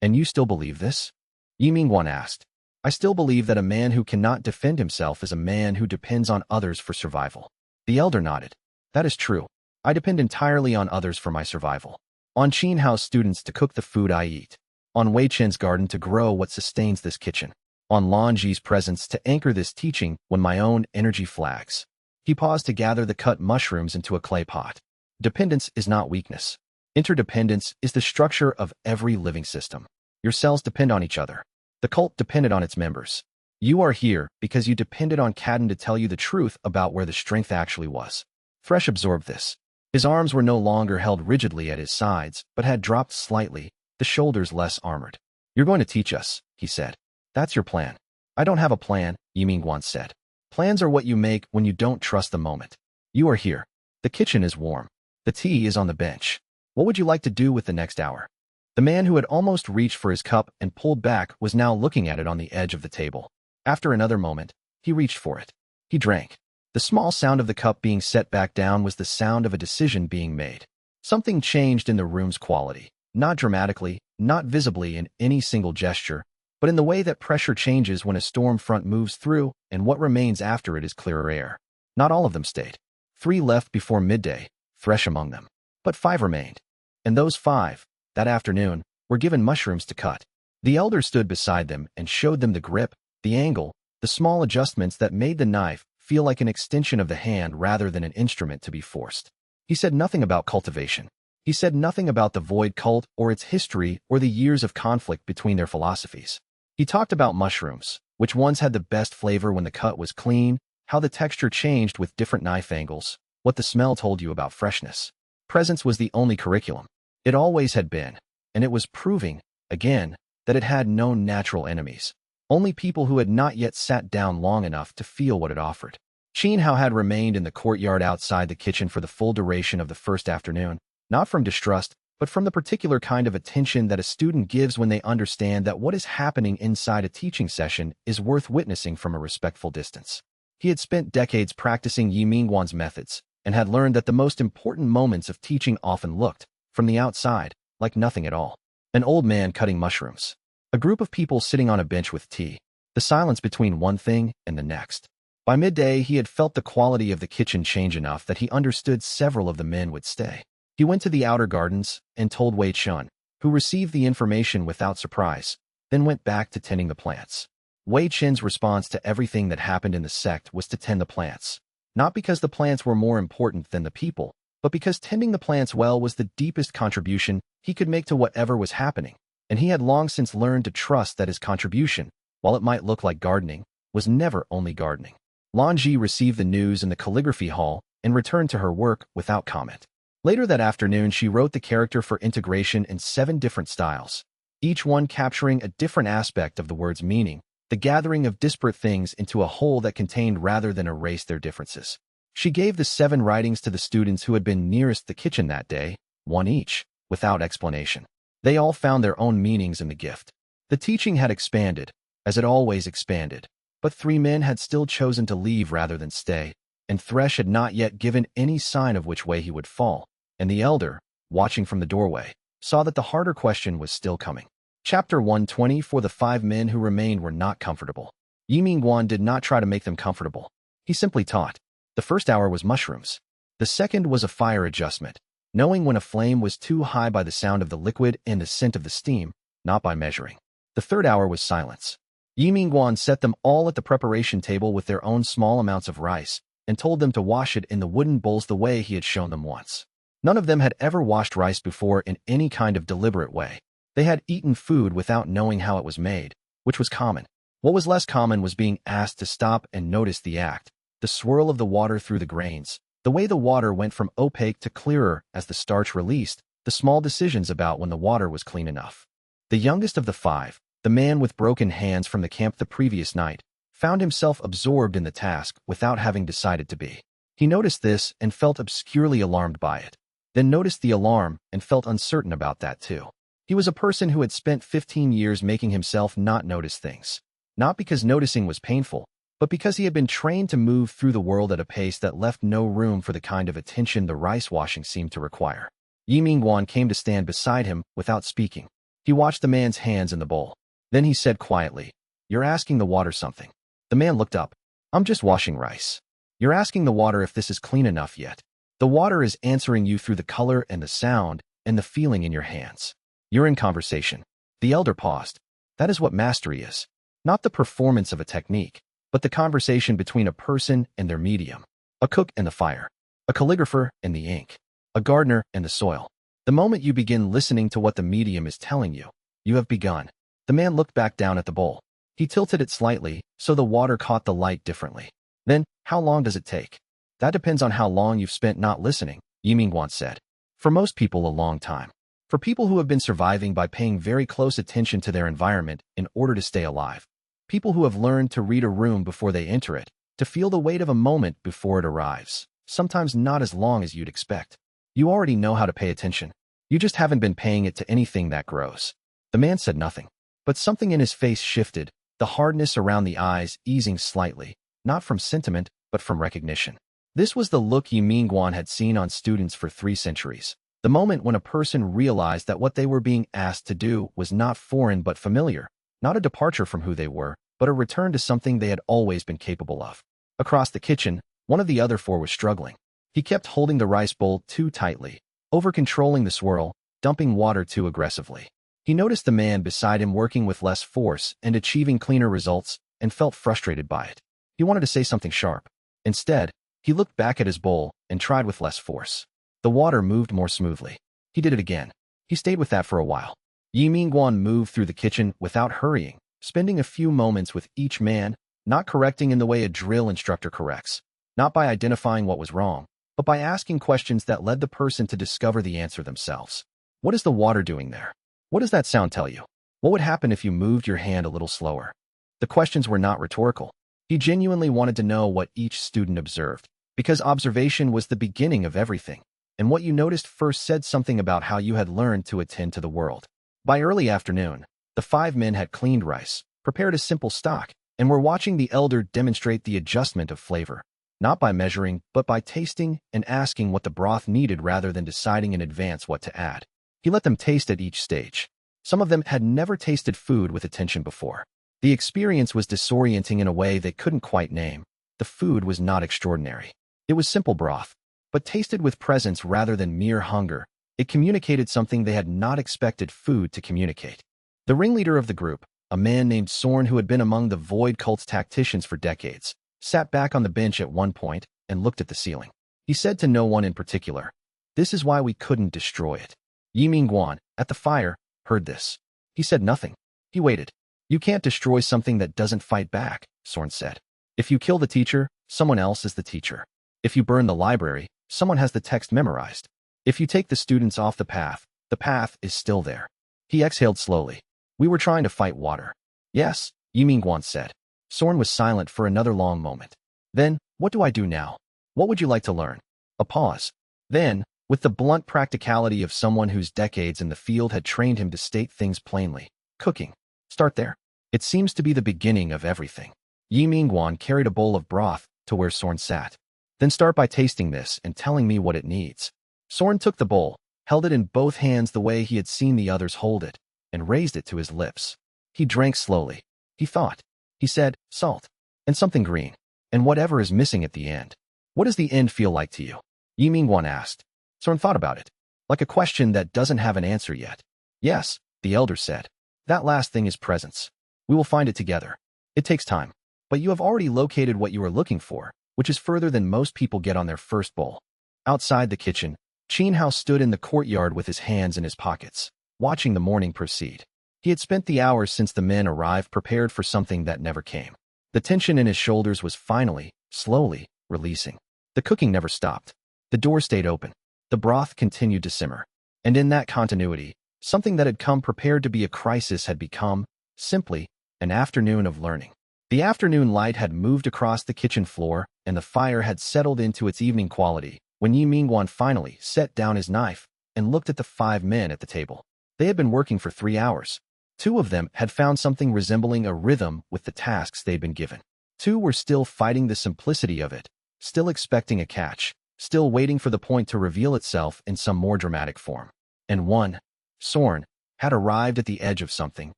"And you still believe this?" Ye Minguan asked. "I still believe that a man who cannot defend himself is a man who depends on others for survival." The elder nodded. "That is true. I depend entirely on others for my survival. On Qin Hao's students to cook the food I eat. On Wei Chen's garden to grow what sustains this kitchen. On Lan Ji's presence to anchor this teaching when my own energy flags." He paused to gather the cut mushrooms into a clay pot. "Dependence is not weakness. Interdependence is the structure of every living system. Your cells depend on each other. The cult depended on its members. You are here because you depended on Cadden to tell you the truth about where the strength actually was." Thresh absorbed this. His arms were no longer held rigidly at his sides, but had dropped slightly, the shoulders less armored. "You're going to teach us," he said. "That's your plan." "I don't have a plan," Ye Minguan said. Plans are what you make when you don't trust the moment. You are here. The kitchen is warm. The tea is on the bench. What would you like to do with the next hour? The man who had almost reached for his cup and pulled back was now looking at it on the edge of the table. After another moment, he reached for it. He drank. The small sound of the cup being set back down was the sound of a decision being made. Something changed in the room's quality, not dramatically, not visibly in any single gesture, but in the way that pressure changes when a storm front moves through and what remains after it is clearer air. Not all of them stayed. 3 left before midday, fresh among them. But 5 remained. And those 5, that afternoon, were given mushrooms to cut. The elder stood beside them and showed them the grip, the angle, the small adjustments that made the knife feel like an extension of the hand rather than an instrument to be forced. He said nothing about cultivation. He said nothing about the void cult or its history or the years of conflict between their philosophies. He talked about mushrooms, which ones had the best flavor when the cut was clean, how the texture changed with different knife angles, what the smell told you about freshness. Presence was the only curriculum. It always had been, and it was proving, again, that it had no natural enemies. Only people who had not yet sat down long enough to feel what it offered. Qin Hao had remained in the courtyard outside the kitchen for the full duration of the first afternoon, not from distrust, but from the particular kind of attention that a student gives when they understand that what is happening inside a teaching session is worth witnessing from a respectful distance. He had spent decades practicing Ye Minguan's methods, and had learned that the most important moments of teaching often looked, from the outside, like nothing at all. An old man cutting mushrooms. A group of people sitting on a bench with tea. The silence between one thing and the next. By midday, he had felt the quality of the kitchen change enough that he understood several of the men would stay. He went to the outer gardens and told Wei Chun, who received the information without surprise, then went back to tending the plants. Wei Chin's response to everything that happened in the sect was to tend the plants. Not because the plants were more important than the people, but because tending the plants well was the deepest contribution he could make to whatever was happening. And he had long since learned to trust that his contribution, while it might look like gardening, was never only gardening. Lanji received the news in the calligraphy hall and returned to her work without comment. Later that afternoon, she wrote the character for integration in 7 different styles, each one capturing a different aspect of the word's meaning, the gathering of disparate things into a whole that contained rather than erased their differences. She gave the 7 writings to the students who had been nearest the kitchen that day, 1 each, without explanation. They all found their own meanings in the gift. The teaching had expanded, as it always expanded, but 3 men had still chosen to leave rather than stay, and Thresh had not yet given any sign of which way he would fall, and the elder, watching from the doorway, saw that the harder question was still coming. Chapter 120. For the 5 men who remained were not comfortable. Ye Minguan did not try to make them comfortable. He simply taught. The first hour was mushrooms. The second was a fire adjustment, knowing when a flame was too high by the sound of the liquid and the scent of the steam, not by measuring. The third hour was silence. Ye Minguan set them all at the preparation table with their own small amounts of rice, and told them to wash it in the wooden bowls the way he had shown them once. None of them had ever washed rice before in any kind of deliberate way. They had eaten food without knowing how it was made, which was common. What was less common was being asked to stop and notice the act, the swirl of the water through the grains, the way the water went from opaque to clearer as the starch released, the small decisions about when the water was clean enough. The youngest of the 5, the man with broken hands from the camp the previous night, found himself absorbed in the task without having decided to be. He noticed this and felt obscurely alarmed by it, then noticed the alarm and felt uncertain about that too. He was a person who had spent 15 years making himself not notice things, not because noticing was painful, but because he had been trained to move through the world at a pace that left no room for the kind of attention the rice washing seemed to require. Ye Minguan came to stand beside him without speaking. He watched the man's hands in the bowl. Then he said quietly, "You're asking the water something." The man looked up. "I'm just washing rice." "You're asking the water if this is clean enough yet." "The water is answering you through the color and the sound and the feeling in your hands. You're in conversation." The elder paused. That is what mastery is. Not the performance of a technique, but the conversation between a person and their medium. A cook and the fire. A calligrapher and the ink. A gardener and the soil. The moment you begin listening to what the medium is telling you, you have begun. The man looked back down at the bowl. He tilted it slightly, so the water caught the light differently. Then, how long does it take? That depends on how long you've spent not listening, Ye Minguan said. For most people, a long time. For people who have been surviving by paying very close attention to their environment in order to stay alive. People who have learned to read a room before they enter it, To feel the weight of a moment before it arrives, sometimes not as long as you'd expect. You already know how to pay attention. You just haven't been paying it to anything that grows. The man said nothing, but something in his face shifted, the hardness around the eyes easing slightly, not from sentiment, but from recognition. This was the look Ye Minguan had seen on students for 3 centuries. The moment when a person realized that what they were being asked to do was not foreign but familiar, not a departure from who they were, but a return to something they had always been capable of. Across the kitchen, one of the other 4 was struggling. He kept holding the rice bowl too tightly, over-controlling the swirl, dumping water too aggressively. He noticed the man beside him working with less force and achieving cleaner results, and felt frustrated by it. He wanted to say something sharp. Instead, he looked back at his bowl and tried with less force. The water moved more smoothly. He did it again. He stayed with that for a while. Ye Minguan moved through the kitchen without hurrying, spending a few moments with each man, not correcting in the way a drill instructor corrects, not by identifying what was wrong, but by asking questions that led the person to discover the answer themselves. What is the water doing there? What does that sound tell you? What would happen if you moved your hand a little slower? The questions were not rhetorical. He genuinely wanted to know what each student observed, because observation was the beginning of everything, and what you noticed first said something about how you had learned to attend to the world. By early afternoon, the 5 men had cleaned rice, prepared a simple stock, and were watching the elder demonstrate the adjustment of flavor, not by measuring, but by tasting and asking what the broth needed rather than deciding in advance what to add. He let them taste at each stage. Some of them had never tasted food with attention before. The experience was disorienting in a way they couldn't quite name. The food was not extraordinary. It was simple broth, but tasted with presence rather than mere hunger. It communicated something they had not expected food to communicate. The ringleader of the group, a man named Sorn who had been among the Void Cult's tacticians for decades, sat back on the bench at one point and looked at the ceiling. He said to no one in particular, "This is why we couldn't destroy it." Ye Minguan, at the fire, heard this. He said nothing. He waited. "You can't destroy something that doesn't fight back," Sorn said. "If you kill the teacher, someone else is the teacher. If you burn the library, someone has the text memorized. If you take the students off the path is still there." He exhaled slowly. "We were trying to fight water." "Yes," Ye Minguan said. Sorn was silent for another long moment. "Then, what do I do now? What would you like to learn?" A pause. Then, with the blunt practicality of someone whose decades in the field had trained him to state things plainly, "Cooking. Start there. It seems to be the beginning of everything." Ye Minguan carried a bowl of broth to where Sorn sat. "Then start by tasting this and telling me what it needs." Sorn took the bowl, held it in both hands the way he had seen the others hold it, and raised it to his lips. He drank slowly. He thought. He said, "Salt. And something green. And whatever is missing at the end." "What does the end feel like to you?" Ye Minguan asked. Sorn thought about it, like a question that doesn't have an answer yet. "Yes," the elder said. "That last thing is presence. We will find it together. It takes time. But you have already located what you are looking for, which is further than most people get on their first bowl." Outside the kitchen, Qin Hao stood in the courtyard with his hands in his pockets, watching the morning proceed. He had spent the hours since the men arrived prepared for something that never came. The tension in his shoulders was finally, slowly, releasing. The cooking never stopped. The door stayed open. The broth continued to simmer. And in that continuity, something that had come prepared to be a crisis had become, simply, an afternoon of learning. The afternoon light had moved across the kitchen floor, and the fire had settled into its evening quality, when Ye Minguan finally set down his knife and looked at the 5 men at the table. They had been working for 3 hours. 2 of them had found something resembling a rhythm with the tasks they'd been given. 2 were still fighting the simplicity of it, still expecting a catch, still waiting for the point to reveal itself in some more dramatic form. And 1, Sorn, had arrived at the edge of something,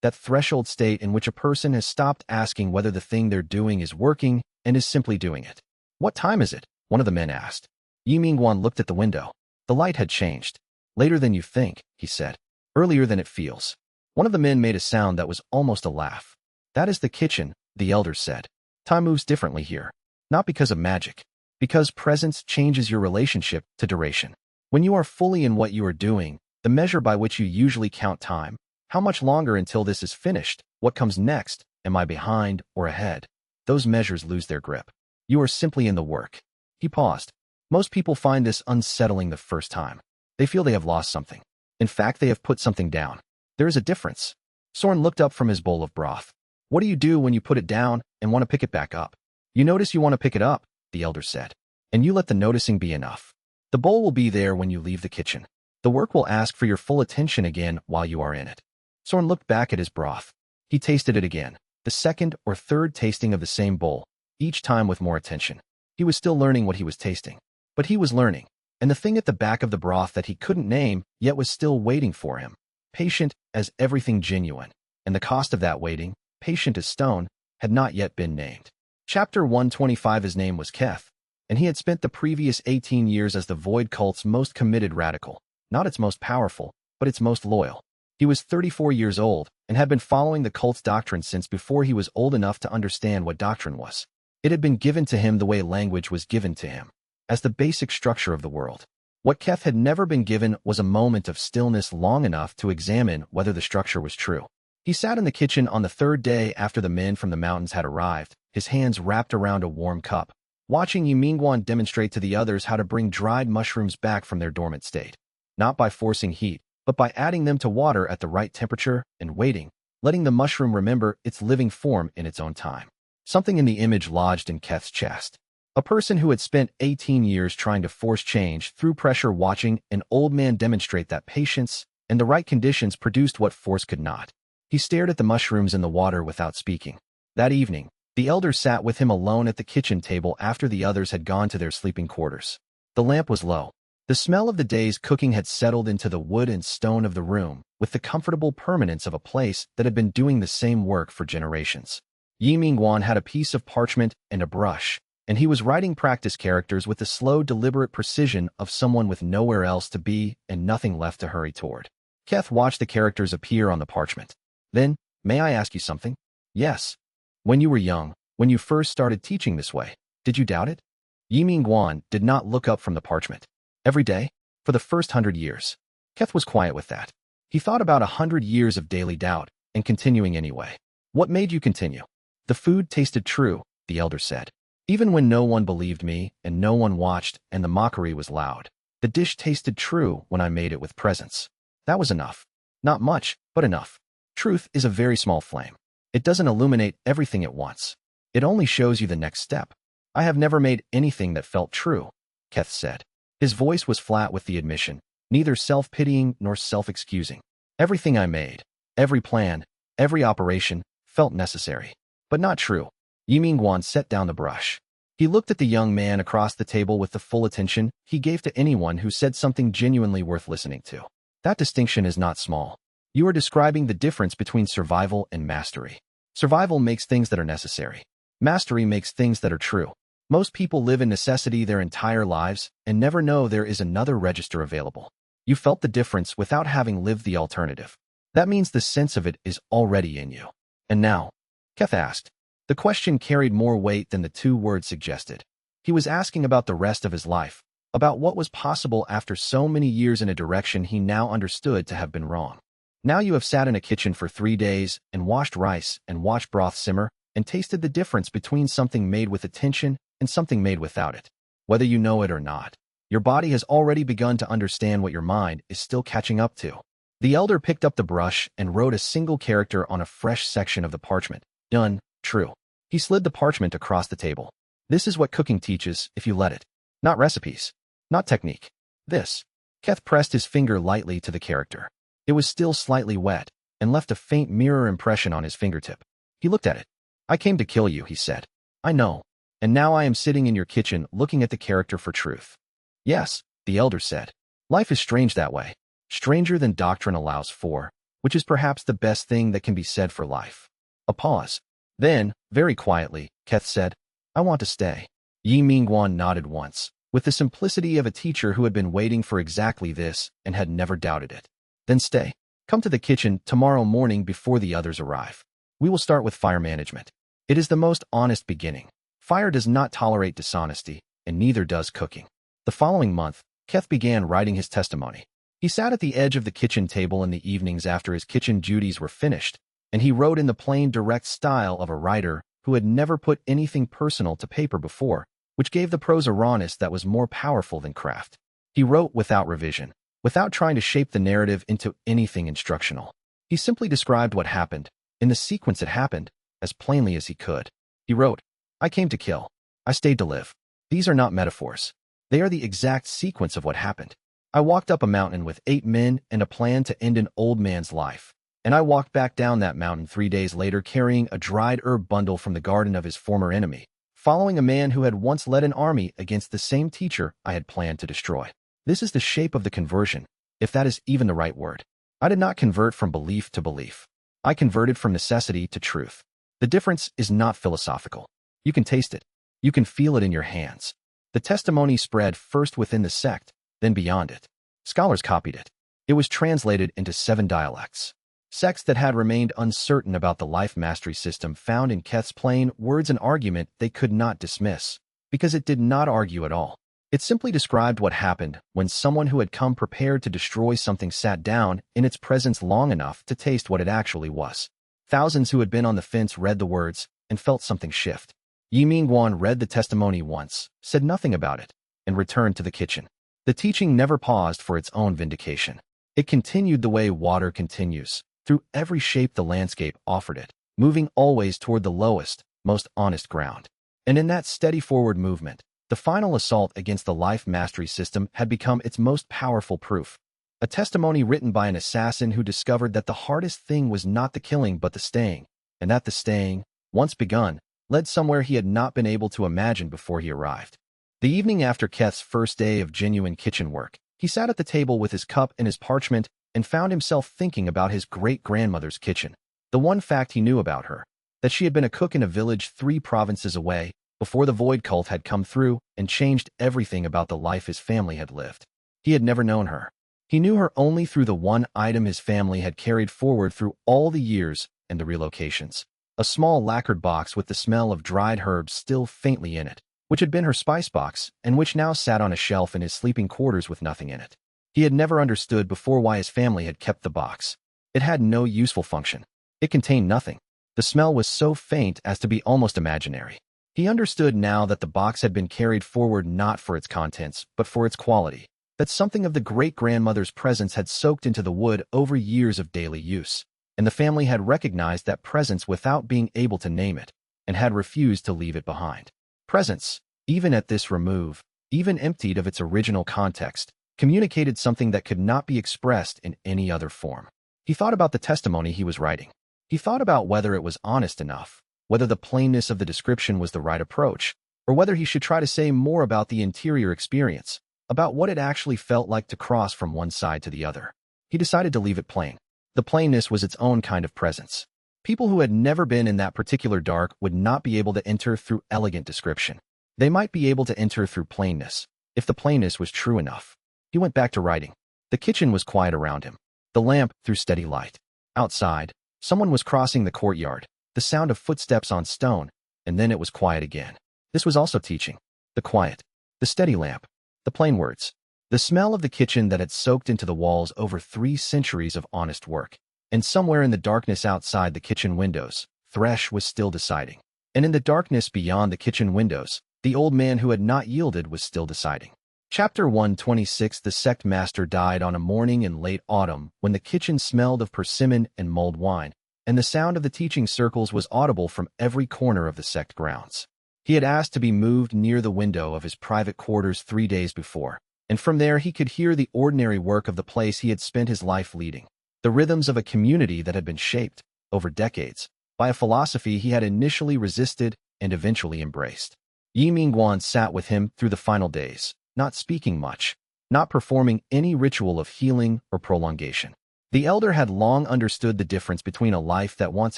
that threshold state in which a person has stopped asking whether the thing they're doing is working and is simply doing it. "What time is it?" one of the men asked. Ye Minguan looked at the window. The light had changed. "Later than you think," he said. "Earlier than it feels." One of the men made a sound that was almost a laugh. "That is the kitchen," the elder said. "Time moves differently here. Not because of magic. Because presence changes your relationship to duration. When you are fully in what you are doing, the measure by which you usually count time, how much longer until this is finished, what comes next, am I behind or ahead, those measures lose their grip. You are simply in the work." He paused. Most people find this unsettling the first time. They feel they have lost something. In fact, they have put something down. There is a difference. Sorn looked up from his bowl of broth. "What do you do when you put it down and want to pick it back up?" You notice you want to pick it up, the elder said. And you let the noticing be enough. The bowl will be there when you leave the kitchen. The work will ask for your full attention again while you are in it. Soren looked back at his broth. He tasted it again, the second or third tasting of the same bowl, each time with more attention. He was still learning what he was tasting. But he was learning, and the thing at the back of the broth that he couldn't name yet was still waiting for him, patient as everything genuine, and the cost of that waiting, patient as stone, had not yet been named. Chapter 125. His name was Keth, and he had spent the previous 18 years as the Void cult's most committed radical, not its most powerful, but its most loyal. He was 34 years old and had been following the cult's doctrine since before he was old enough to understand what doctrine was. It had been given to him the way language was given to him, as the basic structure of the world. What Keth had never been given was a moment of stillness long enough to examine whether the structure was true. He sat in the kitchen on the third day after the men from the mountains had arrived, his hands wrapped around a warm cup, watching Ye Minguan demonstrate to the others how to bring dried mushrooms back from their dormant state. Not by forcing heat, but by adding them to water at the right temperature and waiting, letting the mushroom remember its living form in its own time. Something in the image lodged in Keth's chest. A person who had spent 18 years trying to force change through pressure, watching an old man demonstrate that patience and the right conditions produced what force could not. He stared at the mushrooms in the water without speaking. That evening, the elder sat with him alone at the kitchen table after the others had gone to their sleeping quarters. The lamp was low. The smell of the day's cooking had settled into the wood and stone of the room with the comfortable permanence of a place that had been doing the same work for generations. Ye Minguan had a piece of parchment and a brush, and he was writing practice characters with the slow, deliberate precision of someone with nowhere else to be and nothing left to hurry toward. Keth watched the characters appear on the parchment. Then, may I ask you something? Yes. When you were young, when you first started teaching this way, did you doubt it? Ye Minguan did not look up from the parchment. Every day? For the first 100 years. Keth was quiet with that. He thought about 100 years of daily doubt, and continuing anyway. What made you continue? The food tasted true, the elder said. Even when no one believed me, and no one watched, and the mockery was loud. The dish tasted true when I made it with presence. That was enough. Not much, but enough. Truth is a very small flame. It doesn't illuminate everything at once. It only shows you the next step. I have never made anything that felt true, Keth said. His voice was flat with the admission, neither self-pitying nor self-excusing. Everything I made, every plan, every operation, felt necessary. But not true. Ye Minguan set down the brush. He looked at the young man across the table with the full attention he gave to anyone who said something genuinely worth listening to. That distinction is not small. You are describing the difference between survival and mastery. Survival makes things that are necessary. Mastery makes things that are true. Most people live in necessity their entire lives and never know there is another register available. You felt the difference without having lived the alternative. That means the sense of it is already in you. And now? Keth asked. The question carried more weight than the two words suggested. He was asking about the rest of his life, about what was possible after so many years in a direction he now understood to have been wrong. Now you have sat in a kitchen for 3 days and washed rice and watched broth simmer and tasted the difference between something made with attention and something made without it. Whether you know it or not, your body has already begun to understand what your mind is still catching up to. The elder picked up the brush and wrote a single character on a fresh section of the parchment. Done. True. He slid the parchment across the table. This is what cooking teaches if you let it. Not recipes. Not technique. This. Keth pressed his finger lightly to the character. It was still slightly wet and left a faint mirror impression on his fingertip. He looked at it. I came to kill you, he said. I know. And now I am sitting in your kitchen looking at the character for truth. Yes, the elder said. Life is strange that way. Stranger than doctrine allows for, which is perhaps the best thing that can be said for life. A pause. Then, very quietly, Keth said, I want to stay. Ye Minguan nodded once, with the simplicity of a teacher who had been waiting for exactly this and had never doubted it. Then stay. Come to the kitchen tomorrow morning before the others arrive. We will start with fire management. It is the most honest beginning. Fire does not tolerate dishonesty, and neither does cooking. The following month, Keth began writing his testimony. He sat at the edge of the kitchen table in the evenings after his kitchen duties were finished, and he wrote in the plain, direct style of a writer who had never put anything personal to paper before, which gave the prose a rawness that was more powerful than craft. He wrote without revision, without trying to shape the narrative into anything instructional. He simply described what happened, in the sequence it happened, as plainly as he could. He wrote, I came to kill. I stayed to live. These are not metaphors. They are the exact sequence of what happened. I walked up a mountain with 8 men and a plan to end an old man's life. And I walked back down that mountain 3 days later carrying a dried herb bundle from the garden of his former enemy, following a man who had once led an army against the same teacher I had planned to destroy. This is the shape of the conversion, if that is even the right word. I did not convert from belief to belief. I converted from necessity to truth. The difference is not philosophical. You can taste it. You can feel it in your hands. The testimony spread first within the sect, then beyond it. Scholars copied it. It was translated into 7 dialects. Sects that had remained uncertain about the life mastery system found in Keth's plain words an argument they could not dismiss, because it did not argue at all. It simply described what happened when someone who had come prepared to destroy something sat down in its presence long enough to taste what it actually was. Thousands who had been on the fence read the words and felt something shift. Ye Minguan read the testimony once, said nothing about it, and returned to the kitchen. The teaching never paused for its own vindication. It continued the way water continues, through every shape the landscape offered it, moving always toward the lowest, most honest ground. And in that steady forward movement, the final assault against the life mastery system had become its most powerful proof. A testimony written by an assassin who discovered that the hardest thing was not the killing but the staying, and that the staying, once begun, led somewhere he had not been able to imagine before he arrived. The evening after Keth's first day of genuine kitchen work, he sat at the table with his cup and his parchment and found himself thinking about his great-grandmother's kitchen. The one fact he knew about her, that she had been a cook in a village 3 provinces away, before the void cult had come through and changed everything about the life his family had lived. He had never known her. He knew her only through the one item his family had carried forward through all the years and the relocations. A small lacquered box with the smell of dried herbs still faintly in it, which had been her spice box and which now sat on a shelf in his sleeping quarters with nothing in it. He had never understood before why his family had kept the box. It had no useful function. It contained nothing. The smell was so faint as to be almost imaginary. He understood now that the box had been carried forward not for its contents, but for its quality, that something of the great-grandmother's presence had soaked into the wood over years of daily use, and the family had recognized that presence without being able to name it, and had refused to leave it behind. Presence, even at this remove, even emptied of its original context, communicated something that could not be expressed in any other form. He thought about the testimony he was writing. He thought about whether it was honest enough, whether the plainness of the description was the right approach, or whether he should try to say more about the interior experience, about what it actually felt like to cross from one side to the other. He decided to leave it plain. The plainness was its own kind of presence. People who had never been in that particular dark would not be able to enter through elegant description. They might be able to enter through plainness, if the plainness was true enough. He went back to writing. The kitchen was quiet around him. The lamp threw steady light. Outside, someone was crossing the courtyard, the sound of footsteps on stone, and then it was quiet again. This was also teaching. The quiet, the steady lamp, the plain words, the smell of the kitchen that had soaked into the walls over 3 centuries of honest work. And somewhere in the darkness outside the kitchen windows, Thresh was still deciding. And in the darkness beyond the kitchen windows, the old man who had not yielded was still deciding. Chapter 126. The sect master died on a morning in late autumn when the kitchen smelled of persimmon and mulled wine, and the sound of the teaching circles was audible from every corner of the sect grounds. He had asked to be moved near the window of his private quarters 3 days before, and from there he could hear the ordinary work of the place he had spent his life leading, the rhythms of a community that had been shaped, over decades, by a philosophy he had initially resisted and eventually embraced. Ye Minguan sat with him through the final days, not speaking much, not performing any ritual of healing or prolongation. The elder had long understood the difference between a life that wants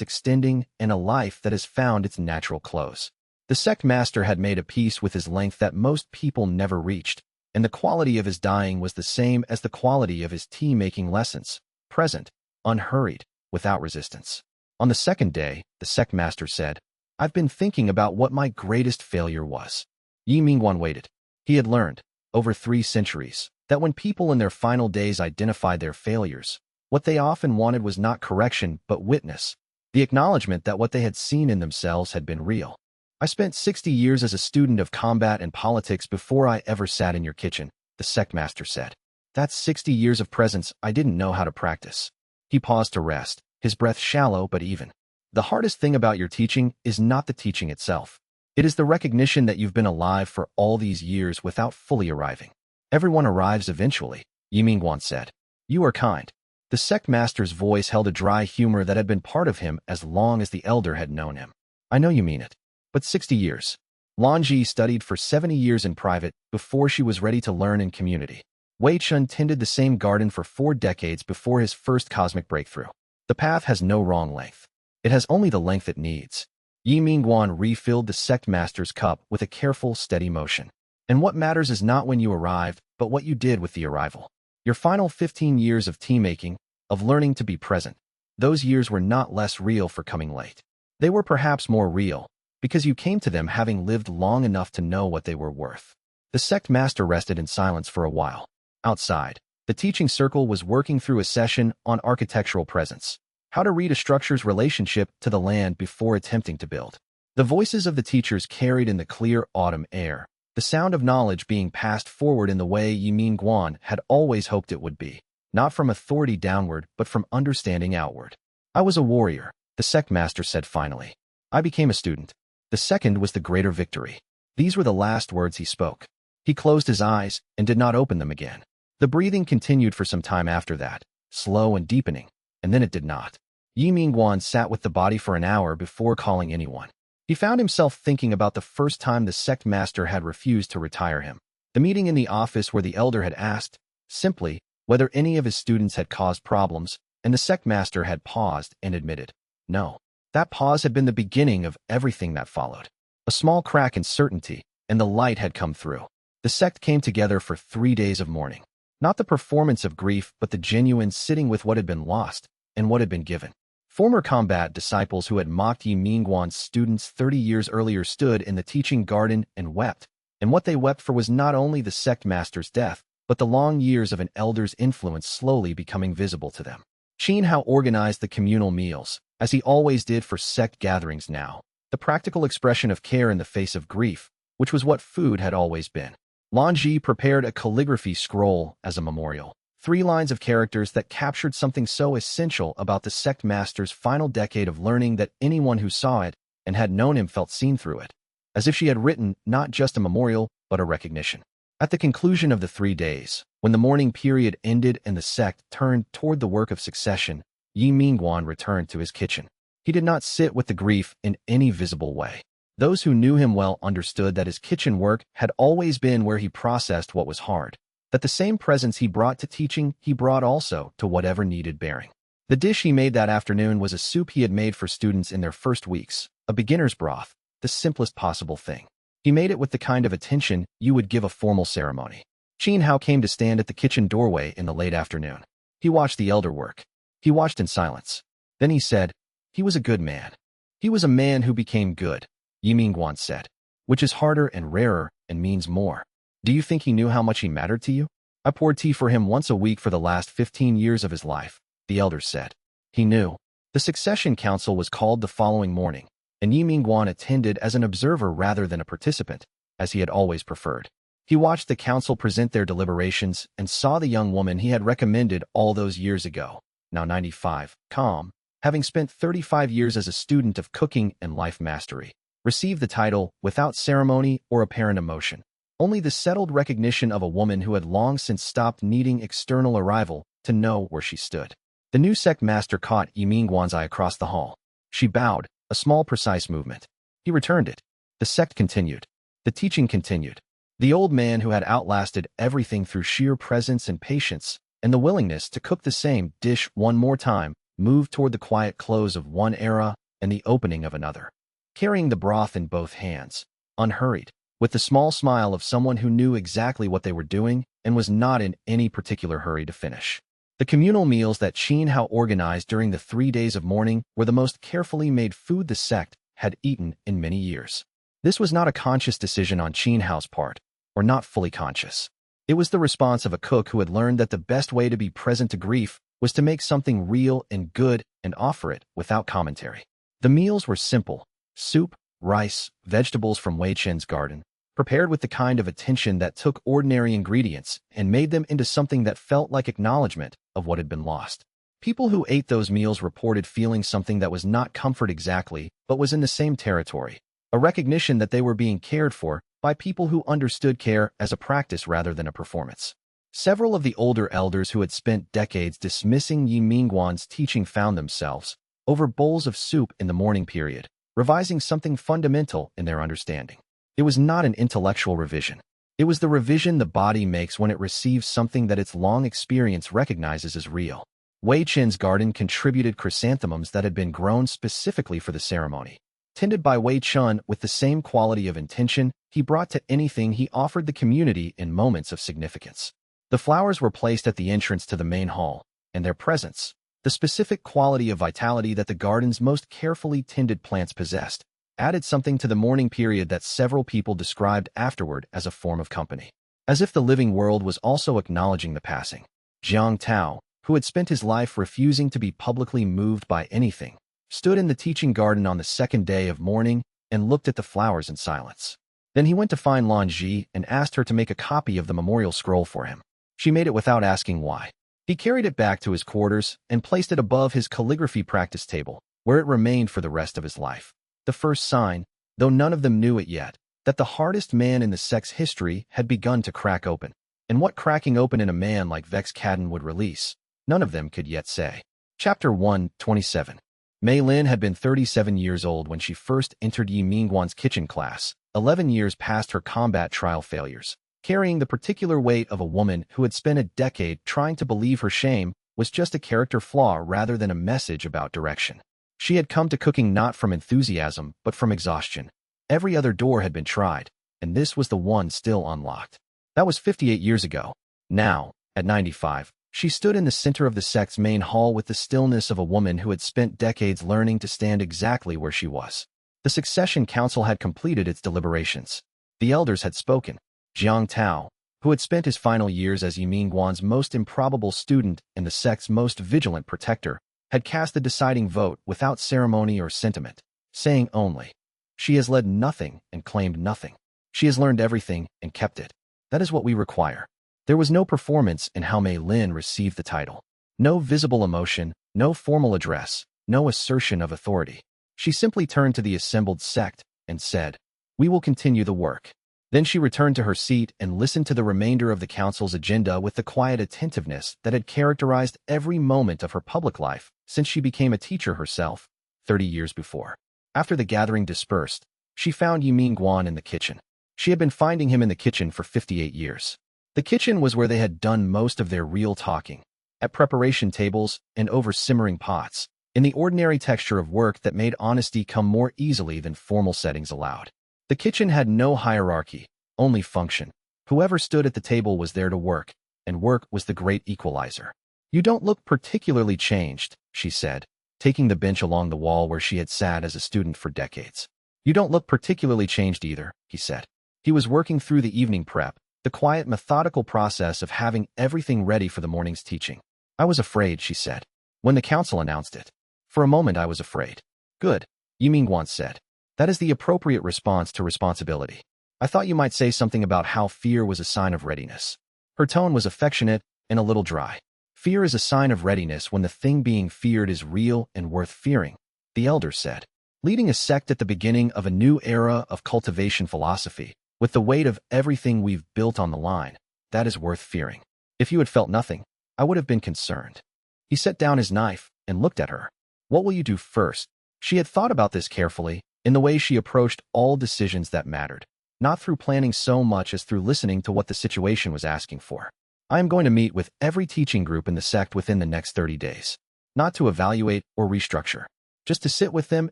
extending and a life that has found its natural close. The sect master had made a peace with his length that most people never reached, and the quality of his dying was the same as the quality of his tea-making lessons, present, unhurried, without resistance. On the second day, the sect master said, "I've been thinking about what my greatest failure was." Ye Minguan waited. He had learned, over 3 centuries, that when people in their final days identified their failures, what they often wanted was not correction but witness, the acknowledgement that what they had seen in themselves had been real. "I spent 60 years as a student of combat and politics before I ever sat in your kitchen," the sect master said. "That's 60 years of presence I didn't know how to practice." He paused to rest, his breath shallow but even. "The hardest thing about your teaching is not the teaching itself. It is the recognition that you've been alive for all these years without fully arriving. Everyone arrives eventually, Ye Minguan said. You are kind. The sect master's voice held a dry humor that had been part of him as long as the elder had known him. I know you mean it. But 60 years. Lanji studied for 70 years in private before she was ready to learn in community. Wei Chun tended the same garden for 4 decades before his first cosmic breakthrough. The path has no wrong length. It has only the length it needs. Ye Minguan refilled the sect master's cup with a careful, steady motion. And what matters is not when you arrived, but what you did with the arrival. Your final 15 years of tea-making, of learning to be present, those years were not less real for coming late. They were perhaps more real, because you came to them having lived long enough to know what they were worth. The sect master rested in silence for a while. Outside, the teaching circle was working through a session on architectural presence, how to read a structure's relationship to the land before attempting to build. The voices of the teachers carried in the clear autumn air, the sound of knowledge being passed forward in the way Ye Minguan had always hoped it would be, not from authority downward but from understanding outward. I was a warrior, the sect master said finally. I became a student. The second was the greater victory. These were the last words he spoke. He closed his eyes and did not open them again. The breathing continued for some time after that, slow and deepening, and then it did not. Ye Minguan sat with the body for an hour before calling anyone. He found himself thinking about the first time the sect master had refused to retire him. The meeting in the office where the elder had asked, simply, whether any of his students had caused problems, and the sect master had paused and admitted, no. That pause had been the beginning of everything that followed. A small crack in certainty, and the light had come through. The sect came together for 3 days of mourning. Not the performance of grief, but the genuine sitting with what had been lost and what had been given. Former combat disciples who had mocked Ye Minguan's students 30 years earlier stood in the teaching garden and wept, and what they wept for was not only the sect master's death, but the long years of an elder's influence slowly becoming visible to them. Qin Hao organized the communal meals, as he always did for sect gatherings now, the practical expression of care in the face of grief, which was what food had always been. Lanji prepared a calligraphy scroll as a memorial. 3 lines of characters that captured something so essential about the sect master's final decade of learning that anyone who saw it and had known him felt seen through it, as if she had written not just a memorial, but a recognition. At the conclusion of the 3 days, when the mourning period ended and the sect turned toward the work of succession, Ye Minguan returned to his kitchen. He did not sit with the grief in any visible way. Those who knew him well understood that his kitchen work had always been where he processed what was hard, that the same presence he brought to teaching he brought also to whatever needed bearing. The dish he made that afternoon was a soup he had made for students in their first weeks, a beginner's broth, the simplest possible thing. He made it with the kind of attention you would give a formal ceremony. Qin Hao came to stand at the kitchen doorway in the late afternoon. He watched the elder work. He watched in silence. Then he said, he was a good man. He was a man who became good, Ye Minguan said, which is harder and rarer and means more. Do you think he knew how much he mattered to you? I poured tea for him once a week for the last 15 years of his life, the elder said. He knew. The succession council was called the following morning, and Ye Minguan attended as an observer rather than a participant, as he had always preferred. He watched the council present their deliberations and saw the young woman he had recommended all those years ago, now 95, calm, having spent 35 years as a student of cooking and life mastery, receive the title without ceremony or apparent emotion. Only the settled recognition of a woman who had long since stopped needing external arrival to know where she stood. The new sect master caught Ye Minguan's eye across the hall. She bowed, a small precise movement. He returned it. The sect continued. The teaching continued. The old man who had outlasted everything through sheer presence and patience, and the willingness to cook the same dish one more time, moved toward the quiet close of one era and the opening of another. Carrying the broth in both hands, unhurried, with the small smile of someone who knew exactly what they were doing and was not in any particular hurry to finish. The communal meals that Qin Hao organized during the 3 days of mourning were the most carefully made food the sect had eaten in many years. This was not a conscious decision on Qin Hao's part, or not fully conscious. It was the response of a cook who had learned that the best way to be present to grief was to make something real and good and offer it without commentary. The meals were simple: soup, rice, vegetables from Wei Chen's garden, prepared with the kind of attention that took ordinary ingredients and made them into something that felt like acknowledgement of what had been lost. People who ate those meals reported feeling something that was not comfort exactly, but was in the same territory, a recognition that they were being cared for by people who understood care as a practice rather than a performance. Several of the older elders who had spent decades dismissing Ye Minguan's teaching found themselves, over bowls of soup in the morning period, revising something fundamental in their understanding. It was not an intellectual revision. It was the revision the body makes when it receives something that its long experience recognizes as real. Wei Qin's garden contributed chrysanthemums that had been grown specifically for the ceremony. Tended by Wei Chun with the same quality of intention he brought to anything he offered the community in moments of significance. The flowers were placed at the entrance to the main hall, and their presence, the specific quality of vitality that the garden's most carefully tended plants possessed, added something to the mourning period that several people described afterward as a form of company. As if the living world was also acknowledging the passing. Jiang Tao, who had spent his life refusing to be publicly moved by anything, stood in the teaching garden on the second day of mourning and looked at the flowers in silence. Then he went to find Lan Ji and asked her to make a copy of the memorial scroll for him. She made it without asking why. He carried it back to his quarters and placed it above his calligraphy practice table, where it remained for the rest of his life. The first sign, though none of them knew it yet, that the hardest man in the sect's history had begun to crack open. And what cracking open in a man like Vex Cadden would release, none of them could yet say. Chapter 127. Mei Lin had been 37 years old when she first entered Ye Minguan's kitchen class, 11 years past her combat trial failures. Carrying the particular weight of a woman who had spent a decade trying to believe her shame was just a character flaw rather than a message about direction. She had come to cooking not from enthusiasm, but from exhaustion. Every other door had been tried, and this was the one still unlocked. That was 58 years ago. Now, at 95, she stood in the center of the sect's main hall with the stillness of a woman who had spent decades learning to stand exactly where she was. The succession council had completed its deliberations. The elders had spoken. Jiang Tao, who had spent his final years as Ye Minguan's most improbable student and the sect's most vigilant protector, had cast the deciding vote without ceremony or sentiment, saying only, "She has led nothing and claimed nothing. She has learned everything and kept it. That is what we require." There was no performance in how Mei Lin received the title. No visible emotion, no formal address, no assertion of authority. She simply turned to the assembled sect and said, "We will continue the work." Then she returned to her seat and listened to the remainder of the council's agenda with the quiet attentiveness that had characterized every moment of her public life since she became a teacher herself, 30 years before. After the gathering dispersed, she found Ye Minguan in the kitchen. She had been finding him in the kitchen for 58 years. The kitchen was where they had done most of their real talking, at preparation tables and over simmering pots, in the ordinary texture of work that made honesty come more easily than formal settings allowed. The kitchen had no hierarchy, only function. Whoever stood at the table was there to work, and work was the great equalizer. "You don't look particularly changed," she said, taking the bench along the wall where she had sat as a student for decades. "You don't look particularly changed either," he said. He was working through the evening prep, the quiet, methodical process of having everything ready for the morning's teaching. "I was afraid," she said, when the council announced it. "For a moment I was afraid." "Good," Ye Minguan said. "That is the appropriate response to responsibility. I thought you might say something about how fear was a sign of readiness." Her tone was affectionate and a little dry. "Fear is a sign of readiness when the thing being feared is real and worth fearing," the elder said. "Leading a sect at the beginning of a new era of cultivation philosophy, with the weight of everything we've built on the line, that is worth fearing. If you had felt nothing, I would have been concerned." He set down his knife and looked at her. "What will you do first?" She had thought about this carefully, in the way she approached all decisions that mattered, not through planning so much as through listening to what the situation was asking for. "I am going to meet with every teaching group in the sect within the next 30 days. Not to evaluate or restructure, just to sit with them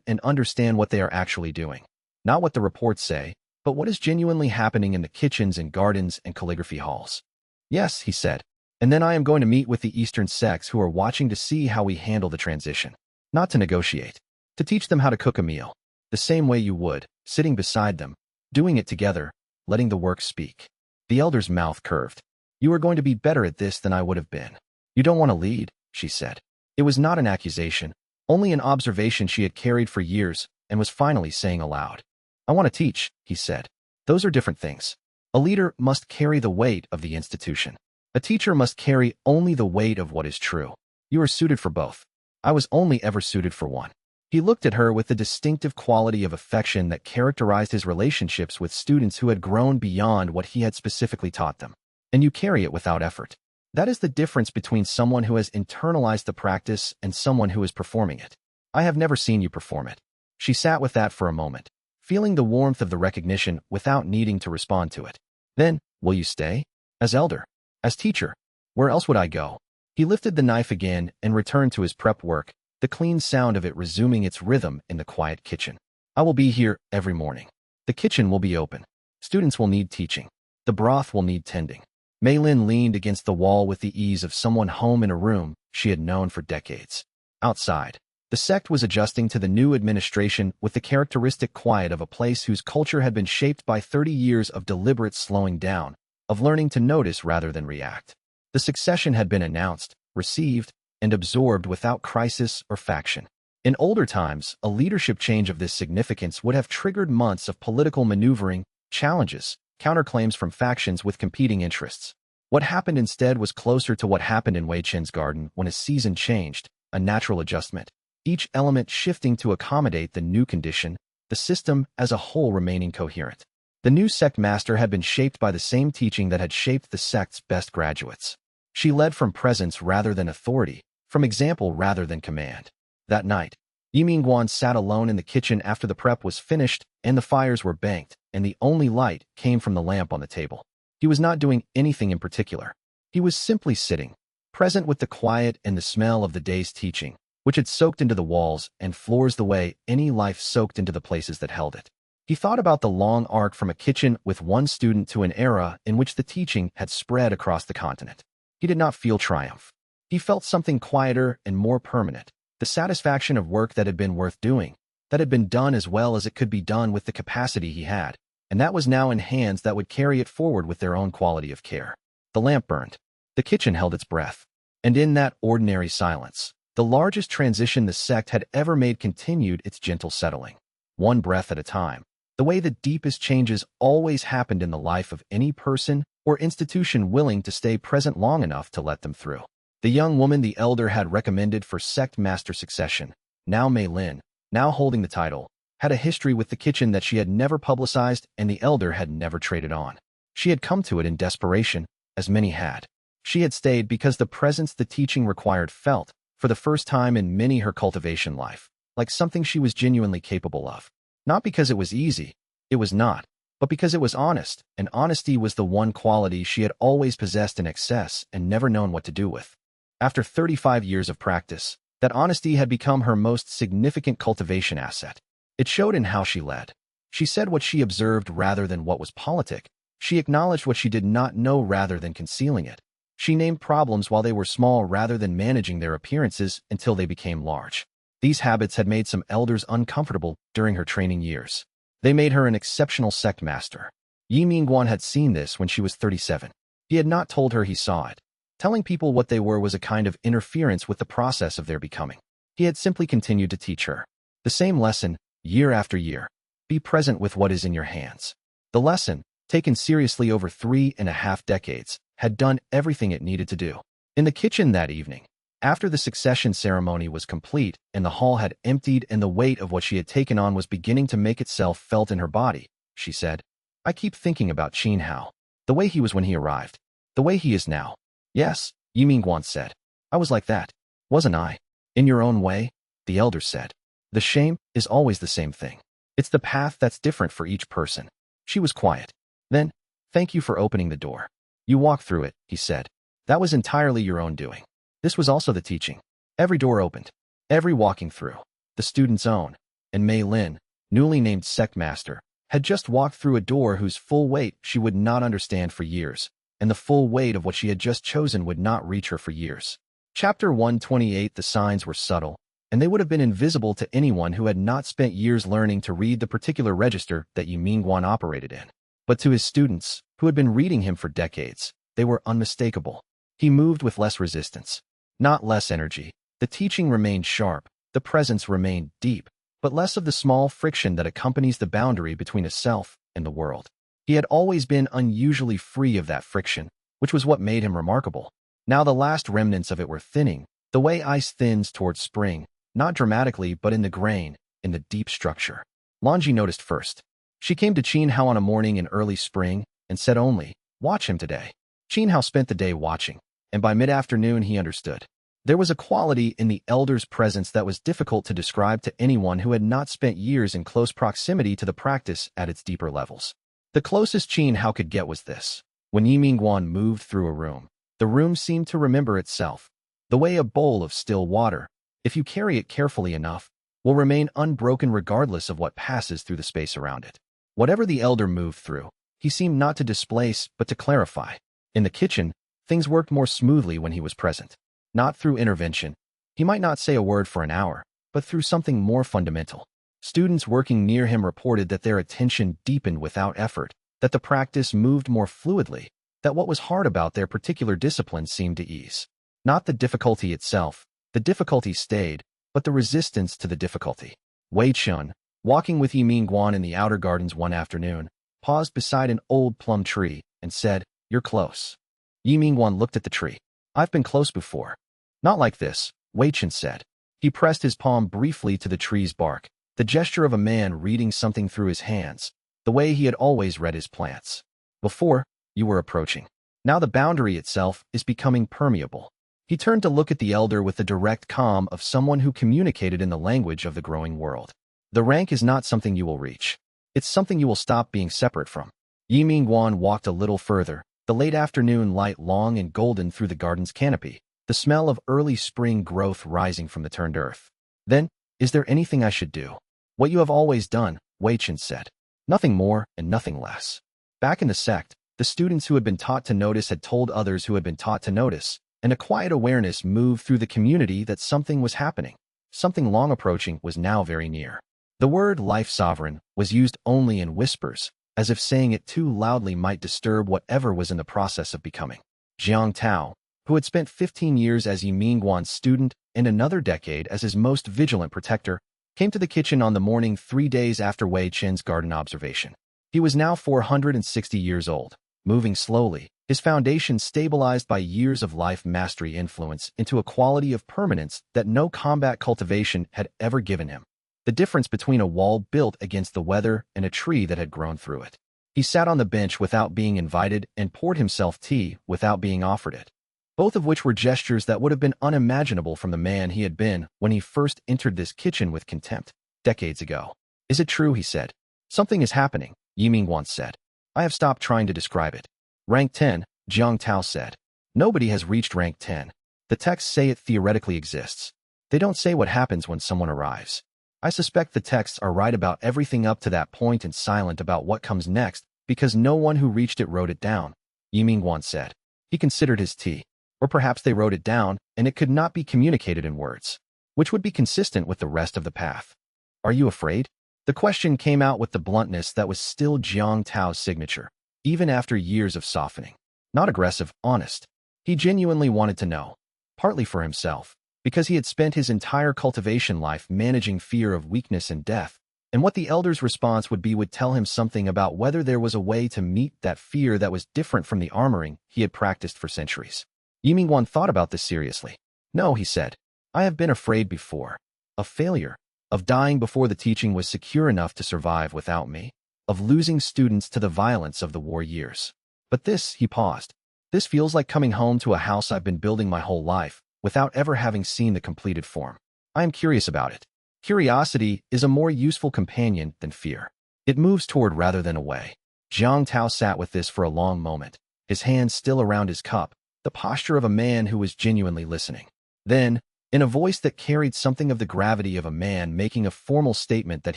and understand what they are actually doing. Not what the reports say, but what is genuinely happening in the kitchens and gardens and calligraphy halls." "Yes," he said. "And then I am going to meet with the Eastern sects who are watching to see how we handle the transition. Not to negotiate. To teach them how to cook a meal. The same way you would, sitting beside them, doing it together, letting the work speak." The elder's mouth curved. "You are going to be better at this than I would have been." "You don't want to lead," she said. It was not an accusation, only an observation she had carried for years and was finally saying aloud. "I want to teach," he said. "Those are different things. A leader must carry the weight of the institution. A teacher must carry only the weight of what is true. You are suited for both. I was only ever suited for one." He looked at her with the distinctive quality of affection that characterized his relationships with students who had grown beyond what he had specifically taught them. And you carry it without effort. That is the difference between someone who has internalized the practice and someone who is performing it. I have never seen you perform it. She sat with that for a moment, feeling the warmth of the recognition without needing to respond to it. Then, will you stay? As elder? As teacher? Where else would I go? He lifted the knife again and returned to his prep work, the clean sound of it resuming its rhythm in the quiet kitchen. I will be here every morning. The kitchen will be open. Students will need teaching. The broth will need tending. Mei Lin leaned against the wall with the ease of someone home in a room she had known for decades. Outside, the sect was adjusting to the new administration with the characteristic quiet of a place whose culture had been shaped by 30 years of deliberate slowing down, of learning to notice rather than react. The succession had been announced, received, and absorbed without crisis or faction. In older times, a leadership change of this significance would have triggered months of political maneuvering, challenges, counterclaims from factions with competing interests. What happened instead was closer to what happened in Wei Qin's garden when a season changed, a natural adjustment, each element shifting to accommodate the new condition, the system as a whole remaining coherent. The new sect master had been shaped by the same teaching that had shaped the sect's best graduates. She led from presence rather than authority, from example rather than command. That night, Ye Minguan sat alone in the kitchen after the prep was finished and the fires were banked, and the only light came from the lamp on the table. He was not doing anything in particular. He was simply sitting, present with the quiet and the smell of the day's teaching, which had soaked into the walls and floors the way any life soaked into the places that held it. He thought about the long arc from a kitchen with one student to an era in which the teaching had spread across the continent. He did not feel triumph. He felt something quieter and more permanent, the satisfaction of work that had been worth doing, that had been done as well as it could be done with the capacity he had, and that was now in hands that would carry it forward with their own quality of care. The lamp burned. The kitchen held its breath. And in that ordinary silence, the largest transition the sect had ever made continued its gentle settling, one breath at a time, the way the deepest changes always happened in the life of any person or institution willing to stay present long enough to let them through. The young woman the elder had recommended for sect master succession, now Mei Lin, now holding the title, had a history with the kitchen that she had never publicized and the elder had never traded on. She had come to it in desperation, as many had. She had stayed because the presence the teaching required felt, for the first time in many her cultivation life, like something she was genuinely capable of. Not because it was easy, it was not, but because it was honest, and honesty was the one quality she had always possessed in excess and never known what to do with. After 35 years of practice, that honesty had become her most significant cultivation asset. It showed in how she led. She said what she observed rather than what was politic. She acknowledged what she did not know rather than concealing it. She named problems while they were small rather than managing their appearances until they became large. These habits had made some elders uncomfortable during her training years. They made her an exceptional sect master. Ye Minguan had seen this when she was 37. He had not told her he saw it. Telling people what they were was a kind of interference with the process of their becoming. He had simply continued to teach her the same lesson, year after year. Be present with what is in your hands. The lesson, taken seriously over 3.5 decades, had done everything it needed to do. In the kitchen that evening, after the succession ceremony was complete and the hall had emptied and the weight of what she had taken on was beginning to make itself felt in her body, she said, I keep thinking about Qin Hao, the way he was when he arrived, the way he is now. Yes, Ye Minguan said. I was like that, wasn't I? In your own way, the elder said. The shame is always the same thing. It's the path that's different for each person. She was quiet. Then, thank you for opening the door. You walked through it, he said. That was entirely your own doing. This was also the teaching. Every door opened. Every walking through. The student's own. And Mei Lin, newly named sect master, had just walked through a door whose full weight she would not understand for years, and the full weight of what she had just chosen would not reach her for years. Chapter 128. The signs were subtle, and they would have been invisible to anyone who had not spent years learning to read the particular register that Ye Minguan operated in. But to his students, who had been reading him for decades, they were unmistakable. He moved with less resistance, not less energy. The teaching remained sharp, the presence remained deep, but less of the small friction that accompanies the boundary between a self and the world. He had always been unusually free of that friction, which was what made him remarkable. Now the last remnants of it were thinning, the way ice thins towards spring, not dramatically but in the grain, in the deep structure. Lanji noticed first. She came to Qin Hao on a morning in early spring and said only, "Watch him today." Qin Hao spent the day watching, and by mid-afternoon he understood. There was a quality in the elder's presence that was difficult to describe to anyone who had not spent years in close proximity to the practice at its deeper levels. The closest Qin Hao could get was this. When Ye Minguan moved through a room, the room seemed to remember itself. The way a bowl of still water, if you carry it carefully enough, will remain unbroken regardless of what passes through the space around it. Whatever the elder moved through, he seemed not to displace but to clarify. In the kitchen, things worked more smoothly when he was present. Not through intervention. He might not say a word for an hour, but through something more fundamental. Students working near him reported that their attention deepened without effort, that the practice moved more fluidly, that what was hard about their particular discipline seemed to ease. Not the difficulty itself, the difficulty stayed, but the resistance to the difficulty. Wei Chun, walking with Ye Minguan in the outer gardens one afternoon, paused beside an old plum tree and said, "You're close." Ye Minguan looked at the tree. "I've been close before." "Not like this," Wei Chun said. He pressed his palm briefly to the tree's bark, the gesture of a man reading something through his hands, the way he had always read his plants. "Before, you were approaching. Now the boundary itself is becoming permeable." He turned to look at the elder with the direct calm of someone who communicated in the language of the growing world. "The rank is not something you will reach. It's something you will stop being separate from." Ye Minguan walked a little further, the late afternoon light long and golden through the garden's canopy, the smell of early spring growth rising from the turned earth. "Then, is there anything I should do?" "What you have always done," Wei Chun said. "Nothing more and nothing less." Back in the sect, the students who had been taught to notice had told others who had been taught to notice, and a quiet awareness moved through the community that something was happening. Something long approaching was now very near. The word life sovereign was used only in whispers, as if saying it too loudly might disturb whatever was in the process of becoming. Jiang Tao, who had spent 15 years as Ye Minguan's student and another decade as his most vigilant protector, came to the kitchen on the morning 3 days after Wei Chen's garden observation. He was now 460 years old, moving slowly, his foundation stabilized by years of life mastery influence into a quality of permanence that no combat cultivation had ever given him. The difference between a wall built against the weather and a tree that had grown through it. He sat on the bench without being invited and poured himself tea without being offered it. Both of which were gestures that would have been unimaginable from the man he had been when he first entered this kitchen with contempt, decades ago. "Is it true?" he said. "Something is happening," Ye Minguan said. "I have stopped trying to describe it." "Rank 10, Jiang Tao said. "Nobody has reached rank 10. The texts say it theoretically exists. They don't say what happens when someone arrives. I suspect the texts are right about everything up to that point and silent about what comes next because no one who reached it wrote it down," Ye Minguan said. He considered his tea. Or perhaps they wrote it down and it could not be communicated in words, which would be consistent with the rest of the path. "Are you afraid?" The question came out with the bluntness that was still Jiang Tao's signature, even after years of softening. Not aggressive, honest. He genuinely wanted to know. Partly for himself, because he had spent his entire cultivation life managing fear of weakness and death, and what the elder's response would be would tell him something about whether there was a way to meet that fear that was different from the armoring he had practiced for centuries. Ye Minguan thought about this seriously. "No," he said. "I have been afraid before. Of failure. Of dying before the teaching was secure enough to survive without me. Of losing students to the violence of the war years. But this," he paused. "This feels like coming home to a house I've been building my whole life, without ever having seen the completed form. I am curious about it. Curiosity is a more useful companion than fear. It moves toward rather than away." Jiang Tao sat with this for a long moment, his hands still around his cup, the posture of a man who was genuinely listening. Then, in a voice that carried something of the gravity of a man making a formal statement that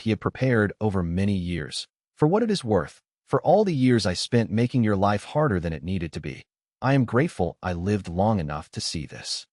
he had prepared over many years, "For what it is worth, for all the years I spent making your life harder than it needed to be, I am grateful I lived long enough to see this."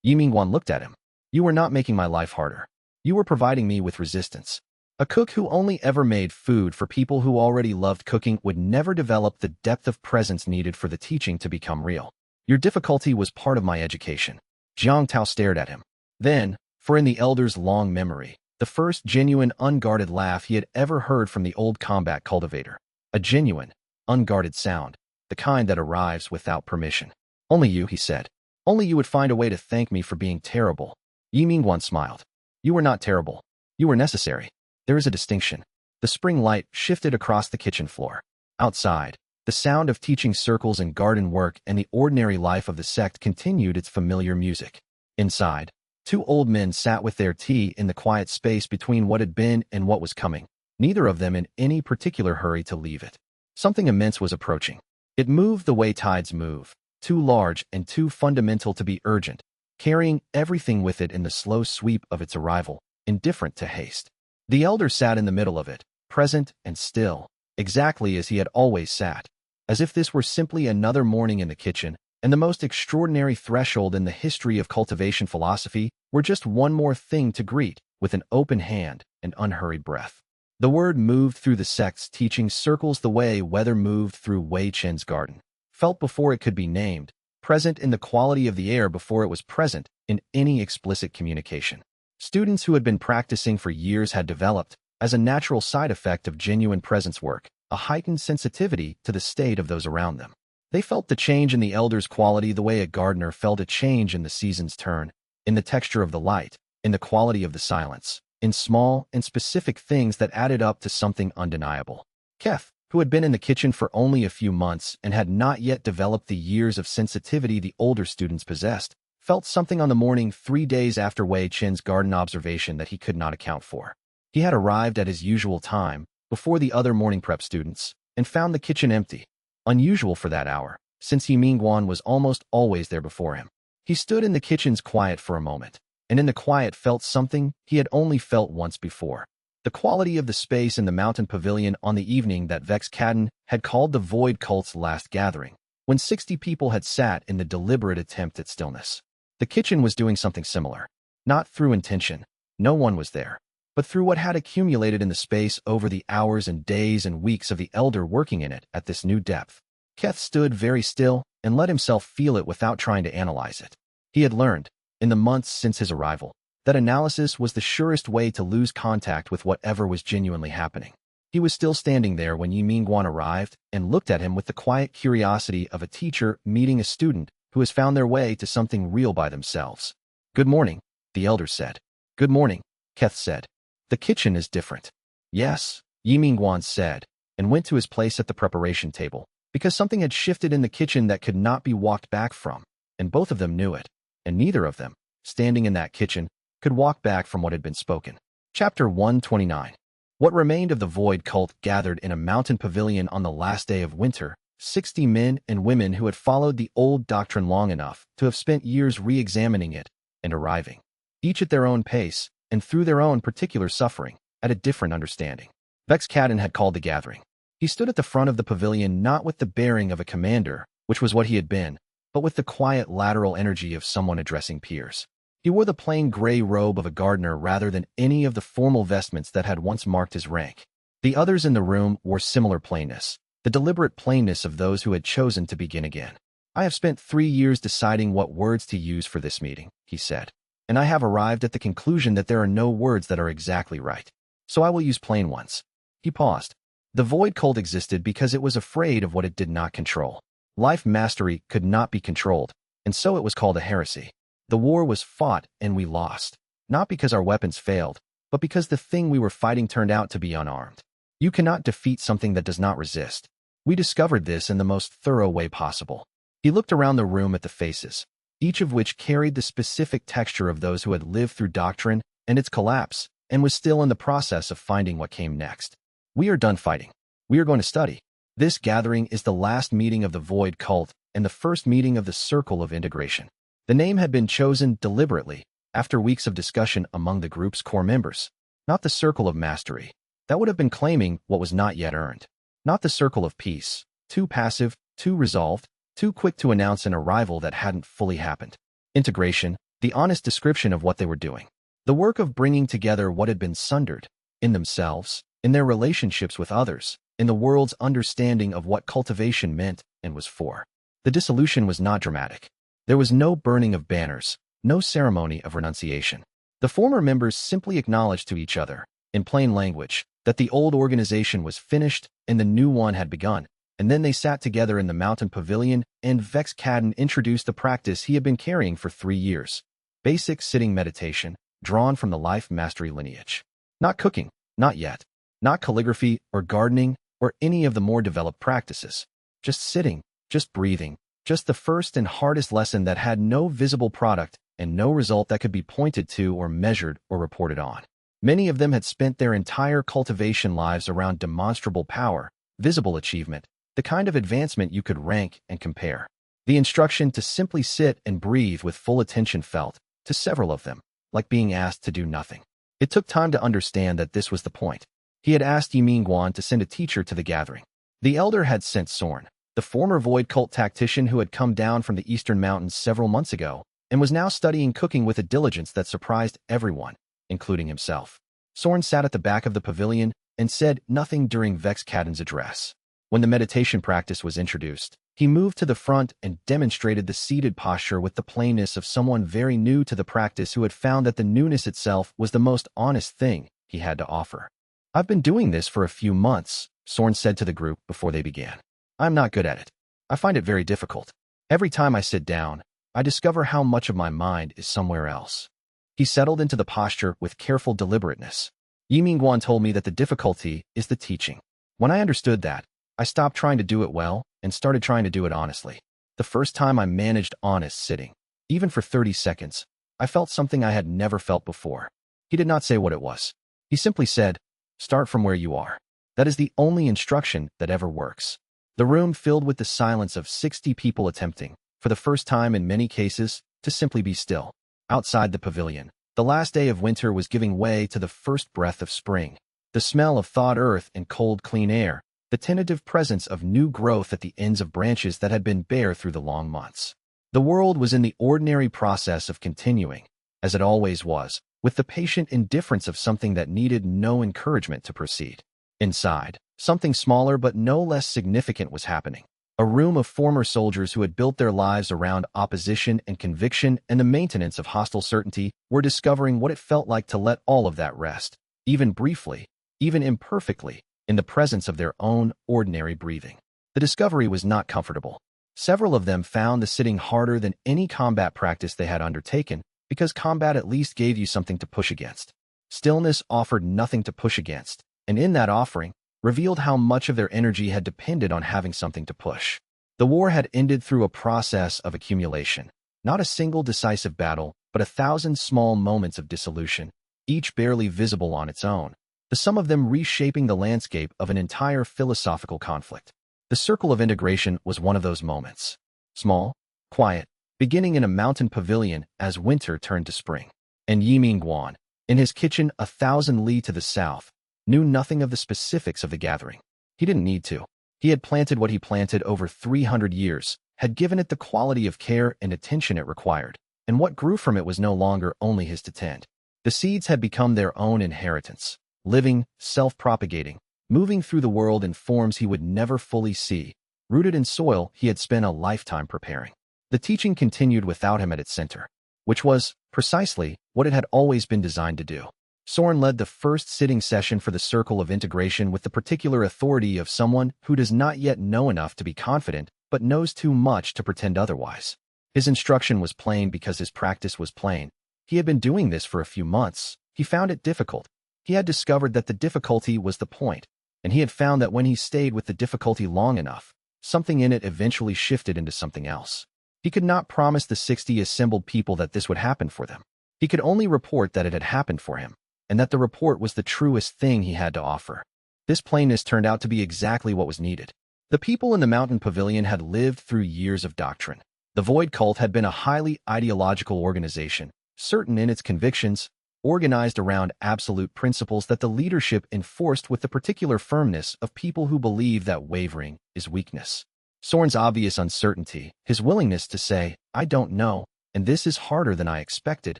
Ye Minguan looked at him. "You were not making my life harder. You were providing me with resistance. A cook who only ever made food for people who already loved cooking would never develop the depth of presence needed for the teaching to become real. Your difficulty was part of my education." Jiang Tao stared at him. Then, for in the elder's long memory, the first genuine unguarded laugh he had ever heard from the old combat cultivator. A genuine, unguarded sound, the kind that arrives without permission. "Only you," he said. "Only you would find a way to thank me for being terrible." Ye Minguan smiled. You were not terrible. You were necessary. There is a distinction. The spring light shifted across the kitchen floor. Outside, the sound of teaching circles and garden work and the ordinary life of the sect continued its familiar music. Inside, two old men sat with their tea in the quiet space between what had been and what was coming, neither of them in any particular hurry to leave it. Something immense was approaching. It moved the way tides move, too large and too fundamental to be urgent, carrying everything with it in the slow sweep of its arrival, indifferent to haste. The elder sat in the middle of it, present and still, exactly as he had always sat, as if this were simply another morning in the kitchen, and the most extraordinary threshold in the history of cultivation philosophy were just one more thing to greet with an open hand and unhurried breath. The word moved through the sect's teaching circles the way weather moved through Wei Qin's garden, felt before it could be named, present in the quality of the air before it was present in any explicit communication. Students who had been practicing for years had developed, as a natural side effect of genuine presence work, a heightened sensitivity to the state of those around them. They felt the change in the elder's quality the way a gardener felt a change in the season's turn, in the texture of the light, in the quality of the silence, in small and specific things that added up to something undeniable. Keth, who had been in the kitchen for only a few months and had not yet developed the years of sensitivity the older students possessed, felt something on the morning 3 days after Wei Qin's garden observation that he could not account for. He had arrived at his usual time, before the other morning prep students, and found the kitchen empty, unusual for that hour, since Ye Minguan was almost always there before him. He stood in the kitchen's quiet for a moment, and in the quiet felt something he had only felt once before. The quality of the space in the mountain pavilion on the evening that Vex Cadden had called the Void Cult's last gathering, when 60 people had sat in the deliberate attempt at stillness. The kitchen was doing something similar. Not through intention, no one was there, but through what had accumulated in the space over the hours and days and weeks of the elder working in it at this new depth. Keth stood very still and let himself feel it without trying to analyze it. He had learned, in the months since his arrival, that analysis was the surest way to lose contact with whatever was genuinely happening. He was still standing there when Ye Minguan arrived and looked at him with the quiet curiosity of a teacher meeting a student who has found their way to something real by themselves. "Good morning," the elder said. "Good morning," Keth said. "The kitchen is different." "Yes," Ye Minguan said, and went to his place at the preparation table, because something had shifted in the kitchen that could not be walked back from, and both of them knew it, and neither of them, standing in that kitchen, could walk back from what had been spoken. Chapter 129. What remained of the Void Cult gathered in a mountain pavilion on the last day of winter, 60 men and women who had followed the old doctrine long enough to have spent years re-examining it and arriving, each at their own pace and through their own particular suffering, at a different understanding. Vex Cadden had called the gathering. He stood at the front of the pavilion not with the bearing of a commander, which was what he had been, but with the quiet lateral energy of someone addressing peers. He wore the plain gray robe of a gardener rather than any of the formal vestments that had once marked his rank. The others in the room wore similar plainness, the deliberate plainness of those who had chosen to begin again. "I have spent 3 years deciding what words to use for this meeting," he said, "and I have arrived at the conclusion that there are no words that are exactly right. So I will use plain ones." He paused. The Void Cult existed because it was afraid of what it did not control. Life mastery could not be controlled, and so it was called a heresy. The war was fought and we lost, not because our weapons failed, but because the thing we were fighting turned out to be unarmed. You cannot defeat something that does not resist. We discovered this in the most thorough way possible. He looked around the room at the faces, each of which carried the specific texture of those who had lived through doctrine and its collapse, and was still in the process of finding what came next. "We are done fighting. We are going to study. This gathering is the last meeting of the Void Cult and the first meeting of the Circle of Integration." The name had been chosen deliberately, after weeks of discussion among the group's core members. Not the Circle of Mastery. That would have been claiming what was not yet earned. Not the Circle of Peace. Too passive, too resolved, too quick to announce an arrival that hadn't fully happened. Integration, the honest description of what they were doing. The work of bringing together what had been sundered, in themselves, in their relationships with others, in the world's understanding of what cultivation meant and was for. The dissolution was not dramatic. There was no burning of banners, no ceremony of renunciation. The former members simply acknowledged to each other, in plain language, that the old organization was finished and the new one had begun, and then they sat together in the mountain pavilion and Vex Cadden introduced the practice he had been carrying for 3 years. Basic sitting meditation, drawn from the life mastery lineage. Not cooking, not yet. Not calligraphy or gardening or any of the more developed practices. Just sitting, just breathing, just the first and hardest lesson that had no visible product and no result that could be pointed to or measured or reported on. Many of them had spent their entire cultivation lives around demonstrable power, visible achievement, the kind of advancement you could rank and compare. The instruction to simply sit and breathe with full attention felt, to several of them, like being asked to do nothing. It took time to understand that this was the point. He had asked Ye Minguan to send a teacher to the gathering. The elder had sent Sorn, the former void cult tactician who had come down from the eastern mountains several months ago and was now studying cooking with a diligence that surprised everyone, including himself. Sorn sat at the back of the pavilion and said nothing during Vex Kadden's address. When the meditation practice was introduced, he moved to the front and demonstrated the seated posture with the plainness of someone very new to the practice who had found that the newness itself was the most honest thing he had to offer. I've been doing this for a few months, Sorn said to the group before they began. I'm not good at it. I find it very difficult. Every time I sit down, I discover how much of my mind is somewhere else. He settled into the posture with careful deliberateness. Ye Minguan told me that the difficulty is the teaching. When I understood that, I stopped trying to do it well and started trying to do it honestly. The first time I managed honest sitting, even for 30 seconds, I felt something I had never felt before. He did not say what it was. He simply said, start from where you are. That is the only instruction that ever works. The room filled with the silence of 60 people attempting, for the first time in many cases, to simply be still. Outside the pavilion, the last day of winter was giving way to the first breath of spring. The smell of thawed earth and cold, clean air, the tentative presence of new growth at the ends of branches that had been bare through the long months. The world was in the ordinary process of continuing, as it always was, with the patient indifference of something that needed no encouragement to proceed. Inside, something smaller but no less significant was happening. A room of former soldiers who had built their lives around opposition and conviction and the maintenance of hostile certainty were discovering what it felt like to let all of that rest, even briefly, even imperfectly, in the presence of their own ordinary breathing. The discovery was not comfortable. Several of them found the sitting harder than any combat practice they had undertaken, because combat at least gave you something to push against. Stillness offered nothing to push against, and in that offering, revealed how much of their energy had depended on having something to push. The war had ended through a process of accumulation, not a single decisive battle, but 1,000 small moments of dissolution, each barely visible on its own, the sum of them reshaping the landscape of an entire philosophical conflict. The circle of integration was one of those moments. Small, quiet, beginning in a mountain pavilion as winter turned to spring. And Ye Minguan, in his kitchen 1,000 li to the south, knew nothing of the specifics of the gathering. He didn't need to. He had planted what he planted over 300 years, had given it the quality of care and attention it required, and what grew from it was no longer only his to tend. The seeds had become their own inheritance, living, self-propagating, moving through the world in forms he would never fully see, rooted in soil he had spent a lifetime preparing. The teaching continued without him at its center, which was, precisely, what it had always been designed to do. Sorn led the first sitting session for the circle of integration with the particular authority of someone who does not yet know enough to be confident, but knows too much to pretend otherwise. His instruction was plain because his practice was plain. He had been doing this for a few months. He found it difficult. He had discovered that the difficulty was the point, and he had found that when he stayed with the difficulty long enough, something in it eventually shifted into something else. He could not promise the 60 assembled people that this would happen for them. He could only report that it had happened for him, and that the report was the truest thing he had to offer. This plainness turned out to be exactly what was needed. The people in the mountain pavilion had lived through years of doctrine. The Void Cult had been a highly ideological organization, certain in its convictions, organized around absolute principles that the leadership enforced with the particular firmness of people who believe that wavering is weakness. Sorn's obvious uncertainty, his willingness to say, I don't know, and this is harder than I expected,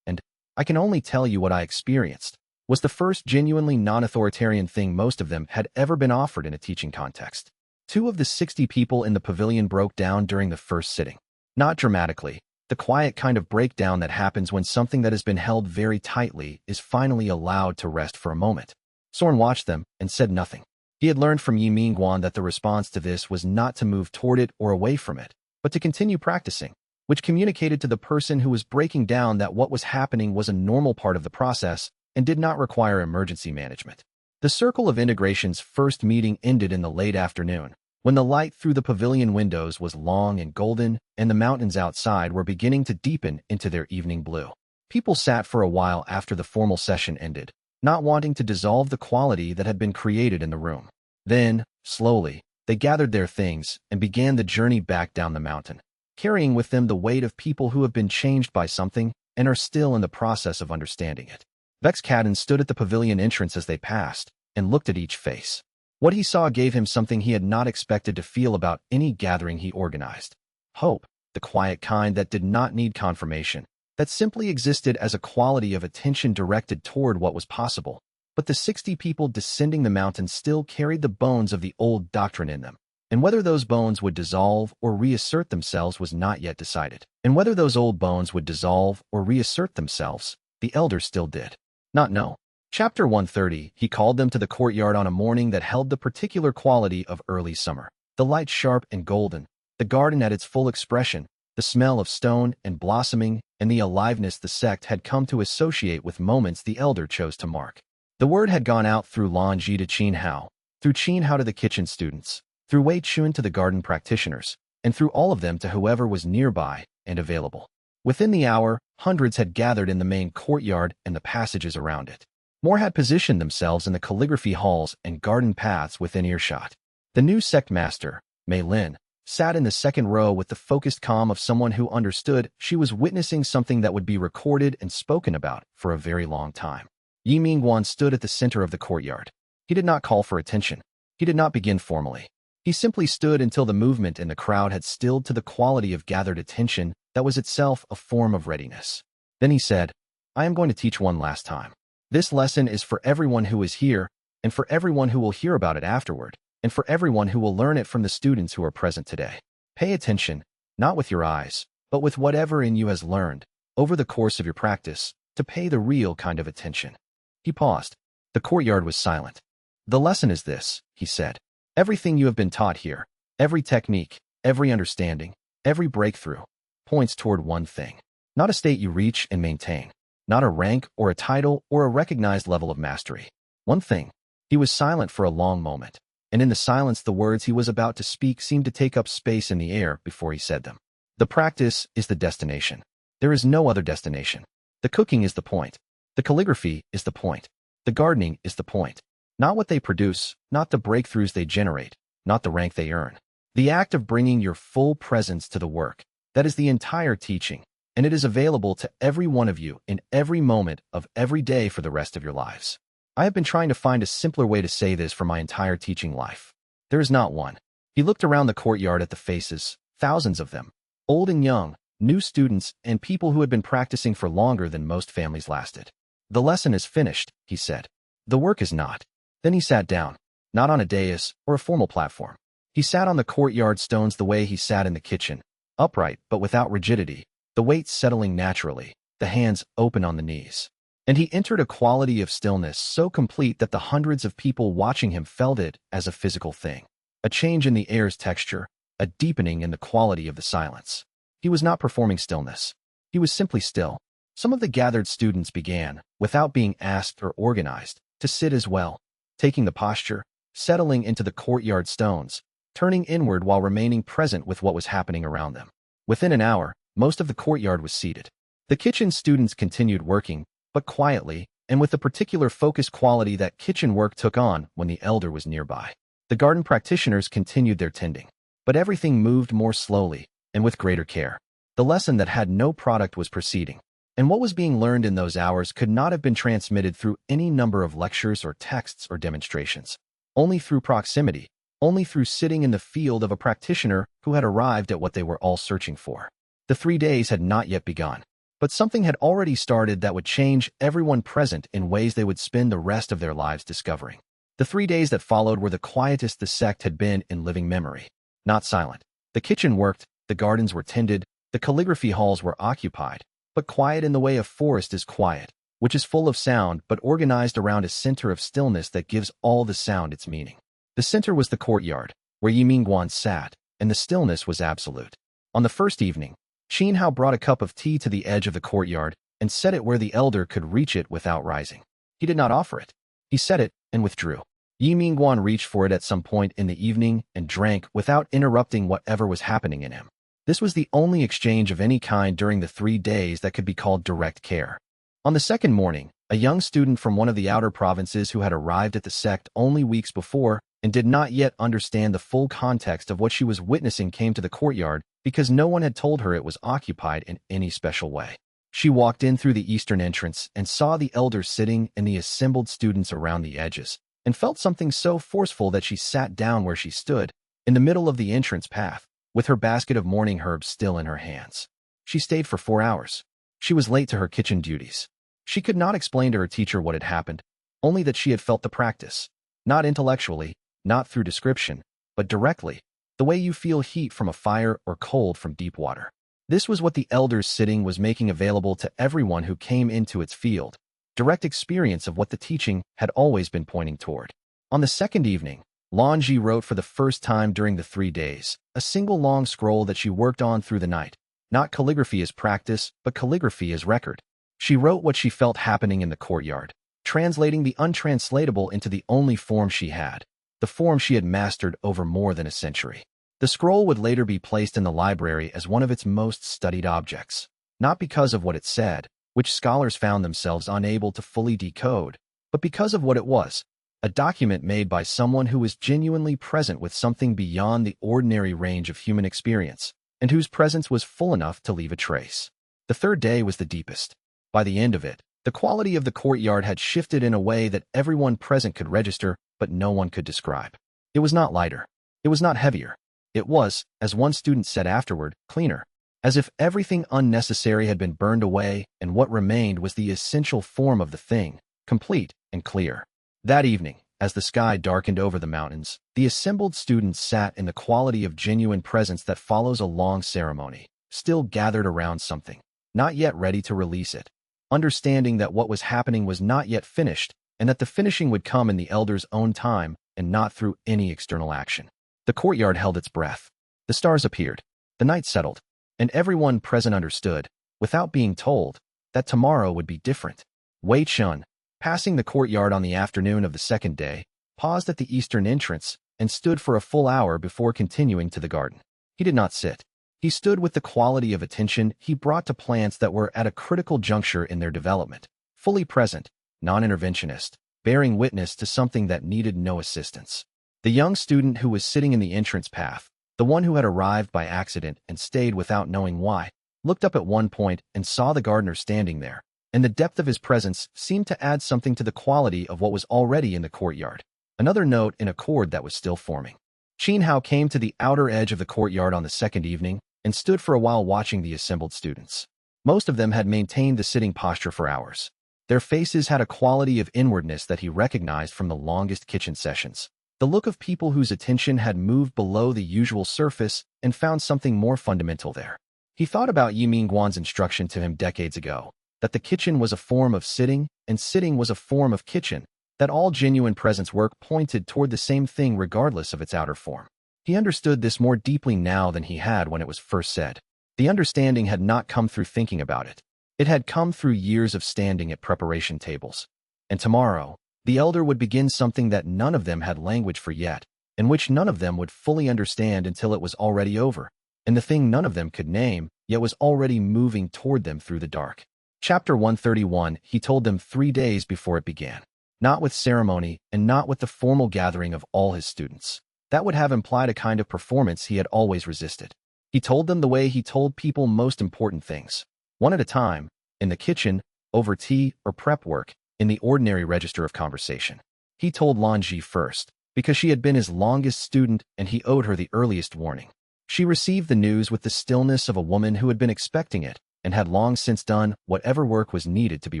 and I can only tell you what I experienced, was the first genuinely non-authoritarian thing most of them had ever been offered in a teaching context. 2 of the 60 people in the pavilion broke down during the first sitting. Not dramatically, the quiet kind of breakdown that happens when something that has been held very tightly is finally allowed to rest for a moment. Sorn watched them and said nothing. He had learned from Ye Minguan that the response to this was not to move toward it or away from it, but to continue practicing. which communicated to the person who was breaking down that what was happening was a normal part of the process and did not require emergency management. The circle of integration's first meeting ended in the late afternoon, when the light through the pavilion windows was long and golden and the mountains outside were beginning to deepen into their evening blue. People sat for a while after the formal session ended, not wanting to dissolve the quality that had been created in the room. Then, slowly, they gathered their things and began the journey back down the mountain, carrying with them the weight of people who have been changed by something and are still in the process of understanding it. Vex Cadden stood at the pavilion entrance as they passed and looked at each face. What he saw gave him something he had not expected to feel about any gathering he organized. Hope, the quiet kind that did not need confirmation, that simply existed as a quality of attention directed toward what was possible. But the 60 people descending the mountain still carried the bones of the old doctrine in them, and whether those bones would dissolve or reassert themselves was not yet decided. And whether those old bones would dissolve or reassert themselves, the elder still did not know. Chapter 130, he called them to the courtyard on a morning that held the particular quality of early summer. The light sharp and golden, the garden at its full expression, the smell of stone and blossoming, and the aliveness the sect had come to associate with moments the elder chose to mark. The word had gone out through Lan Ji to Qin Hao, through Qin Hao to the kitchen students, through Wei Chun to the garden practitioners, and through all of them to whoever was nearby and available. Within the hour, hundreds had gathered in the main courtyard and the passages around it. More had positioned themselves in the calligraphy halls and garden paths within earshot. The new sect master, Mei Lin, sat in the second row with the focused calm of someone who understood she was witnessing something that would be recorded and spoken about for a very long time. Ye Minguan stood at the center of the courtyard. He did not call for attention. He did not begin formally. He simply stood until the movement in the crowd had stilled to the quality of gathered attention that was itself a form of readiness. Then he said, "I am going to teach one last time. This lesson is for everyone who is here, and for everyone who will hear about it afterward, and for everyone who will learn it from the students who are present today. Pay attention, not with your eyes, but with whatever in you has learned, over the course of your practice, to pay the real kind of attention." He paused. The courtyard was silent. "The lesson is this," he said. "Everything you have been taught here, every technique, every understanding, every breakthrough, points toward one thing. Not a state you reach and maintain. Not a rank or a title or a recognized level of mastery. One thing." He was silent for a long moment, and in the silence the words he was about to speak seemed to take up space in the air before he said them. "The practice is the destination. There is no other destination. The cooking is the point. The calligraphy is the point. The gardening is the point. Not what they produce, not the breakthroughs they generate, not the rank they earn. The act of bringing your full presence to the work. That is the entire teaching, and it is available to every one of you in every moment of every day for the rest of your lives. I have been trying to find a simpler way to say this for my entire teaching life. There is not one." He looked around the courtyard at the faces, thousands of them, old and young, new students, and people who had been practicing for longer than most families lasted. "The lesson is finished," he said. "The work is not." Then he sat down, not on a dais or a formal platform. He sat on the courtyard stones the way he sat in the kitchen, upright but without rigidity, the weight settling naturally, the hands open on the knees. And he entered a quality of stillness so complete that the hundreds of people watching him felt it as a physical thing. A change in the air's texture, a deepening in the quality of the silence. He was not performing stillness. He was simply still. Some of the gathered students began, without being asked or organized, to sit as well, taking the posture, settling into the courtyard stones, turning inward while remaining present with what was happening around them. Within an hour, most of the courtyard was seated. The kitchen students continued working, but quietly, and with the particular focused quality that kitchen work took on when the elder was nearby. The garden practitioners continued their tending, but everything moved more slowly and with greater care. The lesson that had no product was proceeding, and what was being learned in those hours could not have been transmitted through any number of lectures or texts or demonstrations. Only through proximity, only through sitting in the field of a practitioner who had arrived at what they were all searching for. The 3 days had not yet begun, but something had already started that would change everyone present in ways they would spend the rest of their lives discovering. The 3 days that followed were the quietest the sect had been in living memory. Not silent. The kitchen worked, the gardens were tended, the calligraphy halls were occupied, but quiet in the way a forest is quiet, which is full of sound but organized around a center of stillness that gives all the sound its meaning. The center was the courtyard, where Ye Minguan sat, and the stillness was absolute. On the first evening, Qin Hao brought a cup of tea to the edge of the courtyard and set it where the elder could reach it without rising. He did not offer it. He set it and withdrew. Ye Minguan reached for it at some point in the evening and drank without interrupting whatever was happening in him. This was the only exchange of any kind during the 3 days that could be called direct care. On the second morning, a young student from one of the outer provinces who had arrived at the sect only weeks before and did not yet understand the full context of what she was witnessing came to the courtyard because no one had told her it was occupied in any special way. She walked in through the eastern entrance and saw the elders sitting and the assembled students around the edges, and felt something so forceful that she sat down where she stood, in the middle of the entrance path, with her basket of morning herbs still in her hands. She stayed for 4 hours. She was late to her kitchen duties. She could not explain to her teacher what had happened, only that she had felt the practice, not intellectually, not through description, but directly, the way you feel heat from a fire or cold from deep water. This was what the elders' sitting was making available to everyone who came into its field, direct experience of what the teaching had always been pointing toward. On the second evening, Lanji wrote for the first time during the 3 days, a single long scroll that she worked on through the night, not calligraphy as practice, but calligraphy as record. She wrote what she felt happening in the courtyard, translating the untranslatable into the only form she had, the form she had mastered over more than a century. The scroll would later be placed in the library as one of its most studied objects, not because of what it said, which scholars found themselves unable to fully decode, but because of what it was, a document made by someone who was genuinely present with something beyond the ordinary range of human experience, and whose presence was full enough to leave a trace. The third day was the deepest. By the end of it, the quality of the courtyard had shifted in a way that everyone present could register, but no one could describe. It was not lighter. It was not heavier. It was, as one student said afterward, cleaner, as if everything unnecessary had been burned away and what remained was the essential form of the thing, complete and clear. That evening, as the sky darkened over the mountains, the assembled students sat in the quality of genuine presence that follows a long ceremony, still gathered around something, not yet ready to release it, understanding that what was happening was not yet finished and that the finishing would come in the elder's own time and not through any external action. The courtyard held its breath. The stars appeared. The night settled. And everyone present understood, without being told, that tomorrow would be different. Wei Chun, passing the courtyard on the afternoon of the second day, paused at the eastern entrance and stood for a full hour before continuing to the garden. He did not sit. He stood with the quality of attention he brought to plants that were at a critical juncture in their development, fully present, non-interventionist, bearing witness to something that needed no assistance. The young student who was sitting in the entrance path, the one who had arrived by accident and stayed without knowing why, looked up at one point and saw the gardener standing there, and the depth of his presence seemed to add something to the quality of what was already in the courtyard, another note in a chord that was still forming. Qin Hao came to the outer edge of the courtyard on the second evening and stood for a while watching the assembled students. Most of them had maintained the sitting posture for hours. Their faces had a quality of inwardness that he recognized from the longest kitchen sessions. The look of people whose attention had moved below the usual surface and found something more fundamental there. He thought about Ye Minguan's instruction to him decades ago, that the kitchen was a form of sitting and sitting was a form of kitchen, that all genuine presence work pointed toward the same thing regardless of its outer form. He understood this more deeply now than he had when it was first said. The understanding had not come through thinking about it. It had come through years of standing at preparation tables. And tomorrow, the elder would begin something that none of them had language for yet, and which none of them would fully understand until it was already over, and the thing none of them could name, yet was already moving toward them through the dark. Chapter 131, he told them 3 days before it began. Not with ceremony, and not with the formal gathering of all his students. That would have implied a kind of performance he had always resisted. He told them the way he told people most important things, one at a time, in the kitchen, over tea or prep work, in the ordinary register of conversation. He told Lanji first, because she had been his longest student and he owed her the earliest warning. She received the news with the stillness of a woman who had been expecting it and had long since done whatever work was needed to be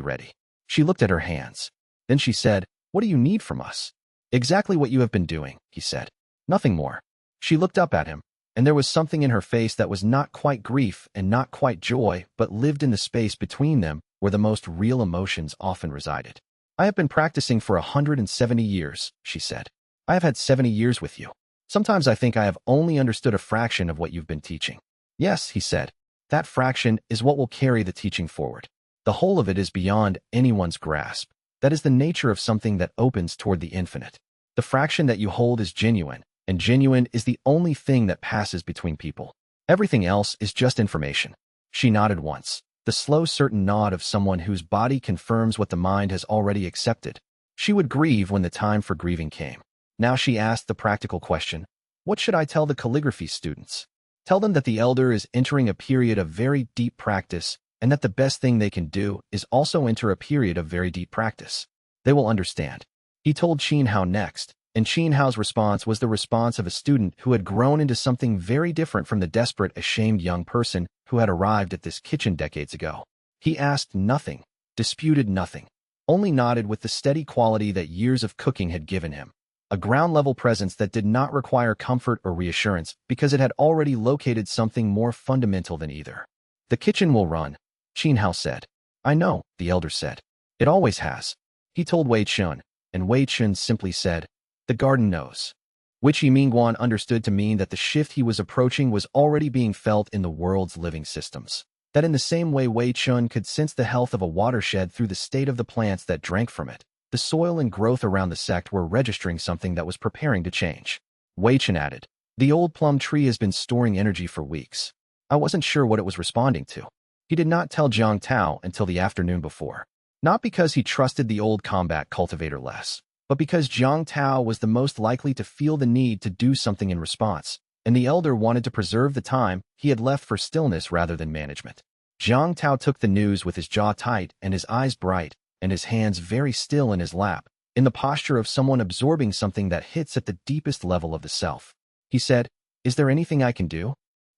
ready. She looked at her hands. Then she said, "What do you need from us?" "Exactly what you have been doing," he said. "Nothing more." She looked up at him, and there was something in her face that was not quite grief and not quite joy, but lived in the space between them where the most real emotions often resided. "I have been practicing for 170 years, she said. "I have had 70 years with you. Sometimes I think I have only understood a fraction of what you've been teaching." "Yes," he said. That fraction is what will carry the teaching forward. The whole of it is beyond anyone's grasp. That is the nature of something that opens toward the infinite. The fraction that you hold is genuine, and genuine is the only thing that passes between people. Everything else is just information. She nodded once, the slow, certain nod of someone whose body confirms what the mind has already accepted. She would grieve when the time for grieving came. Now she asked the practical question, what should I tell the calligraphy students? Tell them that the elder is entering a period of very deep practice, and that the best thing they can do is also enter a period of very deep practice. They will understand. He told Qin Hao next, and Qin Hao's response was the response of a student who had grown into something very different from the desperate, ashamed young person who had arrived at this kitchen decades ago. He asked nothing, disputed nothing, only nodded with the steady quality that years of cooking had given him. A ground-level presence that did not require comfort or reassurance because it had already located something more fundamental than either. The kitchen will run, Qin Hao said. I know, the elder said. It always has. He told Wei Chun, and Wei Chun simply said, the garden knows. Which Ye Minguan understood to mean that the shift he was approaching was already being felt in the world's living systems. That in the same way Wei Chun could sense the health of a watershed through the state of the plants that drank from it, the soil and growth around the sect were registering something that was preparing to change. Wei Chun added, the old plum tree has been storing energy for weeks. I wasn't sure what it was responding to. He did not tell Jiang Tao until the afternoon before. Not because he trusted the old combat cultivator less, but because Jiang Tao was the most likely to feel the need to do something in response, and the elder wanted to preserve the time he had left for stillness rather than management. Jiang Tao took the news with his jaw tight and his eyes bright, and his hands very still in his lap, in the posture of someone absorbing something that hits at the deepest level of the self. He said, is there anything I can do?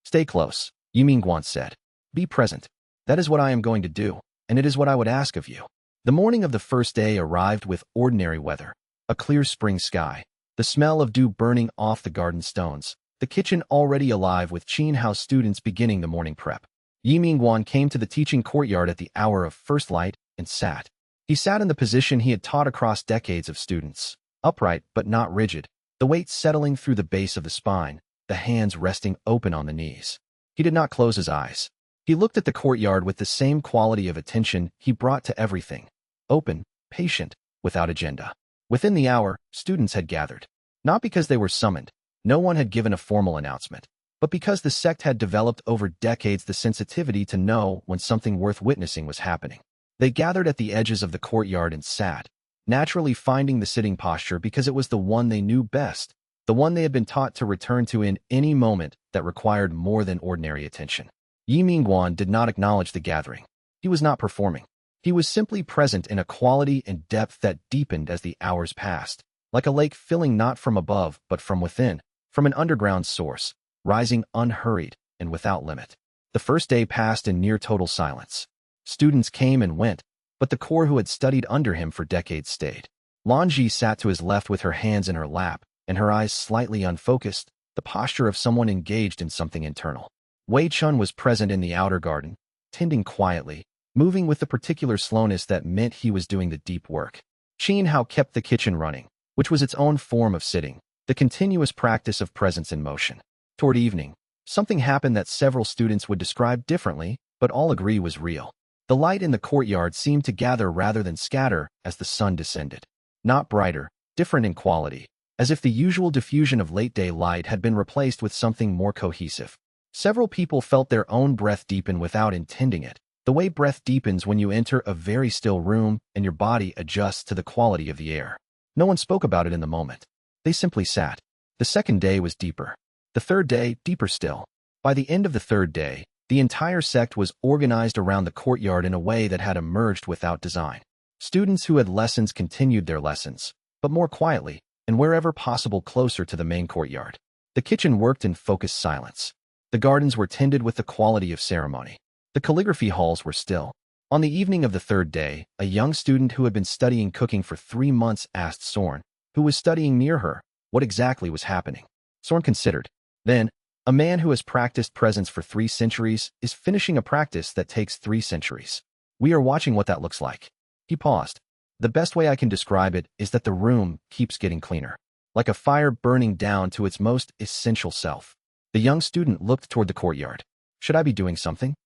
Stay close, Ye Minguan said. Be present. That is what I am going to do, and it is what I would ask of you. The morning of the first day arrived with ordinary weather, a clear spring sky, the smell of dew burning off the garden stones, the kitchen already alive with Qin Hao students beginning the morning prep. Ye Minguan came to the teaching courtyard at the hour of first light and sat. He sat in the position he had taught across decades of students, upright but not rigid, the weight settling through the base of the spine, the hands resting open on the knees. He did not close his eyes. He looked at the courtyard with the same quality of attention he brought to everything, open, patient, without agenda. Within the hour, students had gathered. Not because they were summoned, no one had given a formal announcement, but because the sect had developed over decades the sensitivity to know when something worth witnessing was happening. They gathered at the edges of the courtyard and sat, naturally finding the sitting posture because it was the one they knew best, the one they had been taught to return to in any moment that required more than ordinary attention. Ye Minguan did not acknowledge the gathering. He was not performing. He was simply present in a quality and depth that deepened as the hours passed, like a lake filling not from above but from within, from an underground source, rising unhurried and without limit. The first day passed in near total silence. Students came and went, but the core who had studied under him for decades stayed. Lanji sat to his left with her hands in her lap, and her eyes slightly unfocused, the posture of someone engaged in something internal. Wei Chun was present in the outer garden, tending quietly, moving with the particular slowness that meant he was doing the deep work. Qin Hao kept the kitchen running, which was its own form of sitting, the continuous practice of presence in motion. Toward evening, something happened that several students would describe differently, but all agree was real. The light in the courtyard seemed to gather rather than scatter as the sun descended. Not brighter, different in quality, as if the usual diffusion of late-day light had been replaced with something more cohesive. Several people felt their own breath deepen without intending it, the way breath deepens when you enter a very still room and your body adjusts to the quality of the air. No one spoke about it in the moment. They simply sat. The second day was deeper. The third day, deeper still. By the end of the third day, the entire sect was organized around the courtyard in a way that had emerged without design. Students who had lessons continued their lessons, but more quietly, and wherever possible closer to the main courtyard. The kitchen worked in focused silence. The gardens were tended with the quality of ceremony. The calligraphy halls were still. On the evening of the third day, a young student who had been studying cooking for 3 months asked Sorn, who was studying near her, what exactly was happening. Sorn considered. Then, a man who has practiced presence for 3 centuries is finishing a practice that takes 3 centuries. We are watching what that looks like. He paused. The best way I can describe it is that the room keeps getting cleaner, like a fire burning down to its most essential self. The young student looked toward the courtyard. Should I be doing something?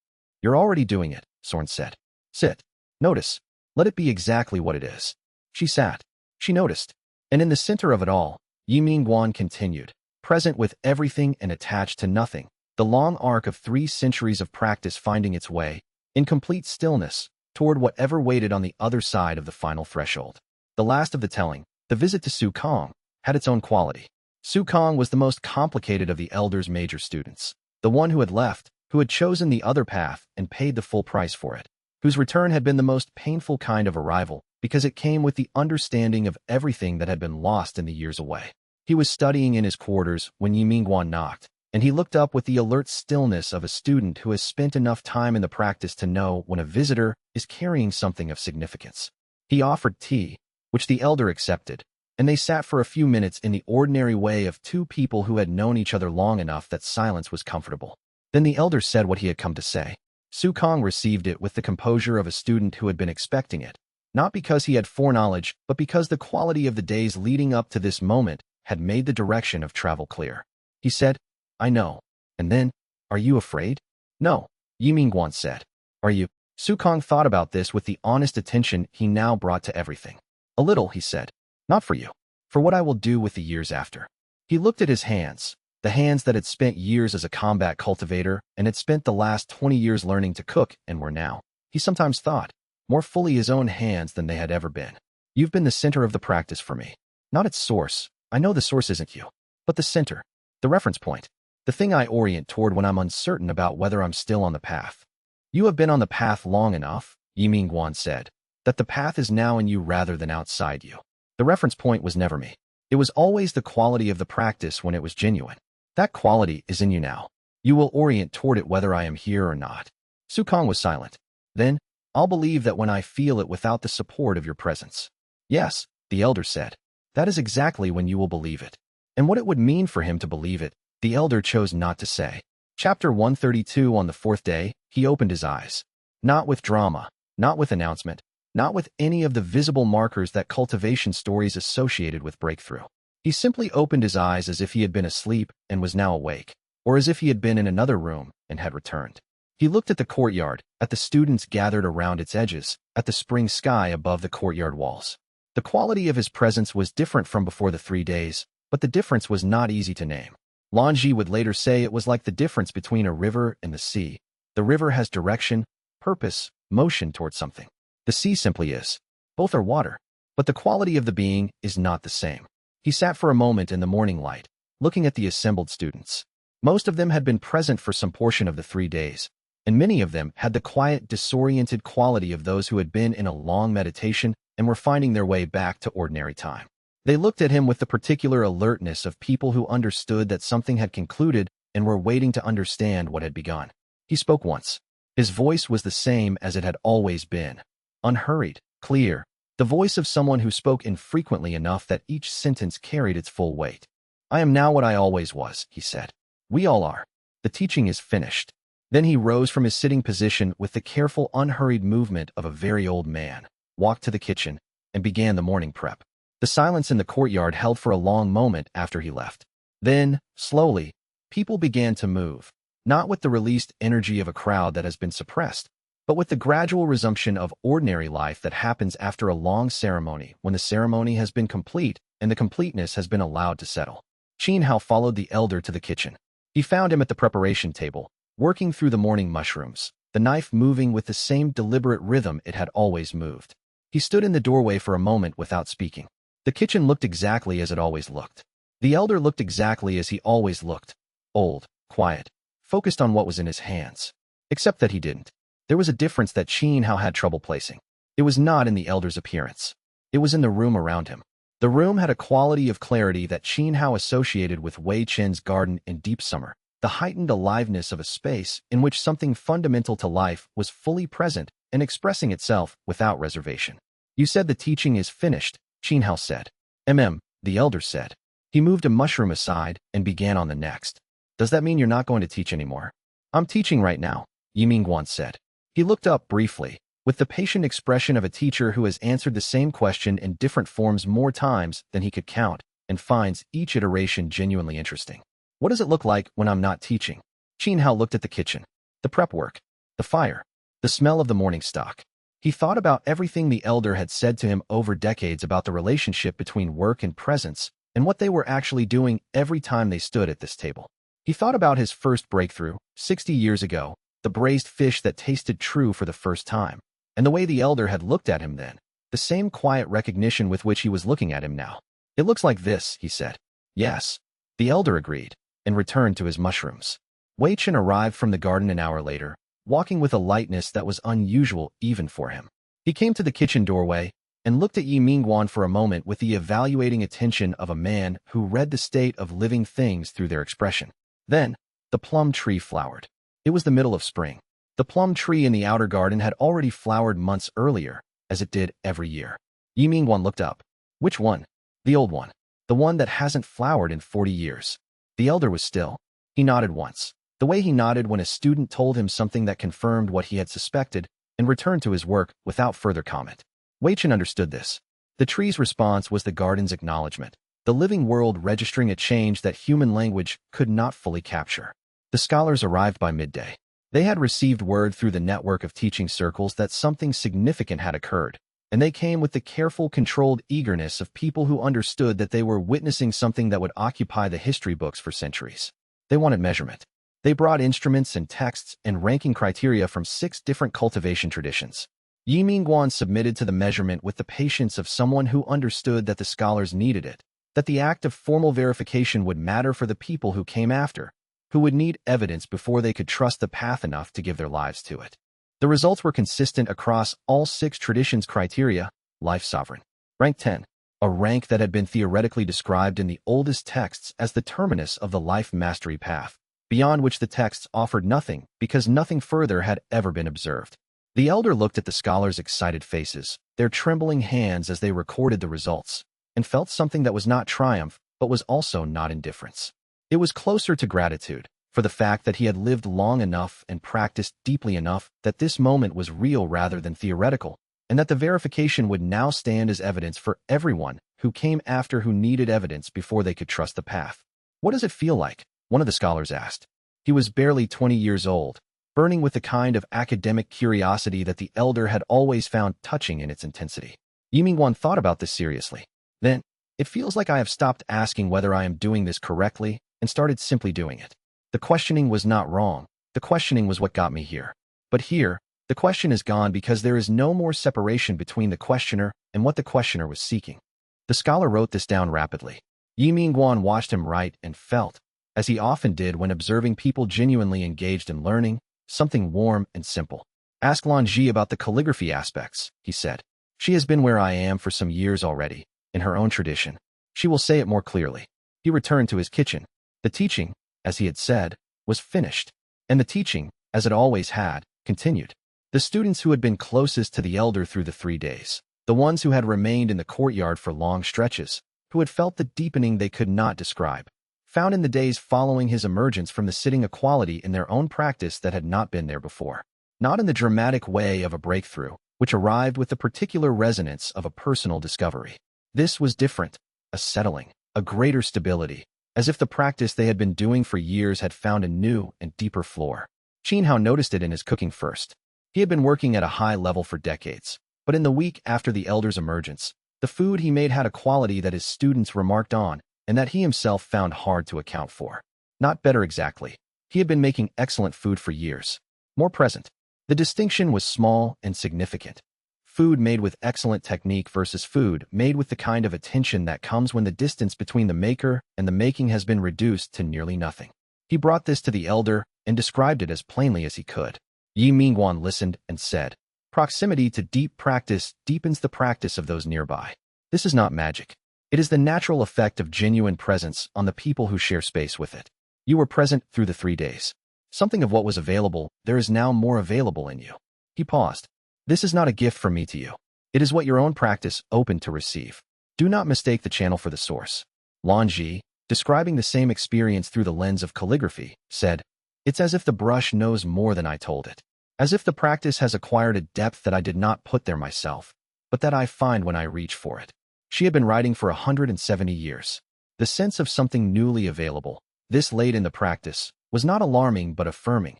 You're already doing it, Sorn said. Sit. Notice. Let it be exactly what it is. She sat. She noticed. And in the center of it all, Ye Minguan continued, present with everything and attached to nothing, the long arc of 3 centuries of practice finding its way, in complete stillness, toward whatever waited on the other side of the final threshold. The last of the telling, the visit to Su Kong, had its own quality. Su Kong was the most complicated of the elder's major students, the one who had left, who had chosen the other path and paid the full price for it, whose return had been the most painful kind of arrival because it came with the understanding of everything that had been lost in the years away. He was studying in his quarters when Ye Minguan knocked, and he looked up with the alert stillness of a student who has spent enough time in the practice to know when a visitor is carrying something of significance. He offered tea, which the elder accepted, and they sat for a few minutes in the ordinary way of 2 people who had known each other long enough that silence was comfortable. Then the elder said what he had come to say. Su Kong received it with the composure of a student who had been expecting it, not because he had foreknowledge, but because the quality of the days leading up to this moment had made the direction of travel clear. He said, I know. And then, are you afraid? No, Ye Minguan said. Are you? Su Kong thought about this with the honest attention he now brought to everything. A little, he said. Not for you. For what I will do with the years after. He looked at his hands, the hands that had spent years as a combat cultivator and had spent the last 20 years learning to cook and were now, he sometimes thought, more fully his own hands than they had ever been. You've been the center of the practice for me. Not its source. I know the source isn't you. But the center. The reference point. The thing I orient toward when I'm uncertain about whether I'm still on the path. You have been on the path long enough, Ye Minguan said, that the path is now in you rather than outside you. The reference point was never me. It was always the quality of the practice when it was genuine. That quality is in you now. You will orient toward it whether I am here or not. Su Kong was silent. Then, I'll believe that when I feel it without the support of your presence. Yes, the elder said. That is exactly when you will believe it. And what it would mean for him to believe it, the elder chose not to say. Chapter 132. On the 4th day, he opened his eyes. Not with drama, not with announcement, not with any of the visible markers that cultivation stories associated with breakthrough. He simply opened his eyes as if he had been asleep and was now awake, or as if he had been in another room and had returned. He looked at the courtyard, at the students gathered around its edges, at the spring sky above the courtyard walls. The quality of his presence was different from before the 3 days, but the difference was not easy to name. Lanji would later say it was like the difference between a river and the sea. The river has direction, purpose, motion towards something. The sea simply is. Both are water, but the quality of the being is not the same. He sat for a moment in the morning light, looking at the assembled students. Most of them had been present for some portion of the 3 days, and many of them had the quiet, disoriented quality of those who had been in a long meditation and were finding their way back to ordinary time. They looked at him with the particular alertness of people who understood that something had concluded and were waiting to understand what had begun. He spoke once. His voice was the same as it had always been. Unhurried, clear, the voice of someone who spoke infrequently enough that each sentence carried its full weight. I am now what I always was, he said. We all are. The teaching is finished. Then he rose from his sitting position with the careful, unhurried movement of a very old man, walked to the kitchen, and began the morning prep. The silence in the courtyard held for a long moment after he left. Then, slowly, people began to move, not with the released energy of a crowd that has been suppressed, but with the gradual resumption of ordinary life that happens after a long ceremony when the ceremony has been complete and the completeness has been allowed to settle. Qin Hao followed the elder to the kitchen. He found him at the preparation table, working through the morning mushrooms, the knife moving with the same deliberate rhythm it had always moved. He stood in the doorway for a moment without speaking. The kitchen looked exactly as it always looked. The elder looked exactly as he always looked, old, quiet, focused on what was in his hands. Except that he didn't. There was a difference that Qin Hao had trouble placing. It was not in the elder's appearance. It was in the room around him. The room had a quality of clarity that Qin Hao associated with Wei Chen's garden in deep summer, the heightened aliveness of a space in which something fundamental to life was fully present and expressing itself without reservation. You said the teaching is finished, Qin Hao said. The elder said. He moved a mushroom aside and began on the next. Does that mean you're not going to teach anymore? I'm teaching right now, Ye Minguan said. He looked up briefly, with the patient expression of a teacher who has answered the same question in different forms more times than he could count and finds each iteration genuinely interesting. What does it look like when I'm not teaching? Qin Hao looked at the kitchen. The prep work, the fire, the smell of the morning stock. He thought about everything the elder had said to him over decades about the relationship between work and presence and what they were actually doing every time they stood at this table. He thought about his first breakthrough, 60 years ago, the braised fish that tasted true for the first time, and the way the elder had looked at him then, the same quiet recognition with which he was looking at him now. It looks like this, he said. Yes. The elder agreed, and returned to his mushrooms. Wei Chen arrived from the garden an hour later, walking with a lightness that was unusual even for him. He came to the kitchen doorway and looked at Ye Minguan for a moment with the evaluating attention of a man who read the state of living things through their expression. Then, the plum tree flowered. It was the middle of spring. The plum tree in the outer garden had already flowered months earlier, as it did every year. Ye Minguan looked up. Which one? The old one. The one that hasn't flowered in 40 years. The elder was still. He nodded once. The way he nodded when a student told him something that confirmed what he had suspected, and returned to his work without further comment. Wei Chen understood this. The tree's response was the garden's acknowledgement, the living world registering a change that human language could not fully capture. The scholars arrived by midday. They had received word through the network of teaching circles that something significant had occurred, and they came with the careful, controlled eagerness of people who understood that they were witnessing something that would occupy the history books for centuries. They wanted measurement. They brought instruments and texts and ranking criteria from 6 different cultivation traditions. Ye Minguan submitted to the measurement with the patience of someone who understood that the scholars needed it, that the act of formal verification would matter for the people who came after, who would need evidence before they could trust the path enough to give their lives to it. The results were consistent across all 6 traditions' criteria: life sovereign, rank 10, a rank that had been theoretically described in the oldest texts as the terminus of the life mastery path, beyond which the texts offered nothing because nothing further had ever been observed. The elder looked at the scholars' excited faces, their trembling hands as they recorded the results, and felt something that was not triumph, but was also not indifference. It was closer to gratitude, for the fact that he had lived long enough and practiced deeply enough that this moment was real rather than theoretical, and that the verification would now stand as evidence for everyone who came after who needed evidence before they could trust the path. What does it feel like? One of the scholars asked. He was barely 20 years old, burning with the kind of academic curiosity that the elder had always found touching in its intensity. Ye Minguan thought about this seriously. Then, it feels like I have stopped asking whether I am doing this correctly and started simply doing it. The questioning was not wrong. The questioning was what got me here. But here, the question is gone because there is no more separation between the questioner and what the questioner was seeking. The scholar wrote this down rapidly. Ye Minguan watched him write and felt, as he often did when observing people genuinely engaged in learning, something warm and simple. Ask Lanji about the calligraphy aspects, he said. She has been where I am for some years already, in her own tradition. She will say it more clearly. He returned to his kitchen. The teaching, as he had said, was finished, and the teaching, as it always had, continued. The students who had been closest to the elder through the 3 days, the ones who had remained in the courtyard for long stretches, who had felt the deepening they could not describe, found in the days following his emergence from the sitting a quality in their own practice that had not been there before. Not in the dramatic way of a breakthrough, which arrived with the particular resonance of a personal discovery. This was different, a settling, a greater stability, as if the practice they had been doing for years had found a new and deeper floor. Qin Hao noticed it in his cooking first. He had been working at a high level for decades, but in the week after the elder's emergence, the food he made had a quality that his students remarked on and that he himself found hard to account for. Not better exactly. He had been making excellent food for years. More present. The distinction was small and significant. Food made with excellent technique versus food made with the kind of attention that comes when the distance between the maker and the making has been reduced to nearly nothing. He brought this to the elder and described it as plainly as he could. Ye Minguan listened and said, "Proximity to deep practice deepens the practice of those nearby. This is not magic. It is the natural effect of genuine presence on the people who share space with it. You were present through the 3 days. Something of what was available, there is now more available in you." He paused. "This is not a gift from me to you. It is what your own practice opened to receive. Do not mistake the channel for the source." Lanji, describing the same experience through the lens of calligraphy, said, "It's as if the brush knows more than I told it. As if the practice has acquired a depth that I did not put there myself, but that I find when I reach for it." She had been writing for 170 years. The sense of something newly available, this late in the practice, was not alarming but affirming.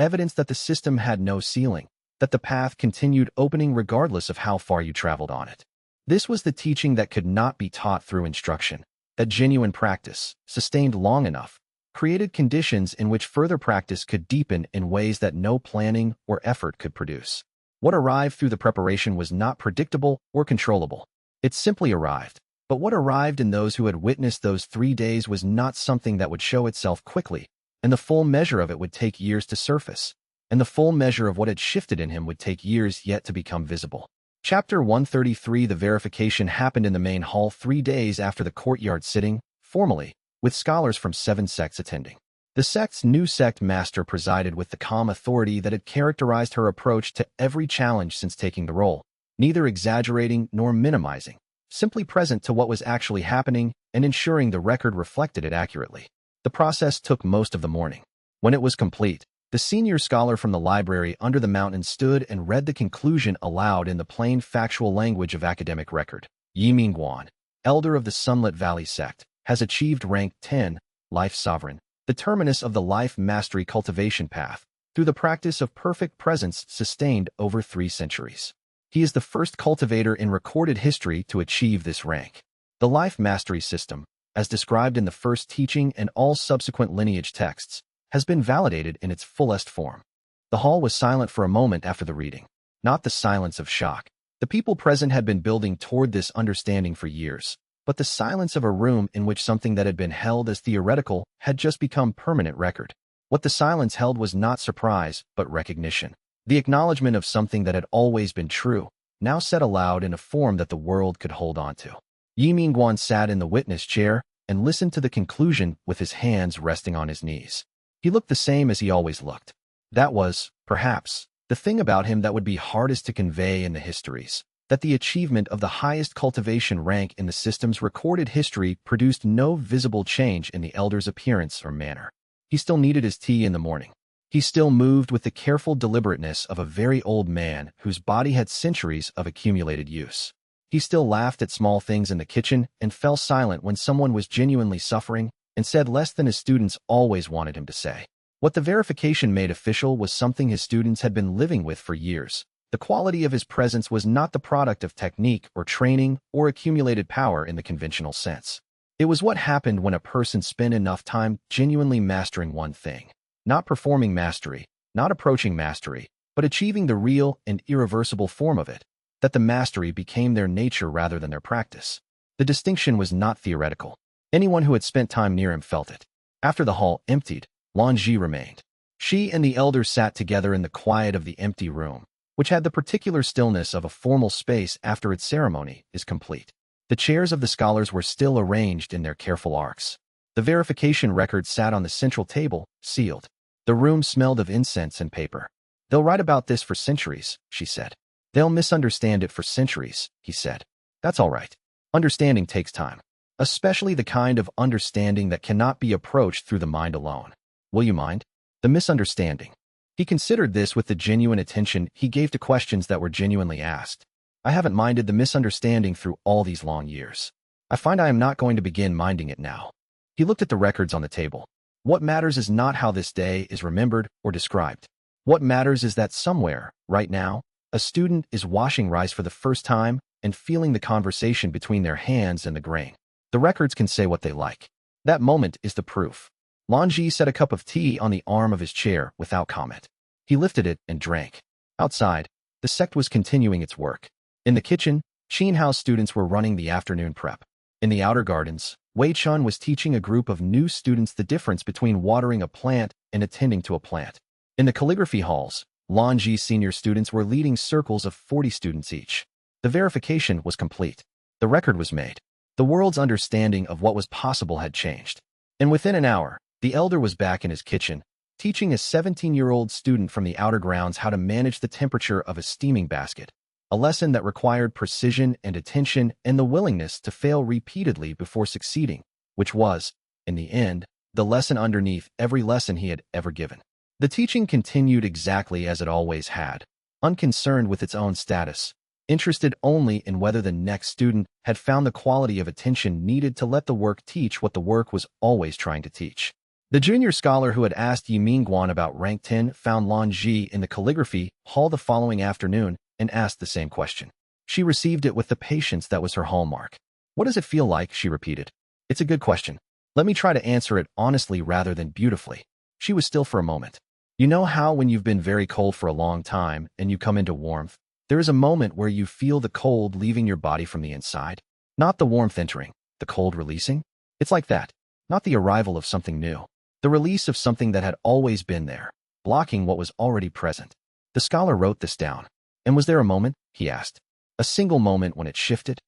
evidence that the system had no ceiling, that the path continued opening regardless of how far you traveled on it. This was the teaching that could not be taught through instruction, that genuine practice, sustained long enough, created conditions in which further practice could deepen in ways that no planning or effort could produce. What arrived through the preparation was not predictable or controllable. It simply arrived. But what arrived in those who had witnessed those 3 days was not something that would show itself quickly, and the full measure of it would take years to surface, and the full measure of what had shifted in him would take years yet to become visible. Chapter 133. The verification happened in the main hall 3 days after the courtyard sitting, formally, with scholars from 7 sects attending. The sect's new sect master presided with the calm authority that had characterized her approach to every challenge since taking the role, neither exaggerating nor minimizing, simply present to what was actually happening and ensuring the record reflected it accurately. The process took most of the morning. When it was complete, the senior scholar from the library under the mountain stood and read the conclusion aloud in the plain factual language of academic record. Ye Minguan, elder of the Sunlit Valley sect, has achieved rank 10, life sovereign, the terminus of the life mastery cultivation path, through the practice of perfect presence sustained over 3 centuries. He is the first cultivator in recorded history to achieve this rank. The life mastery system, as described in the first teaching and all subsequent lineage texts, has been validated in its fullest form. The hall was silent for a moment after the reading. Not the silence of shock. The people present had been building toward this understanding for years, but the silence of a room in which something that had been held as theoretical had just become permanent record. What the silence held was not surprise, but recognition. The acknowledgement of something that had always been true, now said aloud in a form that the world could hold on to. Ye Minguan sat in the witness chair and listened to the conclusion with his hands resting on his knees. He looked the same as he always looked. That was, perhaps, the thing about him that would be hardest to convey in the histories, that the achievement of the highest cultivation rank in the system's recorded history produced no visible change in the elder's appearance or manner. He still needed his tea in the morning. He still moved with the careful deliberateness of a very old man whose body had centuries of accumulated use. He still laughed at small things in the kitchen and fell silent when someone was genuinely suffering, and said less than his students always wanted him to say. What the verification made official was something his students had been living with for years. The quality of his presence was not the product of technique or training or accumulated power in the conventional sense. It was what happened when a person spent enough time genuinely mastering one thing. Not performing mastery, not approaching mastery, but achieving the real and irreversible form of it, that the mastery became their nature rather than their practice. The distinction was not theoretical. Anyone who had spent time near him felt it. After the hall emptied, Lanji remained. She and the elder sat together in the quiet of the empty room, which had the particular stillness of a formal space after its ceremony is complete. The chairs of the scholars were still arranged in their careful arcs. The verification record sat on the central table, sealed. The room smelled of incense and paper. They'll write about this for centuries, she said. They'll misunderstand it for centuries, he said. That's all right. Understanding takes time. Especially the kind of understanding that cannot be approached through the mind alone. Will you mind? The misunderstanding. He considered this with the genuine attention he gave to questions that were genuinely asked. I haven't minded the misunderstanding through all these long years. I find I am not going to begin minding it now. He looked at the records on the table. What matters is not how this day is remembered or described. What matters is that somewhere, right now, a student is washing rice for the first time and feeling the conversation between their hands and the grain. The records can say what they like. That moment is the proof. Lanji set a cup of tea on the arm of his chair without comment. He lifted it and drank. Outside, the sect was continuing its work. In the kitchen, Qin Hao students were running the afternoon prep. In the outer gardens, Wei Chun was teaching a group of new students the difference between watering a plant and attending to a plant. In the calligraphy halls, Lanji senior students were leading circles of 40 students each. The verification was complete. The record was made. The world's understanding of what was possible had changed. And within an hour, the elder was back in his kitchen, teaching a 17-year-old student from the outer grounds how to manage the temperature of a steaming basket, a lesson that required precision and attention and the willingness to fail repeatedly before succeeding, which was, in the end, the lesson underneath every lesson he had ever given. The teaching continued exactly as it always had, unconcerned with its own status, interested only in whether the next student had found the quality of attention needed to let the work teach what the work was always trying to teach. The junior scholar who had asked Ye Minguan about rank 10 found Lan Ji in the calligraphy hall the following afternoon and asked the same question. She received it with the patience that was her hallmark. What does it feel like? She repeated. It's a good question. Let me try to answer it honestly rather than beautifully. She was still for a moment. You know how when you've been very cold for a long time and you come into warmth, there is a moment where you feel the cold leaving your body from the inside? Not the warmth entering, the cold releasing? It's like that, not the arrival of something new. The release of something that had always been there, blocking what was already present. The scholar wrote this down. And was there a moment? He asked. A single moment when it shifted?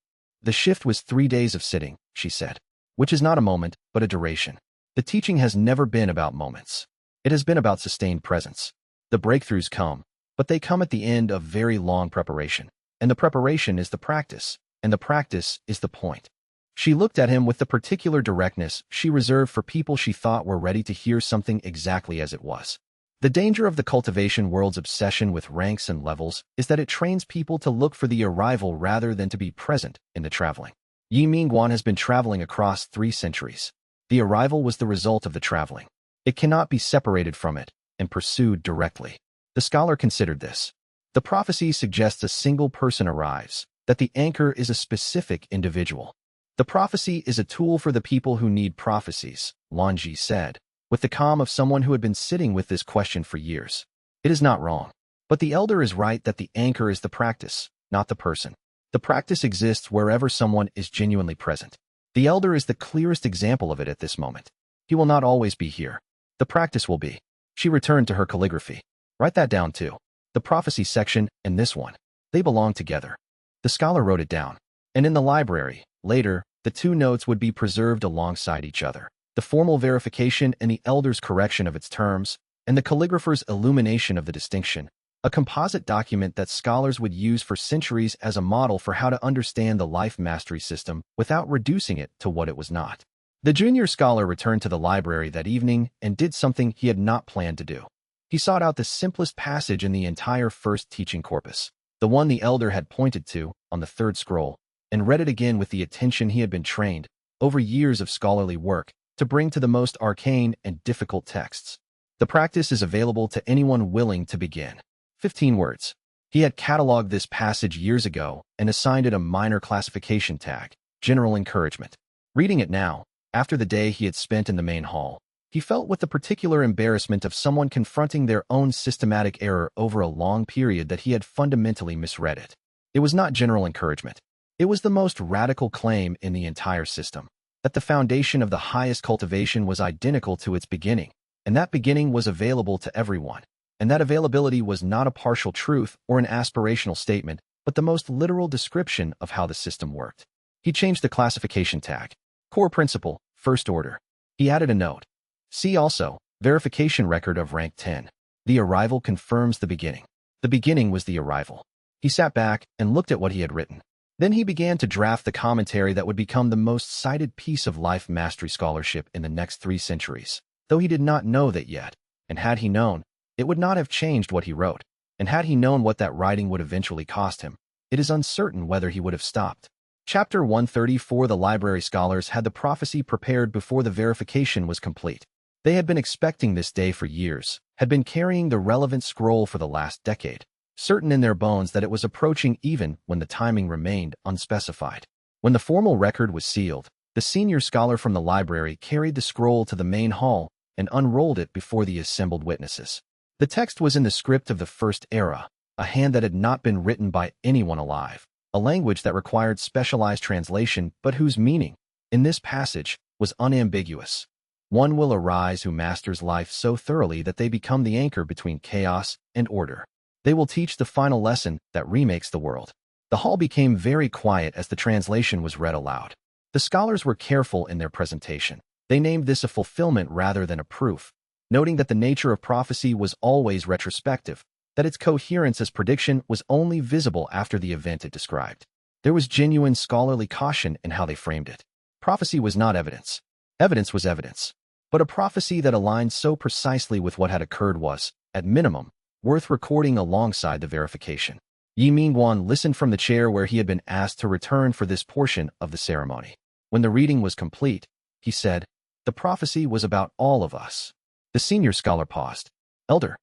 The shift was 3 days of sitting, she said, which is not a moment, but a duration. The teaching has never been about moments. It has been about sustained presence. The breakthroughs come, but they come at the end of very long preparation. And the preparation is the practice, and the practice is the point. She looked at him with the particular directness she reserved for people she thought were ready to hear something exactly as it was. The danger of the cultivation world's obsession with ranks and levels is that it trains people to look for the arrival rather than to be present in the traveling. Ye Minguan has been traveling across 3 centuries. The arrival was the result of the traveling. It cannot be separated from it and pursued directly. The scholar considered this. The prophecy suggests a single person arrives, that the anchor is a specific individual. The prophecy is a tool for the people who need prophecies, Lan Ji said, with the calm of someone who had been sitting with this question for years. It is not wrong. But the elder is right that the anchor is the practice, not the person. The practice exists wherever someone is genuinely present. The elder is the clearest example of it at this moment. He will not always be here. The practice will be. She returned to her calligraphy. Write that down too. The prophecy section and this one. They belong together. The scholar wrote it down. And in the library, later, the 2 notes would be preserved alongside each other. The formal verification and the elder's correction of its terms, and the calligrapher's illumination of the distinction, a composite document that scholars would use for centuries as a model for how to understand the life mastery system without reducing it to what it was not. The junior scholar returned to the library that evening and did something he had not planned to do. He sought out the simplest passage in the entire first teaching corpus, the one the elder had pointed to on the 3rd scroll, and read it again with the attention he had been trained, over years of scholarly work, to bring to the most arcane and difficult texts. The practice is available to anyone willing to begin. 15 words. He had cataloged this passage years ago and assigned it a minor classification tag, general encouragement. Reading it now, after the day he had spent in the main hall, he felt with the particular embarrassment of someone confronting their own systematic error over a long period that he had fundamentally misread it. It was not general encouragement. It was the most radical claim in the entire system, that the foundation of the highest cultivation was identical to its beginning, and that beginning was available to everyone, and that availability was not a partial truth or an aspirational statement, but the most literal description of how the system worked. He changed the classification tag. Core principle, first order. He added a note. See also, verification record of rank 10. The arrival confirms the beginning. The beginning was the arrival. He sat back and looked at what he had written. Then he began to draft the commentary that would become the most cited piece of life mastery scholarship in the next 3 centuries, though he did not know that yet, and had he known, it would not have changed what he wrote, and had he known what that writing would eventually cost him, it is uncertain whether he would have stopped. Chapter 134. The library scholars had the prophecy prepared before the verification was complete. They had been expecting this day for years, had been carrying the relevant scroll for the last decade, certain in their bones that it was approaching even when the timing remained unspecified. When the formal record was sealed, the senior scholar from the library carried the scroll to the main hall and unrolled it before the assembled witnesses. The text was in the script of the first era, a hand that had not been written by anyone alive, a language that required specialized translation but whose meaning, in this passage, was unambiguous. One will arise who masters life so thoroughly that they become the anchor between chaos and order. They will teach the final lesson that remakes the world. The hall became very quiet as the translation was read aloud. The scholars were careful in their presentation. They named this a fulfillment rather than a proof, noting that the nature of prophecy was always retrospective, that its coherence as prediction was only visible after the event it described. There was genuine scholarly caution in how they framed it. Prophecy was not evidence. Evidence was evidence. But a prophecy that aligned so precisely with what had occurred was, at minimum, worth recording alongside the verification. Ye Minguan listened from the chair where he had been asked to return for this portion of the ceremony. When the reading was complete, he said, The prophecy was about all of us. The senior scholar paused. Elder.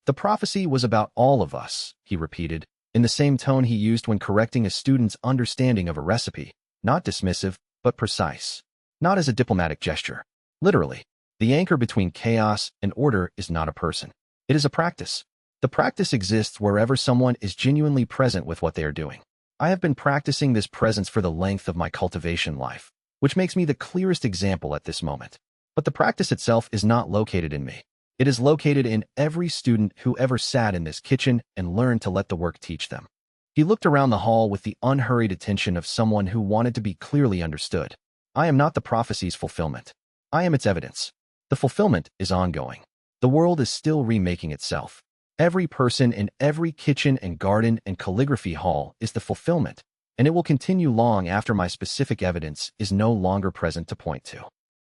The prophecy was about all of us, he repeated, in the same tone he used when correcting a student's understanding of a recipe, not dismissive, but precise. Not as a diplomatic gesture. Literally, the anchor between chaos and order is not a person. It is a practice. The practice exists wherever someone is genuinely present with what they are doing. I have been practicing this presence for the length of my cultivation life, which makes me the clearest example at this moment. But the practice itself is not located in me. It is located in every student who ever sat in this kitchen and learned to let the work teach them. He looked around the hall with the unhurried attention of someone who wanted to be clearly understood. I am not the prophecy's fulfillment. I am its evidence. The fulfillment is ongoing. The world is still remaking itself. Every person in every kitchen and garden and calligraphy hall is the fulfillment, and it will continue long after my specific evidence is no longer present to point to.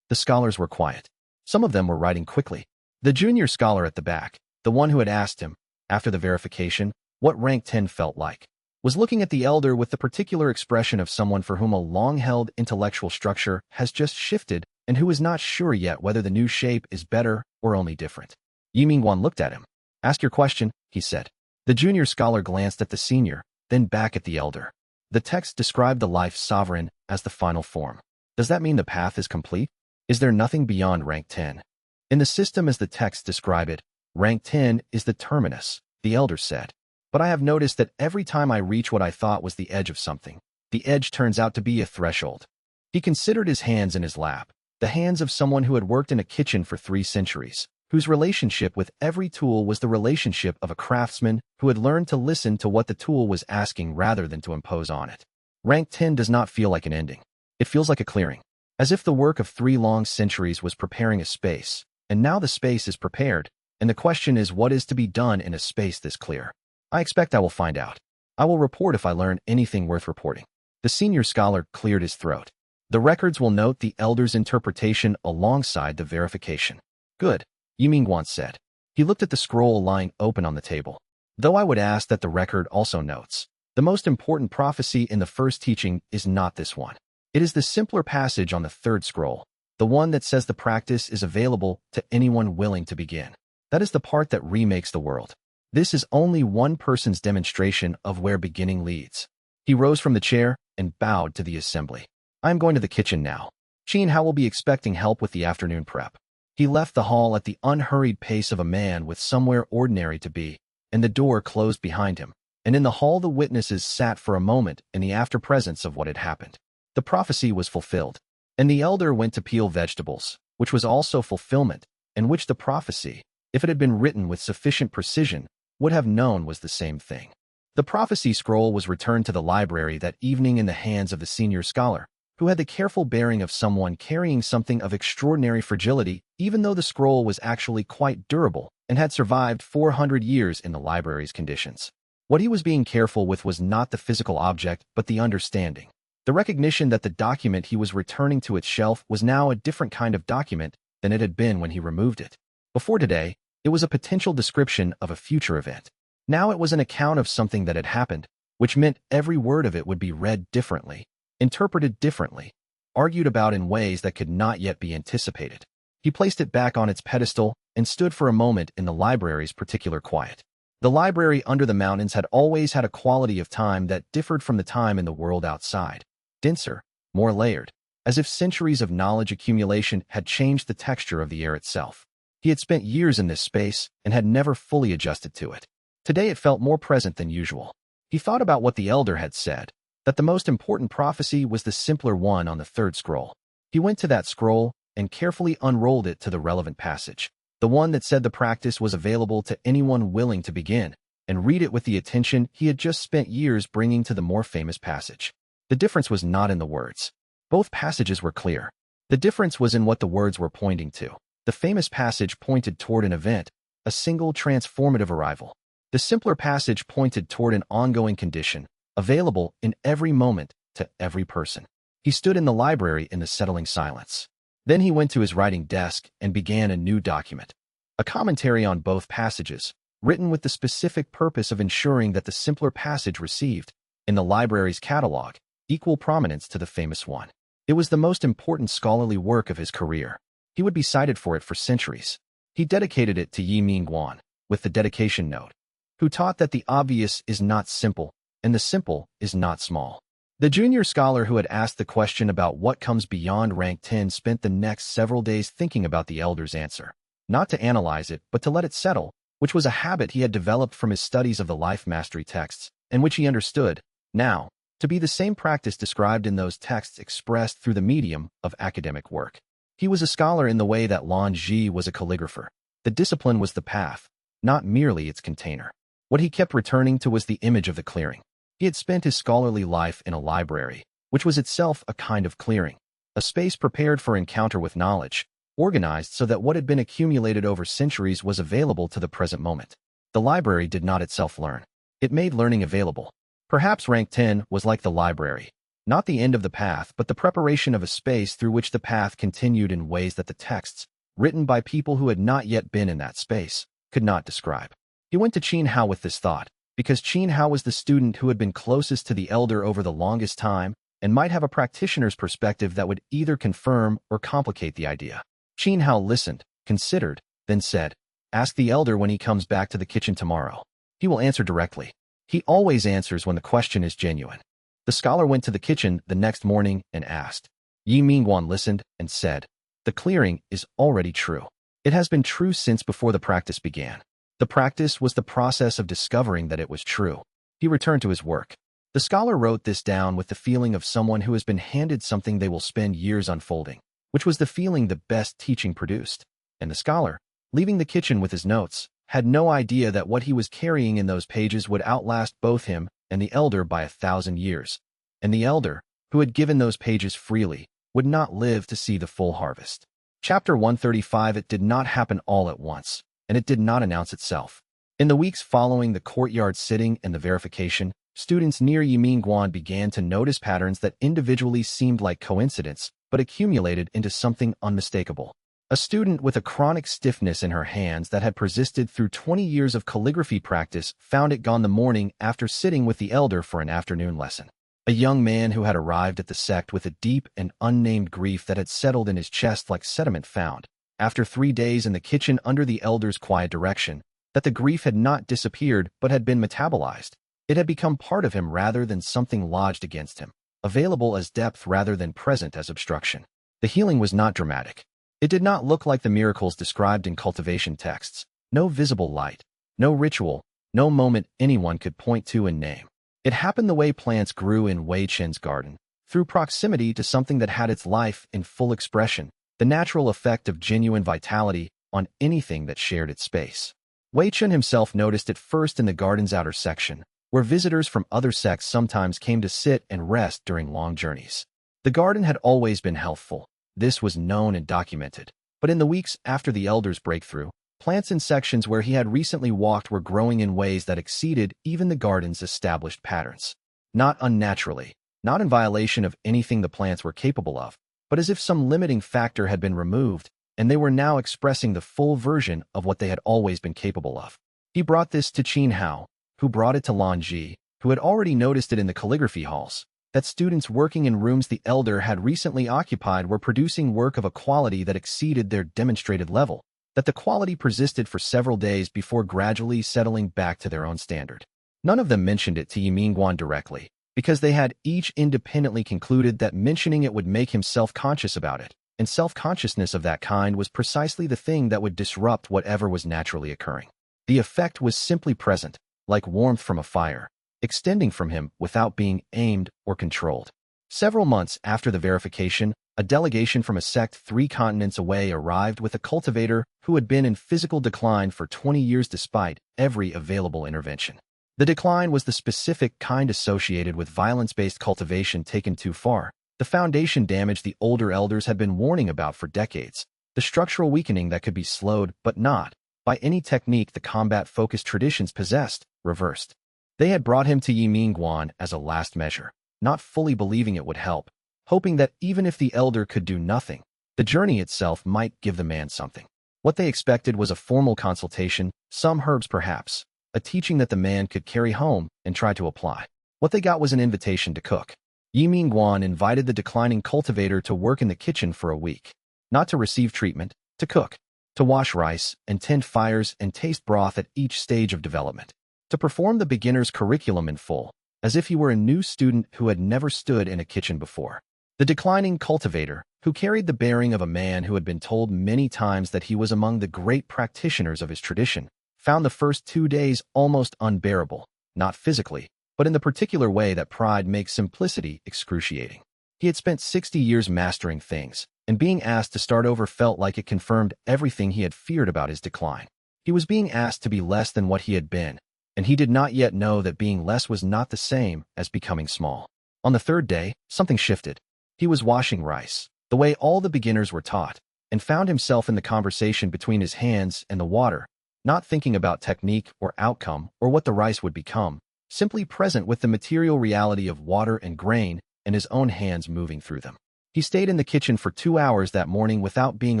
The scholars were quiet. Some of them were writing quickly. The junior scholar at the back, the one who had asked him, after the verification, what rank 10 felt like, was looking at the elder with the particular expression of someone for whom a long-held intellectual structure has just shifted and who is not sure yet whether the new shape is better or only different. Ye Minguan looked at him. Ask your question, he said. The junior scholar glanced at the senior, then back at the elder. The text described the life sovereign as the final form. Does that mean the path is complete? Is there nothing beyond rank 10? In the system as the text describe it, rank 10 is the terminus, the elder said. But I have noticed that every time I reach what I thought was the edge of something, the edge turns out to be a threshold. He considered his hands in his lap, the hands of someone who had worked in a kitchen for 3 centuries, whose relationship with every tool was the relationship of a craftsman who had learned to listen to what the tool was asking rather than to impose on it. Rank 10 does not feel like an ending. It feels like a clearing, as if the work of 3 long centuries was preparing a space, and now the space is prepared, and the question is what is to be done in a space this clear. I expect I will find out. I will report if I learn anything worth reporting. The senior scholar cleared his throat. The records will note the elder's interpretation alongside the verification. Good, Ye Minguan said. He looked at the scroll lying open on the table. Though I would ask that the record also notes, the most important prophecy in the first teaching is not this one. It is the simpler passage on the 3rd scroll, the one that says the practice is available to anyone willing to begin. That is the part that remakes the world. This is only one person's demonstration of where beginning leads. He rose from the chair and bowed to the assembly. I am going to the kitchen now. Qin Hao will be expecting help with the afternoon prep. He left the hall at the unhurried pace of a man with somewhere ordinary to be, and the door closed behind him, and in the hall the witnesses sat for a moment in the after-presence of what had happened. The prophecy was fulfilled, and the elder went to peel vegetables, which was also fulfillment, and which the prophecy, if it had been written with sufficient precision, would have known was the same thing. The prophecy scroll was returned to the library that evening in the hands of the senior scholar, who had the careful bearing of someone carrying something of extraordinary fragility, even though the scroll was actually quite durable and had survived 400 years in the library's conditions. What he was being careful with was not the physical object, but the understanding. The recognition that the document he was returning to its shelf was now a different kind of document than it had been when he removed it. Before today, it was a potential description of a future event. Now it was an account of something that had happened, which meant every word of it would be read differently, interpreted differently, argued about in ways that could not yet be anticipated. He placed it back on its pedestal and stood for a moment in the library's particular quiet. The library under the mountains had always had a quality of time that differed from the time in the world outside. Denser, more layered, as if centuries of knowledge accumulation had changed the texture of the air itself. He had spent years in this space and had never fully adjusted to it. Today it felt more present than usual. He thought about what the elder had said, that the most important prophecy was the simpler one on the 3rd scroll. He went to that scroll and carefully unrolled it to the relevant passage, the one that said the practice was available to anyone willing to begin, and read it with the attention he had just spent years bringing to the more famous passage. The difference was not in the words. Both passages were clear. The difference was in what the words were pointing to. The famous passage pointed toward an event, a single transformative arrival. The simpler passage pointed toward an ongoing condition, available in every moment to every person. He stood in the library in the settling silence. Then he went to his writing desk and began a new document. A commentary on both passages, written with the specific purpose of ensuring that the simpler passage received, in the library's catalog, equal prominence to the famous one. It was the most important scholarly work of his career. he would be cited for it for centuries. He dedicated it to Ye Minguan, with the dedication note, who taught that the obvious is not simple, and the simple is not small. The junior scholar who had asked the question about what comes beyond rank 10 spent the next several days thinking about the elder's answer. Not to analyze it, but to let it settle, which was a habit he had developed from his studies of the life mastery texts, and which he understood, now, to be the same practice described in those texts expressed through the medium of academic work. He was a scholar in the way that Lan Zhi was a calligrapher. The discipline was the path, not merely its container. What he kept returning to was the image of the clearing. He had spent his scholarly life in a library, which was itself a kind of clearing, a space prepared for encounter with knowledge, organized so that what had been accumulated over centuries was available to the present moment. The library did not itself learn. It made learning available. Perhaps rank 10 was like the library, not the end of the path, but the preparation of a space through which the path continued in ways that the texts, written by people who had not yet been in that space, could not describe. He went to Qin Hao with this thought, because Qin Hao was the student who had been closest to the elder over the longest time and might have a practitioner's perspective that would either confirm or complicate the idea. Qin Hao listened, considered, then said, "Ask the elder when he comes back to the kitchen tomorrow. He will answer directly. He always answers when the question is genuine." The scholar went to the kitchen the next morning and asked. Ye Minguan listened and said, "The clearing is already true. It has been true since before the practice began." The practice was the process of discovering that it was true. He returned to his work. The scholar wrote this down with the feeling of someone who has been handed something they will spend years unfolding, which was the feeling the best teaching produced. And the scholar, leaving the kitchen with his notes, had no idea that what he was carrying in those pages would outlast both him and the elder by 1,000 years. And the elder, who had given those pages freely, would not live to see the full harvest. Chapter 135. It did not happen all at once, and it did not announce itself. In the weeks following the courtyard sitting and the verification, students near Ye Minguan began to notice patterns that individually seemed like coincidence, but accumulated into something unmistakable. A student with a chronic stiffness in her hands that had persisted through 20 years of calligraphy practice found it gone the morning after sitting with the elder for an afternoon lesson. A young man who had arrived at the sect with a deep and unnamed grief that had settled in his chest like sediment found, after 3 days in the kitchen under the elder's quiet direction, that the grief had not disappeared but had been metabolized. It had become part of him rather than something lodged against him, available as depth rather than present as obstruction. The healing was not dramatic. It did not look like the miracles described in cultivation texts. No visible light, no ritual, no moment anyone could point to and name. It happened the way plants grew in Wei Chen's garden, through proximity to something that had its life in full expression, the natural effect of genuine vitality on anything that shared its space. Wei Chen himself noticed it first in the garden's outer section, where visitors from other sects sometimes came to sit and rest during long journeys. The garden had always been healthful. This was known and documented. But in the weeks after the elder's breakthrough, plants in sections where he had recently walked were growing in ways that exceeded even the garden's established patterns. Not unnaturally, not in violation of anything the plants were capable of, but as if some limiting factor had been removed, and they were now expressing the full version of what they had always been capable of. He brought this to Qin Hao, who brought it to Lan Zhi, who had already noticed it in the calligraphy halls, that students working in rooms the elder had recently occupied were producing work of a quality that exceeded their demonstrated level, that the quality persisted for several days before gradually settling back to their own standard. None of them mentioned it to Ye Minguan directly, because they had each independently concluded that mentioning it would make him self-conscious about it, and self-consciousness of that kind was precisely the thing that would disrupt whatever was naturally occurring. The effect was simply present, like warmth from a fire, extending from him without being aimed or controlled. Several months after the verification, a delegation from a sect 3 continents away arrived with a cultivator who had been in physical decline for 20 years despite every available intervention. The decline was the specific kind associated with violence-based cultivation taken too far, the foundation damage the older elders had been warning about for decades, the structural weakening that could be slowed but not, by any technique the combat-focused traditions possessed, reversed. They had brought him to Ye Minguan as a last measure, not fully believing it would help, hoping that even if the elder could do nothing, the journey itself might give the man something. What they expected was a formal consultation, some herbs perhaps, a teaching that the man could carry home and try to apply. What they got was an invitation to cook. Ye Minguan invited the declining cultivator to work in the kitchen for a week. not to receive treatment, to cook, to wash rice and tend fires and taste broth at each stage of development, to perform the beginner's curriculum in full, as if he were a new student who had never stood in a kitchen before. The declining cultivator, who carried the bearing of a man who had been told many times that he was among the great practitioners of his tradition, found the first 2 days almost unbearable, not physically, but in the particular way that pride makes simplicity excruciating. He had spent 60 years mastering things, and being asked to start over felt like it confirmed everything he had feared about his decline. He was being asked to be less than what he had been, and he did not yet know that being less was not the same as becoming small. On the third day, something shifted. He was washing rice, the way all the beginners were taught, and found himself in the conversation between his hands and the water, not thinking about technique or outcome or what the rice would become, simply present with the material reality of water and grain and his own hands moving through them. He stayed in the kitchen for 2 hours that morning without being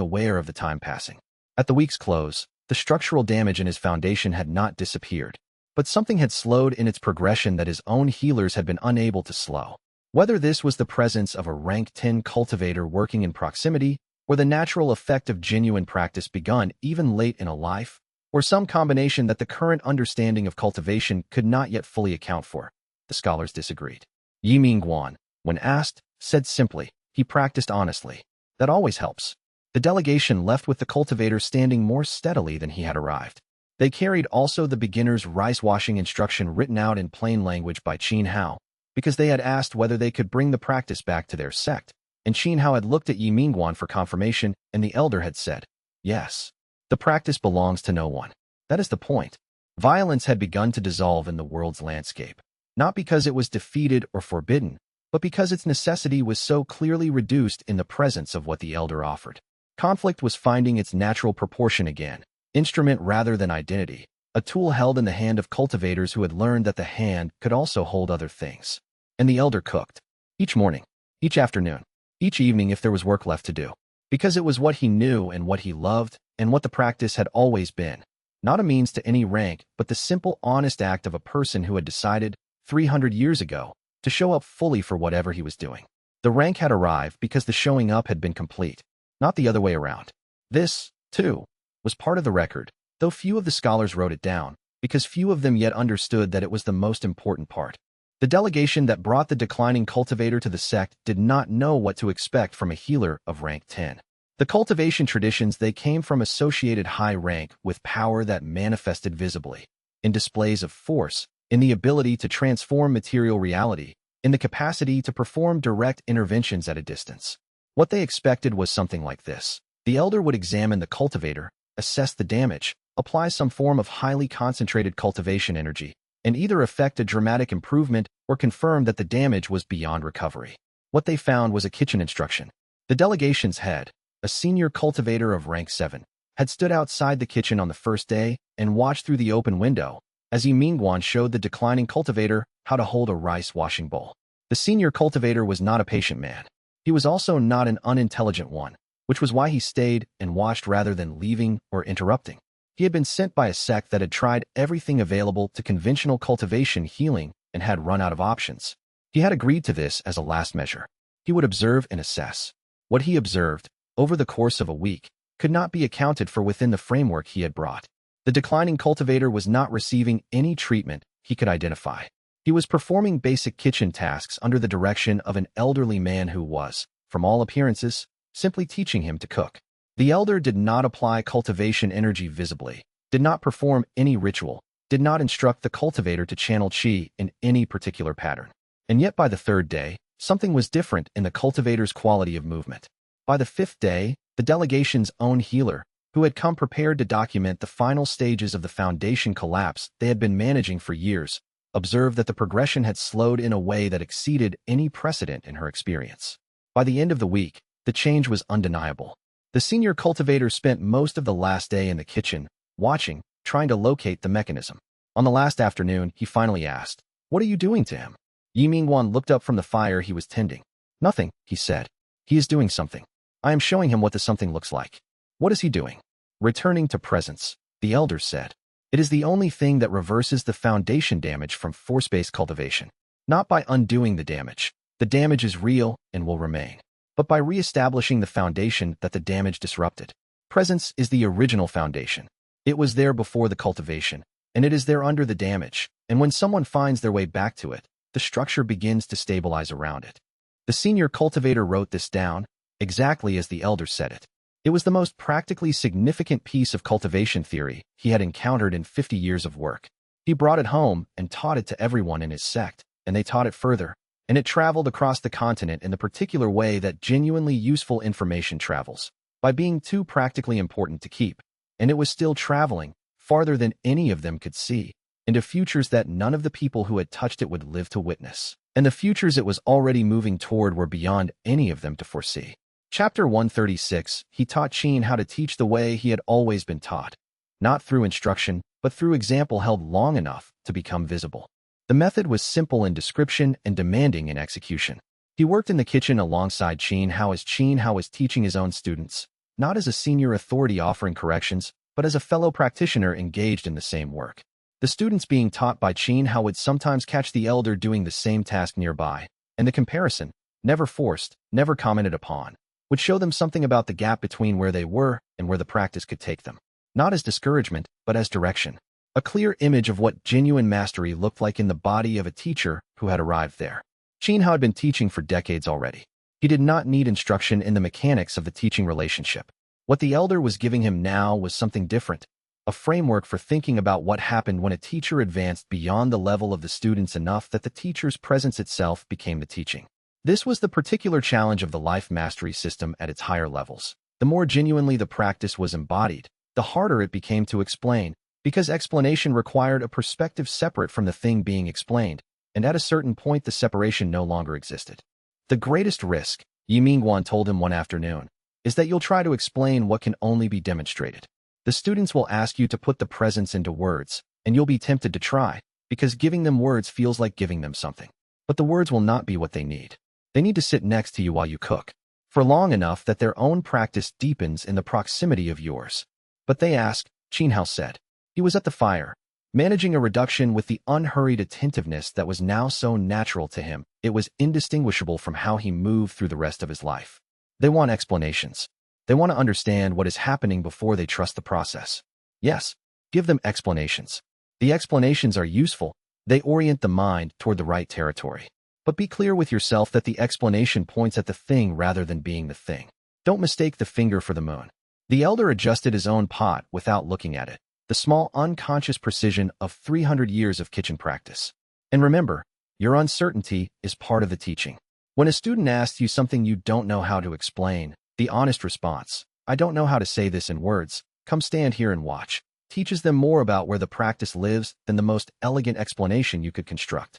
aware of the time passing. At the week's close, the structural damage in his foundation had not disappeared, but something had slowed in its progression that his own healers had been unable to slow. Whether this was the presence of a rank 10 cultivator working in proximity, or the natural effect of genuine practice begun even late in a life, or some combination that the current understanding of cultivation could not yet fully account for, the scholars disagreed. Ye Minguan, when asked, said simply, he practiced honestly. That always helps. The delegation left with the cultivator standing more steadily than he had arrived. They carried also the beginner's rice-washing instruction written out in plain language by Qin Hao, because they had asked whether they could bring the practice back to their sect, and Qin Hao had looked at Ye Minguan for confirmation, and the elder had said, yes. The practice belongs to no one. That is the point. Violence had begun to dissolve in the world's landscape, not because it was defeated or forbidden, but because its necessity was so clearly reduced in the presence of what the elder offered. Conflict was finding its natural proportion again, instrument rather than identity, a tool held in the hand of cultivators who had learned that the hand could also hold other things. And the elder cooked. Each morning, each afternoon, each evening if there was work left to do, because it was what he knew and what he loved and what the practice had always been, not a means to any rank, but the simple, honest act of a person who had decided, 300 years ago, to show up fully for whatever he was doing. The rank had arrived because the showing up had been complete, not the other way around. This, too, was part of the record, though few of the scholars wrote it down, because few of them yet understood that it was the most important part. The delegation that brought the declining cultivator to the sect did not know what to expect from a healer of rank 10. The cultivation traditions they came from associated high rank with power that manifested visibly, in displays of force, in the ability to transform material reality, in the capacity to perform direct interventions at a distance. What they expected was something like this. The elder would examine the cultivator, assess the damage, apply some form of highly concentrated cultivation energy, and either effect a dramatic improvement or confirm that the damage was beyond recovery. What they found was a kitchen instruction. The delegation's head, a senior cultivator of rank 7, had stood outside the kitchen on the first day and watched through the open window as Ye Minguan showed the declining cultivator how to hold a rice-washing bowl. The senior cultivator was not a patient man. He was also not an unintelligent one, which was why he stayed and watched rather than leaving or interrupting. He had been sent by a sect that had tried everything available to conventional cultivation healing and had run out of options. He had agreed to this as a last measure. He would observe and assess. What he observed, over the course of a week, could not be accounted for within the framework he had brought. The declining cultivator was not receiving any treatment he could identify. He was performing basic kitchen tasks under the direction of an elderly man who was, from all appearances, simply teaching him to cook. The elder did not apply cultivation energy visibly, did not perform any ritual, did not instruct the cultivator to channel qi in any particular pattern. And yet by the third day, something was different in the cultivator's quality of movement. By the 5th day, the delegation's own healer, who had come prepared to document the final stages of the foundation collapse they had been managing for years, observed that the progression had slowed in a way that exceeded any precedent in her experience. By the end of the week, the change was undeniable. The senior cultivator spent most of the last day in the kitchen, watching, trying to locate the mechanism. On the last afternoon, he finally asked, "What are you doing to him?" Ye Minguan looked up from the fire he was tending. "Nothing," he said. "He is doing something. I am showing him what the something looks like." "What is he doing?" "Returning to presence," the elder said. "It is the only thing that reverses the foundation damage from force-based cultivation. Not by undoing the damage. The damage is real and will remain. but by re-establishing the foundation that the damage disrupted. Presence is the original foundation. It was there before the cultivation, and it is there under the damage, and when someone finds their way back to it, the structure begins to stabilize around it. The senior cultivator wrote this down, exactly as the elder said it. It was the most practically significant piece of cultivation theory he had encountered in 50 years of work. He brought it home and taught it to everyone in his sect, and they taught it further, and it traveled across the continent in the particular way that genuinely useful information travels, by being too practically important to keep. And it was still traveling, farther than any of them could see, into futures that none of the people who had touched it would live to witness. And the futures it was already moving toward were beyond any of them to foresee. Chapter 136, he taught Qin how to teach the way he had always been taught, not through instruction, but through example held long enough to become visible. The method was simple in description and demanding in execution. He worked in the kitchen alongside Qin Hao as Qin Hao was teaching his own students, not as a senior authority offering corrections, but as a fellow practitioner engaged in the same work. The students being taught by Qin Hao would sometimes catch the elder doing the same task nearby, and the comparison, never forced, never commented upon, would show them something about the gap between where they were and where the practice could take them. Not as discouragement, but as direction. A clear image of what genuine mastery looked like in the body of a teacher who had arrived there. Qin Hao had been teaching for decades already. He did not need instruction in the mechanics of the teaching relationship. What the elder was giving him now was something different, a framework for thinking about what happened when a teacher advanced beyond the level of the students enough that the teacher's presence itself became the teaching. This was the particular challenge of the life mastery system at its higher levels. The more genuinely the practice was embodied, the harder it became to explain, because explanation required a perspective separate from the thing being explained, and at a certain point the separation no longer existed. The greatest risk, Ye Minguan told him one afternoon, is that you'll try to explain what can only be demonstrated. The students will ask you to put the presence into words, and you'll be tempted to try, because giving them words feels like giving them something. But the words will not be what they need. They need to sit next to you while you cook, for long enough that their own practice deepens in the proximity of yours. But they ask, Qin Hao said. He was at the fire, managing a reduction with the unhurried attentiveness that was now so natural to him, it was indistinguishable from how he moved through the rest of his life. They want explanations. They want to understand what is happening before they trust the process. Yes, give them explanations. The explanations are useful. They orient the mind toward the right territory. But be clear with yourself that the explanation points at the thing rather than being the thing. Don't mistake the finger for the moon. The elder adjusted his own pot without looking at it, the small unconscious precision of 300 years of kitchen practice. And remember, your uncertainty is part of the teaching. When a student asks you something you don't know how to explain, the honest response, I don't know how to say this in words, come stand here and watch, teaches them more about where the practice lives than the most elegant explanation you could construct.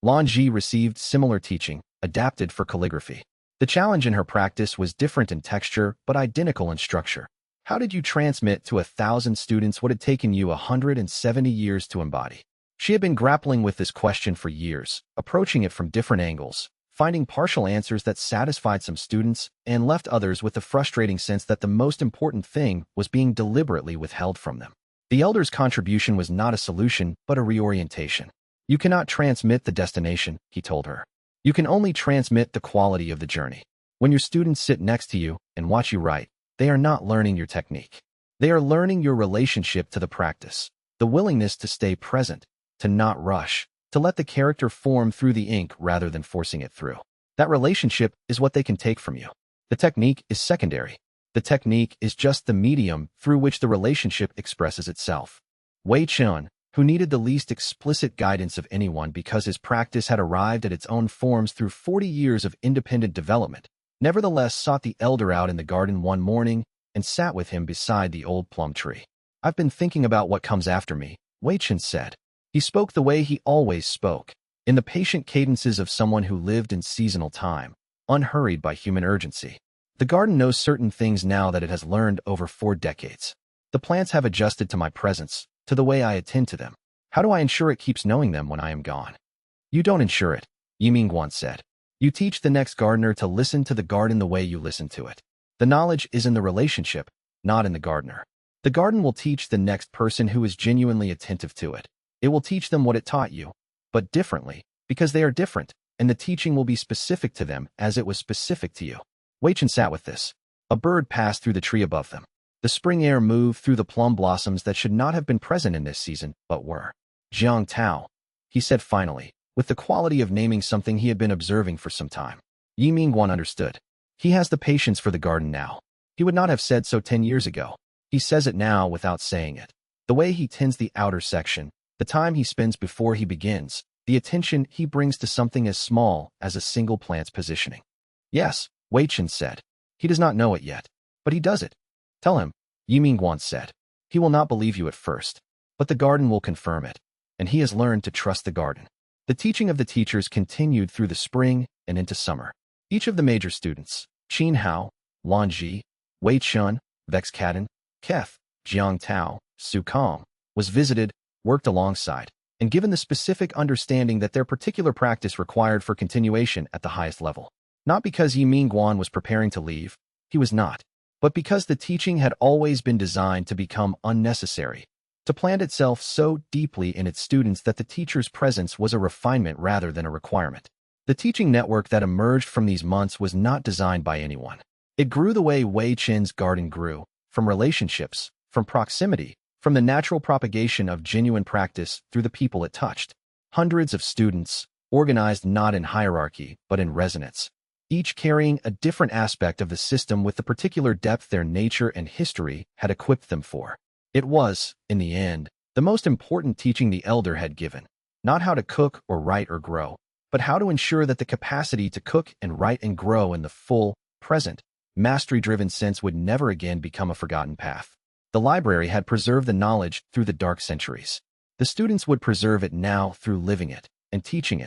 Lan Ji received similar teaching, adapted for calligraphy. The challenge in her practice was different in texture, but identical in structure. How did you transmit to 1,000 students what had taken you 170 years to embody? She had been grappling with this question for years, approaching it from different angles, finding partial answers that satisfied some students and left others with the frustrating sense that the most important thing was being deliberately withheld from them. The elder's contribution was not a solution, but a reorientation. You cannot transmit the destination, he told her. You can only transmit the quality of the journey. When your students sit next to you and watch you write, they are not learning your technique. They are learning your relationship to the practice, the willingness to stay present, to not rush, to let the character form through the ink rather than forcing it through. That relationship is what they can take from you. The technique is secondary. The technique is just the medium through which the relationship expresses itself. Wei Chun, who needed the least explicit guidance of anyone because his practice had arrived at its own forms through 40 years of independent development, nevertheless sought the elder out in the garden one morning and sat with him beside the old plum tree. I've been thinking about what comes after me, Wei Chun said. He spoke the way he always spoke, in the patient cadences of someone who lived in seasonal time, unhurried by human urgency. The garden knows certain things now that it has learned over 4 decades. The plants have adjusted to my presence, to the way I attend to them. How do I ensure it keeps knowing them when I am gone? You don't ensure it, Ye Minguan said. You teach the next gardener to listen to the garden the way you listen to it. The knowledge is in the relationship, not in the gardener. The garden will teach the next person who is genuinely attentive to it. It will teach them what it taught you, but differently, because they are different, and the teaching will be specific to them as it was specific to you. Wei Chen sat with this. A bird passed through the tree above them. The spring air moved through the plum blossoms that should not have been present in this season, but were. Jiang Tao, he said finally, with the quality of naming something he had been observing for some time. Ye Minguan understood. He has the patience for the garden now. He would not have said so 10 years ago. He says it now without saying it. The way he tends the outer section, the time he spends before he begins, the attention he brings to something as small as a single plant's positioning. Yes, Wei Chen said. He does not know it yet, but he does it. Tell him, Ye Minguan said. He will not believe you at first, but the garden will confirm it, and he has learned to trust the garden. The teaching of the teachers continued through the spring and into summer. Each of the major students, Qin Hao, Lan Ji, Wei Chun, Vex Caden, Keth, Jiang Tao, Su Kong, was visited, worked alongside, and given the specific understanding that their particular practice required for continuation at the highest level. Not because Ye Minguan was preparing to leave, he was not, but because the teaching had always been designed to become unnecessary, to plant itself so deeply in its students that the teacher's presence was a refinement rather than a requirement. The teaching network that emerged from these months was not designed by anyone. It grew the way Wei Chen's garden grew, from relationships, from proximity, from the natural propagation of genuine practice through the people it touched. Hundreds of students, organized not in hierarchy but in resonance, each carrying a different aspect of the system with the particular depth their nature and history had equipped them for. It was, in the end, the most important teaching the elder had given, not how to cook or write or grow, but how to ensure that the capacity to cook and write and grow in the full, present, mastery-driven sense would never again become a forgotten path. The library had preserved the knowledge through the dark centuries. The students would preserve it now through living it, and teaching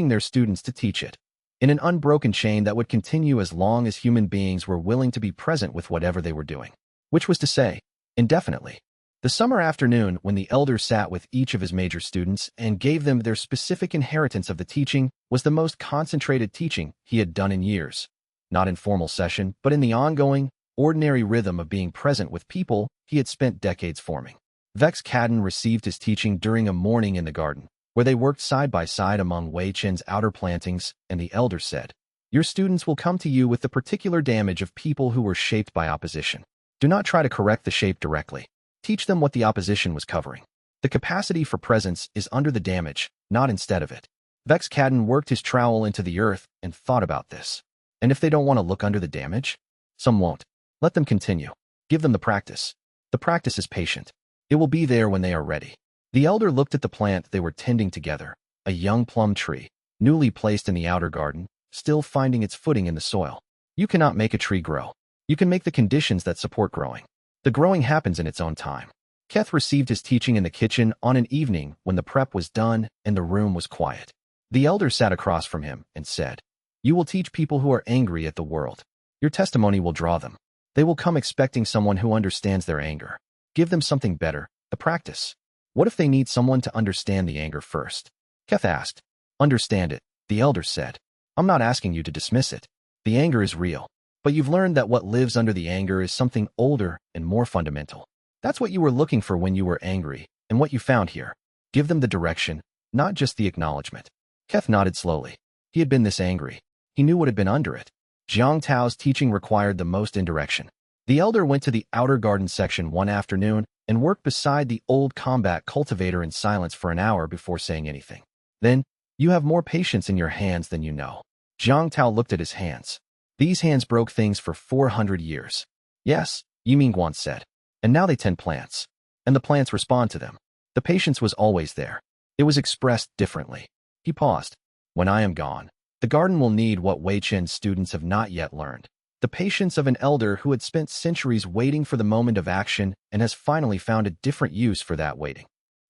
their students to teach it, in an unbroken chain that would continue as long as human beings were willing to be present with whatever they were doing, which was to say, indefinitely. The summer afternoon when the elder sat with each of his major students and gave them their specific inheritance of the teaching was the most concentrated teaching he had done in years, not in formal session, but in the ongoing, ordinary rhythm of being present with people he had spent decades forming. Vex Caden received his teaching during a morning in the garden, where they worked side by side among Wei Chen's outer plantings, and the elder said, "Your students will come to you with the particular damage of people who were shaped by opposition. Do not try to correct the shape directly. Teach them what the opposition was covering. The capacity for presence is under the damage, not instead of it." Vex Caden worked his trowel into the earth and thought about this. And if they don't want to look under the damage? Some won't. Let them continue. Give them the practice. The practice is patient. It will be there when they are ready. The elder looked at the plant they were tending together, a young plum tree, newly placed in the outer garden, still finding its footing in the soil. You cannot make a tree grow. You can make the conditions that support growing. The growing happens in its own time. Keth received his teaching in the kitchen on an evening when the prep was done and the room was quiet. The elder sat across from him and said, "You will teach people who are angry at the world. Your testimony will draw them. They will come expecting someone who understands their anger. Give them something better, the practice. What if they need someone to understand the anger first?" Keth asked. "Understand it," the elder said. "I'm not asking you to dismiss it. The anger is real, but you've learned that what lives under the anger is something older and more fundamental. That's what you were looking for when you were angry, and what you found here. Give them the direction, not just the acknowledgement." Keth nodded slowly. He had been this angry. He knew what had been under it. Jiang Tao's teaching required the most indirection. The elder went to the outer garden section one afternoon and worked beside the old combat cultivator in silence for an hour before saying anything. Then, "You have more patience in your hands than you know." Jiang Tao looked at his hands. "These hands broke things for 400 years. "Yes," Ye Minguan said. "And now they tend plants. And the plants respond to them." The patience was always there. It was expressed differently. He paused. "When I am gone, the garden will need what Wei Chen's students have not yet learned. The patience of an elder who had spent centuries waiting for the moment of action and has finally found a different use for that waiting."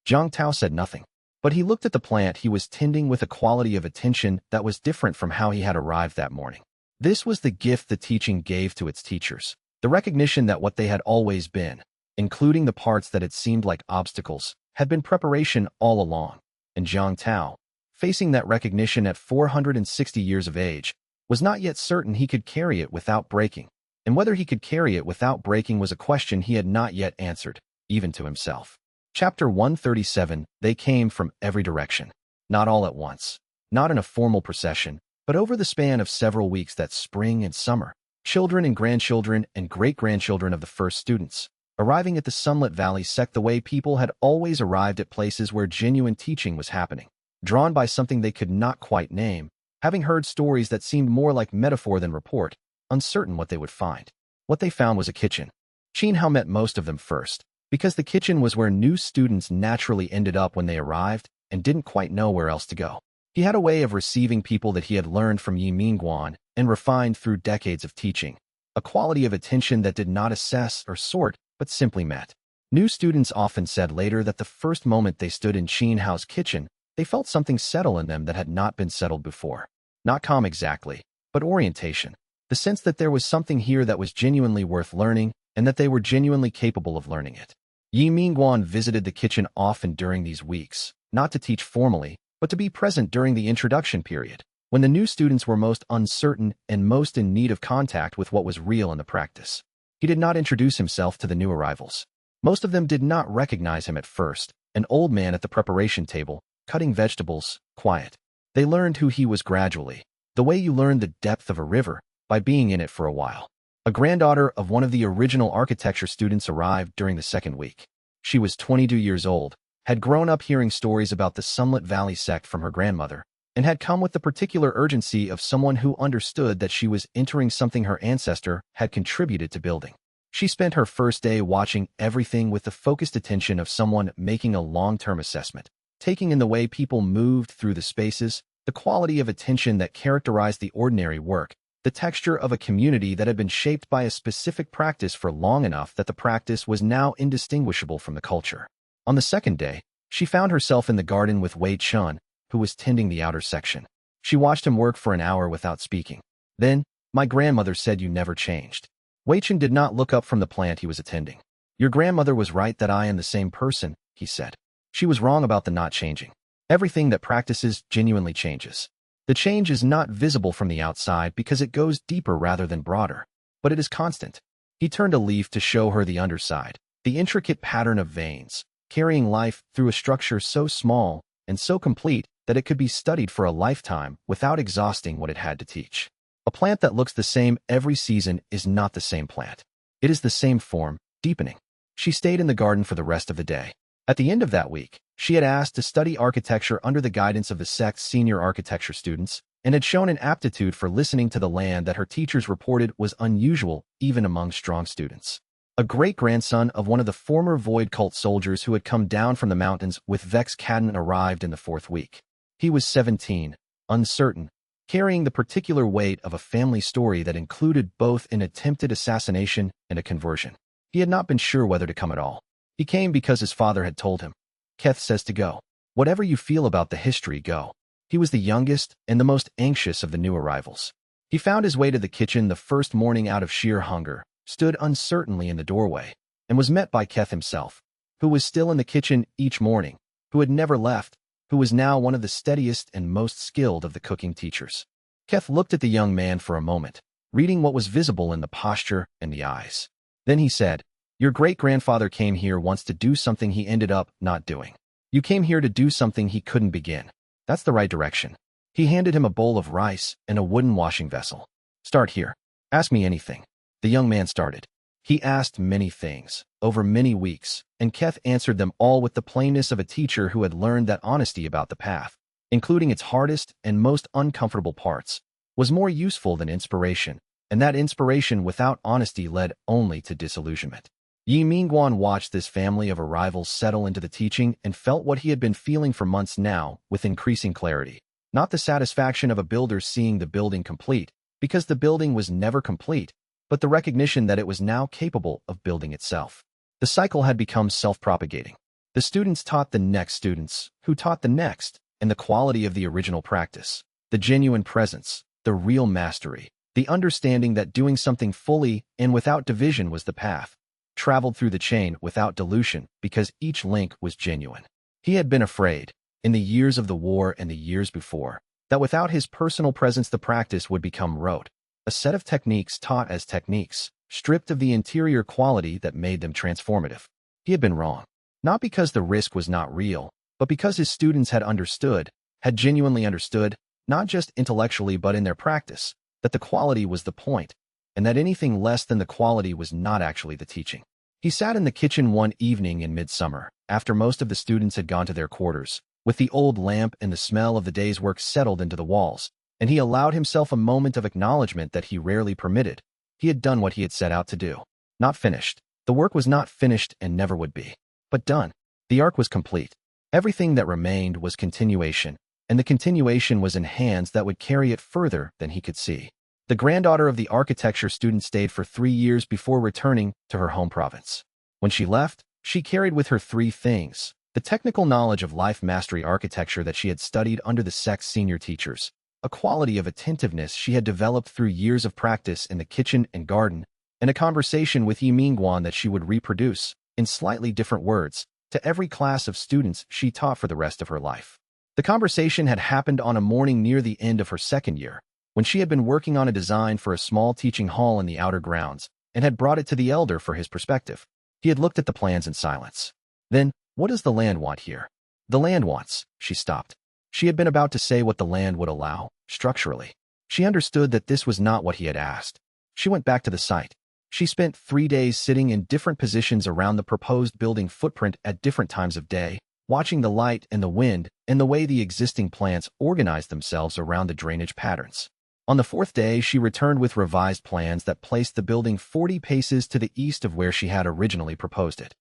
Jiang Tao said nothing, but he looked at the plant he was tending with a quality of attention that was different from how he had arrived that morning. This was the gift the teaching gave to its teachers, the recognition that what they had always been, including the parts that had seemed like obstacles, had been preparation all along. And Jiang Tao, facing that recognition at 460 years of age, was not yet certain he could carry it without breaking, and whether he could carry it without breaking was a question he had not yet answered, even to himself. Chapter 137. They came from every direction. Not all at once. Not in a formal procession, But over the span of several weeks that spring and summer, children and grandchildren and great-grandchildren of the first students, arriving at the Sunlit Valley sect the way people had always arrived at places where genuine teaching was happening, drawn by something they could not quite name, having heard stories that seemed more like metaphor than report, uncertain what they would find. What they found was a kitchen. Qin Hao met most of them first, because the kitchen was where new students naturally ended up when they arrived and didn't quite know where else to go. He had a way of receiving people that he had learned from Ye Minguan and refined through decades of teaching, a quality of attention that did not assess or sort, but simply met. New students often said later that the first moment they stood in Qin Hao's kitchen, they felt something settle in them that had not been settled before. Not calm exactly, but orientation. The sense that there was something here that was genuinely worth learning and that they were genuinely capable of learning it. Ye Minguan visited the kitchen often during these weeks, not to teach formally, but to be present during the introduction period, when the new students were most uncertain and most in need of contact with what was real in the practice. He did not introduce himself to the new arrivals. Most of them did not recognize him at first, an old man at the preparation table, cutting vegetables, quiet. They learned who he was gradually, the way you learn the depth of a river, by being in it for a while. A granddaughter of one of the original architecture students arrived during the second week. She was 22 years old, had grown up hearing stories about the Sunlit Valley sect from her grandmother, and had come with the particular urgency of someone who understood that she was entering something her ancestor had contributed to building. She spent her first day watching everything with the focused attention of someone making a long-term assessment, taking in the way people moved through the spaces, the quality of attention that characterized the ordinary work, the texture of a community that had been shaped by a specific practice for long enough that the practice was now indistinguishable from the culture. On the second day, she found herself in the garden with Wei Chun, who was tending the outer section. She watched him work for an hour without speaking. Then, "My grandmother said you never changed." Wei Chun did not look up from the plant he was attending. "Your grandmother was right that I am the same person," he said. "She was wrong about the not changing. Everything that practices genuinely changes. The change is not visible from the outside because it goes deeper rather than broader, but it is constant." He turned a leaf to show her the underside, the intricate pattern of veins, carrying life through a structure so small and so complete that it could be studied for a lifetime without exhausting what it had to teach. A plant that looks the same every season is not the same plant. It is the same form, deepening. She stayed in the garden for the rest of the day. At the end of that week, she had asked to study architecture under the guidance of the sect's senior architecture students and had shown an aptitude for listening to the land that her teachers reported was unusual even among strong students. A great-grandson of one of the former Void Cult soldiers who had come down from the mountains with Vex Cadden arrived in the fourth week. He was 17, uncertain, carrying the particular weight of a family story that included both an attempted assassination and a conversion. He had not been sure whether to come at all. He came because his father had told him, "Keth says to go. Whatever you feel about the history, go." He was the youngest and the most anxious of the new arrivals. He found his way to the kitchen the first morning out of sheer hunger, stood uncertainly in the doorway, and was met by Keth himself, who was still in the kitchen each morning, who had never left, who was now one of the steadiest and most skilled of the cooking teachers. Keth looked at the young man for a moment, reading what was visible in the posture and the eyes. Then he said, "Your great-grandfather came here once to do something he ended up not doing. You came here to do something he couldn't begin. That's the right direction." He handed him a bowl of rice and a wooden washing vessel. "Start here. Ask me anything." The young man started. He asked many things, over many weeks, and Keth answered them all with the plainness of a teacher who had learned that honesty about the path, including its hardest and most uncomfortable parts, was more useful than inspiration, and that inspiration without honesty led only to disillusionment. Ye Minguan watched this family of arrivals settle into the teaching and felt what he had been feeling for months now with increasing clarity. Not the satisfaction of a builder seeing the building complete, because the building was never complete, but the recognition that it was now capable of building itself. The cycle had become self-propagating. The students taught the next students, who taught the next, and the quality of the original practice, the genuine presence, the real mastery, the understanding that doing something fully and without division was the path, traveled through the chain without dilution because each link was genuine. He had been afraid, in the years of the war and the years before, that without his personal presence the practice would become rote, a set of techniques taught as techniques, stripped of the interior quality that made them transformative. He had been wrong, not because the risk was not real, but because his students had understood, had genuinely understood, not just intellectually but in their practice, that the quality was the point, and that anything less than the quality was not actually the teaching. He sat in the kitchen one evening in midsummer, after most of the students had gone to their quarters, with the old lamp and the smell of the day's work settled into the walls, and he allowed himself a moment of acknowledgement that he rarely permitted. He had done what he had set out to do. Not finished. The work was not finished and never would be. But done. The arc was complete. Everything that remained was continuation, and the continuation was in hands that would carry it further than he could see. The granddaughter of the architecture student stayed for 3 years before returning to her home province. When she left, she carried with her 3 things: the technical knowledge of life mastery architecture that she had studied under the sect's senior teachers, a quality of attentiveness she had developed through years of practice in the kitchen and garden, and a conversation with Ye Minguan that she would reproduce, in slightly different words, to every class of students she taught for the rest of her life. The conversation had happened on a morning near the end of her 2nd year, when she had been working on a design for a small teaching hall in the outer grounds, and had brought it to the elder for his perspective. He had looked at the plans in silence. Then, "What does the land want here?" "The land wants," she stopped. She had been about to say what the land would allow, structurally. She understood that this was not what he had asked. She went back to the site. She spent 3 days sitting in different positions around the proposed building footprint at different times of day, watching the light and the wind and the way the existing plants organized themselves around the drainage patterns. On the 4th day, she returned with revised plans that placed the building 40 paces to the east of where she had originally proposed it.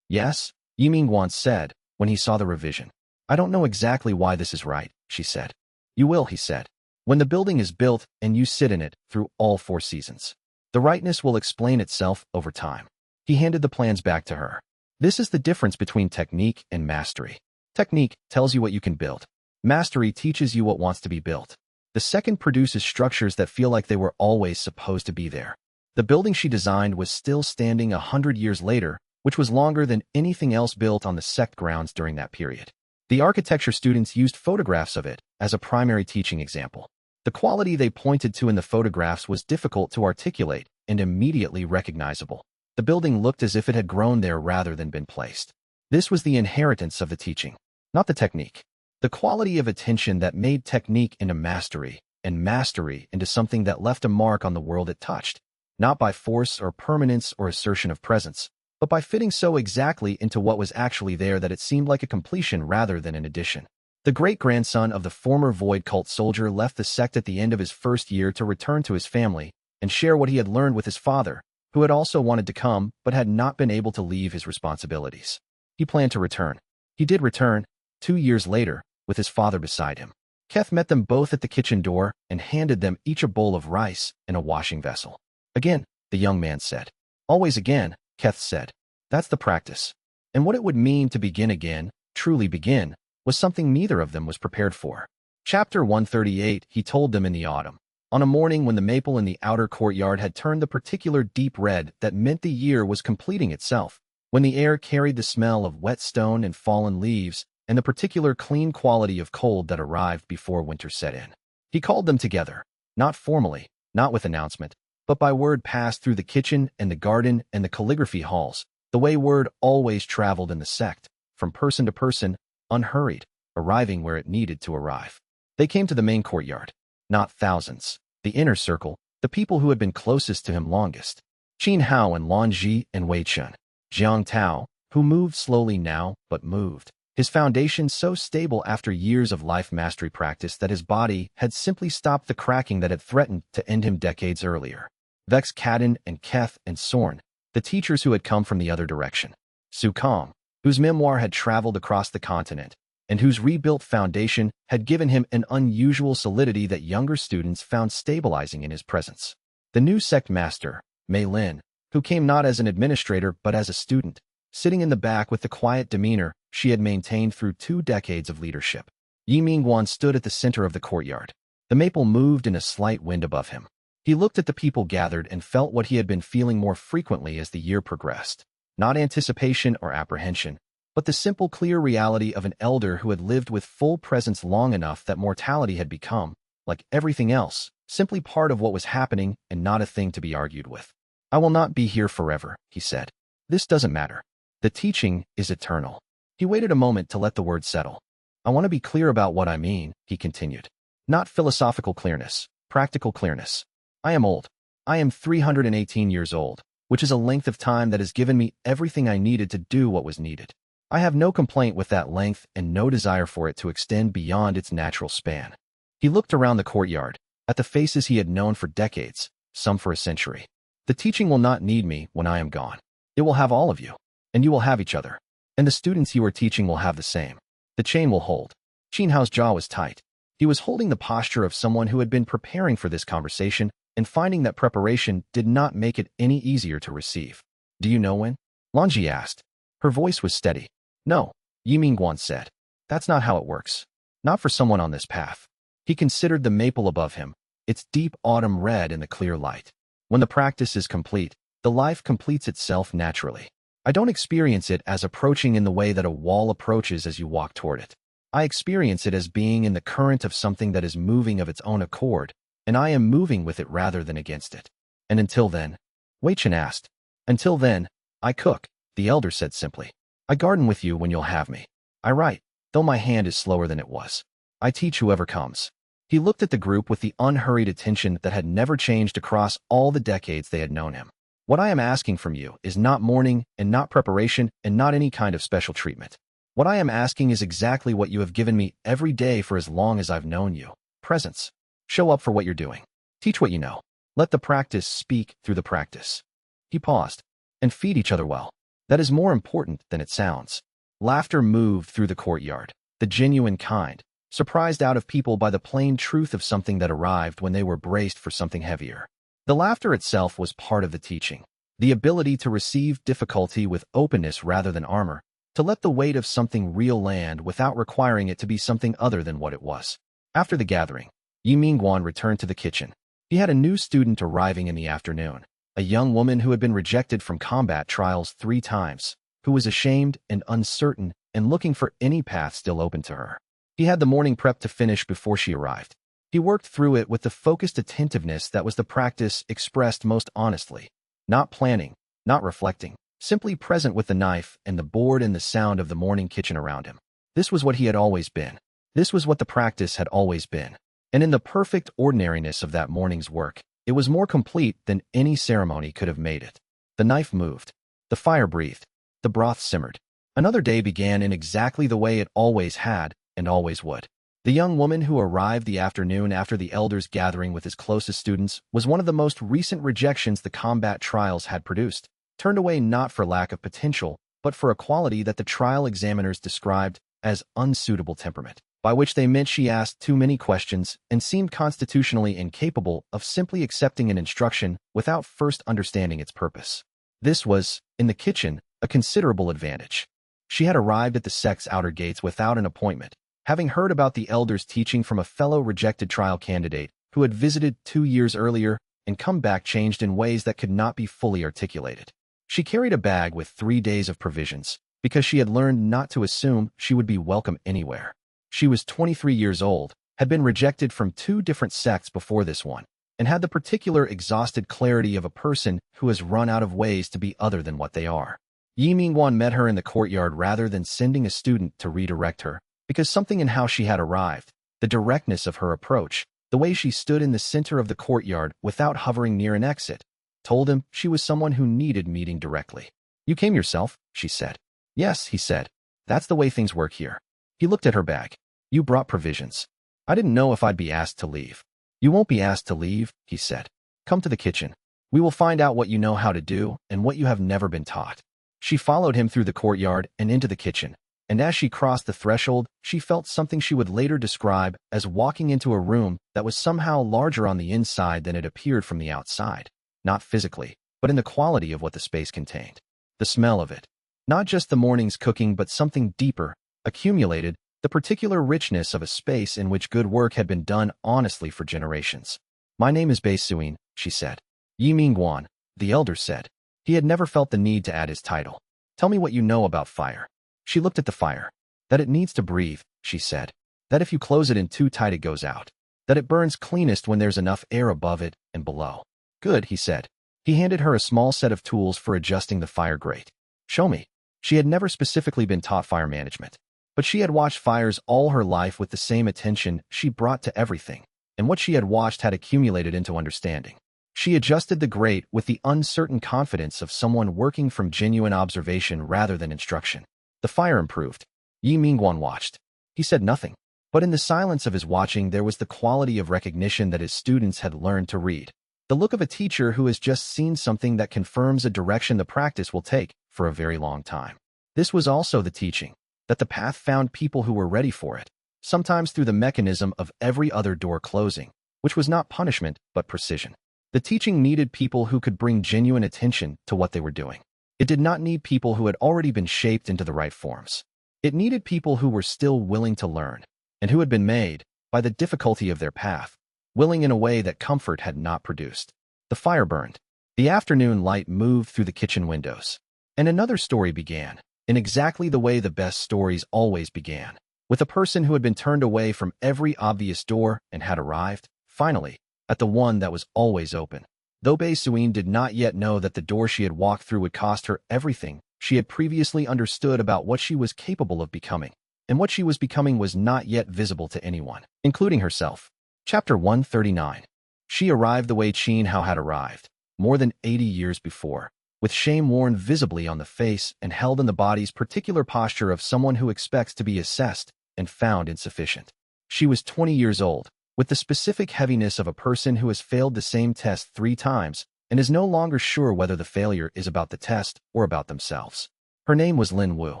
"Yes," Ye Minguan said, when he saw the revision. "I don't know exactly why this is right," she said. "You will," he said. "When the building is built and you sit in it through all 4 seasons. The rightness will explain itself over time." He handed the plans back to her. "This is the difference between technique and mastery. Technique tells you what you can build. Mastery teaches you what wants to be built. The second produces structures that feel like they were always supposed to be there." The building she designed was still standing 100 years later, which was longer than anything else built on the sect grounds during that period. The architecture students used photographs of it as a primary teaching example. The quality they pointed to in the photographs was difficult to articulate and immediately recognizable. The building looked as if it had grown there rather than been placed. This was the inheritance of the teaching, not the technique. The quality of attention that made technique into mastery, and mastery into something that left a mark on the world it touched, not by force or permanence or assertion of presence, but by fitting so exactly into what was actually there that it seemed like a completion rather than an addition. The great-grandson of the former Void Cult soldier left the sect at the end of his 1st year to return to his family and share what he had learned with his father, who had also wanted to come but had not been able to leave his responsibilities. He planned to return. He did return, 2 years later, with his father beside him. Keth met them both at the kitchen door and handed them each a bowl of rice and a washing vessel. "Again," the young man said. "Always again," Keth said. "That's the practice." And what it would mean to begin again, truly begin, was something neither of them was prepared for. Chapter 138, he told them in the autumn, on a morning when the maple in the outer courtyard had turned the particular deep red that meant the year was completing itself, when the air carried the smell of wet stone and fallen leaves, and the particular clean quality of cold that arrived before winter set in. He called them together, not formally, not with announcement, but by word passed through the kitchen and the garden and the calligraphy halls, the way word always traveled in the sect, from person to person, unhurried, arriving where it needed to arrive. They came to the main courtyard. Not thousands, the inner circle, the people who had been closest to him longest. Qin Hao and Lan Ji and Wei Chun. Jiang Tao, who moved slowly now, but moved. His foundation so stable after years of life mastery practice that his body had simply stopped the cracking that had threatened to end him decades earlier. Vex Cadden and Keth and Sorn, the teachers who had come from the other direction. Su Kong, whose memoir had traveled across the continent, and whose rebuilt foundation had given him an unusual solidity that younger students found stabilizing in his presence. The new sect master, Mei Lin, who came not as an administrator but as a student, sitting in the back with the quiet demeanor she had maintained through 2 decades of leadership. Ye Minguan stood at the center of the courtyard. The maple moved in a slight wind above him. He looked at the people gathered and felt what he had been feeling more frequently as the year progressed. Not anticipation or apprehension, but the simple, clear reality of an elder who had lived with full presence long enough that mortality had become, like everything else, simply part of what was happening and not a thing to be argued with. "I will not be here forever," he said. "This doesn't matter. The teaching is eternal." He waited a moment to let the word settle. "I want to be clear about what I mean," he continued. Not philosophical clearness, practical clearness. I am old. I am 318 years old, which is a length of time that has given me everything I needed to do what was needed. I have no complaint with that length and no desire for it to extend beyond its natural span. He looked around the courtyard, at the faces he had known for decades, some for a century. The teaching will not need me when I am gone. It will have all of you, and you will have each other. And the students you are teaching will have the same. The chain will hold. Qin Hao's jaw was tight. He was holding the posture of someone who had been preparing for this conversation and finding that preparation did not make it any easier to receive. Do you know when? Lanji asked. Her voice was steady. No, Ye Minguan said. That's not how it works. Not for someone on this path. He considered the maple above him, its deep autumn red in the clear light. When the practice is complete, the life completes itself naturally. I don't experience it as approaching in the way that a wall approaches as you walk toward it. I experience it as being in the current of something that is moving of its own accord, and I am moving with it rather than against it. And until then? Wei Chen asked. Until then, I cook, the elder said simply. I garden with you when you'll have me. I write, though my hand is slower than it was. I teach whoever comes. He looked at the group with the unhurried attention that had never changed across all the decades they had known him. What I am asking from you is not mourning and not preparation and not any kind of special treatment. What I am asking is exactly what you have given me every day for as long as I've known you. Presence. Show up for what you're doing. Teach what you know. Let the practice speak through the practice. He paused. And feed each other well. That is more important than it sounds. Laughter moved through the courtyard, the genuine kind, surprised out of people by the plain truth of something that arrived when they were braced for something heavier. The laughter itself was part of the teaching, the ability to receive difficulty with openness rather than armor, to let the weight of something real land without requiring it to be something other than what it was. After the gathering, Ye Minguan returned to the kitchen. He had a new student arriving in the afternoon, a young woman who had been rejected from combat trials 3 times, who was ashamed and uncertain and looking for any path still open to her. He had the morning prep to finish before she arrived. He worked through it with the focused attentiveness that was the practice expressed most honestly. Not planning, not reflecting, simply present with the knife and the board and the sound of the morning kitchen around him. This was what he had always been. This was what the practice had always been. And in the perfect ordinariness of that morning's work, it was more complete than any ceremony could have made it. The knife moved. The fire breathed. The broth simmered. Another day began in exactly the way it always had and always would. The young woman who arrived the afternoon after the elders' gathering with his closest students was one of the most recent rejections the combat trials had produced, turned away not for lack of potential, but for a quality that the trial examiners described as unsuitable temperament, by which they meant she asked too many questions and seemed constitutionally incapable of simply accepting an instruction without first understanding its purpose. This was, in the kitchen, a considerable advantage. She had arrived at the sect's outer gates without an appointment, having heard about the elders' teaching from a fellow rejected trial candidate who had visited 2 years earlier and come back changed in ways that could not be fully articulated. She carried a bag with 3 days of provisions, because she had learned not to assume she would be welcome anywhere. She was 23 years old, had been rejected from 2 different sects before this one, and had the particular exhausted clarity of a person who has run out of ways to be other than what they are. Ye Minguan met her in the courtyard rather than sending a student to redirect her, because something in how she had arrived, the directness of her approach, the way she stood in the center of the courtyard without hovering near an exit, told him she was someone who needed meeting directly. You came yourself, she said. Yes, he said. That's the way things work here. He looked at her bag. You brought provisions. I didn't know if I'd be asked to leave. You won't be asked to leave, he said. Come to the kitchen. We will find out what you know how to do and what you have never been taught. She followed him through the courtyard and into the kitchen, and as she crossed the threshold, she felt something she would later describe as walking into a room that was somehow larger on the inside than it appeared from the outside. Not physically, but in the quality of what the space contained. The smell of it. Not just the morning's cooking, but something deeper, accumulated, the particular richness of a space in which good work had been done honestly for generations. My name is Bei Suin, she said. Ye Minguan, the elder said. He had never felt the need to add his title. Tell me what you know about fire. She looked at the fire. That it needs to breathe, she said. That if you close it in too tight it goes out. That it burns cleanest when there's enough air above it and below. Good, he said. He handed her a small set of tools for adjusting the fire grate. Show me. She had never specifically been taught fire management. But she had watched fires all her life with the same attention she brought to everything, and what she had watched had accumulated into understanding. She adjusted the grate with the uncertain confidence of someone working from genuine observation rather than instruction. The fire improved. Ye Minguan watched. He said nothing, but in the silence of his watching there was the quality of recognition that his students had learned to read. The look of a teacher who has just seen something that confirms a direction the practice will take for a very long time. This was also the teaching, that the path found people who were ready for it, sometimes through the mechanism of every other door closing, which was not punishment but precision. The teaching needed people who could bring genuine attention to what they were doing. It did not need people who had already been shaped into the right forms. It needed people who were still willing to learn, and who had been made, by the difficulty of their path, willing in a way that comfort had not produced. The fire burned. The afternoon light moved through the kitchen windows. And another story began, in exactly the way the best stories always began, with a person who had been turned away from every obvious door and had arrived, finally, at the one that was always open. Though Bei Suyin did not yet know that the door she had walked through would cost her everything she had previously understood about what she was capable of becoming, and what she was becoming was not yet visible to anyone, including herself. Chapter 139. She arrived the way Qin Hao had arrived, more than 80 years before, with shame worn visibly on the face and held in the body's particular posture of someone who expects to be assessed and found insufficient. She was 20 years old, with the specific heaviness of a person who has failed the same test 3 times and is no longer sure whether the failure is about the test or about themselves. Her name was Lin Wu.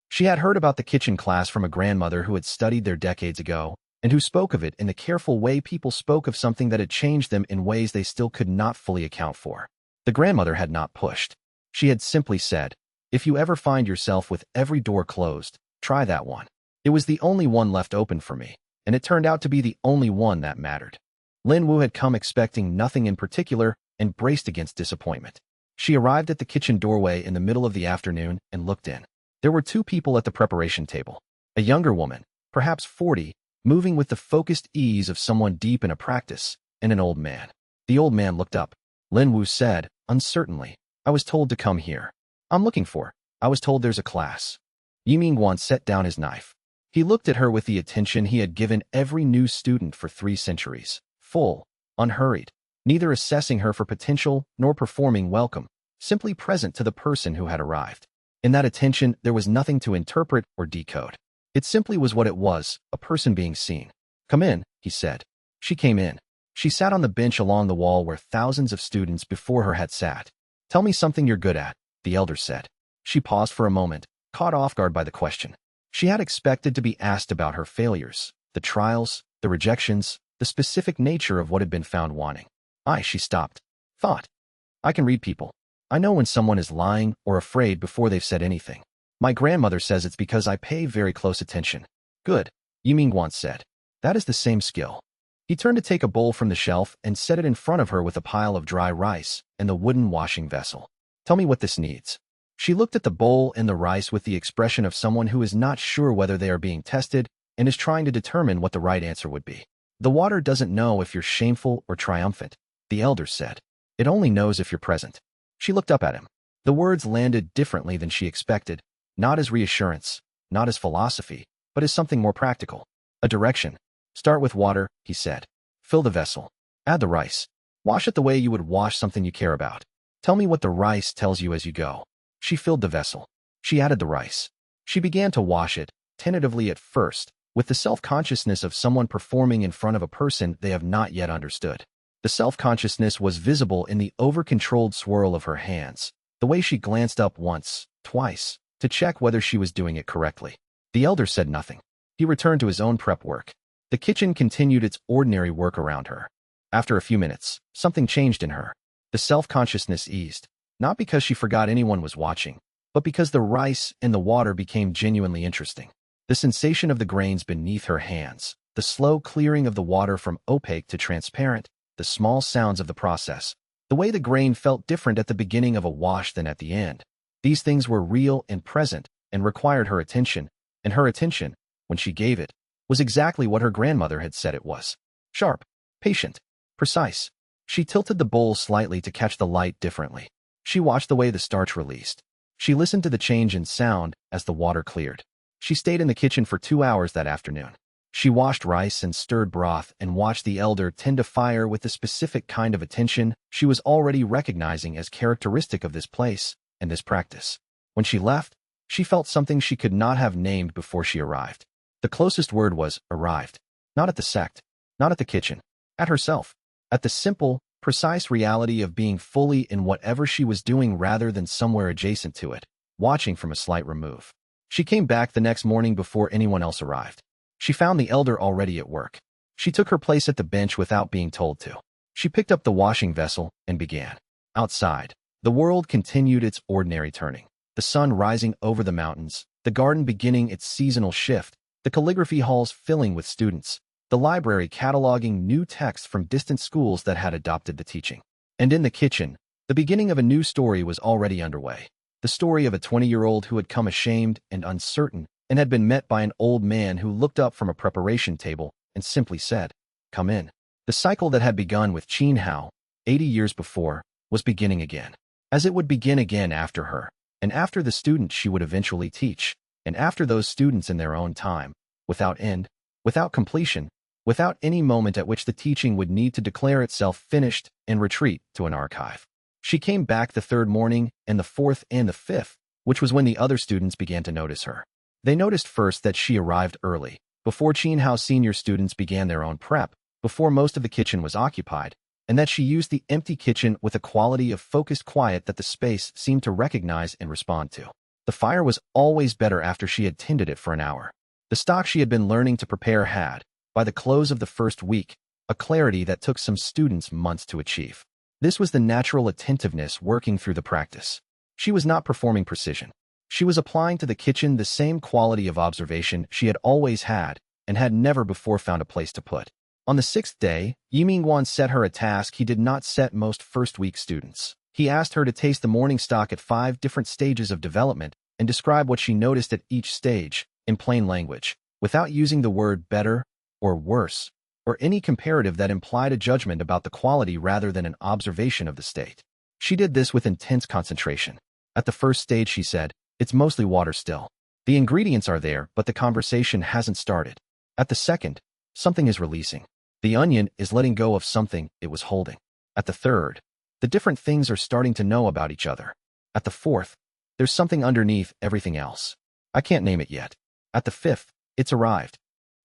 She had heard about the kitchen class from a grandmother who had studied there decades ago, and who spoke of it in the careful way people spoke of something that had changed them in ways they still could not fully account for. The grandmother had not pushed. She had simply said, "If you ever find yourself with every door closed, try that one." It was the only one left open for me, and it turned out to be the only one that mattered. Lin Wu had come expecting nothing in particular and braced against disappointment. She arrived at the kitchen doorway in the middle of the afternoon and looked in. There were 2 people at the preparation table. A younger woman, perhaps 40, moving with the focused ease of someone deep in a practice, and an old man. The old man looked up. Lin Wu said, uncertainly, "I was told to come here. I'm looking for. I was told there's a class." Ye Minguan set down his knife. He looked at her with the attention he had given every new student for 3 centuries, full, unhurried, neither assessing her for potential nor performing welcome, simply present to the person who had arrived. In that attention, there was nothing to interpret or decode. It simply was what it was, a person being seen. "Come in," he said. She came in. She sat on the bench along the wall where thousands of students before her had sat. "Tell me something you're good at," the elder said. She paused for a moment, caught off guard by the question. She had expected to be asked about her failures, the trials, the rejections, the specific nature of what had been found wanting. She stopped. Thought. "I can read people. I know when someone is lying or afraid before they've said anything. My grandmother says it's because I pay very close attention." "Good," Ye Minguan said. "That is the same skill." He turned to take a bowl from the shelf and set it in front of her with a pile of dry rice and the wooden washing vessel. "Tell me what this needs." She looked at the bowl and the rice with the expression of someone who is not sure whether they are being tested and is trying to determine what the right answer would be. "The water doesn't know if you're shameful or triumphant," the elder said. "It only knows if you're present." She looked up at him. The words landed differently than she expected, not as reassurance, not as philosophy, but as something more practical. A direction. "Start with water," he said. "Fill the vessel. Add the rice. Wash it the way you would wash something you care about. Tell me what the rice tells you as you go." She filled the vessel. She added the rice. She began to wash it, tentatively at first, with the self-consciousness of someone performing in front of a person they have not yet understood. The self-consciousness was visible in the over-controlled swirl of her hands, the way she glanced up once, twice, to check whether she was doing it correctly. The elder said nothing. He returned to his own prep work. The kitchen continued its ordinary work around her. After a few minutes, something changed in her. The self-consciousness eased, not because she forgot anyone was watching, but because the rice and the water became genuinely interesting. The sensation of the grains beneath her hands, the slow clearing of the water from opaque to transparent, the small sounds of the process, the way the grain felt different at the beginning of a wash than at the end. These things were real and present and required her attention, and her attention, when she gave it, was exactly what her grandmother had said it was. Sharp, patient, precise. She tilted the bowl slightly to catch the light differently. She watched the way the starch released. She listened to the change in sound as the water cleared. She stayed in the kitchen for 2 hours that afternoon. She washed rice and stirred broth and watched the elder tend a fire with the specific kind of attention she was already recognizing as characteristic of this place and this practice. When she left, she felt something she could not have named before she arrived. The closest word was arrived. Not at the sect, not at the kitchen, at herself, at the simple, precise reality of being fully in whatever she was doing rather than somewhere adjacent to it, watching from a slight remove. She came back the next morning before anyone else arrived. She found the elder already at work. She took her place at the bench without being told to. She picked up the washing vessel and began. Outside, the world continued its ordinary turning. The sun rising over the mountains, the garden beginning its seasonal shift, the calligraphy halls filling with students, the library cataloging new texts from distant schools that had adopted the teaching. And in the kitchen, the beginning of a new story was already underway. The story of a 20-year-old who had come ashamed and uncertain and had been met by an old man who looked up from a preparation table and simply said, "Come in." The cycle that had begun with Qin Hao, 80 years before, was beginning again. As it would begin again after her, and after the students she would eventually teach, and after those students in their own time, without end, without completion, without any moment at which the teaching would need to declare itself finished and retreat to an archive. She came back the third morning and the fourth and the fifth, which was when the other students began to notice her. They noticed first that she arrived early, before Qin Hao senior students began their own prep, before most of the kitchen was occupied, and that she used the empty kitchen with a quality of focused quiet that the space seemed to recognize and respond to. The fire was always better after she had tended it for an hour. The stock she had been learning to prepare had, by the close of the first week, a clarity that took some students months to achieve. This was the natural attentiveness working through the practice. She was not performing precision. She was applying to the kitchen the same quality of observation she had always had and had never before found a place to put. On the sixth day, Ye Minguan set her a task he did not set most first-week students. He asked her to taste the morning stock at 5 different stages of development and describe what she noticed at each stage, in plain language, without using the word better or worse, or any comparative that implied a judgment about the quality rather than an observation of the state. She did this with intense concentration. At the first stage, she said, "It's mostly water still. The ingredients are there, but the conversation hasn't started." At the second, "Something is releasing. The onion is letting go of something it was holding." At the third, "The different things are starting to know about each other." At the fourth, "There's something underneath everything else. I can't name it yet." At the fifth, "It's arrived."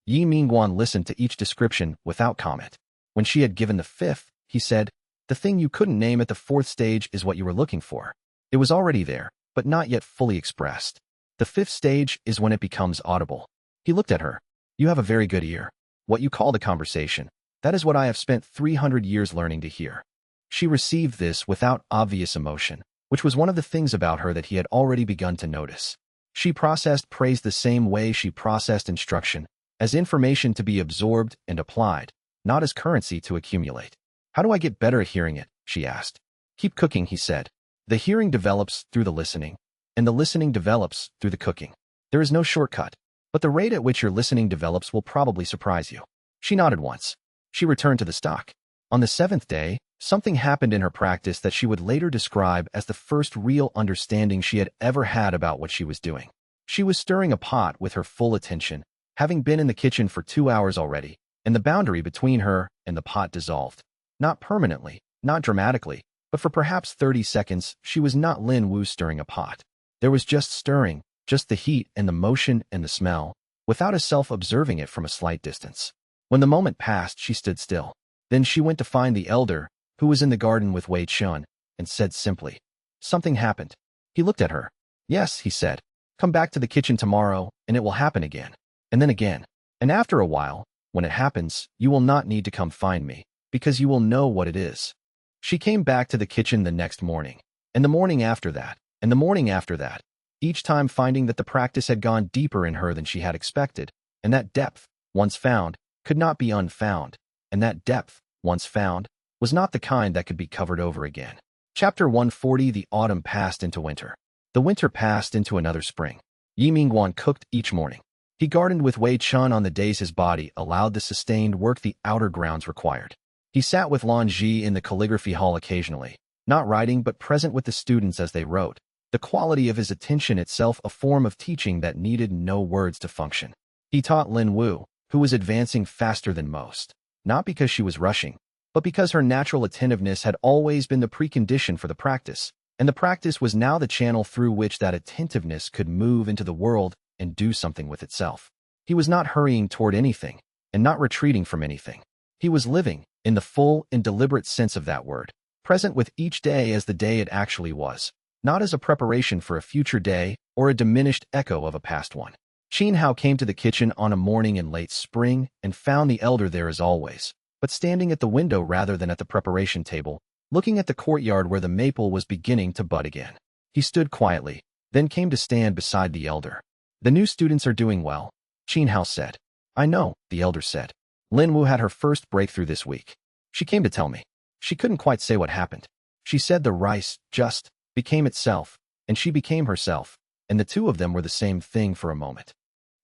Ye Minguan listened to each description without comment. When she had given the fifth, he said, "The thing you couldn't name at the fourth stage is what you were looking for. It was already there, but not yet fully expressed. The fifth stage is when it becomes audible." He looked at her. "You have a very good ear. What you call the conversation, that is what I have spent 300 years learning to hear." She received this without obvious emotion, which was one of the things about her that he had already begun to notice. She processed praise the same way she processed instruction, as information to be absorbed and applied, not as currency to accumulate. "How do I get better at hearing it?" she asked. "Keep cooking," he said. "The hearing develops through the listening, and the listening develops through the cooking. There is no shortcut, but the rate at which your listening develops will probably surprise you." She nodded once. She returned to the stock. On the seventh day, something happened in her practice that she would later describe as the first real understanding she had ever had about what she was doing. She was stirring a pot with her full attention, having been in the kitchen for 2 hours already, and the boundary between her and the pot dissolved. Not permanently, not dramatically, but for perhaps 30 seconds, she was not Lin Wu stirring a pot. There was just stirring, just the heat and the motion and the smell, without a self observing it from a slight distance. When the moment passed, she stood still. Then she went to find the elder, who was in the garden with Wei Chun, and said simply, "Something happened." He looked at her. "Yes," he said. "Come back to the kitchen tomorrow, and it will happen again. And then again. And after a while, when it happens, you will not need to come find me, because you will know what it is." She came back to the kitchen the next morning, and the morning after that, and the morning after that, each time finding that the practice had gone deeper in her than she had expected, and that depth, once found, could not be unfound, and that depth, once found, was not the kind that could be covered over again. Chapter 140. The autumn passed into winter. The winter passed into another spring. Ye Minguan cooked each morning. He gardened with Wei Chun on the days his body allowed the sustained work the outer grounds required. He sat with Lan Ji in the calligraphy hall occasionally, not writing but present with the students as they wrote, the quality of his attention itself a form of teaching that needed no words to function. He taught Lin Wu, who was advancing faster than most, not because she was rushing, but because her natural attentiveness had always been the precondition for the practice, and the practice was now the channel through which that attentiveness could move into the world and do something with itself. He was not hurrying toward anything, and not retreating from anything. He was living, in the full and deliberate sense of that word, present with each day as the day it actually was, not as a preparation for a future day or a diminished echo of a past one. Qin Hao came to the kitchen on a morning in late spring and found the elder there as always, but standing at the window rather than at the preparation table, looking at the courtyard where the maple was beginning to bud again. He stood quietly, then came to stand beside the elder. "The new students are doing well," Qin Hao said. "I know," the elder said. "Lin Wu had her first breakthrough this week. She came to tell me. She couldn't quite say what happened. She said the rice just became itself, and she became herself, and the two of them were the same thing for a moment."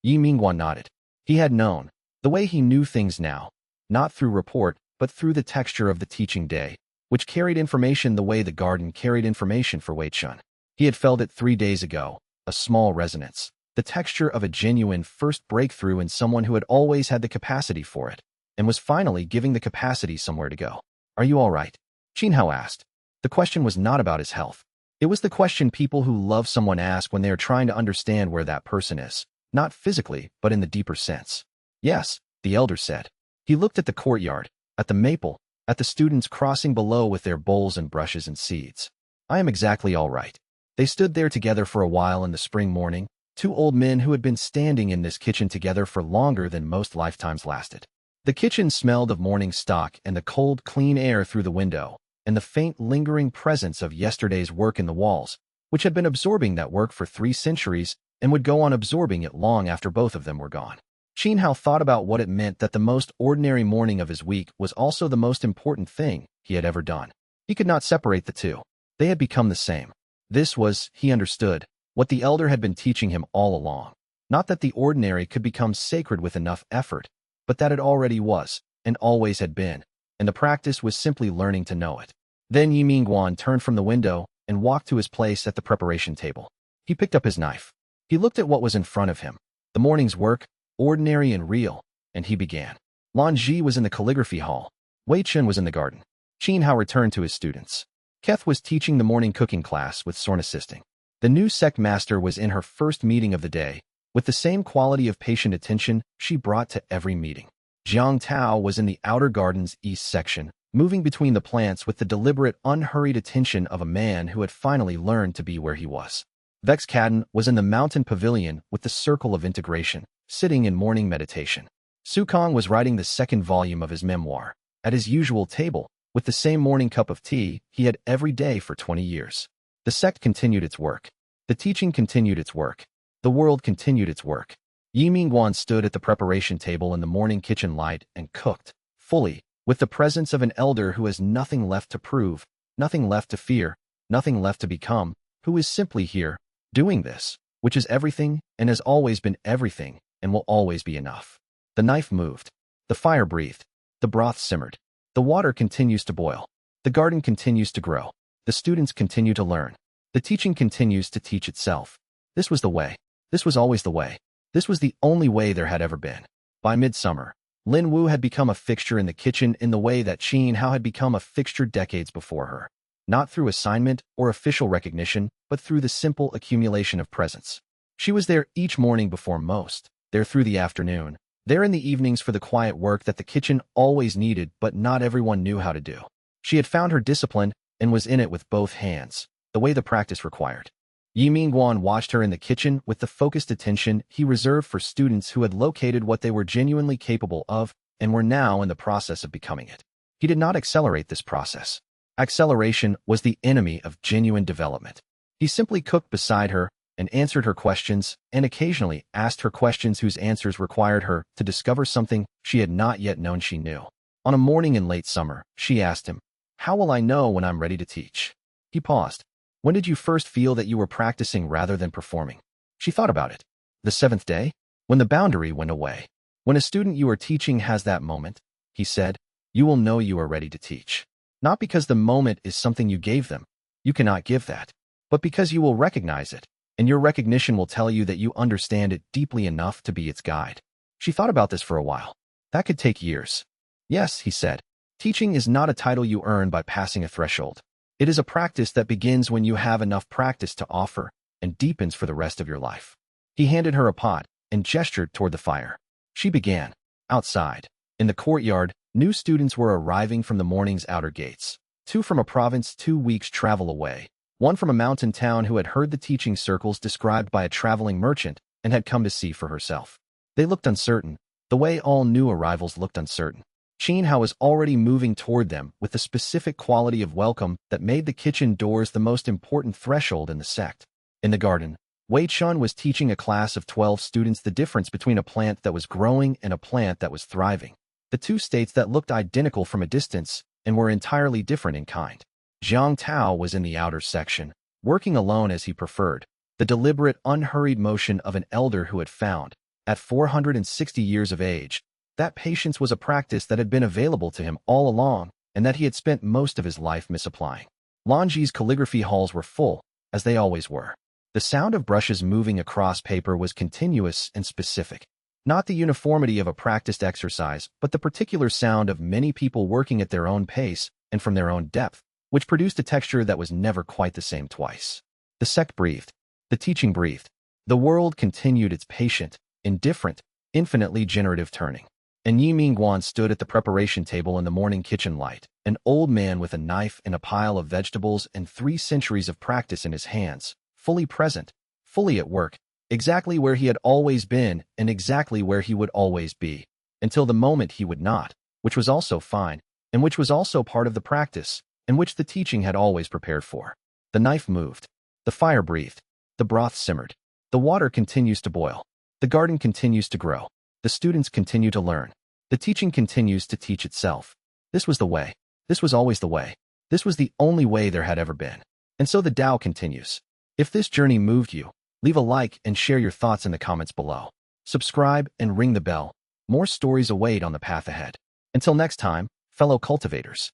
Ye Minguan nodded. He had known, the way he knew things now, not through report, but through the texture of the teaching day, which carried information the way the garden carried information for Wei Chun. He had felt it 3 days ago, a small resonance, the texture of a genuine first breakthrough in someone who had always had the capacity for it, and was finally giving the capacity somewhere to go. "Are you all right?" Qin Hao asked. The question was not about his health. It was the question people who love someone ask when they are trying to understand where that person is, not physically, but in the deeper sense. "Yes," the elder said. He looked at the courtyard, at the maple, at the students crossing below with their bowls and brushes and seeds. "I am exactly all right." They stood there together for a while in the spring morning, two old men who had been standing in this kitchen together for longer than most lifetimes lasted. The kitchen smelled of morning stock and the cold, clean air through the window, and the faint, lingering presence of yesterday's work in the walls, which had been absorbing that work for 3 centuries and would go on absorbing it long after both of them were gone. Qin Hao thought about what it meant that the most ordinary morning of his week was also the most important thing he had ever done. He could not separate the two. They had become the same. This was, he understood, what the elder had been teaching him all along. Not that the ordinary could become sacred with enough effort, but that it already was, and always had been, and the practice was simply learning to know it. Then Ye Minguan turned from the window and walked to his place at the preparation table. He picked up his knife. He looked at what was in front of him, the morning's work, ordinary and real, and he began. Lan Ji was in the calligraphy hall. Wei Chun was in the garden. Qin Hao returned to his students. Keth was teaching the morning cooking class with Sorn assisting. The new sect master was in her first meeting of the day, with the same quality of patient attention she brought to every meeting. Jiang Tao was in the outer garden's east section, moving between the plants with the deliberate, unhurried attention of a man who had finally learned to be where he was. Vex Cadden was in the mountain pavilion with the circle of integration, sitting in morning meditation. Su Kong was writing the second volume of his memoir, at his usual table, with the same morning cup of tea he had every day for 20 years. The sect continued its work. The teaching continued its work. The world continued its work. Ye Minguan stood at the preparation table in the morning kitchen light and cooked, fully, with the presence of an elder who has nothing left to prove, nothing left to fear, nothing left to become, who is simply here, doing this, which is everything and has always been everything and will always be enough. The knife moved. The fire breathed. The broth simmered. The water continues to boil. The garden continues to grow. The students continue to learn. The teaching continues to teach itself. This was the way. This was always the way. This was the only way there had ever been. By midsummer, Lin Wu had become a fixture in the kitchen in the way that Qin Hao had become a fixture decades before her. Not through assignment or official recognition, but through the simple accumulation of presence. She was there each morning before most, there through the afternoon, there in the evenings for the quiet work that the kitchen always needed but not everyone knew how to do. She had found her discipline and was in it with both hands, the way the practice required. Ye Minguan watched her in the kitchen with the focused attention he reserved for students who had located what they were genuinely capable of and were now in the process of becoming it. He did not accelerate this process. Acceleration was the enemy of genuine development. He simply cooked beside her and answered her questions and occasionally asked her questions whose answers required her to discover something she had not yet known she knew. On a morning in late summer, she asked him, "How will I know when I'm ready to teach?" He paused. "When did you first feel that you were practicing rather than performing?" She thought about it. "The 7th day? When the boundary went away. When a student you are teaching has that moment," he said, "you will know you are ready to teach. Not because the moment is something you gave them. You cannot give that. but because you will recognize it, and your recognition will tell you that you understand it deeply enough to be its guide. She thought about this for a while. That could take years. Yes, he said. Teaching is not a title you earn by passing a threshold. It is a practice that begins when you have enough practice to offer and deepens for the rest of your life. He handed her a pot and gestured toward the fire. She began. Outside, in the courtyard, new students were arriving from the morning's outer gates. 2 from a province 2 weeks' travel away, 1 from a mountain town who had heard the teaching circles described by a traveling merchant and had come to see for herself. They looked uncertain, the way all new arrivals looked uncertain. Qin Hao was already moving toward them with the specific quality of welcome that made the kitchen doors the most important threshold in the sect. In the garden, Wei Chun was teaching a class of 12 students the difference between a plant that was growing and a plant that was thriving. The 2 states that looked identical from a distance and were entirely different in kind. Zhang Tao was in the outer section, working alone as he preferred, the deliberate, unhurried motion of an elder who had found, at 460 years of age, that patience was a practice that had been available to him all along and that he had spent most of his life misapplying. Lanji's calligraphy halls were full, as they always were. The sound of brushes moving across paper was continuous and specific. Not the uniformity of a practiced exercise, but the particular sound of many people working at their own pace and from their own depth, which produced a texture that was never quite the same twice. The sect breathed. The teaching breathed. The world continued its patient, indifferent, infinitely generative turning. And Ye Minguan stood at the preparation table in the morning kitchen light, an old man with a knife and a pile of vegetables and 3 centuries of practice in his hands, fully present, fully at work, exactly where he had always been and exactly where he would always be, until the moment he would not, which was also fine, and which was also part of the practice, and which the teaching had always prepared for. The knife moved. The fire breathed. The broth simmered. The water continues to boil. The garden continues to grow. The students continue to learn. The teaching continues to teach itself. This was the way. This was always the way. This was the only way there had ever been. And so the Tao continues. If this journey moved you, leave a like and share your thoughts in the comments below. Subscribe and ring the bell. More stories await on the path ahead. Until next time, fellow cultivators.